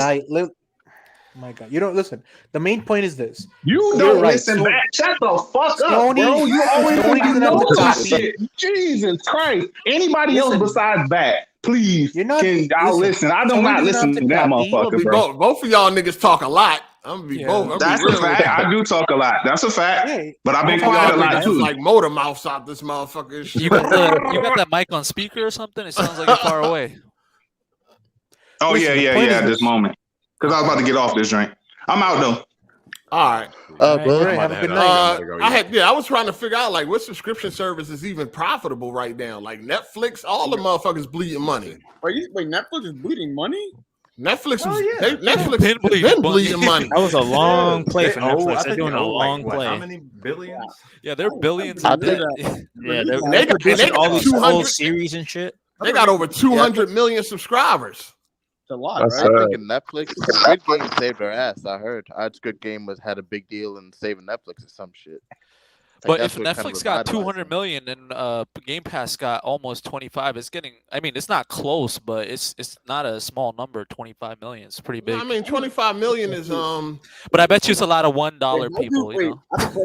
my God, you don't listen. The main point is this: you don't listen back. Shut the fuck up, bro. You always know this shit. Jesus Christ! Anybody else besides that? Please, I'll listen. I do not listen to that motherfucker, bro. Both of y'all niggas talk a lot. I'm gonna be both. That's a fact. I do talk a lot. That's a fact. But I've been quiet a lot too. Like motor mouths out this motherfucker. You got that mic on speaker or something? It sounds like you're far away. Oh yeah. At this moment, because I was about to get off this drink. I'm out though. All right. Have a good night. I was trying to figure out like what subscription service is even profitable right now. Like Netflix, all the motherfuckers bleeding money. Wait, Netflix is bleeding money? Netflix been bleeding money. That was a long play for Netflix. They're doing a long play. How many billions? Yeah, they're billions. Yeah, they got all these whole series and shit. They got over 200 million subscribers. It's a lot, right? I think in Netflix, Squid Game saved their ass. I heard Squid Game had a big deal in saving Netflix or some shit. But if Netflix got 200 million and Game Pass got almost 25, it's getting. I mean, it's not close, but it's not a small number. 25 million, it's pretty big. I mean, 25 million is But I bet you it's a lot of $1 people.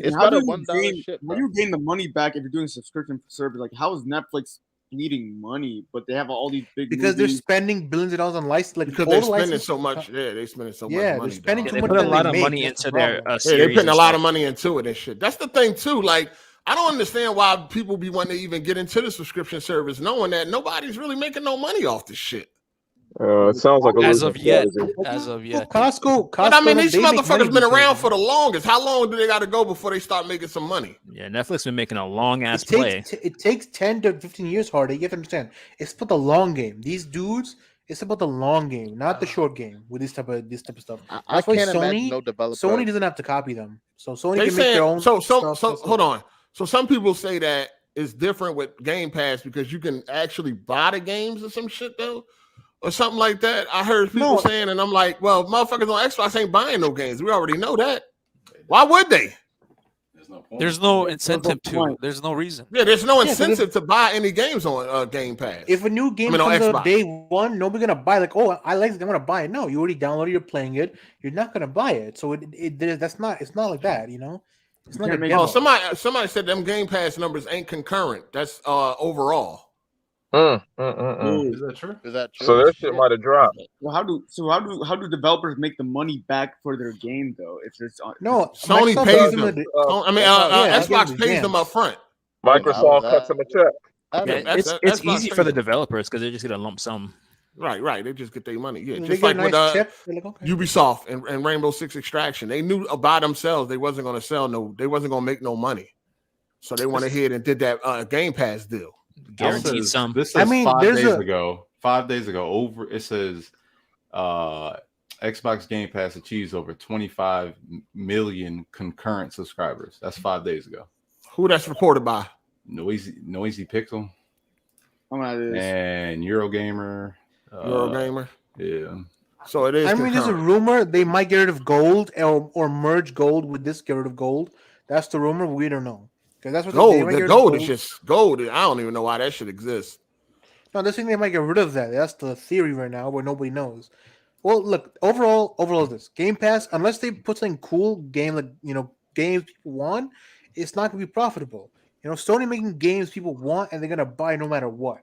It's how about a do $1 shit. When you gain the money back if you're doing a subscription service, like how is Netflix bleeding money? But they have all these big because they're movies. spending billions of dollars on license. Like because they're spending so much. Yeah, they're spending so much money. They're spending too they much. Put a lot of money into their they're putting a lot of money into it and shit. That's the thing too. Like, I don't understand why people be wanting to even get into the subscription service, knowing that nobody's really making no money off this shit. It sounds like as of yet. Costco. But I mean, these motherfuckers been around for the longest. How long do they got to go before they start making some money? Yeah, Netflix been making a long ass play. It takes 10 to 15 years, Hardy. You have to understand. It's about the long game. These dudes. It's about the long game, not the short game. With this type of stuff. I can't imagine no developer. Sony doesn't have to copy them, so Sony They can make their own. So hold on. So some people say that it's different with Game Pass because you can actually buy the games or some shit though, or something like that. I heard people saying, and I'm like, well, motherfuckers on Xbox ain't buying no games. We already know that. Why would they? There's no incentive to. There's no reason. Yeah, there's no incentive to buy any games on Game Pass. If a new game comes out day one, nobody's gonna buy. Like, oh, I like it, I'm gonna buy it. No, you already downloaded, you're playing it. You're not gonna buy it. So it's not like that, you know. It's not Oh, somebody said them Game Pass numbers ain't concurrent. That's overall. Is that true? So that shit might have dropped. Well, how do developers make the money back for their game though? If it's Sony pays them. Xbox pays them up front. Microsoft cuts them a check. It's easy for the developers because they just get a lump sum. Right. They just get their money. Yeah, They just get like a nice with chip. They're like, okay. Ubisoft and Rainbow Six Extraction. They knew by themselves they wasn't going to sell they wasn't going to make no money. So they went ahead and did that Game Pass deal. Guaranteed some. This says 5 days ago. Over it says Xbox Game Pass achieves over 25 million concurrent subscribers. That's 5 days ago. Who that's reported by? Noisy Pixel. And Eurogamer. Eurogamer. Yeah. So it is. I mean, there's a rumor they might get rid of gold or merge gold with this. Get rid of gold. That's the rumor. We don't know because that's what gold. The gold is just gold. I don't even know why that should exist. No, this thing they might get rid of that. That's the theory right now, where nobody knows. Well, look, overall, this Game Pass, unless they put something cool, games people want, it's not going to be profitable. Sony making games people want, and they're going to buy no matter what.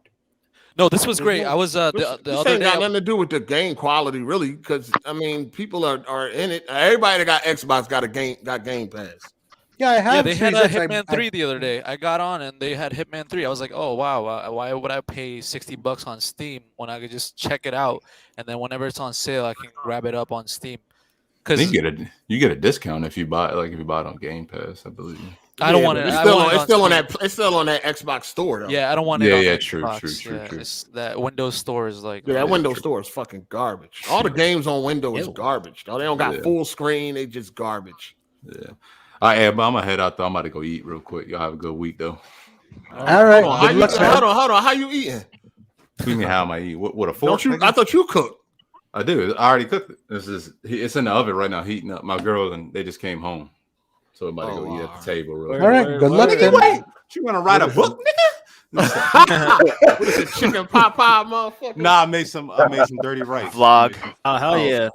No, this was great. I was the other ain't day. Got nothing to do with the game quality, really, because I mean, people are in it. Everybody that got Xbox got Game Pass. Yeah, I have. Yeah, they had Hitman 3 the other day. I got on and they had Hitman 3. I was like, oh wow, why would I pay $60 on Steam when I could just check it out, and then whenever it's on sale, I can grab it up on Steam. Because you get a discount if you buy it on Game Pass, I believe. I don't want it. It's still on that Xbox store though. Yeah, I don't want it. Yeah, on true. It's that Windows Store is like. Yeah, that Windows Store is fucking garbage. All the games on Windows is garbage. Though. They don't got full screen. They just garbage. Yeah. All right, but I'm gonna head out though. I'm about to go eat real quick. Y'all have a good week though. All right. Hold on. How you eating? What do you mean? How am I eating? What a fork? I thought you cooked. I do. I already cooked it. It's in the oven right now, heating up. My girl and they just came home, so I'm about to go eat at the table. Real quick. All right. Good luck then. Wait, you want to write a book, nigga? What is it, chicken pot pie, motherfucker? Nah, I made some dirty rice. Vlog. Oh hell yeah.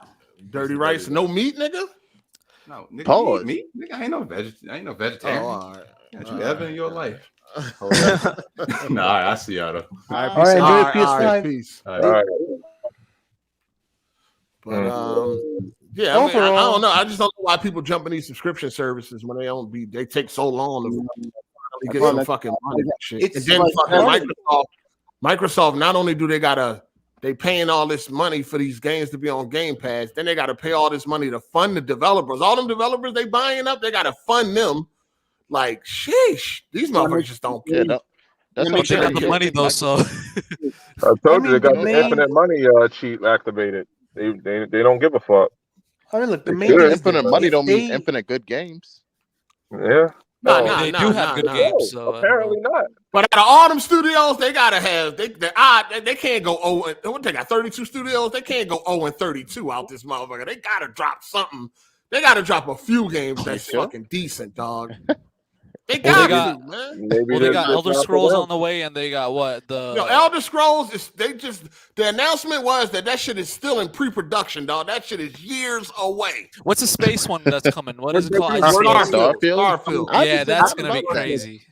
Dirty rice, no meat, nigga. No, nigga, Pause. Meat? Nigga, I ain't no vegetarian. Oh, all right. Got you ever in your life? Nah, I see y'all though. All right, enjoy PS5. All right, peace. All right. But yeah, I don't know. I just don't know why people jump in these subscription services when they take so long to get some fucking money and shit. And then fucking Microsoft, not only do they paying all this money for these games to be on Game Pass, then they got to pay all this money to fund the developers. All them developers they buying up, they got to fund them. Like, sheesh, these motherfuckers just don't care. That's what they got the money though. So I told you they got the infinite money cheat activated. They don't give a fuck. I mean, look, the main infinite money don't mean infinite good games. Yeah. They do have good games. So apparently not. But out of all them studios, they gotta have they can't go 0. What they got 32 studios? They can't go 0-32 out this motherfucker. They gotta drop something. They gotta drop a few games that's fucking decent, dog. They got to, man. They got Elder Scrolls on the way, and they got what Elder Scrolls the announcement was that shit is still in pre-production, dog. That shit is years away. What's the space one that's coming? What is it called? Starfield. Yeah, that's gonna be crazy.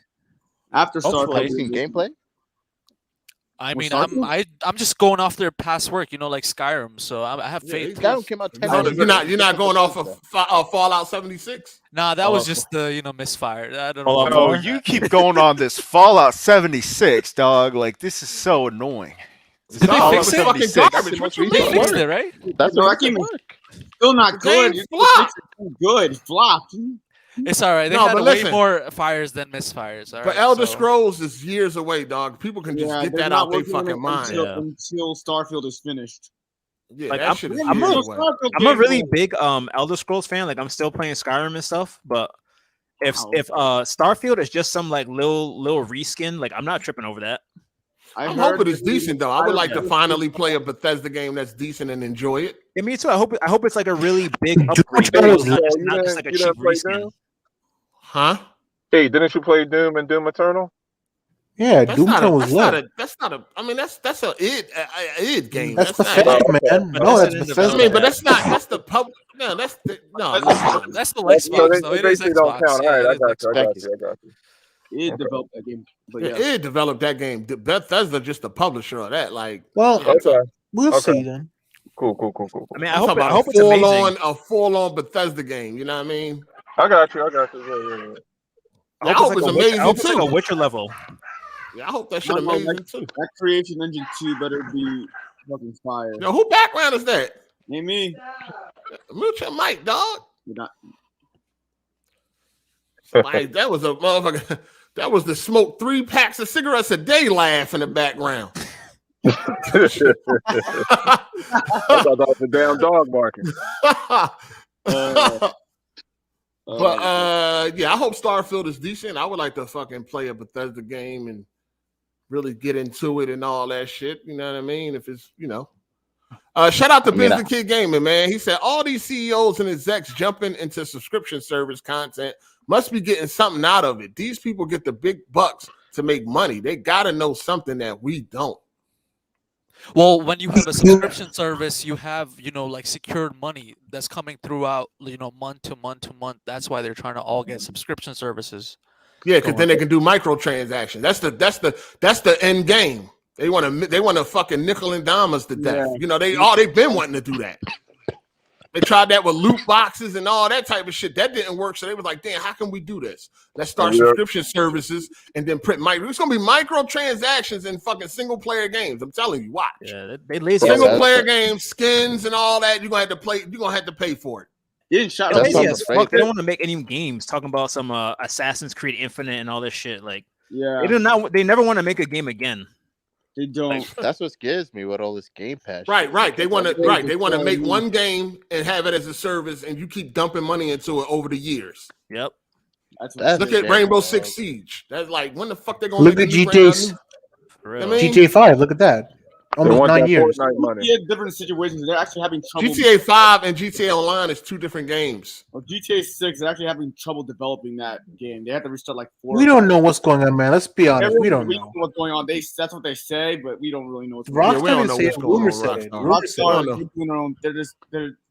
After Starfield, seen gameplay. I mean, I'm just going off their past work, like Skyrim. So I have faith. That came out 10 You're not going off of Fallout 76. Nah, that was just the misfire. I don't know. Oh, you keep going on this Fallout 76, dog. Like this is so annoying. Did they fix it? Fucking garbage. What you They mean? fixed it, right? That's No, what I I can't. Still not good. Good. Flopped. It's all right. They had way more fires than misfires. All right, but Elder Scrolls is years away, dog. People can just get that out their fucking mind. Until Starfield is finished. Yeah, Like, that shit is I'm years away. a really big Elder Scrolls fan. Like I'm still playing Skyrim and stuff, but if Starfield is just some like little reskin, like I'm not tripping over that. I'm hoping it's decent though. I would like to finally play a Bethesda game that's decent and enjoy it. Yeah, me too. I hope it's like a really big upgrade. Not just like a cheap reskin. Huh? Hey, didn't you play Doom and Doom Eternal? Yeah, Doom Eternal was lit. I mean, that's a id game. That's Bethesda, man. No, that's Bethesda. I mean, but that's the public. No, that's the Xbox. So it is Xbox. Don't count. All right, I got you. It developed that game. But it developed that game. Bethesda just the publisher of that. Like, well, we'll see then. Cool. I mean, I hope it's a full-on Bethesda game. You know what I mean? I got you. Yeah. I hope it's amazing I hope it's too. like a Witcher level. Yeah, I hope that shit amazing too. That Creation Engine 2 better be fucking fire. Yo, who background is that? Ain't me. Mute your mic, dog. You're not. Like, that was a motherfucker. That was the smoke 3 packs of cigarettes a day laugh in the background. I thought that was a damn dog barking. Yeah, I hope Starfield is decent. I would like to fucking play a Bethesda game and really get into it and all that shit. You know what I mean? If it's, shout out to Business Kid Gaming, man. He said all these CEOs and execs jumping into subscription service content must be getting something out of it. These people get the big bucks to make money. They got to know something that we don't. Well, when you have a subscription service, you have, like secured money that's coming throughout, month to month to month. That's why they're trying to all get subscription services. Yeah, because then they can do microtransactions. That's the end game. They want to fucking nickel and dime us to death. Yeah. They've been wanting to do that. They tried that with loot boxes and all that type of shit. That didn't work. So they was like, damn, how can we do this? Let's start subscription services and then print It's gonna be microtransactions in fucking single player games. I'm telling you, watch. Yeah, they lazy. Single player games, skins, and all that. You're gonna have to pay for it. They don't want to make any games talking about some Assassin's Creed Infinite and all this shit. Like, they never want to make a game again. They don't. That's what scares me with all this Game Pass. Right. They want to make one game and have it as a service, and you keep dumping money into it over the years. Yep. Look at Rainbow Six Siege. That's like, when the fuck they gonna look at GTA? GTA 5. Look at that. Almost 9 years. Different situations. They're actually having trouble. GTA 5 and GTA Online is 2 different games. Well, GTA 6 is actually having trouble developing that game. They have to restart like 4. We don't know what's going on, man. Let's be honest. We don't know what's going on. That's what they say, but we don't really know what's going on. We don't know what's going on. Rockstar,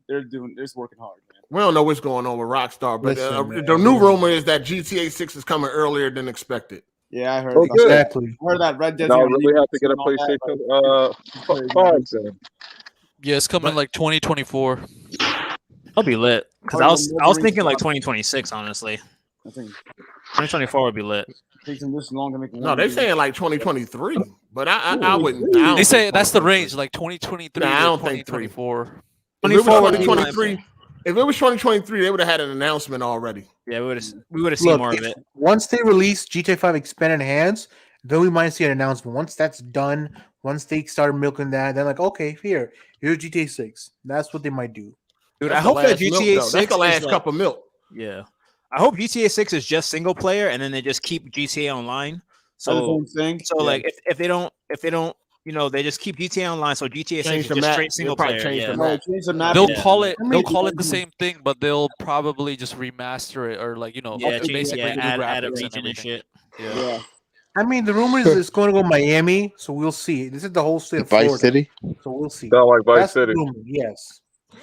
they're just working hard. We don't know what's going on with Rockstar, but the new rumor is that GTA 6 is coming earlier than expected. Yeah, I heard that. Exactly. I heard that Red Dead. Now we have to get a PlayStation 5 soon. Yeah, it's coming like 2024. I'll be lit because I was thinking like 2026. Honestly, I think 2024 would be lit. Taking this long to make. No, they're saying like 2023, but I wouldn't. They say that's the range, like 2023. Nah, I don't think 2024. If it was 2023, if it was 2023, they would have had an announcement already. Yeah, we would have seen more of it. Once they release GTA 5 Expanded Enhanced, then we might see an announcement. Once that's done, once they start milking that, they're like, okay, here's GTA 6. That's what they might do. Dude, I hope that GTA 6 that's the last cup of milk. Yeah, I hope GTA 6 is just single player, and then they just keep GTA Online. So like if they don't, they just keep GTA Online. So GTA 6 is just straight single player. They'll call it the same thing, but they'll probably just remaster it or basically add a region and shit. Yeah. I mean, the rumor is it's going to go Miami, so we'll see. This is the whole state of Florida. Vice City. So we'll see. Sound like Vice That's City. The rumor, yes.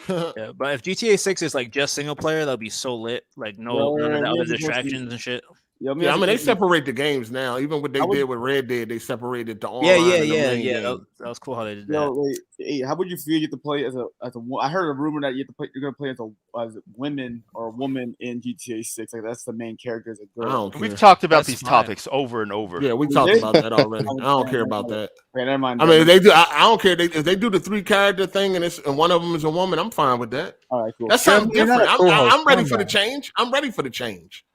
Yeah, but if GTA 6 is like just single player, that'll be so lit. Like none of the other distractions and shit. Yeah, I mean they separate the games now. Even what they did with Red Dead, they separated the online. Yeah. That was cool how they did that. Hey, how would you feel you have to play as a? I heard a rumor that you're gonna play as a women or a woman in GTA 6. Like that's the main character as a girl. We've talked about these topics over and over. Yeah, we talked about that already. I don't care about that. Okay, never mind. I mean, if they do. I don't care if they do the 3-character thing and one of them is a woman. I'm fine with that. All right, cool. That's something different. I'm ready for the change. I'm ready for the change.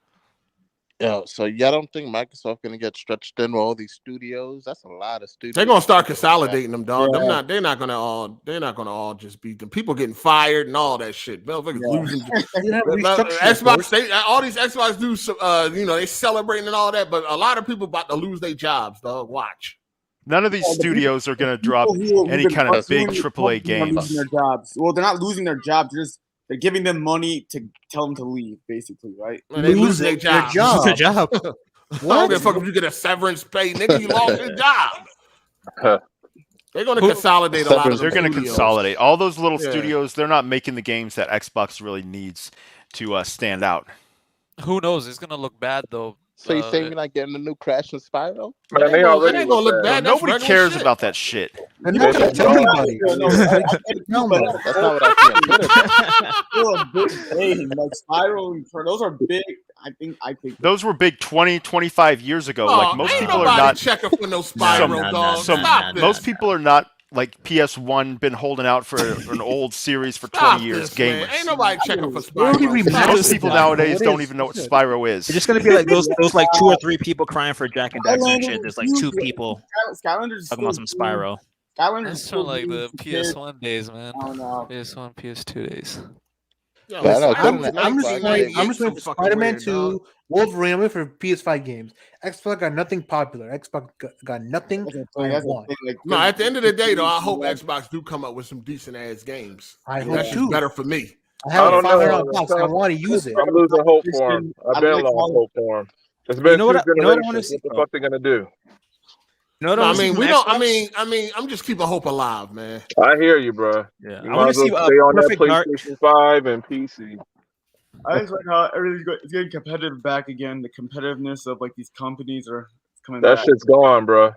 Yo, so y'all don't think Microsoft gonna get stretched in with all these studios? That's a lot of studios. They're gonna start consolidating them, dog. Yeah. They're not gonna all just beat them. People getting fired and all that shit. Losing. Xbox, all these Xbox dudes, they celebrating and all that, but a lot of people about to lose their jobs, dog. Watch. None of these studios are gonna drop any kind of big AAA games. Their jobs. Well, they're not losing their jobs. They're giving them money to tell them to leave, basically, right? They lose their job. Their job. I don't give a fuck if you get a severance pay, nigga. You lost your job. They're going to consolidate a lot of. They're going to consolidate all those little studios. They're not making the games that Xbox really needs to stand out. Who knows? It's going to look bad though. So you saying you're not getting a new Crash and Spyro? Man, they already gonna look bad. Nobody cares about that shit. And you can't tell anybody. That's not what I said. Big like Spyro and those are big. I think those were big 20, 25 years ago. Like most people are not checking for no Spyro, dog. Most people are not like PS1 been holding out for an old series for 20 Stop years. this, Gamers. man. Ain't nobody checking for already Spyro. remastered Most people that. nowadays What don't is- even know what Spyro is. It's just gonna be like those like 2 or 3 people crying for Jack and Daxter and shit. There's like 2 people Skylanders talking about some Spyro. Skylanders That's from like the PS1 days, man. PS1, PS2 days. Yo, I'm just Xbox waiting is for so fucking Spider-Man weird, 2, dog. Wolverine. I'm waiting for PS5 games. Xbox got nothing popular. Xbox got nothing I want. No, at the end of the day, though, I hope Xbox do come up with some decent ass games. I hope That's just too. better for me. I have a don't know. $500 box. I want to use it. I'm losing hope for him. I've been lost hope for him. It's been You know two what I wanna generations. see, What the fuck they gonna do? You know what No, I I wanna see mean, from we don't. Xbox? I mean, I'm just keeping hope alive, man. I hear you, bro. Yeah, You I want might to as see well stay on that Perfect Dark. PlayStation 5 and PC. I just like how everything's it's getting competitive back again. The competitiveness of like these companies are coming That back. shit's gone, bro.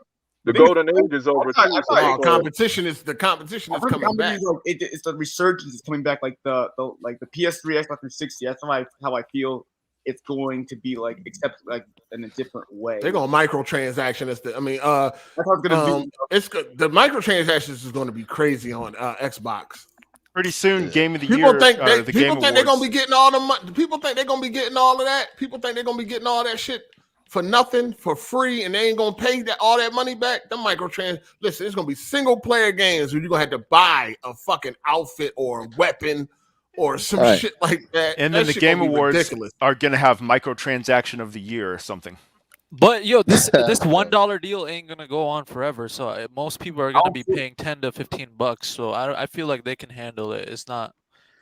The I think golden age is over I too. thought- so Oh, it's, competition is coming back. Like, it's the resurgence is coming back. Like the PS3, Xbox 360. That's how I feel it's going to be like, except like in a different way. They're gonna microtransaction. That's the. I mean, That's how it's gonna be. it's the microtransactions is going to be crazy on Xbox. Pretty soon, Game of the People Year. think the people Game think they're gonna Awards. be getting all the money. People think they're gonna be getting all of that. People think they're gonna be getting all that shit for nothing, for free, and they ain't gonna pay all that money back. The microtrans. Listen, it's gonna be single player games where you're gonna have to buy a fucking outfit or a weapon or some Right. shit like that. And That then the shit Game gonna be Awards ridiculous. are going to have microtransaction of the year or something. But yo, this $1 deal ain't gonna go on forever. So most people are gonna be paying $10 to $15. So I feel like they can handle it. It's not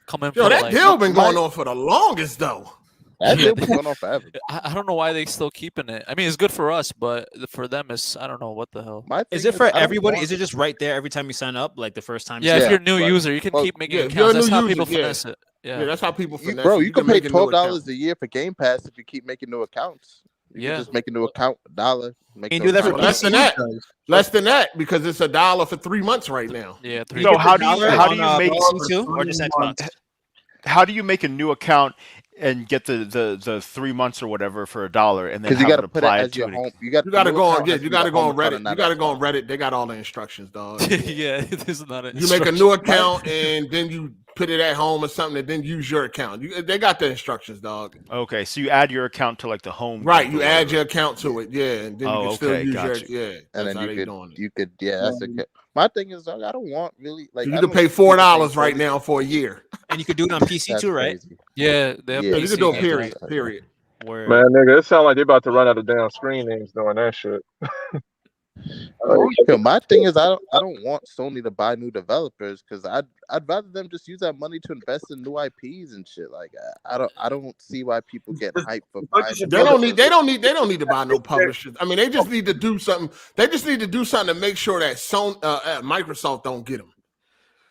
coming. Yo, from, that like, deal been going on for the longest though. That deal been going on forever. I don't know why they still keeping it. I mean, it's good for us, but for them, it's I don't know what the hell. Is it for everybody? Is it just right there every time you sign up, like the first time? Yeah, if you're a new user, you can keep making accounts. That's how people finesse it. Yeah, that's how people finesse. Bro, it. you can make pay a new $12 account. a year for Game Pass if you keep making new accounts. You can just make a new account, $1. Make Can new you do that for account. less than that? Less than that because it's $1 for 3 months right now. Yeah, So how do you make PC2 or just Xbox? How do you make a new account and get the 3 months or whatever for $1 and then Because you have got it to put it applied as your to home. it? You got You gotta the go new on. account Yeah, has to you be gotta the go on home account Reddit. and You not gotta go Xbox. on Reddit. They got all the instructions, dog. Yeah, there's not. You make a new account and then you put it at home or something, and then use your account. They got the instructions, dog. Okay, so you add your account to like the home. Right, group you or add whatever. your account to it, yeah, and then you Oh, can still okay, use got your you. yeah. And That's how then they doing it. you could, that's okay. My thing is, I don't want really like. So you I can don't pay see people $4 paying right $30. now for a year. And you could do it on PC That's too, right? crazy. Yeah, they have Yeah, You PC can do a games. period. Period. Man, nigga, it sounds like they about to run out of damn screen names doing that shit. Yo, my thing is, I don't want Sony to buy new developers because I'd rather them just use that money to invest in new IPs and shit. Like I don't see why people get hyped for buying. They don't need to buy no publishers. I mean, they just need to do something. They just need to do something to make sure that Sony, Microsoft don't get them.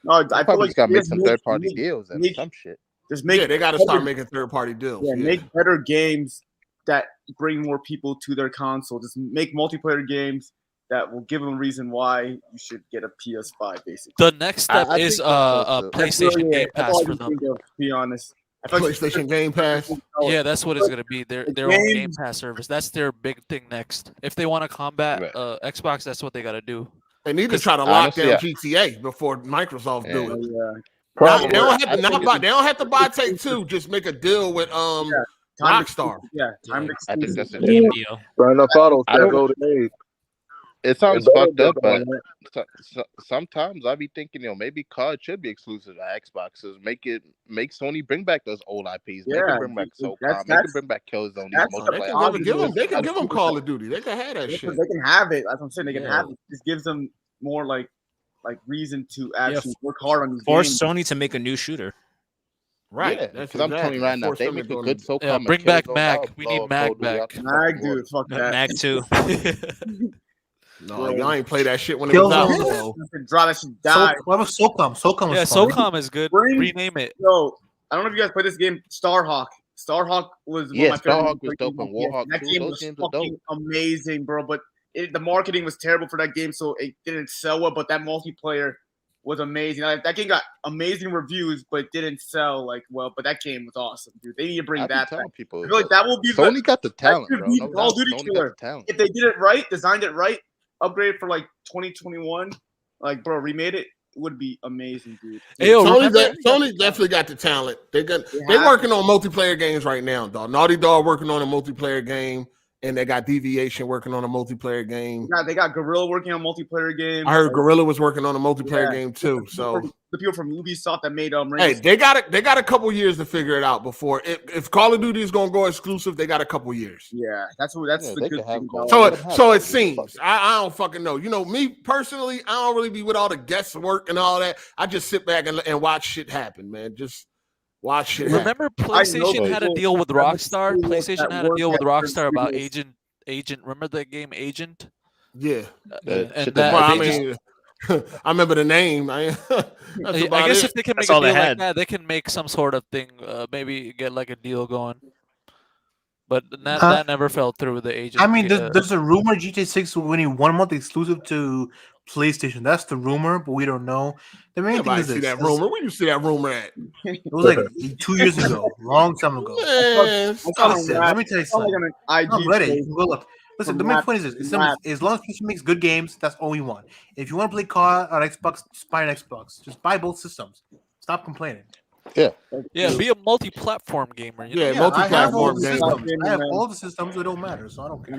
No, I They feel probably like just gotta make just some third party deals and make- some shit. Just make Yeah, they got to better- start making third party deals. Yeah, Yeah. make better games that bring more people to their console. Just make multiplayer games that will give them a reason why you should get a PS5. Basically, The next step I is think that's a also- PlayStation Game That's Pass all I for can them. think of, to be honest. I feel like PlayStation Game Pass. Yeah, that's what it's gonna be. Their own Game Pass service. That's their big thing next. If they want to combat Xbox, that's what they got to do. They need to try to lock down GTA before Microsoft do it. Yeah. They don't have to not buy. They don't have to buy Take Two. Just make a deal with Rockstar. Yeah, time I think that's a Game deal. Grand Theft Auto I said don't- golden age. It sounds It better fucked be up, going but sometimes I be thinking, maybe COD should be exclusive to Xboxes. Make Sony bring back those old IPs. Make Yeah, them bring back SOCOM. Make them bring back Killzone. These multiplayer. They can give them Call of Duty. They can have that shit. They can have it. That's what I'm saying. They can Yeah. have it. Just gives them more like reason to actually work hard on these Force games. Sony to make a new shooter. Right. Yeah, That's because I'm telling you right now, if Force they them make to a go good to- SOCOM, Yeah, and bring back Killzone, Mag. I'll We blow need up Mag Call of Duty back. out the Mag, fucking dude, fuck that. Mag 2. No, y'all ain't play that shit when it was out. Killzone. So. Draw that shit die. What about SOCOM? SOCOM Yeah, is fun. SOCOM is good. Bring- Rename it. Yo, I don't know if you guys play this game, Starhawk. Starhawk was Yeah, one of my favorite Starhawk was games. dope, and Warhawk That too. game Those was games are fucking amazing, bro. But the marketing was terrible for that game, so it didn't sell well. But that multiplayer was amazing. That game got amazing reviews, but it didn't sell like well. But that game was awesome, dude. They need to bring I be that telling back. people, I feel like that will be Sony got the that talent, should bro. be No Call of doubt. Duty Sony got killer. the talent. If they did it right, designed it right, upgraded for like 2021, Like, bro, remade it would be amazing, dude. Yeah, Sony definitely got the talent. They're working on multiplayer games right now, dog. Naughty Dog working on a multiplayer game, and they got Deviation working on a multiplayer game. They got Gorilla working on multiplayer games. I heard Gorilla was working on a multiplayer game too. So the people from Ubisoft that made hey, they got a couple years to figure it out before if Call of Duty is gonna go exclusive, they got a couple years. Yeah, that's the good thing. So it seems. I don't fucking know. You know, me personally, I don't really be with all the guesswork and all that. I just sit back and watch shit happen, man. Just watch shit happen. Remember PlayStation had a deal with Rockstar? PlayStation had a deal with Rockstar about Agent. Remember that game Agent? Yeah. I remember the name. I guess if they can make a deal like that, they can make some sort of thing. Maybe get like a deal going. But that never fell through with the Agent. I mean, there's a rumor GTA 6 winning 1 month exclusive to PlayStation. That's the rumor, but we don't know. The main thing is this. That rumor. Where you see that rumor at? It was like 2 years ago, long time ago. Let me tell you something. I'm ready. Go look. Listen, the main point is this: as long as PlayStation makes good games, that's all we want. If you want to play COD on Xbox, just buy an Xbox. Just buy both systems. Stop complaining. Yeah, be a multi-platform gamer. You know? Yeah, multi-platform gamer. I have all the systems. It don't matter, so I don't care.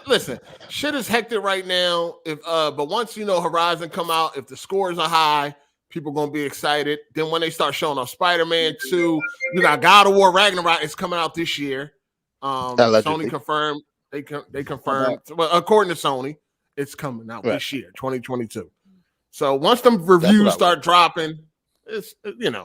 Listen. Shit is hectic right now. But once Horizon come out, if the scores are high, people gonna be excited. Then when they start showing off Spider-Man 2, you got God of War Ragnarok is coming out this year. Sony confirmed. They confirmed. Well, according to Sony, it's coming out this year, 2022. So once the reviews start dropping, it's Yeah,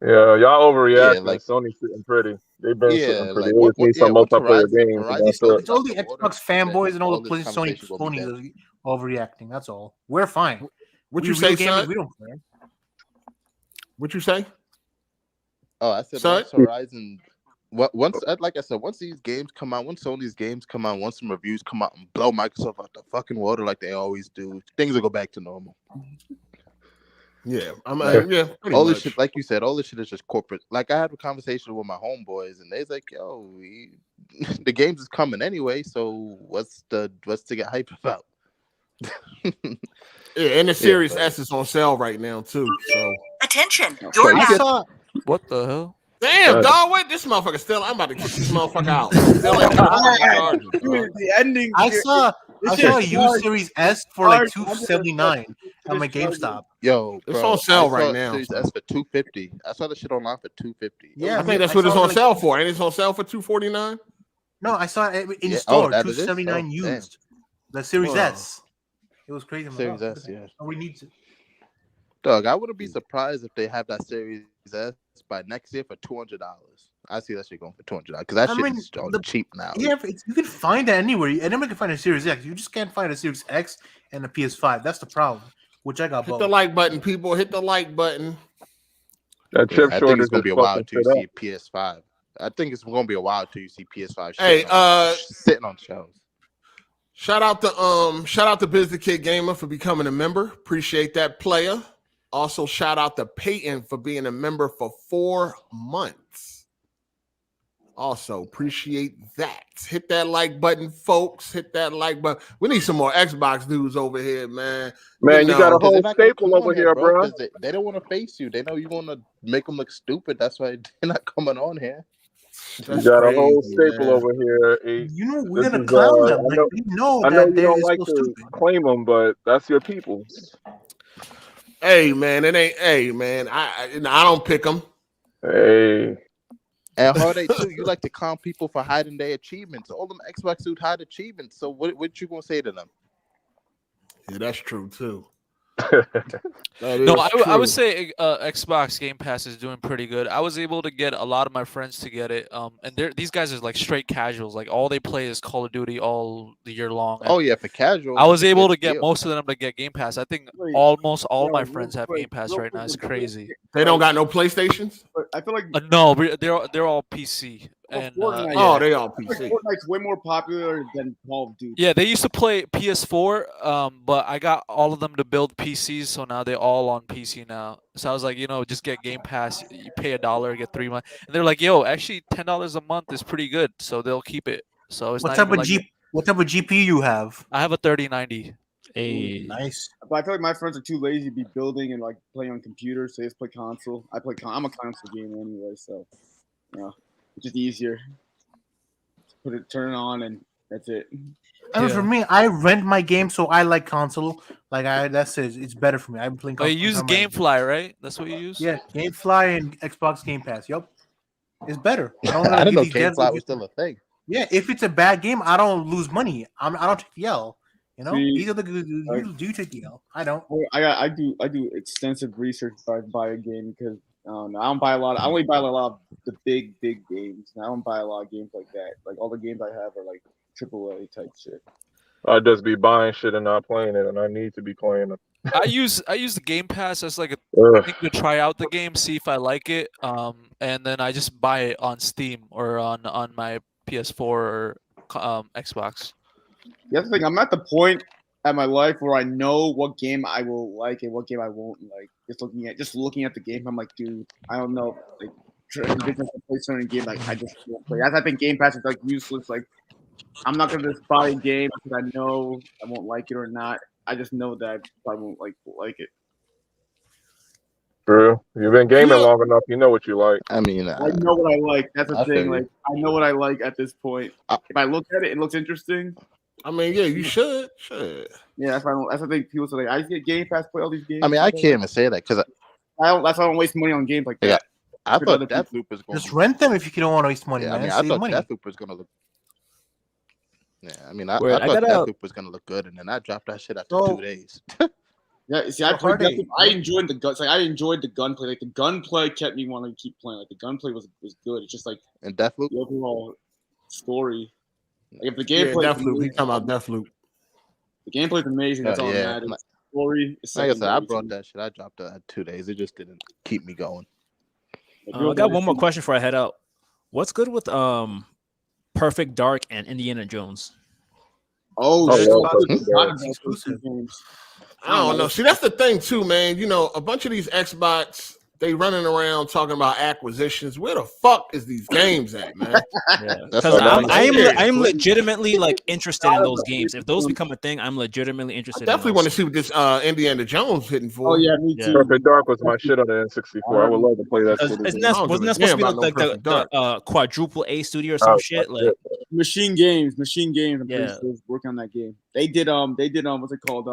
y'all overreacting. Like Sony's sitting pretty. They've been sitting pretty. They always need some multiplayer games. It's all the Xbox fanboys and all the PlayStation Sony overreacting. That's all. We're fine. What you say, gamers, we don't care. What you say? Oh, I said once Horizon. Like I said, once these games come out, once Sony's games come out, once some reviews come out and blow Microsoft out the fucking water like they always do, things will go back to normal. Yeah, all this shit, like you said, all this shit is just corporate. Like I had a conversation with my homeboys, and they's like, "Yo, the games is coming anyway, so what's to get hype about?" And the Series S is on sale right now too. So attention, what the hell? Damn, dog! Wait, this motherfucker still. I'm about to kick this motherfucker out. The ending. I saw a U Series S for like $279 at my GameStop. Yo, it's on sale right now. Series S for $250. I saw the shit online for $250. Yeah, I think that's what it's on sale for. And it's on sale for $249. No, I saw it in store. $279 used. The Series S. It was crazy. Series S, yeah. We need to. Doug, I wouldn't be surprised if they have that Series S by next year for $200. I see that shit going for $200 because that shit is cheap now. Yeah, you can find that anywhere. Anyone can find a Series X. You just can't find a Series X and a PS5. That's the problem. Which I got both. Hit the like button, people. Hit the like button. That chip I think it's gonna be a while till you see PS5. I think it's gonna be a while till you see PS5. Sitting on shelves. Shout out to Biz the Kid Gamer for becoming a member. Appreciate that, player. Also, shout out to Peyton for being a member for 4 months. Also, appreciate that. Hit that like button, folks. Hit that like button. We need some more Xbox dudes over here, man. Man, you got a whole staple over here, bro. They don't want to face you. They know you want to make them look stupid. That's why they're not coming on here. You got a whole staple over here. You know, we're going to clown them. I know you don't like to claim them, but that's your people. Hey man, it ain't. Hey man, I don't pick them. Hey, and Hard8 too. You like to clown people for hiding their achievements. All them Xbox dudes hide achievements. So what you gonna say to them? Yeah, that's true too. No, I would say Xbox Game Pass is doing pretty good. I was able to get a lot of my friends to get it. And these guys are like straight casuals. Like all they play is Call of Duty all the year long. Oh yeah, for casual. I was able to get most of them to get Game Pass. I think almost all my friends have Game Pass right now. It's crazy. They don't got no PlayStations. I feel like no, they're all PC. And, they all PC. Fortnite's way more popular than Call of Duty. Yeah, they used to play PS4, but I got all of them to build PCs, so now they're all on PC now. So I was like, just get Game Pass. You pay $1, get 3 months, and they're like, yo, actually $10 a month is pretty good, so they'll keep it. So it's what type of GPU you have? I have a 3090. Hey, nice. But I feel like my friends are too lazy to be building and like playing on computers, so they just play console. I'm a console gamer anyway, so it's just easier. Turn it on, and that's it. And for me, I rent my game, so I like console. Like that's it. It's better for me. I'm playing. But you use GameFly, right? That's what you use. Yeah, GameFly and Xbox Game Pass. Yup, it's better. I didn't know GameFly was still a thing. Yeah, if it's a bad game, I don't lose money. I don't take the L. You know, See, you do take the L. I don't. I do extensive research before I buy a game because I don't buy a lot. I only buy a lot of the big games. I don't buy a lot of games like that. Like all the games I have are like AAA type shit. I just be buying shit and not playing it, and I need to be playing it. I use the Game Pass as like a thing to try out the game, see if I like it, and then I just buy it on Steam or on my PS4 or Xbox. That's the thing. I'm at the point at my life where I know what game I will like and what game I won't like. Just looking at the game, I'm like, dude, I don't know. Like, play certain game, like I just won't play. I think Game Pass is like useless. Like, I'm not gonna just buy a game because I know I won't like it or not. I just know that I won't like it. True. You've been gaming long enough. You know what you like. I mean, I know what I like. That's the thing. Like, I know what I like at this point. If I look at it, it looks interesting. I mean, yeah, you should. Yeah, that's the thing. People say, like, I just get Game Pass, play all these games. I mean, I can't even say that because that's why I don't waste money on games like that. I thought Deathloop was going. Just rent them if you don't want to waste money. Yeah, man. I thought money. Deathloop was gonna look. Yeah, I mean, I thought Deathloop was gonna look good, and then I dropped that shit after 2 days. Yeah, see, I played Deathloop. I enjoyed the gun. I enjoyed the gunplay. Like the gunplay kept me wanting to keep playing. Like the gunplay was good. It's just like and Deathloop, the overall story. Like if the gameplay, Deathloop. We talking about Deathloop. The gameplay is amazing. That's all that matters. Story. Like I said, I brought that shit. I dropped it at 2 days. It just didn't keep me going. I got one more question before I head out. What's good with Perfect Dark and Indiana Jones? Exclusive games. I don't know. See, that's the thing too, man. You know, a bunch of these Xbox, they running around talking about acquisitions. Where the fuck is these games at, man? Because I'm legitimately like interested in those games. If those become a thing, I'm legitimately interested. Definitely want to see what this Indiana Jones hitting for. Oh yeah, me too. Perfect Dark was my shit on the N64. I would love to play that. Wasn't that supposed to be like the quadruple A studio or some shit? Like Machine Games. I'm pretty sure working on that game. They did what's it called?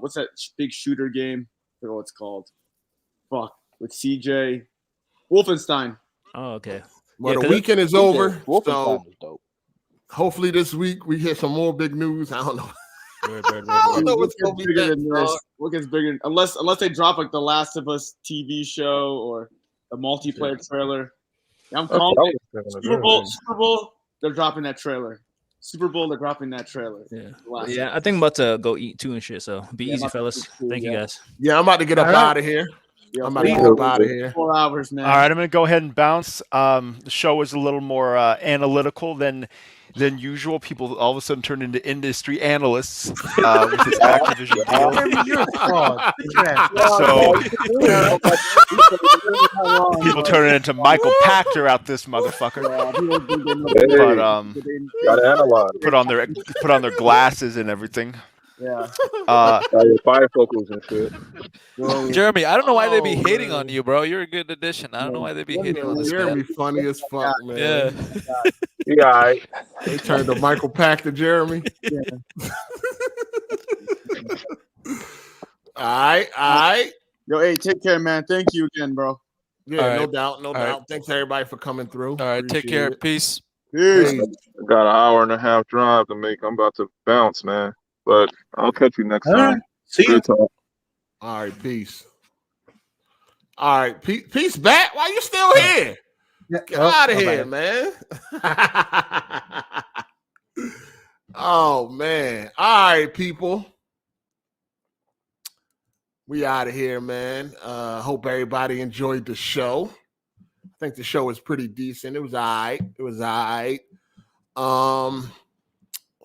What's that big shooter game? I forget what it's called. Fuck, with CJ Wolfenstein. Oh, okay. Well, the weekend is over, so hopefully this week we hear some more big news. I don't know. I don't know what's going to be bigger than this. What gets bigger? Unless they drop like the Last of Us TV show or a multiplayer trailer. I'm calling it. Super Bowl. They're dropping that trailer. Super Bowl, they're dropping that trailer. Yeah, I think I'm about to go eat too and shit. So be easy, fellas. Thank you guys. Yeah, I'm about to get up out of here. I'm about to get up out of here. 4 hours, man. All right, I'm going to go ahead and bounce. The show is a little more analytical than usual. People all of a sudden turn into industry analysts with this Activision deal. You're a fraud. So people turning into Michael Pachter out this motherfucker. But gotta analyze. Put on their glasses and everything. Yeah. Bifocals and shit. Jeremy, I don't know why they be hating on you, bro. You're a good addition. I don't know why they be hating on this Jeremy guy. funny as fuck, man. Yeah. Yeah, all right. They turned to Michael Pachter Jeremy. Yeah. All right. Yo, hey, take care, man. Thank you again, bro. Yeah, no doubt. Thanks everybody for coming through. All right, take care. Peace. I got an hour and a half drive to make. I'm about to bounce, man. But I'll catch you next time. Right. See you. All right, peace. All right, peace back. Why you still here? Yeah. Get out of here, man. Oh, man. All right, people. We out of here, man. Hope everybody enjoyed the show. I think the show was pretty decent. It was all right.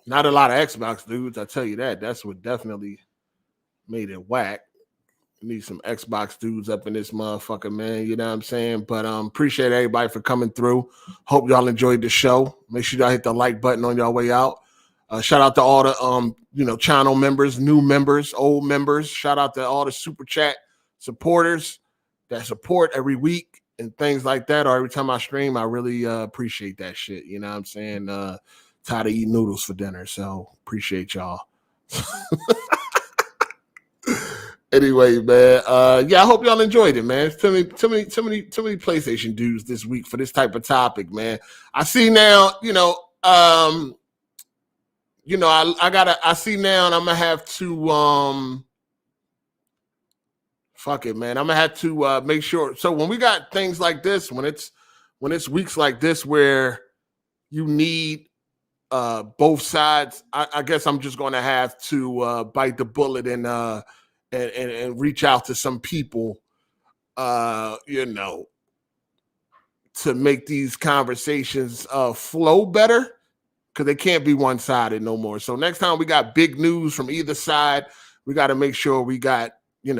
Not a lot of Xbox dudes, I tell you that. That's what definitely made it whack. Need some Xbox dudes up in this motherfucker, man. You know what I'm saying? But appreciate everybody for coming through. Hope y'all enjoyed the show. Make sure y'all hit the like button on y'all way out. Shout out to all the channel members, new members, old members. Shout out to all the super chat supporters that support every week and things like that. Or every time I stream, I really appreciate that shit. You know what I'm saying? Tired of eating noodles for dinner, so appreciate y'all. Anyway, man, I hope y'all enjoyed it, man. Too many PlayStation dudes this week for this type of topic, man. I see now, I see now, and I'm gonna have to, fuck it, man. I'm gonna have to make sure. So when we got things like this, when it's weeks like this where you need both sides, I guess I'm just gonna have to bite the bullet and reach out to some people, to make these conversations flow better, because they can't be one-sided no more. So next time we got big news from either side, we got to make sure we got, we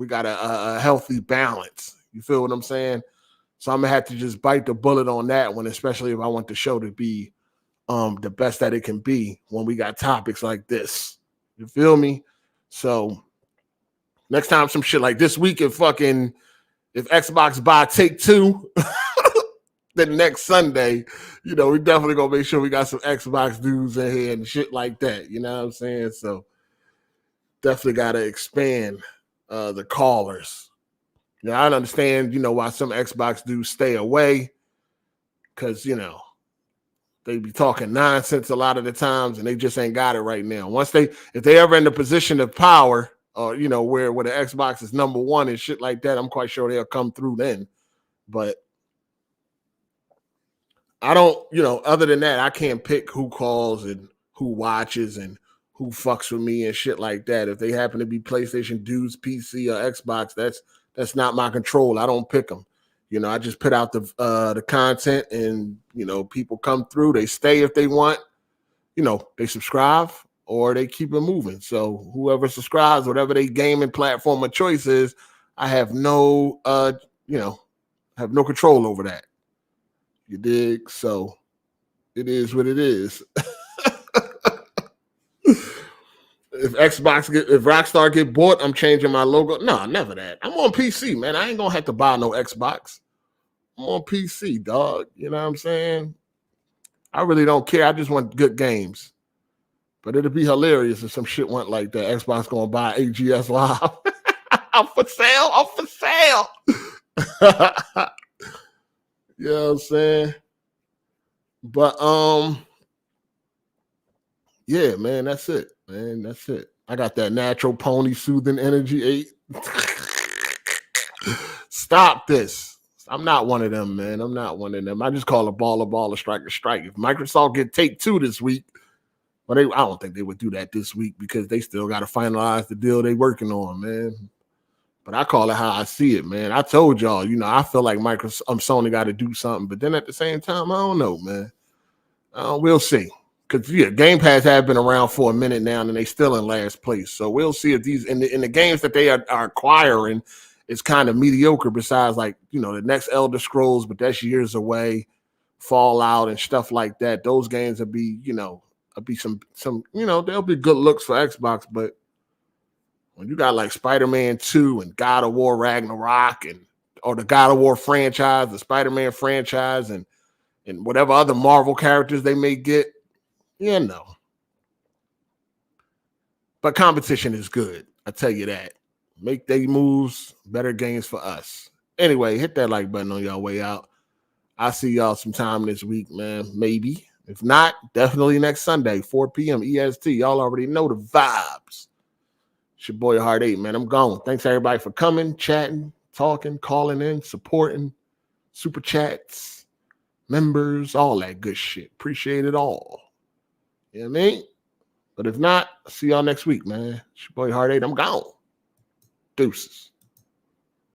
got a healthy balance. You feel what I'm saying? So I'm going to have to just bite the bullet on that one, especially if I want the show to be the best that it can be when we got topics like this. You feel me? So next time some shit like this week, if Xbox buy Take-Two, then next Sunday, we definitely gonna make sure we got some Xbox dudes in here and shit like that. You know what I'm saying? So definitely gotta expand the callers. I understand, why some Xbox dudes stay away, because they be talking nonsense a lot of the times, and they just ain't got it right now. If they ever in the position of power, or where the Xbox is number one and shit like that, I'm quite sure they'll come through then. But I don't, other than that, I can't pick who calls and who watches and who fucks with me and shit like that. If they happen to be PlayStation dudes, PC, or Xbox, that's not my control. I don't pick them. I just put out the content, and people come through. They stay if they want. They subscribe or they keep it moving. So whoever subscribes, whatever their gaming platform of choice is, I have no control over that. You dig? So it is what it is. If Rockstar get bought, I'm changing my logo. No, never that. I'm on PC, man. I ain't gonna have to buy no Xbox. I'm on PC, dog. You know what I'm saying? I really don't care. I just want good games. But it'd be hilarious if some shit went like that. Xbox gonna buy AGSLIVE. I'm for sale. You know what I'm saying? But yeah, man, that's it. Man, that's it. I got that natural pony soothing energy 8. Stop this. I'm not one of them, man. I'm not one of them. I just call a ball, strike. If Microsoft get Take-Two this week, I don't think they would do that this week, because they still got to finalize the deal they working on, man. But I call it how I see it, man. I told y'all, I feel like Sony got to do something. But then at the same time, I don't know, man. We'll see. Because Game Pass have been around for a minute now, and they still in last place. So we'll see if these in the games that they are acquiring is kind of mediocre. Besides, the next Elder Scrolls, but that's years away. Fallout and stuff like that. Those games will be, some they'll be good looks for Xbox. But when you got like Spider-Man 2 and God of War Ragnarok or the God of War franchise, the Spider-Man franchise, and whatever other Marvel characters they may get, But competition is good. I tell you that. Make they moves, better games for us. Anyway, hit that like button on y'all way out. I'll see y'all sometime this week, man. Maybe. If not, definitely next Sunday, 4 p.m. EST. Y'all already know the vibes. It's your boy Hard 8, man. I'm gone. Thanks everybody for coming, chatting, talking, calling in, supporting, super chats, members, all that good shit. Appreciate it all. You know what I mean? But if not, see y'all next week, man. It's your boy Hard 8. I'm gone. Deuces.